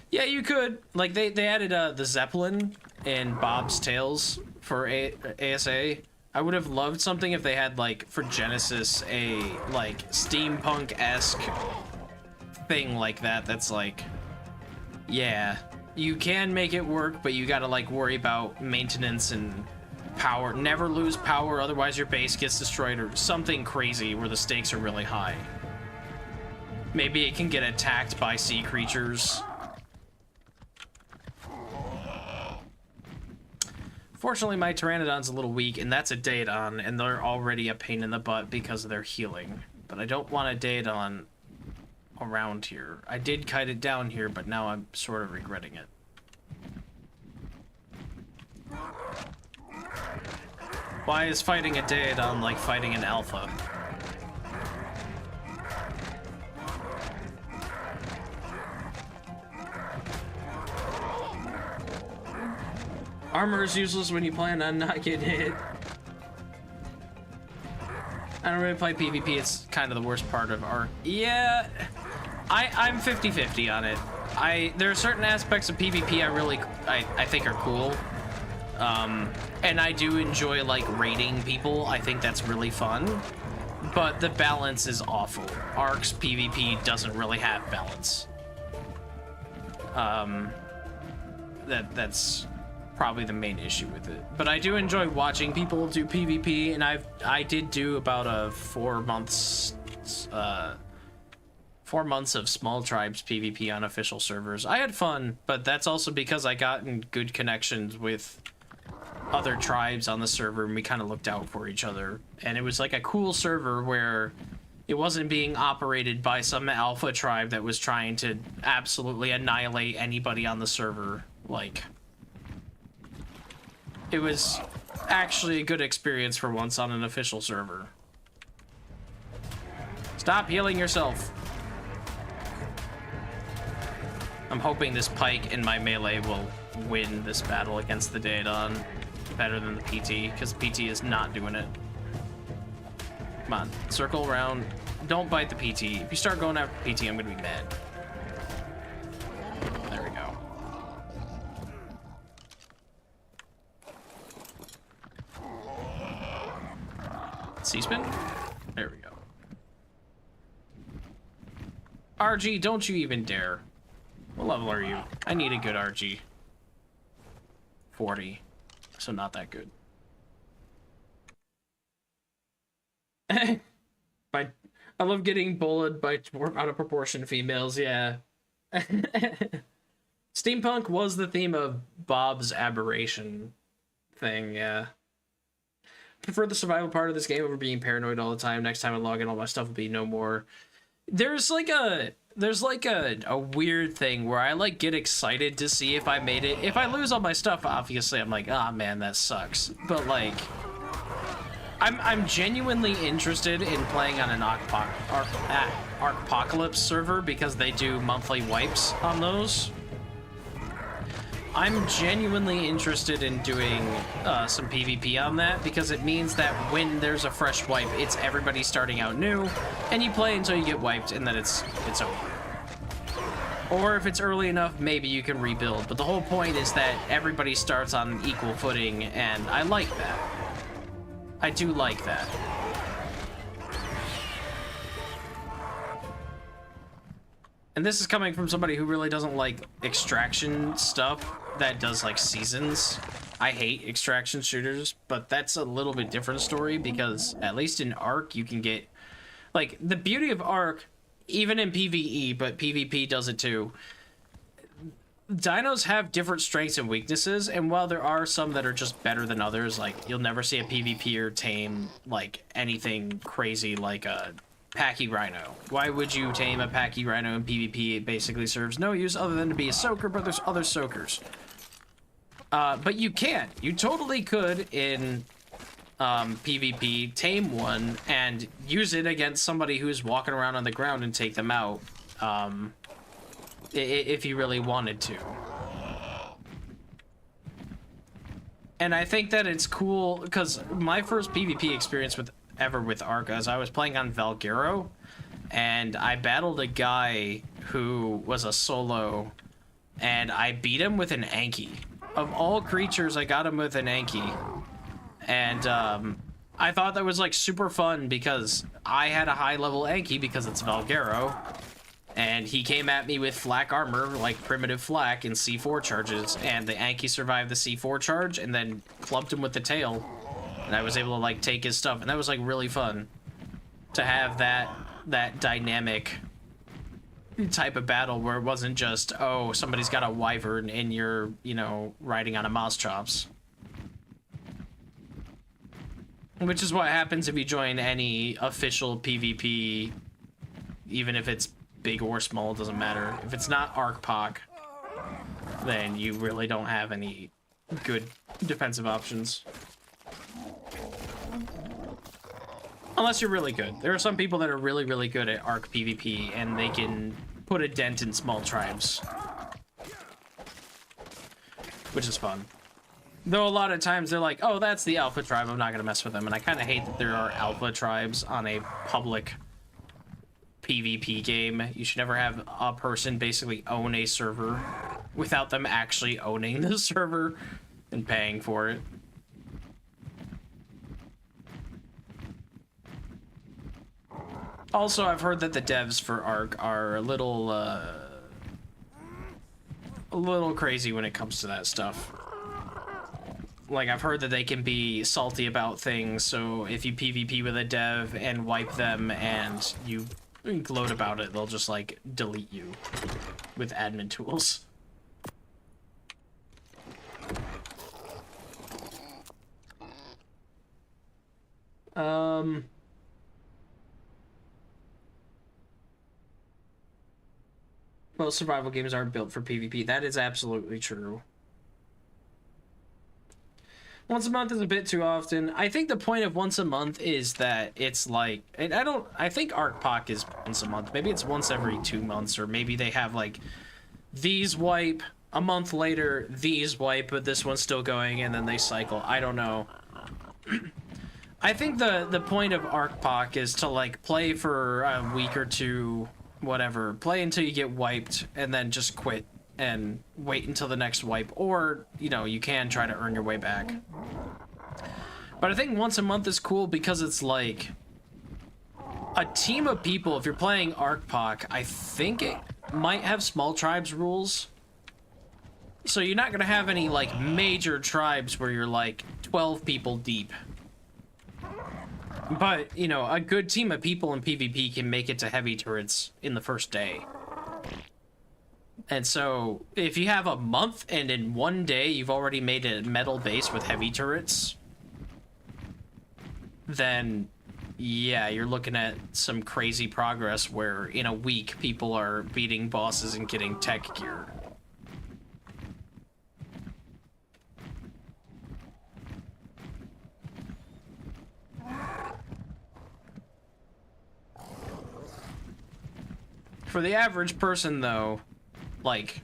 yeah, you could. Like, they added the Zeppelin and Bob's Tales for ASA. I would have loved something if they had, like, for Genesis, a, like, steampunk-esque thing like that that's like, yeah, you can make it work, but you gotta like worry about maintenance and power. Never lose power, otherwise your base gets destroyed, or something crazy where the stakes are really high. Maybe it can get attacked by sea creatures. Fortunately, my Pteranodon's a little weak, and that's a Daedon, and they're already a pain in the butt because of their healing. But I don't want a Daedon around here. I did kite it down here, but now I'm sort of regretting it. Why is fighting a Daedon like fighting an alpha? Armor is useless when you plan on not getting hit. I don't really play PvP, it's kind of the worst part of Arc. Yeah, I'm 50-50 on it. There are certain aspects of PvP I think are cool. And I do enjoy like raiding people. I think that's really fun. But the balance is awful. Arc's PvP doesn't really have balance. That's probably the main issue with it. But I do enjoy watching people do PvP, and I did do about a 4 months of small tribes PvP on official servers. I had fun, but that's also because I got in good connections with other tribes on the server, and we kind of looked out for each other. And it was like a cool server where it wasn't being operated by some alpha tribe that was trying to absolutely annihilate anybody on the server. Like, it was actually a good experience for once on an official server. Stop healing yourself. I'm hoping this pike in my melee will win this battle against the Daedon better than the PT, because PT is not doing it. Come on, circle around. Don't bite the PT. If you start going after PT, I'm gonna be mad. There we go. C-spin? There we go. RG, don't you even dare. What level are you? I need a good RG. 40. So not that good. I love getting bullied by out of proportion females, yeah. Steampunk was the theme of Bob's Aberration thing, yeah. Prefer the survival part of this game over being paranoid all the time. Next time I log in, all my stuff will be no more. There's like a weird thing where I like get excited to see if I made it. If I lose all my stuff, obviously I'm like, ah, man, that sucks. But like, I'm genuinely interested in playing on an Arcpocalypse server because they do monthly wipes on those. I'm genuinely interested in doing some PvP on that, because it means that when there's a fresh wipe, it's everybody starting out new, and you play until you get wiped, and then it's over. Or if it's early enough, maybe you can rebuild. But the whole point is that everybody starts on an equal footing, and I like that. I do like that. And this is coming from somebody who really doesn't like extraction stuff that does like seasons. I hate extraction shooters, but that's a little bit different story, because at least in Ark you can get like the beauty of Ark, even in PvE, but PvP does it too. Dinos have different strengths and weaknesses, and while there are some that are just better than others, like you'll never see a PvPer tame like anything crazy like a Packy Rhino. Why would you tame a Packy Rhino in PvP? It basically serves no use other than to be a soaker, but there's other soakers. But you can. You totally could in PvP tame one and use it against somebody who's walking around on the ground and take them out, if you really wanted to. And I think that it's cool, because my first PvP experience with Ark is I was playing on Valguero, and I battled a guy who was a solo, and I beat him with an Anki. Of all creatures, I got him with an Anki. And I thought that was like super fun, because I had a high level Anki because it's Valguero, and he came at me with flak armor, like primitive flak and C4 charges, and the Anki survived the C4 charge and then clubbed him with the tail, and I was able to like take his stuff, and that was like really fun to have that dynamic type of battle where it wasn't just, oh, somebody's got a wyvern and you're, you know, riding on a mouse chops. Which is what happens if you join any official PvP, even if it's big or small, it doesn't matter. If it's not ArkPoc, then you really don't have any good defensive options. Unless you're really good. There are some people that are really, really good at Ark PvP, and they can put a dent in small tribes. Which is fun. Though a lot of times they're like, oh, that's the alpha tribe, I'm not gonna mess with them. And I kind of hate that there are alpha tribes on a public PvP game. You should never have a person basically own a server without them actually owning the server and paying for it. Also, I've heard that the devs for Ark are a little crazy when it comes to that stuff. Like, I've heard that they can be salty about things, so if you PvP with a dev and wipe them and you gloat about it, they'll just, like, delete you with admin tools. Most survival games aren't built for PvP. That is absolutely true. Once a month is a bit too often. I think the point of once a month is that it's like, and I think ArkPoc is once a month. Maybe it's once every 2 months, or maybe they have like these wipe, a month later these wipe, but this one's still going, and then they cycle. I don't know. I think the point of ArkPoc is to like play for a week or two, whatever, play until you get wiped, and then just quit and wait until the next wipe, or, you know, you can try to earn your way back. But I think once a month is cool because it's like a team of people. If you're playing ArkPoc, I think it might have small tribes rules. So you're not gonna have any like major tribes where you're like 12 people deep. But, you know, a good team of people in PvP can make it to heavy turrets in the first day. And so, if you have a month and in one day you've already made a metal base with heavy turrets, then, yeah, you're looking at some crazy progress where in a week people are beating bosses and getting tech gear. For the average person, though, like,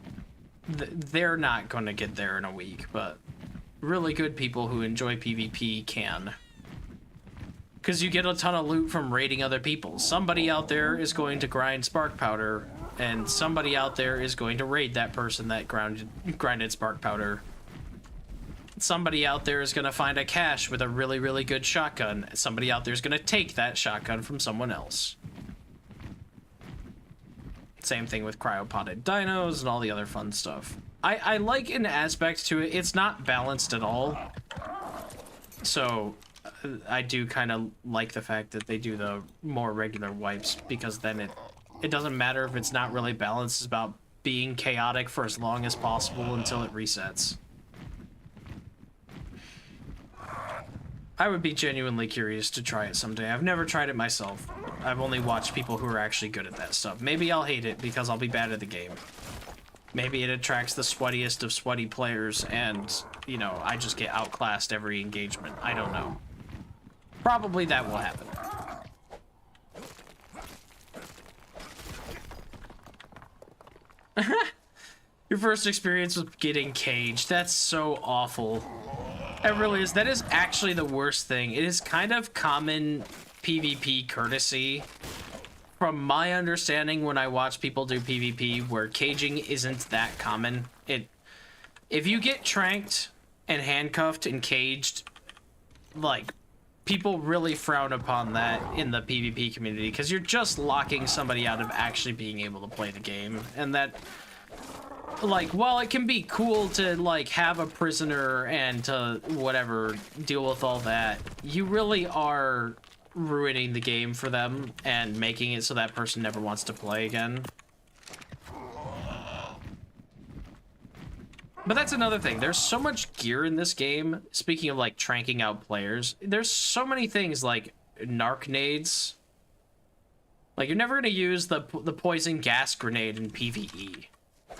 they're not going to get there in a week, but really good people who enjoy PvP can. Because you get a ton of loot from raiding other people. Somebody out there is going to grind spark powder, and somebody out there is going to raid that person that grinded spark powder. Somebody out there is going to find a cache with a really, really good shotgun. Somebody out there is going to take that shotgun from someone else. Same thing with cryopotted dinos and all the other fun stuff. I like an aspect to it. It's not balanced at all. So I do kind of like the fact that they do the more regular wipes, because then it doesn't matter if it's not really balanced. It's about being chaotic for as long as possible until it resets. I would be genuinely curious to try it someday. I've never tried it myself. I've only watched people who are actually good at that stuff. Maybe I'll hate it because I'll be bad at the game. Maybe it attracts the sweatiest of sweaty players and, you know, I just get outclassed every engagement. I don't know. Probably that will happen. Your first experience with getting caged. That's so awful. It really is. That is actually the worst thing. It is kind of common PvP courtesy. From my understanding, when I watch people do PvP, where caging isn't that common. If you get tranked and handcuffed and caged, like, people really frown upon that in the PvP community, because you're just locking somebody out of actually being able to play the game. And that, like, while it can be cool to, like, have a prisoner and to, whatever, deal with all that, you really are ruining the game for them and making it so that person never wants to play again. But that's another thing. There's so much gear in this game. Speaking of, like, tranking out players, there's so many things like narc nades. Like, you're never going to use the poison gas grenade in PvE.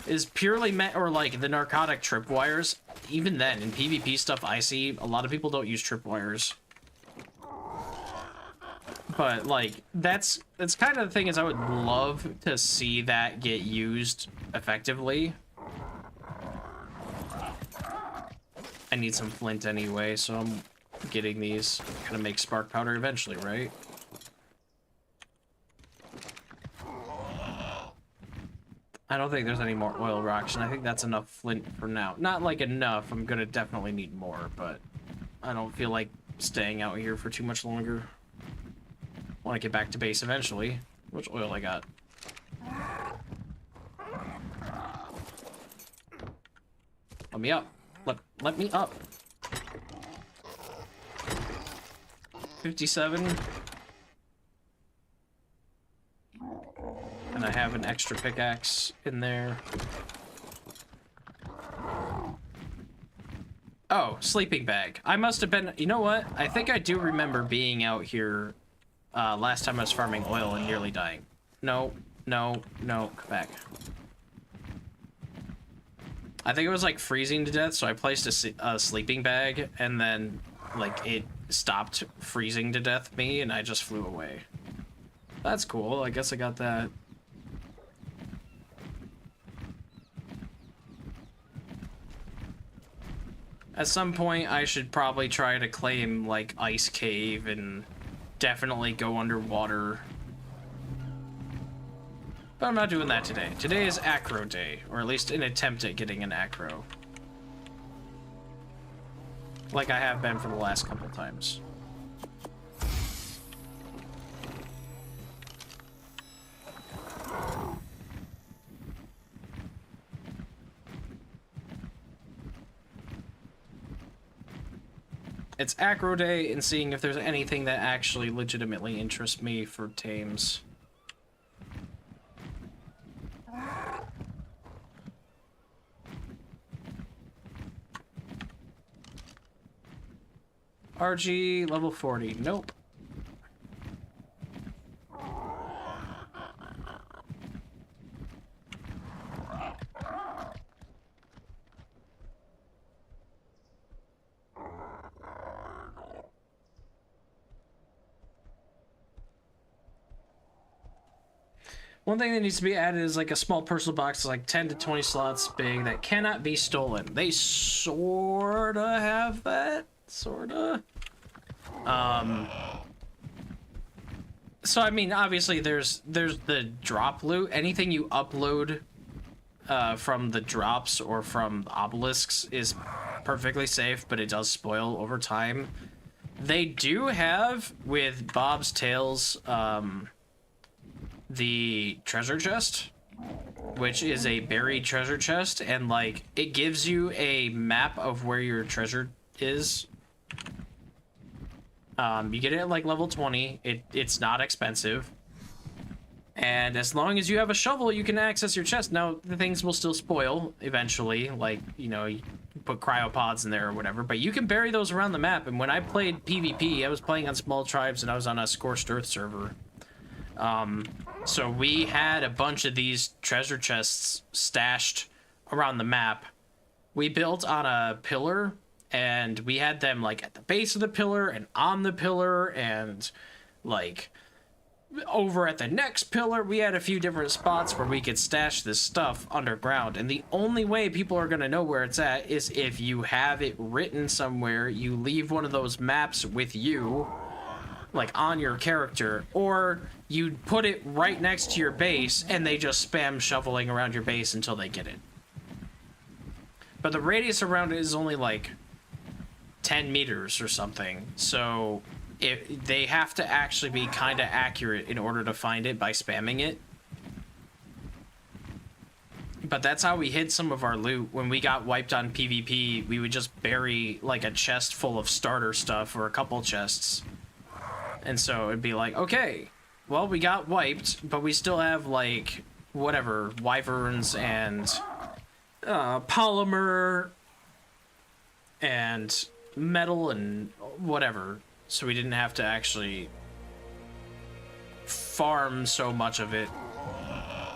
Is purely meant, or like the narcotic tripwires. Even then, in PvP stuff I see, a lot of people don't use tripwires. But like, that's kind of the thing, is I would love to see that get used effectively. I need some flint anyway, so I'm getting these. Gonna make spark powder eventually, right? I don't think there's any more oil rocks, and I think that's enough flint for now. Not like enough, I'm gonna definitely need more, but I don't feel like staying out here for too much longer. I want to get back to base eventually. Which oil I got? Let me up. Let me up. 57. And I have an extra pickaxe in there. Oh, sleeping bag. I must have been... You know what? I think I do remember being out here last time I was farming oil and nearly dying. No, no, no. Come back. I think it was like freezing to death, so I placed a sleeping bag, and then like it stopped freezing to death me, and I just flew away. That's cool. I guess I got that. At some point, I should probably try to claim, like, Ice Cave and definitely go underwater. But I'm not doing that today. Today is Acro Day, or at least an attempt at getting an Acro. Like I have been for the last couple times. It's Acro Day, and seeing if there's anything that actually legitimately interests me for tames. RG level 40. Nope. One thing that needs to be added is like a small personal box, like 10 to 20 slots big, that cannot be stolen. They sorta have that, sorta. So I mean, obviously there's the drop loot. Anything you upload from the drops or from obelisks is perfectly safe, but it does spoil over time. They do have, with Bob's Tales, the treasure chest, which is a buried treasure chest, and like it gives you a map of where your treasure is. You get it at like level 20. It's not expensive, and as long as you have a shovel, you can access your chest. Now the things will still spoil eventually, like, you know, you put cryopods in there or whatever, but you can bury those around the map. And when I played PvP, I was playing on small tribes, and I was on a Scorched Earth server. So we had a bunch of these treasure chests stashed around the map. We built on a pillar, and we had them like at the base of the pillar and on the pillar and like over at the next pillar. We had a few different spots where we could stash this stuff underground, and the only way people are going to know where it's at is if you have it written somewhere. You leave one of those maps with you, like on your character, or you put it right next to your base and they just spam shoveling around your base until they get it. But the radius around it is only like 10 meters or something, so they have to actually be kind of accurate in order to find it by spamming it. But that's how we hid some of our loot. When we got wiped on PvP, we would just bury like a chest full of starter stuff, or a couple chests. And so it'd be like, okay, well, we got wiped, but we still have like whatever, wyverns and polymer and metal and whatever. So we didn't have to actually farm so much of it.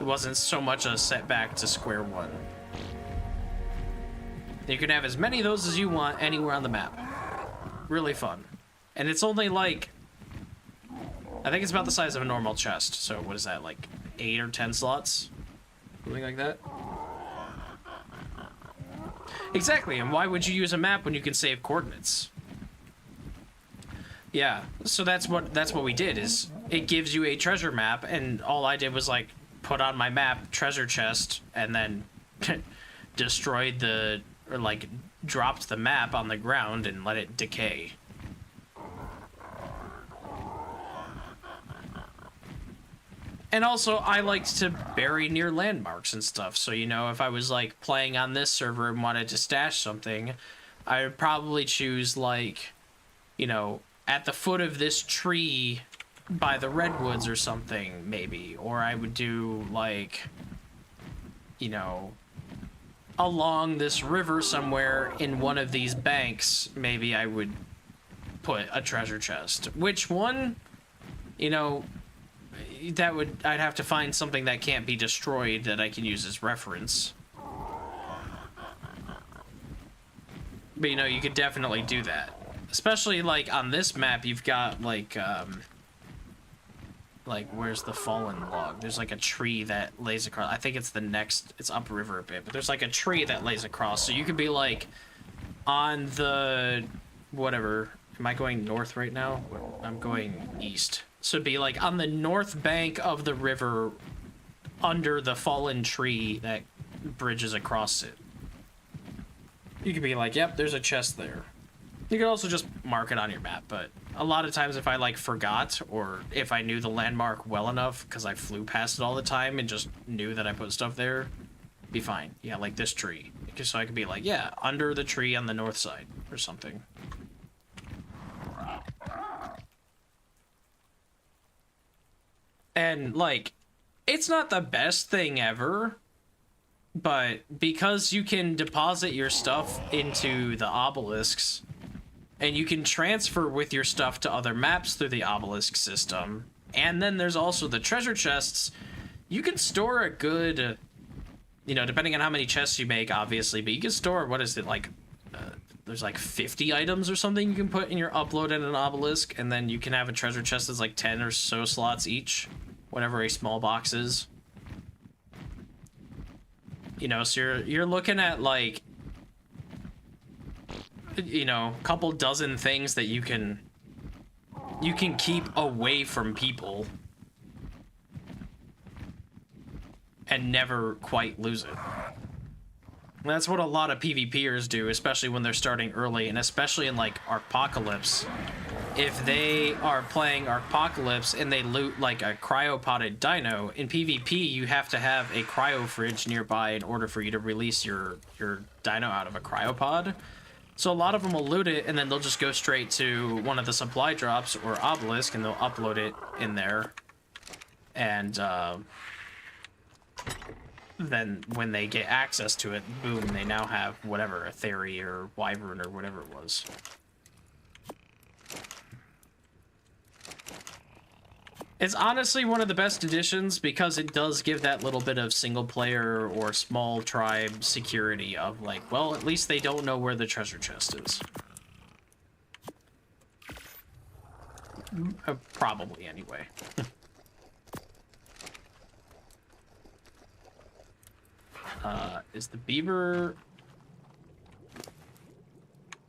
It wasn't so much a setback to square one. You can have as many of those as you want anywhere on the map. Really fun. And it's only like, I think it's about the size of a normal chest. So what is that, like 8 or 10 slots? Something like that. Exactly, and why would you use a map when you can save coordinates? Yeah, so that's what we did, is it gives you a treasure map, and all I did was like put on my map treasure chest, and then destroyed or like dropped the map on the ground and let it decay. And also, I liked to bury near landmarks and stuff. So, you know, if I was, like, playing on this server and wanted to stash something, I would probably choose, like, you know, at the foot of this tree by the redwoods or something, maybe. Or I would do, like, you know, along this river somewhere in one of these banks, maybe I would put a treasure chest. Which one, you know, I'd have to find something that can't be destroyed that I can use as reference. But, you know, you could definitely do that. Especially, like, on this map, you've got, like, where's the fallen log? There's, like, a tree that lays across. I think it's it's upriver a bit, but there's, like, a tree that lays across. So you could be, like, on the, whatever. Am I going north right now? I'm going east. So it'd be like on the north bank of the river under the fallen tree that bridges across it. You could be like, yep, there's a chest there. You could also just mark it on your map, but a lot of times if I like forgot, or if I knew the landmark well enough because I flew past it all the time and just knew that I put stuff there, be fine. Yeah, like this tree. So I could be like, yeah, under the tree on the north side or something. And, like, it's not the best thing ever, but because you can deposit your stuff into the obelisks, and you can transfer with your stuff to other maps through the obelisk system, and then there's also the treasure chests, you can store a good, you know, depending on how many chests you make, obviously, but you can store, what is it, like, there's like 50 items or something you can put in your upload in an obelisk, and then you can have a treasure chest that's like 10 or so slots each, whatever a small box is. You know, so you're looking at like, you know, a couple dozen things that you can keep away from people and never quite lose it. And that's what a lot of PvPers do, especially when they're starting early, and especially in like Arcpocalypse. If they are playing Arcpocalypse and they loot like a cryopotted dino, in PvP you have to have a cryo fridge nearby in order for you to release your dino out of a cryopod. So a lot of them will loot it and then they'll just go straight to one of the supply drops or obelisk and they'll upload it in there. And then when they get access to it, boom, they now have whatever, a Theory or Wyvern or whatever it was. It's honestly one of the best additions because it does give that little bit of single player or small tribe security of like, well, at least they don't know where the treasure chest is. Probably anyway. Is the beaver...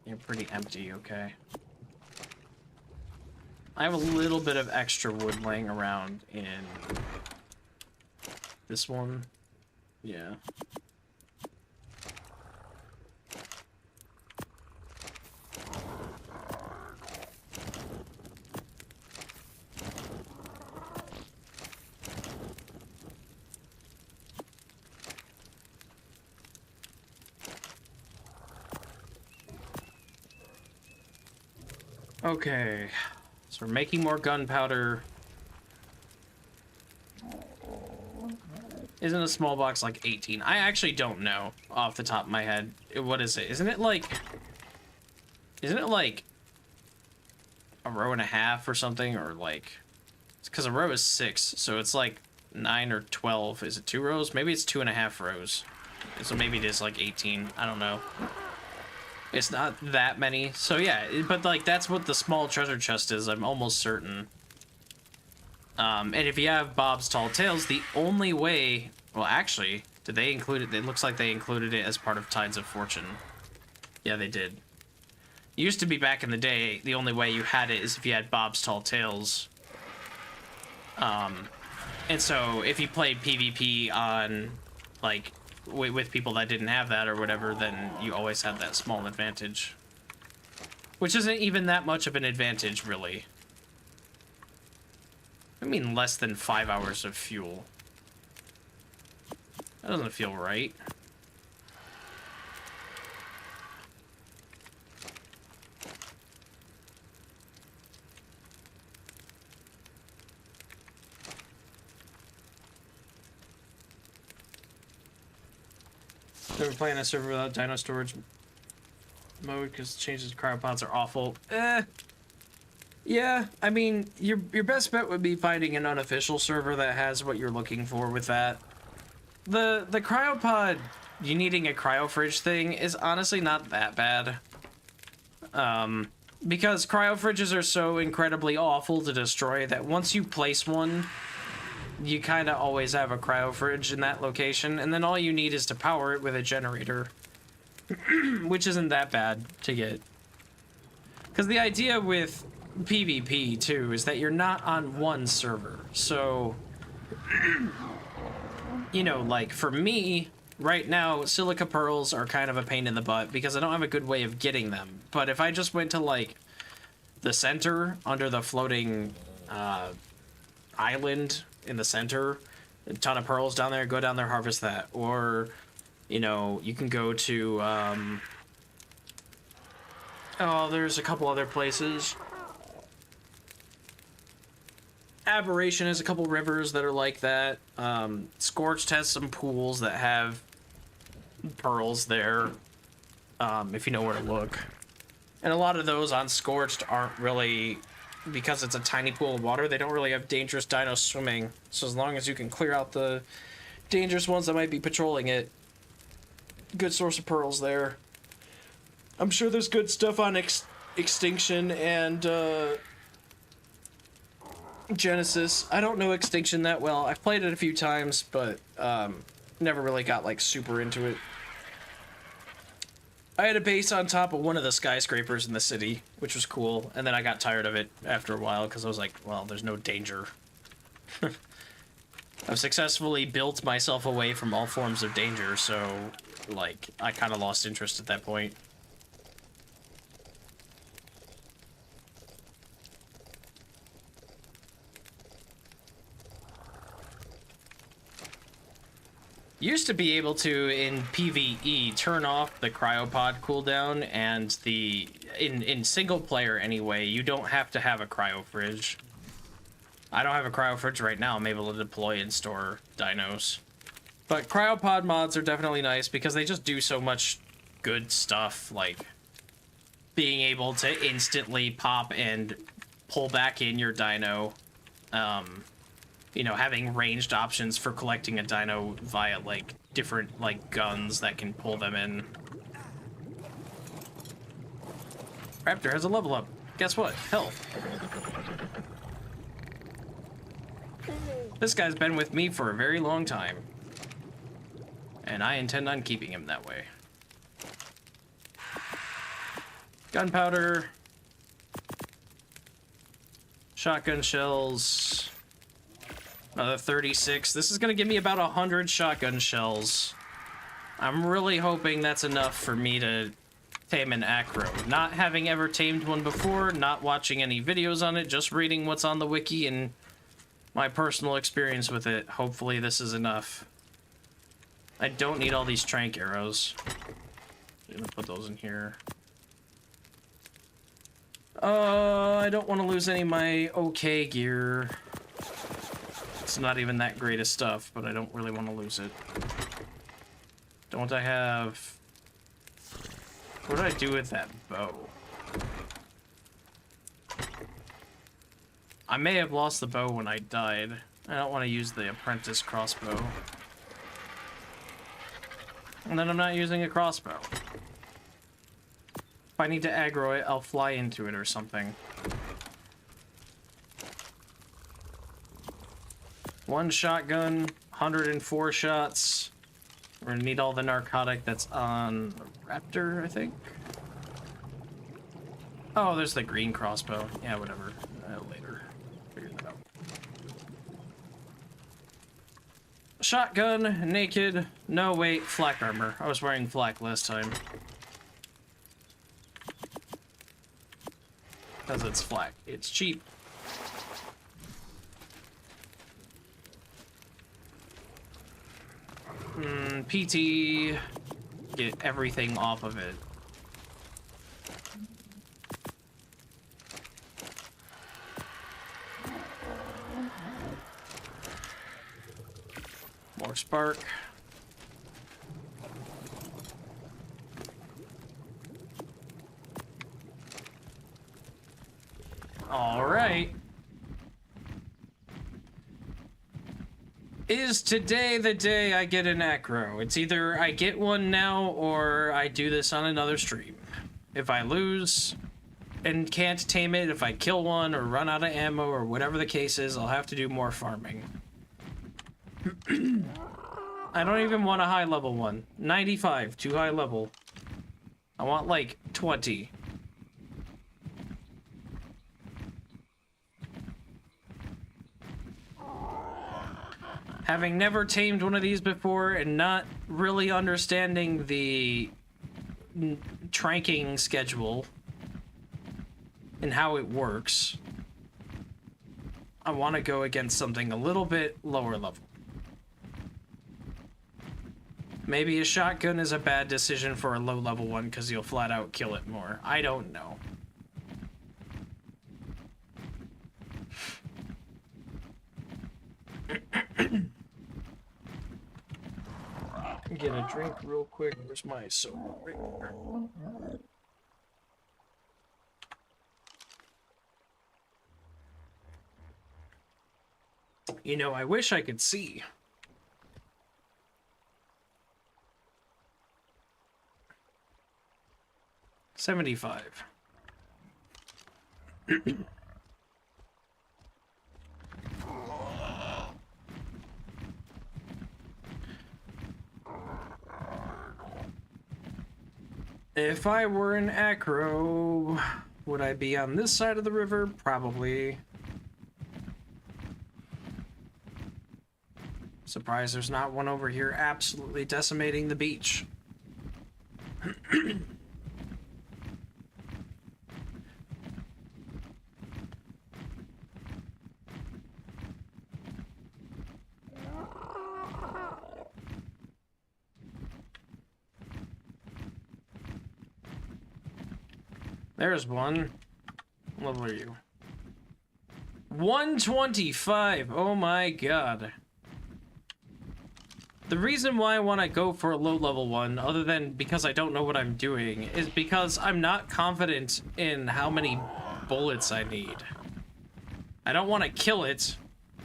You're pretty empty, okay. I have a little bit of extra wood laying around in this one. Yeah. Okay. So we're making more gunpowder. Isn't a small box like 18? I actually don't know off the top of my head. What is it? Isn't it like a row and a half or something? Or like, it's because a row is 6, so it's like 9 or 12. Is it 2 rows? Maybe it's 2.5 rows. So maybe it is like 18. I don't know. It's not that many. So yeah, but like that's what the small treasure chest is, I'm almost certain. And if you have Bob's Tall Tales, the only way... Well, actually, did they include it? It looks like they included it as part of Tides of Fortune. Yeah, they did. It used to be back in the day, the only way you had it is if you had Bob's Tall Tales. And so if you played PvP on, like... with people that didn't have that or whatever, then you always had that small advantage. Which isn't even that much of an advantage, really. I mean, less than 5 hours of fuel. That doesn't feel right. So we're playing a server without dino storage mode because changes cryopods are awful. Yeah, I mean, your best bet would be finding an unofficial server that has what you're looking for with that. The cryopod, you needing a cryo fridge thing is honestly not that bad. Because cryo fridges are so incredibly awful to destroy that once you place one, you kind of always have a cryo fridge in that location, and then all you need is to power it with a generator, which isn't that bad to get. Because the idea with PvP, too, is that you're not on one server. So, you know, like, for me, right now, silica pearls are kind of a pain in the butt because I don't have a good way of getting them. But if I just went to, like, the center, under the floating island in the center, a ton of pearls down there, go down there, harvest that. Or, you know, you can go to, oh, there's a couple other places. Aberration has a couple rivers that are like that. Scorched has some pools that have pearls there, if you know where to look. And a lot of those on Scorched aren't really, because it's a tiny pool of water, they don't really have dangerous dinos swimming. So as long as you can clear out the dangerous ones that might be patrolling it, good source of pearls there. I'm sure there's good stuff on Extinction and Genesis. I don't know Extinction that well. I've played it a few times, but never really got like super into it. I had a base on top of one of the skyscrapers in the city, which was cool, and then I got tired of it after a while because I was like, well, there's no danger. I've successfully built myself away from all forms of danger, so, like, I kind of lost interest at that point. Used to be able to, in PvE, turn off the cryopod cooldown, and the... In single player, anyway, you don't have to have a cryo fridge. I don't have a cryo fridge right now. I'm able to deploy and store dinos. But cryopod mods are definitely nice because they just do so much good stuff, like being able to instantly pop and pull back in your dino. You know, having ranged options for collecting a dino via, like, different, like, guns that can pull them in. Raptor has a level up. Guess what? Health. This guy's been with me for a very long time. And I intend on keeping him that way. Gunpowder. Shotgun shells. Another 36. This is going to give me about 100 shotgun shells. I'm really hoping that's enough for me to tame an Acro. Not having ever tamed one before, not watching any videos on it, just reading what's on the wiki and my personal experience with it. Hopefully this is enough. I don't need all these trank arrows. I'm gonna put those in here. I don't want to lose any of my okay gear. It's not even that great of stuff, but I don't really want to lose it. Don't I have... What did I do with that bow? I may have lost the bow when I died. I don't want to use the apprentice crossbow. And then I'm not using a crossbow. If I need to aggro it, I'll fly into it or something. One shotgun, 104 shots. We're gonna need all the narcotic that's on the Raptor, I think. Oh, there's the green crossbow. Yeah, whatever. Later. Figure that out. Shotgun, naked. No, wait, flak armor. I was wearing flak last time. Because it's flak. It's cheap. PT, get everything off of it. More spark. All right. Is today the day I get an Acro? It's either I get one now or I do this on another stream. If I lose and can't tame it, if I kill one or run out of ammo or whatever the case is, I'll have to do more farming. I don't even want a high level one. 95, too high level. I want like 20. Having never tamed one of these before and not really understanding the tranking schedule and how it works, I want to go against something a little bit lower level. Maybe a shotgun is a bad decision for a low level one because you'll flat out kill it more. I don't know. Get a drink real quick. Where's my soda? Right there. You know, I wish I could see. $75. If I were in Acro, would I be on this side of the river? Probably. Surprised there's not one over here absolutely decimating the beach. There's one. What level are you? 125. Oh my god. The reason why I want to go for a low level one, other than because I don't know what I'm doing, is because I'm not confident in how many bullets I need. I don't want to kill it,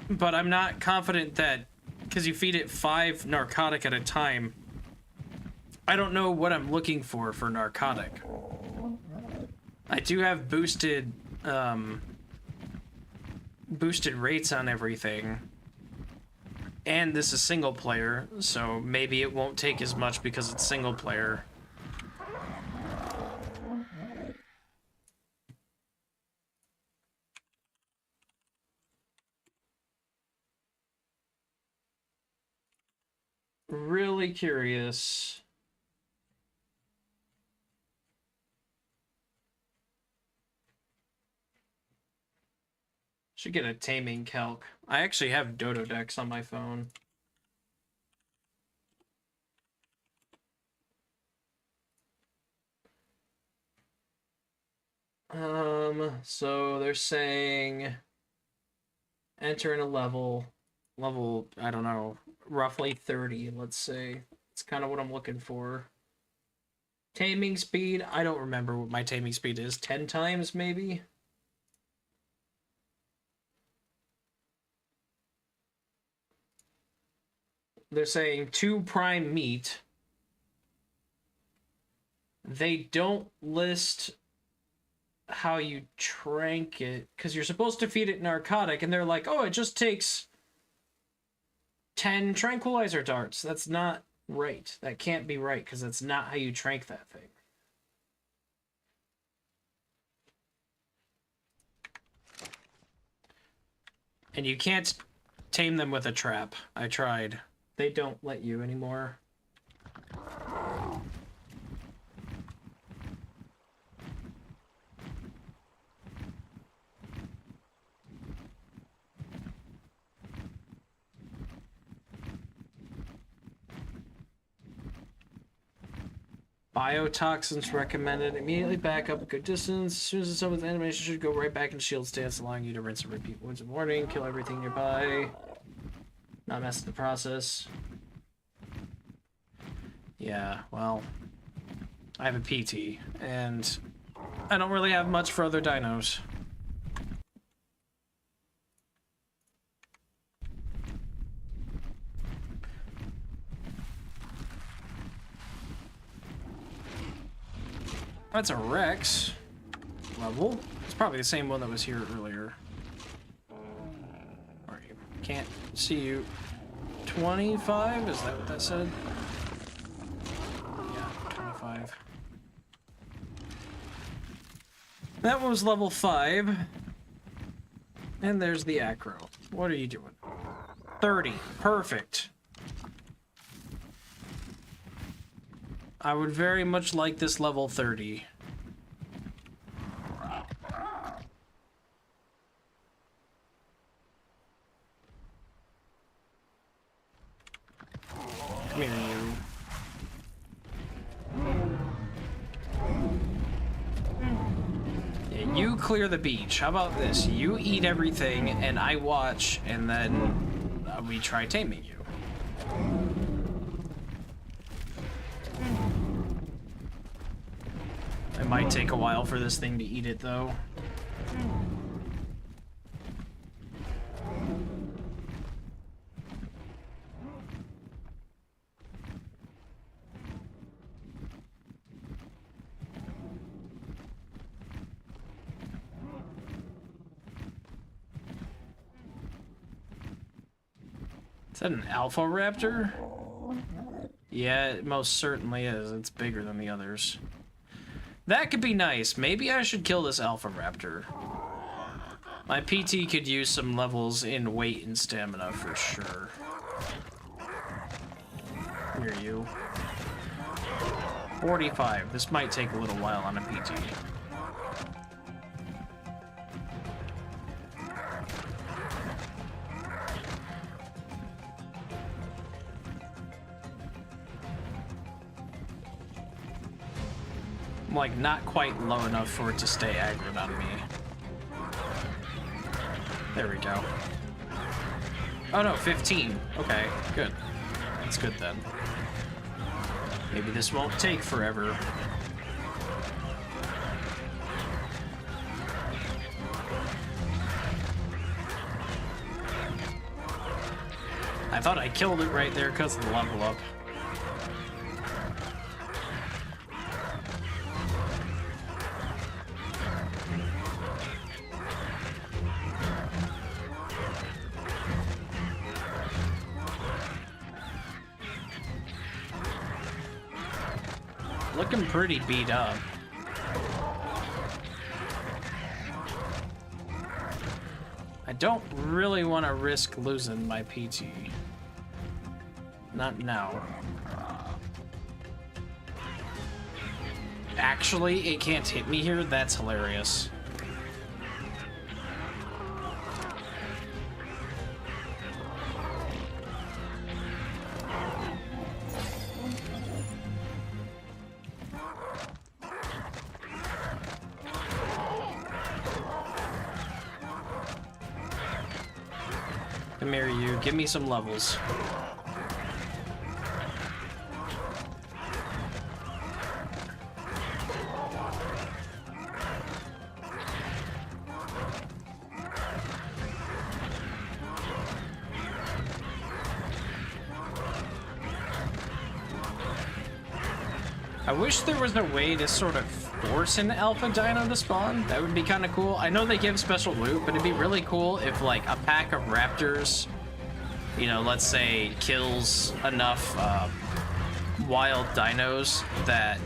but I'm not confident that, because you feed it 5 narcotic at a time, I don't know what I'm looking for narcotic. I do have boosted rates on everything. And this is single player, so maybe it won't take as much because it's single player. Really curious. Should get a taming calc. I actually have Dodo decks on my phone. So they're saying enter in a level, I don't know, roughly 30, let's say. It's kind of what I'm looking for. Taming speed, I don't remember what my taming speed is. 10 times, maybe? They're saying 2 prime meat. They don't list how you trank it, because you're supposed to feed it narcotic, and they're like, oh, it just takes 10 tranquilizer darts. That's not right. That can't be right, because that's not how you trank that thing. And you can't tame them with a trap. I tried. They don't let you anymore. Biotoxins recommended. Immediately back up a good distance. As soon as it's done with animation, should go right back in shield stance, allowing you to rinse and repeat once in warning. Kill everything nearby. Not mess the process. Yeah, well, I have a PT, and I don't really have much for other dinos. That's a Rex level. It's probably the same one that was here earlier. Or you can't see you. 25? Is that what that said? Yeah, 25. That one was level 5. And there's the Acro. What are you doing? 30. Perfect. I would very much like this level 30. Come here, you. Yeah, you clear the beach. How about this? You eat everything, and I watch, and then we try taming you. It might take a while for this thing to eat it, though. Is that an alpha raptor? Yeah, it most certainly is. It's bigger than the others. That could be nice. Maybe I should kill this Alpha Raptor. My PT could use some levels in weight and stamina for sure. Here you. 45. This might take a little while on a PT. I'm like not quite low enough for it to stay aggroed on me. There we go. Oh no, 15. Okay, good. That's good then. Maybe this won't take forever. I thought I killed it right there because of the level up. Looking pretty beat up. I don't really want to risk losing my PT. Not now. Actually, it can't hit me here? That's hilarious. Come here, you. Give me some levels. I wish there was a way to sort of force an alpha dino to spawn. That would be kind of cool. I know they give special loot, but it'd be really cool if like a pack of raptors, you know, let's say kills enough wild dinos that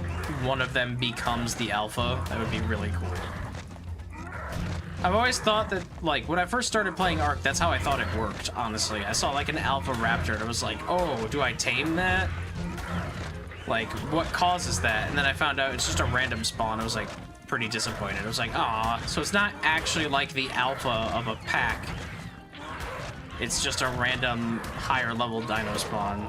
one of them becomes the alpha. That would be really cool. I've always thought that, like, when I first started playing Ark, that's how I thought it worked, honestly. I saw like an alpha raptor and I was like, oh, do I tame that? Like, what causes that? And then I found out it's just a random spawn. I was like pretty disappointed. I was like, ah, so it's not actually like the alpha of a pack. It's just a random higher level dino spawn.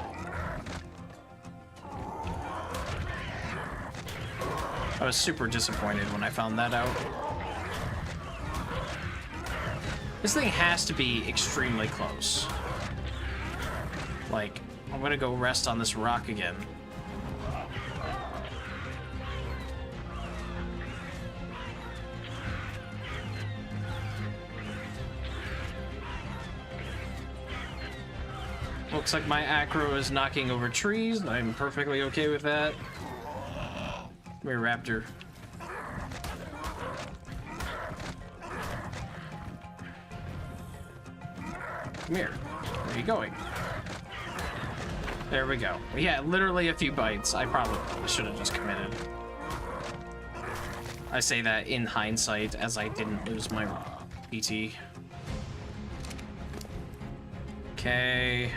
I was super disappointed when I found that out. This thing has to be extremely close. Like, I'm gonna go rest on this rock again. Looks like my Acro is knocking over trees. I'm perfectly okay with that. Come here, Raptor. Come here. Where are you going? There we go. Yeah, literally a few bites. I probably should have just committed. I say that in hindsight as I didn't lose my PT. Okay.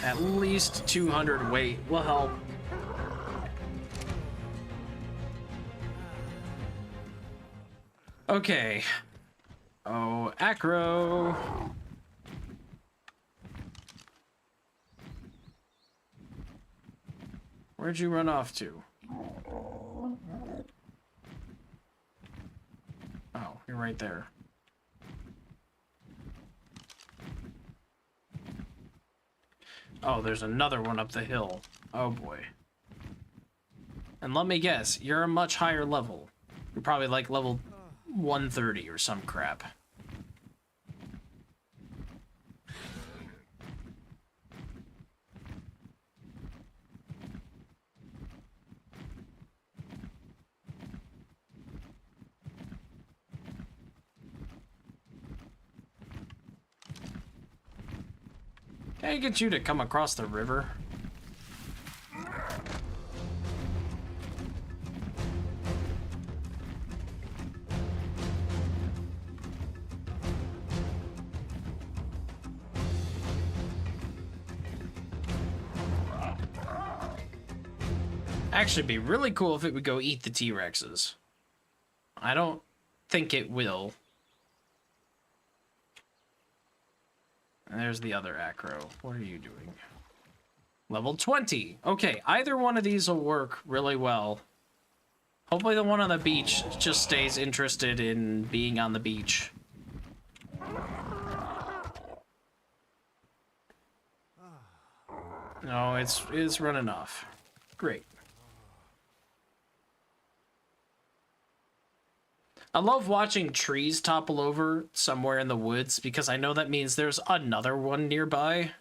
At least 200 weight will help. Okay. Oh, Acro. Where'd you run off to? Oh, you're right there. Oh, there's another one up the hill. Oh boy. And let me guess, you're a much higher level. You're probably like level 130 or some crap. Can I get you to come across the river? Actually, be really cool if it would go eat the T-Rexes. I don't think it will. And there's the other Acro. What are you doing? Level 20. Okay, either one of these will work really well. Hopefully the one on the beach just stays interested in being on the beach. No, it's running off. Great. I love watching trees topple over somewhere in the woods because I know that means there's another one nearby.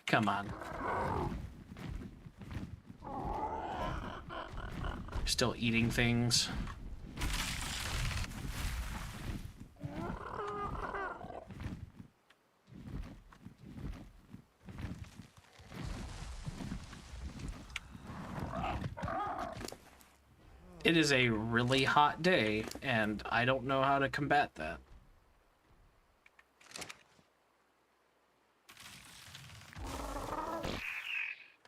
Come on. Still eating things. It is a really hot day, and I don't know how to combat that.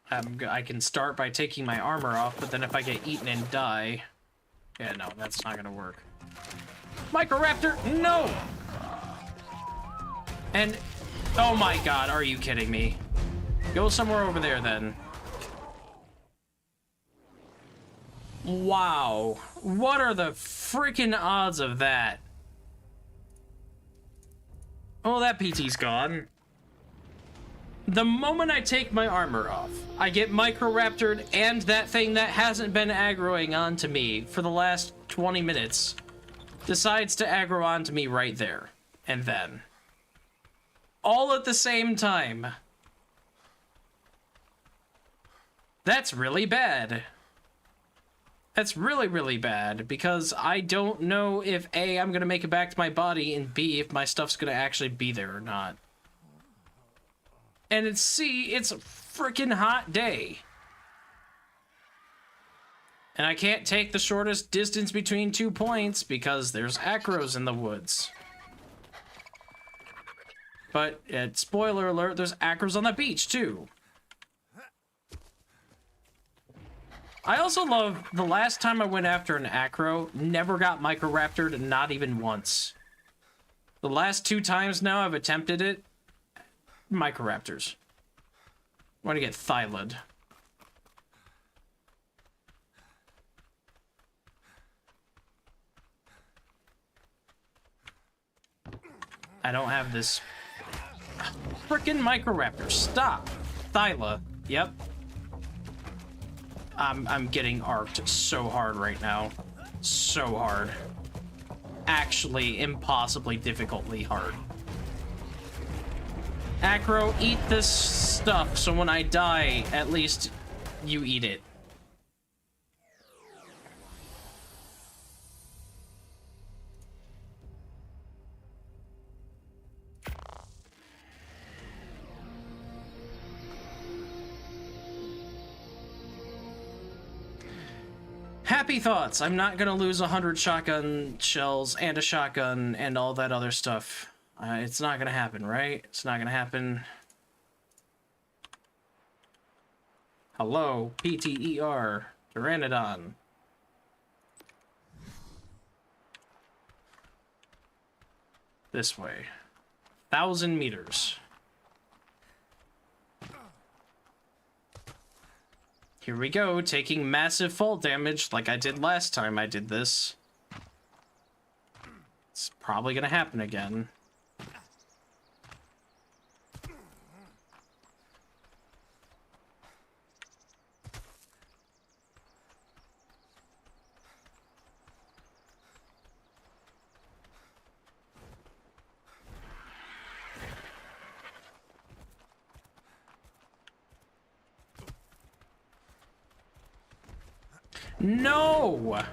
I can start by taking my armor off, but then if I get eaten and die... Yeah, no, that's not gonna work. Microraptor, no! And... Oh my god, are you kidding me? Go somewhere over there, then. Wow. What are the freaking odds of that? Oh, that PT's gone. The moment I take my armor off, I get microraptored, and that thing that hasn't been aggroing onto me for the last 20 minutes decides to aggro onto me right there. And then. All at the same time. That's really bad. That's really, really bad, because I don't know if A, I'm gonna make it back to my body, and B, if my stuff's gonna actually be there or not. And it's C, it's a freaking hot day. And I can't take the shortest distance between 2 points because there's Acros in the woods. But, spoiler alert, there's Acros on the beach, too. I also love, the last time I went after an Acro, never got microraptored, not even once. The last 2 times now I've attempted it, microraptors. I want to get Thylid. I don't have this frickin' microraptor. Stop. Thyla. Yep. I'm getting arced so hard right now. So hard. Actually, impossibly difficultly hard. Acro, eat this stuff so when I die, at least you eat it. Happy thoughts. I'm not gonna lose 100 shotgun shells and a shotgun and all that other stuff. It's not gonna happen, right? It's not gonna happen. Hello, PTER, Pteranodon. This way. 1,000 meters. Here we go, taking massive fall damage like I did last time I did this. It's probably gonna happen again. No!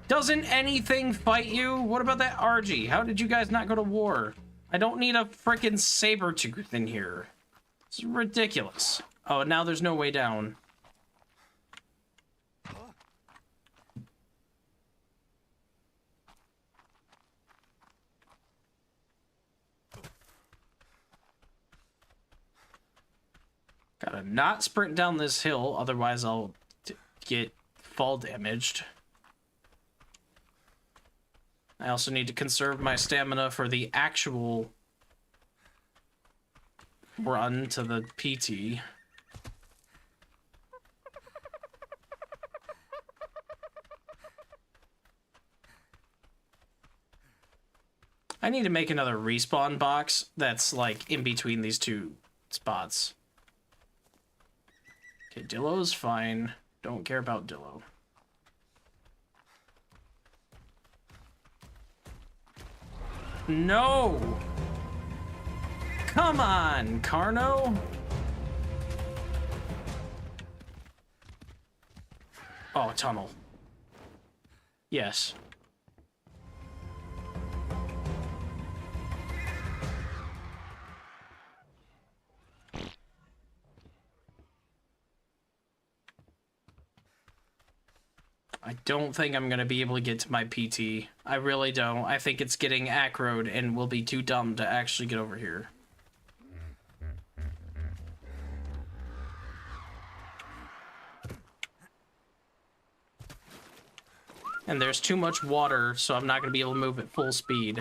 Doesn't anything fight you? What about that RG? How did you guys not go to war? I don't need a frickin' saber tooth in here. It's ridiculous. Oh, now there's no way down. Gotta not sprint down this hill, otherwise I'll get fall damaged. I also need to conserve my stamina for the actual run to the PT. I need to make another respawn box that's like in between these two spots. Okay, Dillo's fine. Don't care about Dillo. No! Come on, Carno! Oh, tunnel. Yes. I don't think I'm gonna be able to get to my PT. I really don't. I think it's getting acroed and we'll be too dumb to actually get over here. And there's too much water, so I'm not gonna be able to move at full speed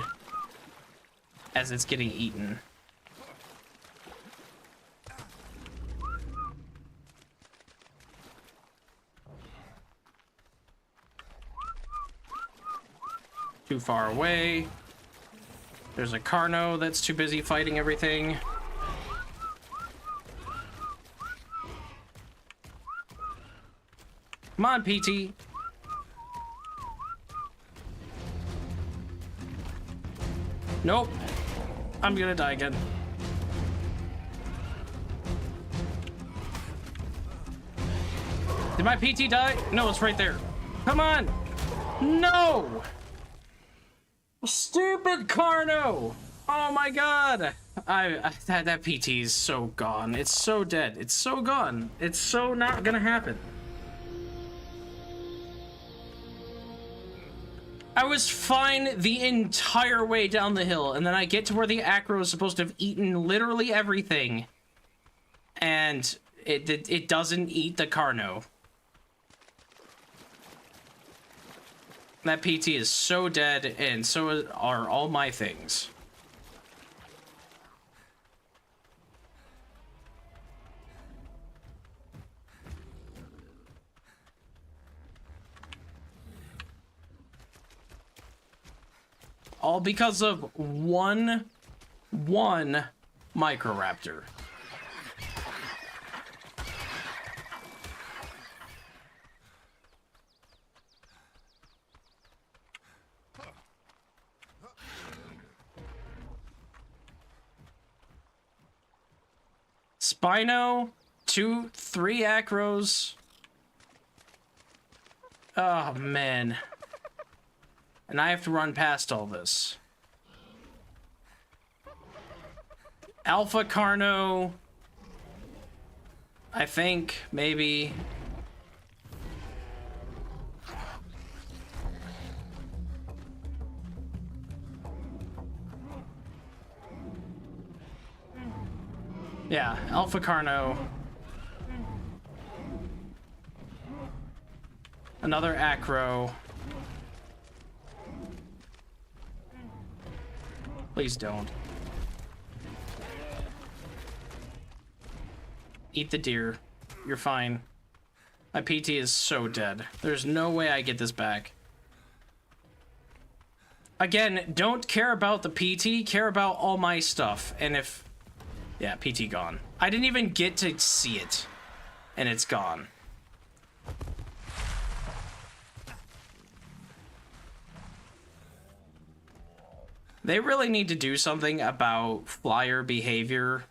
as it's getting eaten. Too far away. There's a Carno that's too busy fighting everything. Come on, PT. Nope. I'm gonna die again. Did my PT die? No, it's right there. Come on. No! Stupid Carno! Oh my god! That PT is so gone. It's so dead. It's so gone. It's so not gonna happen. I was fine the entire way down the hill, and then I get to where the Acro is supposed to have eaten literally everything, and it doesn't eat the Carno. That PT is so dead, and so are all my things. All because of one Microraptor. Spino, 2, 3 Acros. Oh, man. And I have to run past all this. Alpha Carno. I think, maybe. Yeah, Alpha Carno. Another Acro. Please don't. Eat the deer. You're fine. My PT is so dead. There's no way I get this back. Again, don't care about the PT, care about all my stuff. And if... Yeah, PT gone. I didn't even get to see it. And it's gone. They really need to do something about flyer behavior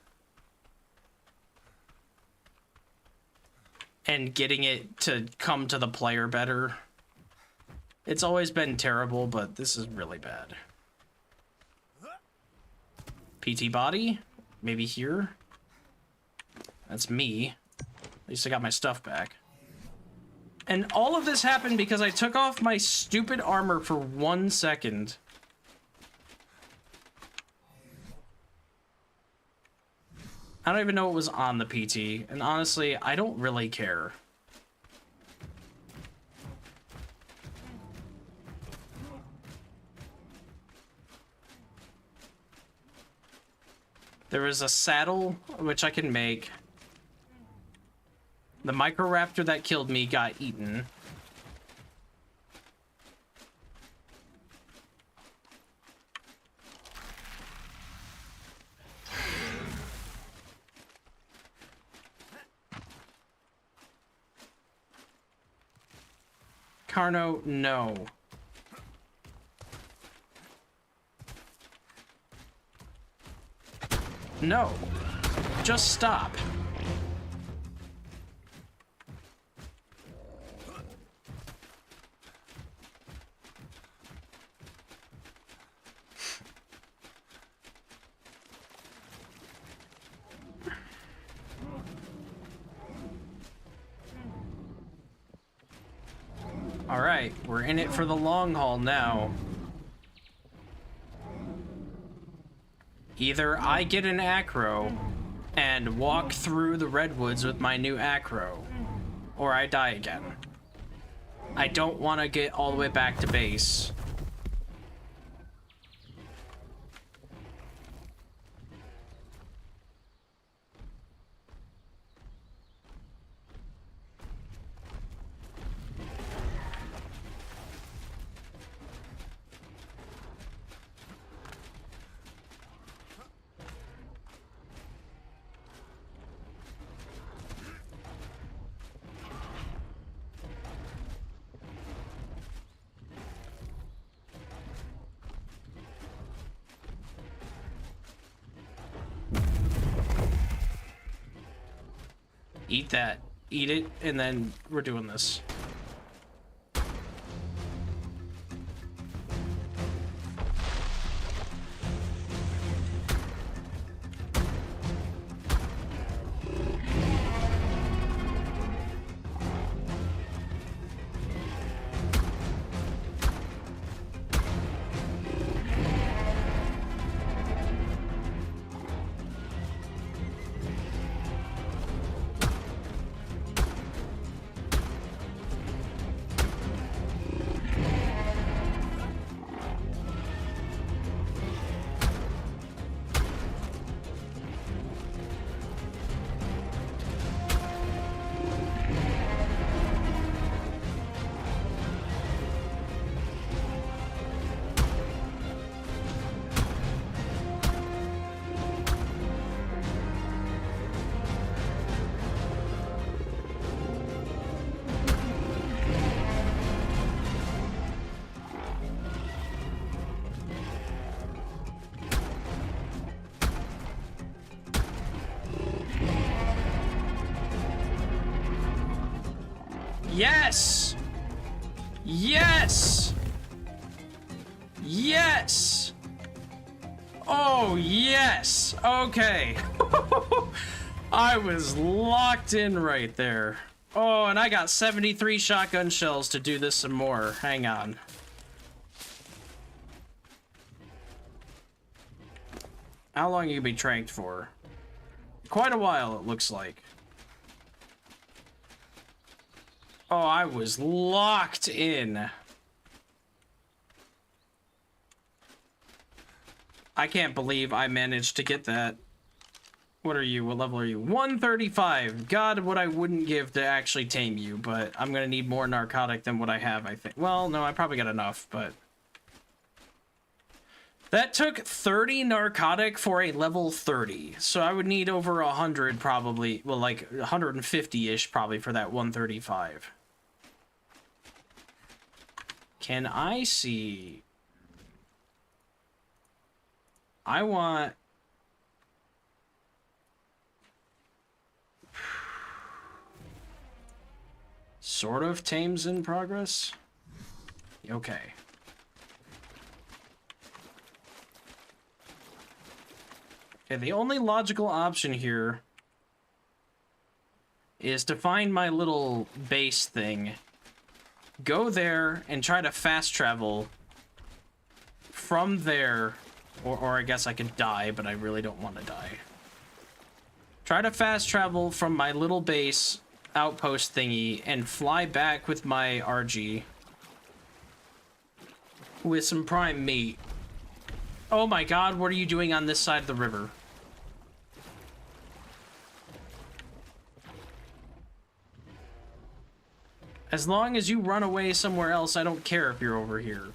and getting it to come to the player better. It's always been terrible, but this is really bad. PT body? Maybe here? That's me. At least I got my stuff back. And all of this happened because I took off my stupid armor for 1 second. I don't even know what was on the PT, and honestly, I don't really care. There is a saddle, which I can make. The Microraptor that killed me got eaten. Carno, no. No. Just stop. All right, we're in it for the long haul now. Either I get an Acro and walk through the redwoods with my new Acro, or I die again. I don't want to get all the way back to base. Eat that. Eat it, and then we're doing this. Yes! Yes! Yes! Oh, yes! Okay. I was locked in right there. Oh, and I got 73 shotgun shells to do this some more. Hang on. How long you be tranked for? Quite a while, it looks like. Oh, I was locked in. I can't believe I managed to get that. What are you? What level are you? 135. God, what I wouldn't give to actually tame you, but I'm gonna need more narcotic than what I have, I think. Well, no, I probably got enough, but... That took 30 narcotic for a level 30, so I would need over 100 probably, well, like 150-ish probably for that 135. Can I see? I want... Sort of tames in progress? Okay. Okay, the only logical option here is to find my little base thing, go there, and try to fast travel from there, or I guess I could die, but I really don't want to die. Try to fast travel from my little base outpost thingy and fly back with my RG. With some prime meat. Oh my god, what are you doing on this side of the river? As long as you run away somewhere else, I don't care if you're over here.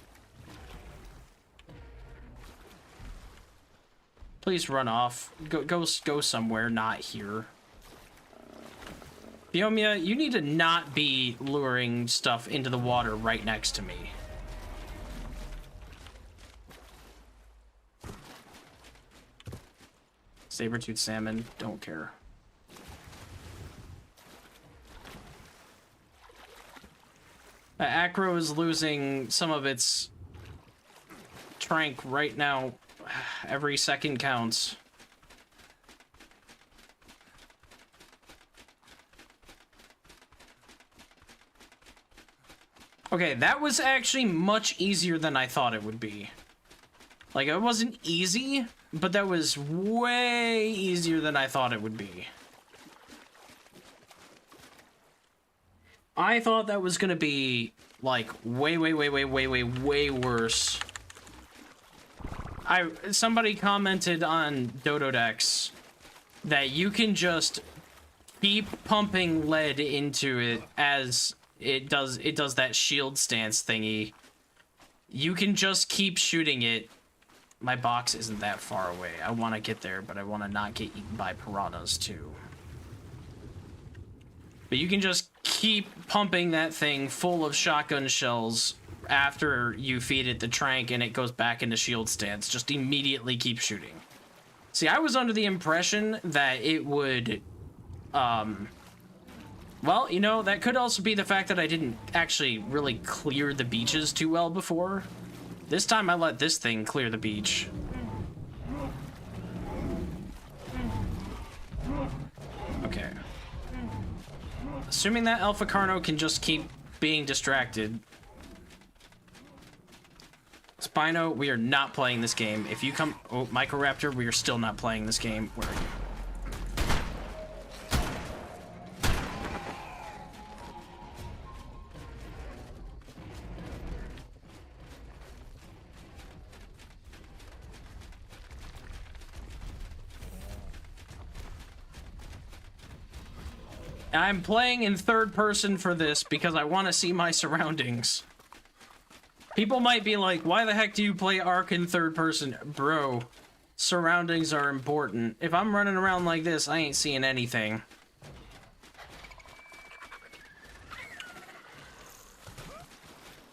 Please run off. Go somewhere, not here. Biomia, you need to not be luring stuff into the water right next to me. Saber-tooth salmon, don't care. Acro is losing some of its trank right now. Every second counts. Okay, that was actually much easier than I thought it would be. Like, it wasn't easy, but that was way easier than I thought it would be. I thought that was gonna be, like, way worse. Somebody commented on Dododex that you can just keep pumping lead into it as it does that shield stance thingy. You can just keep shooting it. My box isn't that far away. I want to get there, but I want to not get eaten by piranhas too. But you can just keep pumping that thing full of shotgun shells after you feed it the trank and it goes back into shield stance. Just immediately keep shooting. See, I was under the impression that it would, well, you know, that could also be the fact that I didn't actually really clear the beaches too well before. This time I let this thing clear the beach. Okay. Assuming that Alpha Carno can just keep being distracted. Spino, we are not playing this game. If you come... Oh, Microraptor, we are still not playing this game. Where are you? I'm playing in third person for this because I want to see my surroundings. People might be like, why the heck do you play Ark in third person? Bro, surroundings are important. If I'm running around like this, I ain't seeing anything.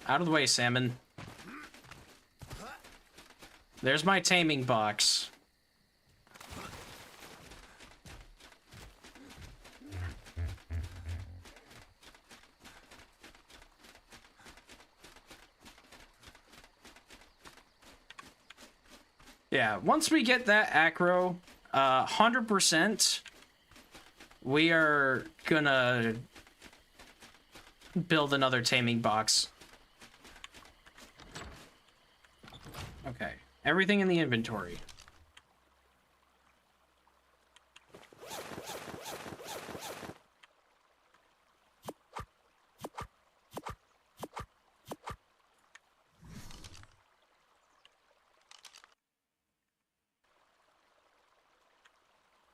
Out of the way, salmon. There's my taming box. Yeah, once we get that Acro, 100%, we are gonna build another taming box. Okay, everything in the inventory.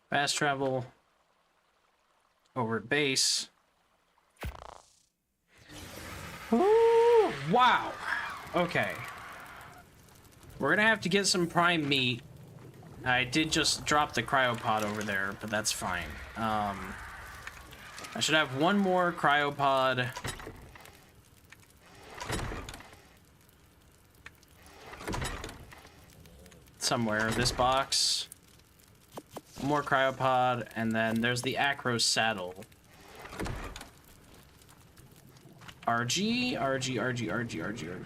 Fast travel over at base. Ooh, wow. Okay. We're gonna have to get some prime meat. I did just drop the cryopod over there, but that's fine. I should have one more cryopod. Somewhere. This box. More cryopod, and then there's the Acro saddle. RG, where are you? RG, right here.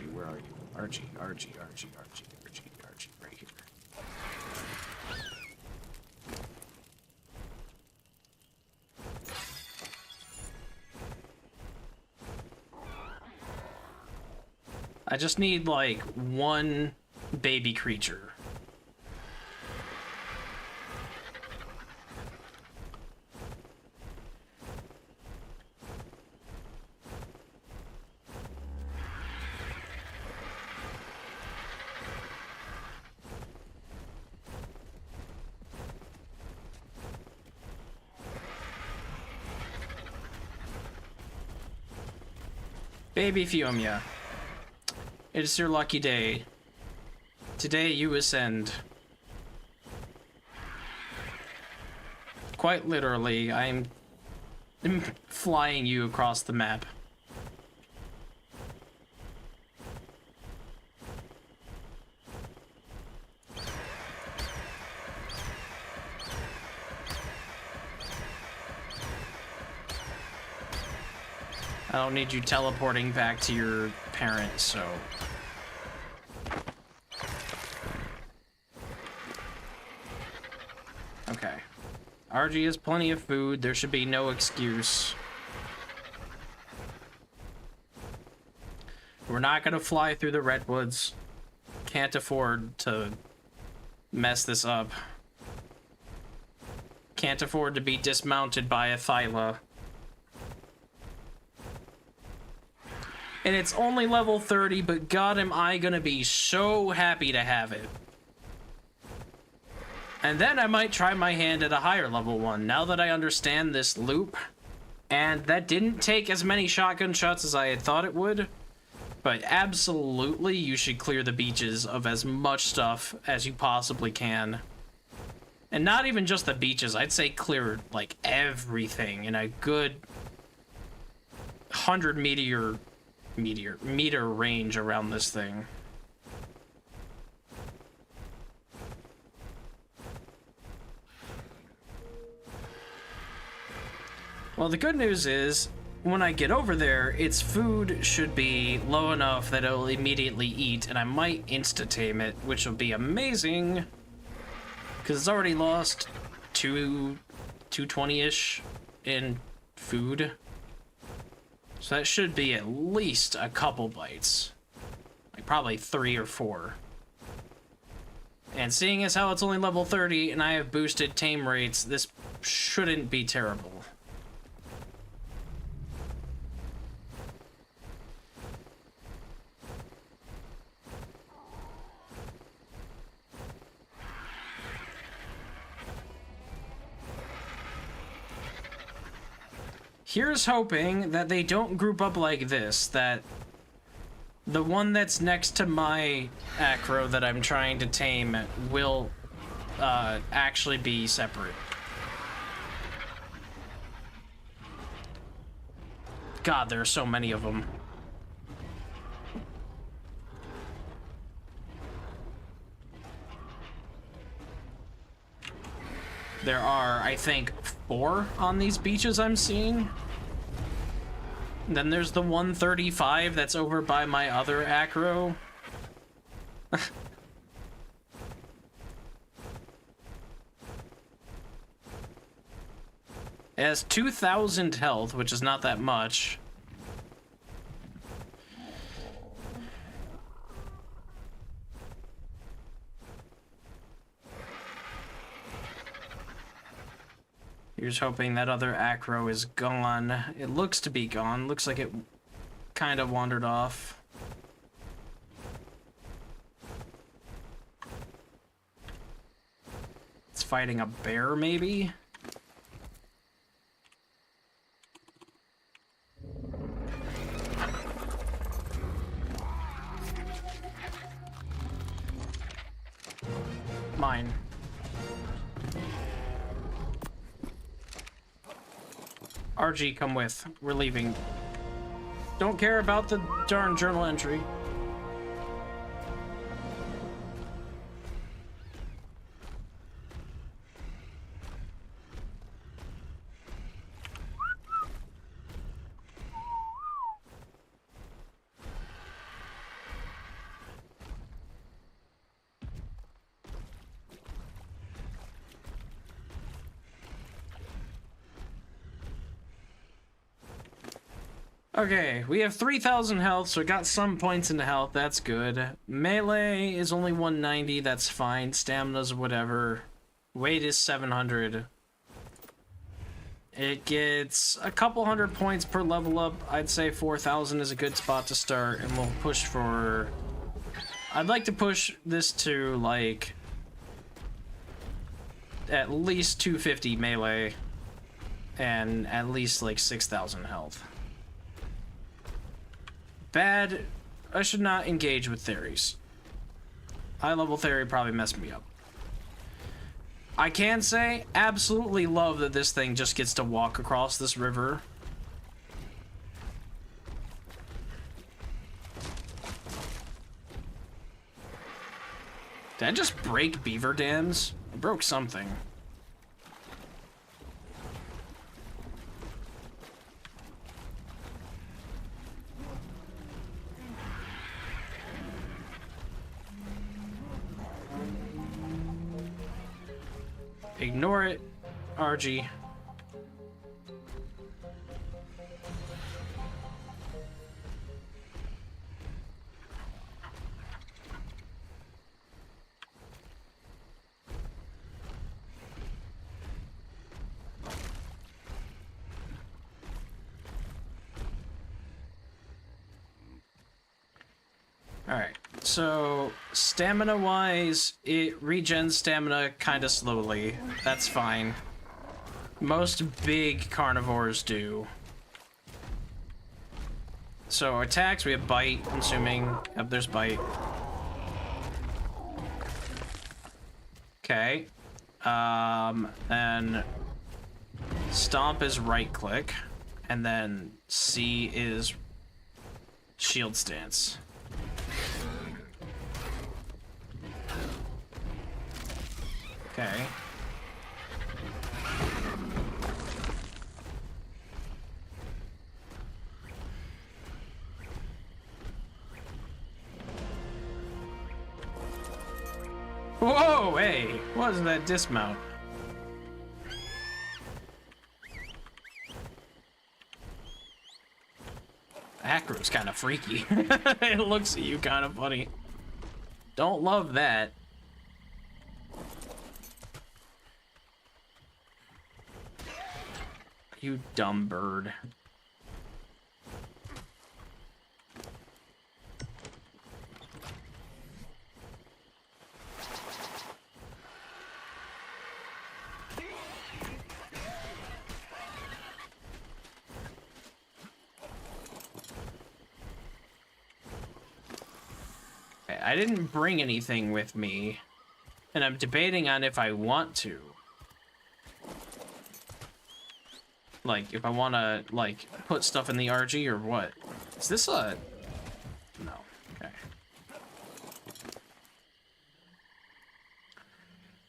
I just need, like, one baby creature. Baby Fiumia, it is your lucky day. Today you ascend. Quite literally, I'm flying you across the map. I don't need you teleporting back to your parents, so... Okay. RG has plenty of food. There should be no excuse. We're not gonna fly through the redwoods. Can't afford to mess this up. Can't afford to be dismounted by a Thyla. And it's only level 30, but god am I gonna be so happy to have it. And then I might try my hand at a higher level one, now that I understand this loop. And that didn't take as many shotgun shots as I had thought it would. But absolutely, you should clear the beaches of as much stuff as you possibly can. And not even just the beaches, I'd say clear, like, everything in a good 100 meter range around this thing. Well, the good news is, when I get over there, its food should be low enough that it'll immediately eat, and I might insta-tame it, which will be amazing, because it's already lost 220-ish in food. So that should be at least a couple bites. Like, probably 3 or 4. And seeing as how it's only level 30, and I have boosted tame rates, this shouldn't be terrible. Here's hoping that they don't group up like this, that the one that's next to my Acro that I'm trying to tame will actually be separate. God, there are so many of them. There are, I think, 4 on these beaches I'm seeing. And then there's the 135 that's over by my other Acro. It has 2,000 health, which is not that much. Here's hoping that other Acro is gone. It looks to be gone. Looks like it kind of wandered off. It's fighting a bear, maybe? Mine. RG, come with. We're leaving. Don't care about the darn journal entry. Okay, we have 3,000 health, so we got some points into health. That's good. Melee is only 190. That's fine. Stamina's whatever. Weight is 700. It gets a couple hundred points per level up. I'd say 4,000 is a good spot to start, and we'll push for... I'd like to push this to, like, at least 250 melee, and at least, like, 6,000 health. Bad. I should not engage with theories. High level theory probably messed me up. I can say, absolutely love that this thing just gets to walk across this river. Did I just break beaver dams? I broke something. Ignore it, RG. Alright, so stamina-wise, it regens stamina kind of slowly. That's fine. Most big carnivores do. So attacks, we have bite, I'm assuming. Yep, there's bite. Okay. Then stomp is right-click, and then C is shield stance. Okay. Whoa, hey, what is that dismount? Acro's kind of freaky. It looks at you kind of funny. Don't love that. You dumb bird. Okay, I didn't bring anything with me, and I'm debating on if I want to. Like, if I want to, like, put stuff in the RG or what? Is this a... No. Okay.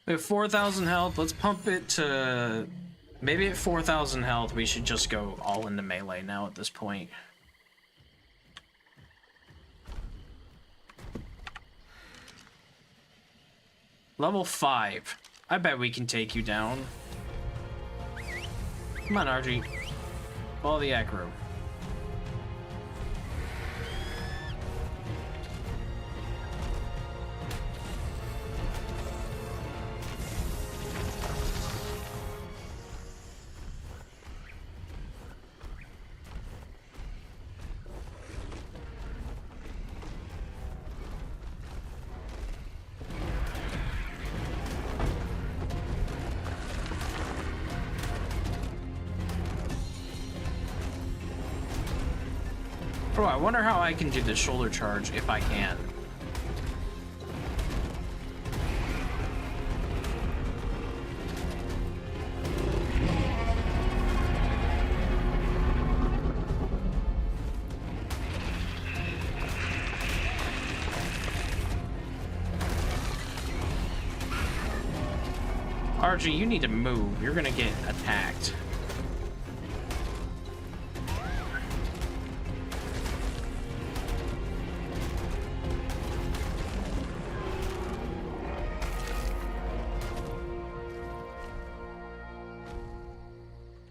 We have 4,000 health. Let's pump it to... Maybe at 4,000 health, we should just go all into melee now at this point. Level 5. I bet we can take you down. Come on, RG. Follow the Acro. Oh, I wonder how I can do the shoulder charge if I can. RG, you need to move. You're gonna get attacked.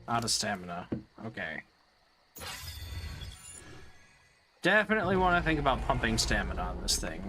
Out of stamina. Okay. Definitely want to think about pumping stamina on this thing.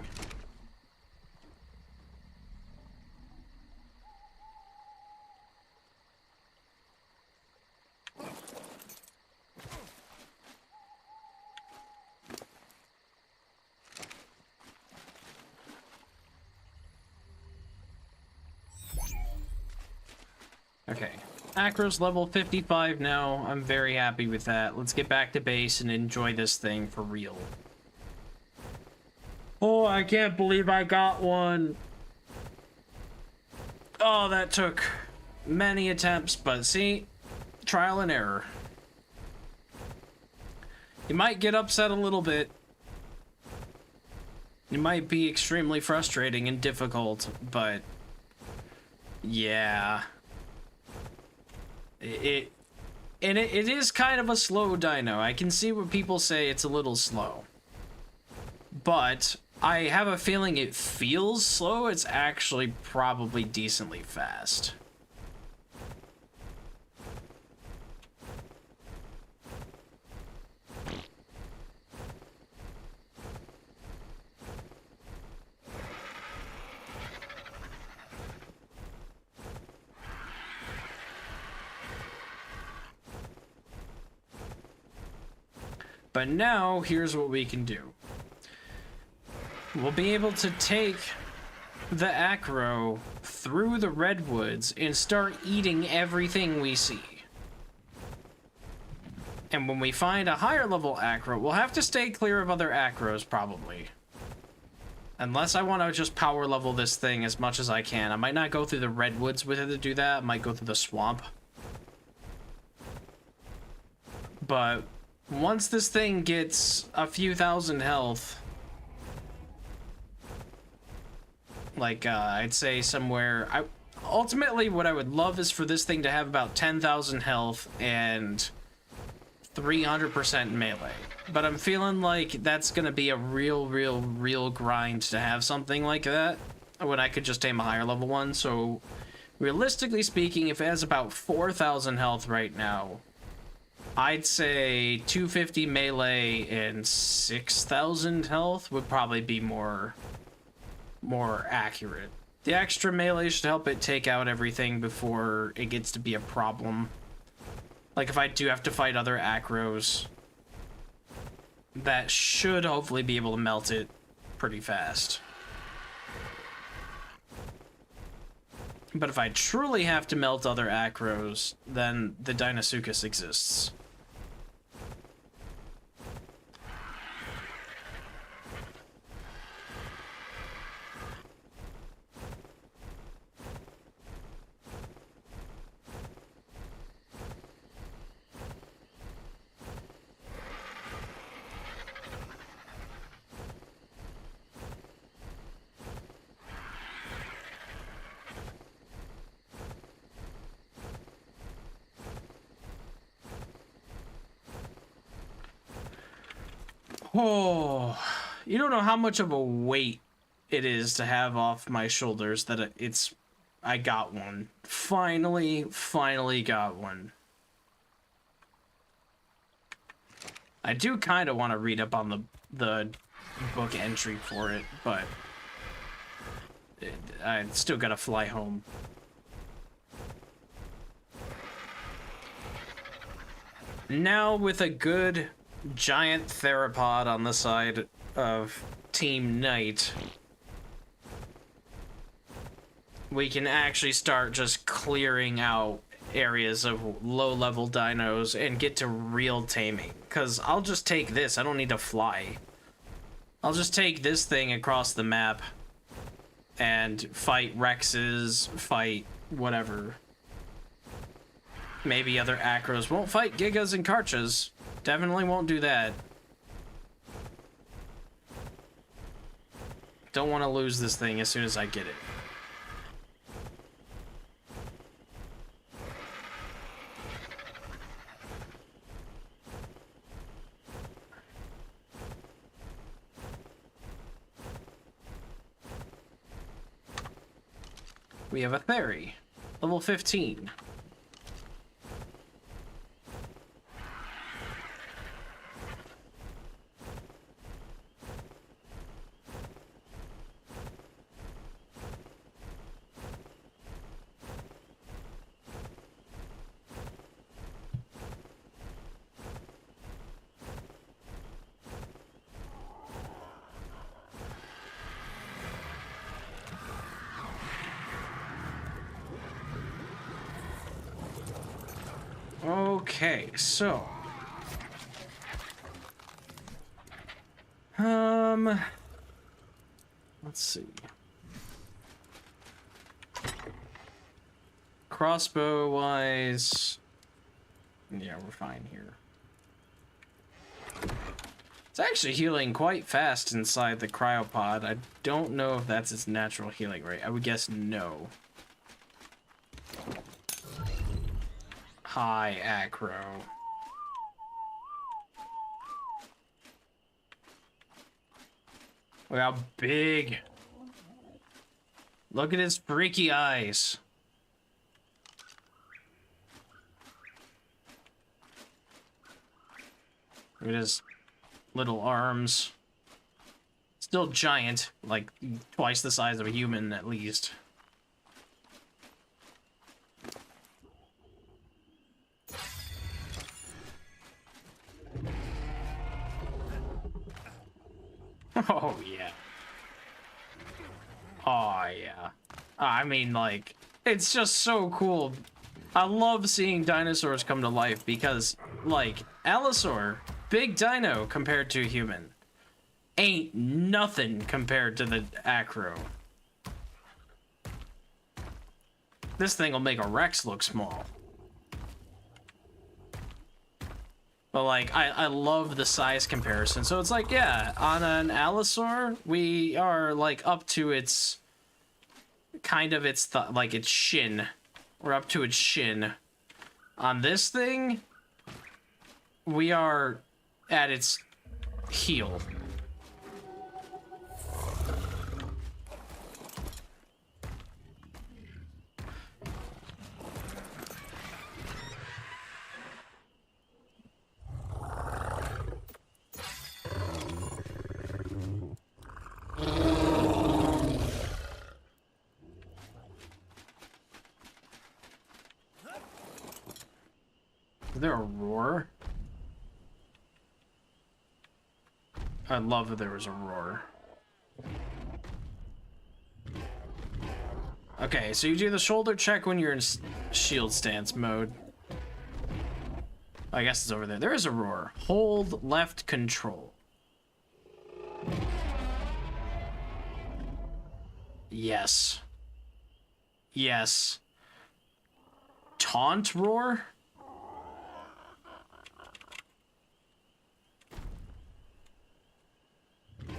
Okay. Acro's level 55 now. I'm very happy with that. Let's get back to base and enjoy this thing for real. Oh, I can't believe I got one. Oh, that took many attempts, but see, trial and error. You might get upset a little bit. It might be extremely frustrating and difficult, but yeah. It is kind of a slow dino. I can see what people say it's a little slow. But I have a feeling it feels slow. It's actually probably decently fast. But now, here's what we can do. We'll be able to take the Acro through the redwoods and start eating everything we see. And when we find a higher level Acro, we'll have to stay clear of other Acros, probably. Unless I want to just power level this thing as much as I can. I might not go through the redwoods with it to do that. I might go through the swamp. But once this thing gets a few thousand health, like I'd say somewhere, ultimately what I would love is for this thing to have about 10,000 health and 300% melee. But I'm feeling like that's gonna be a real grind to have something like that when I could just aim a higher level one. So realistically speaking, if it has about 4,000 health right now, I'd say 250 melee and 6,000 health would probably be more accurate. The extra melee should help it take out everything before it gets to be a problem. Like if I do have to fight other Acros, that should hopefully be able to melt it pretty fast. But if I truly have to melt other Acros, then the Deinosuchus exists. Oh, you don't know how much of a weight it is to have off my shoulders that I got one. Finally got one. I do kind of want to read up on the book entry for it, but I still gotta fly home. Now with a good giant theropod on the side of Team Knight, we can actually start just clearing out areas of low-level dinos and get to real taming. Because I'll just take this. I don't need to fly. I'll just take this thing across the map and fight Rexes, fight whatever. Maybe other Acros. Won't fight Gigas and Karchas. Definitely won't do that. Don't want to lose this thing as soon as I get it. We have a Theory, level 15. Okay, so Let's see. Crossbow wise, yeah, we're fine here. It's actually healing quite fast inside the cryopod. I don't know if that's its natural healing rate. I would guess no. Hi, Acro. Look how big. Look at his freaky eyes. Look at his little arms. Still giant, like twice the size of a human at least. Oh yeah. Oh yeah. I mean, like, it's just so cool. I love seeing dinosaurs come to life because, like, Allosaur, big dino compared to a human, ain't nothing compared to the Acro. This thing will make a Rex look small. But, like, I love the size comparison. So it's like, yeah, on an Allosaur, we are, like, up to its, kind of its, like, its shin. We're up to its shin. On this thing, we are at its heel. Is there a roar? I'd love if there was a roar. Okay, so you do the shoulder check when you're in shield stance mode. I guess it's over there. There is a roar. Hold left control. Yes. Yes. Taunt roar?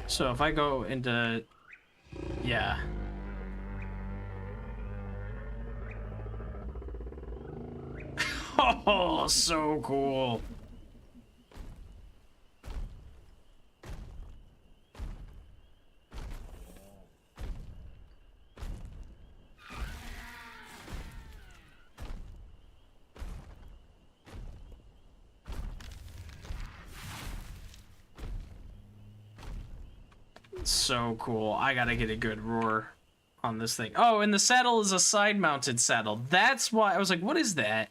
So if I go into... Yeah. Oh, so cool. So cool. I gotta get a good roar on this thing. Oh, and the saddle is a side-mounted saddle. That's why I was like, what is that?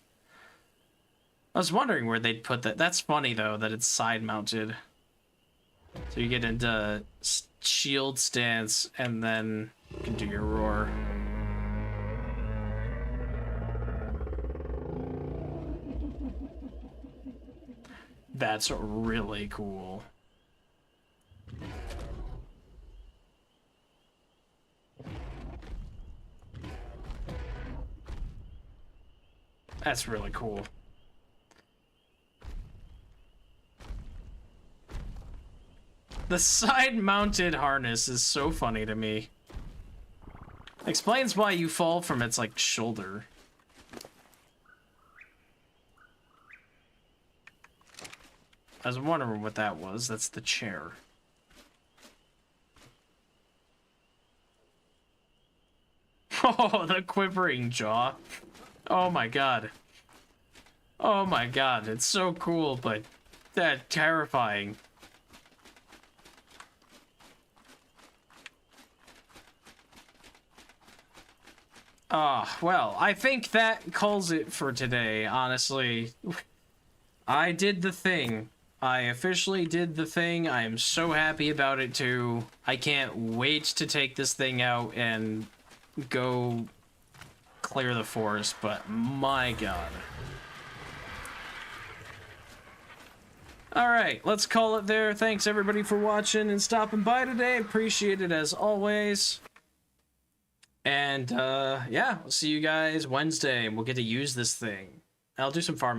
I was wondering where they'd put that. That's funny, though, that it's side-mounted. So you get into shield stance, and then you can do your roar. That's really cool. That's really cool. The side-mounted harness is so funny to me. Explains why you fall from its, like, shoulder. I was wondering what that was. That's the chair. Oh, the quivering jaw. Oh my god. Oh my god, it's so cool, but that terrifying. Well, I think that calls it for today, honestly. I did the thing. I officially did the thing. I am so happy about it, too. I can't wait to take this thing out and go clear the forest, but my god. All right, let's call it there. Thanks everybody for watching and stopping by today. Appreciate it as always. And yeah, we'll see you guys Wednesday. We'll get to use this thing. I'll do some farming.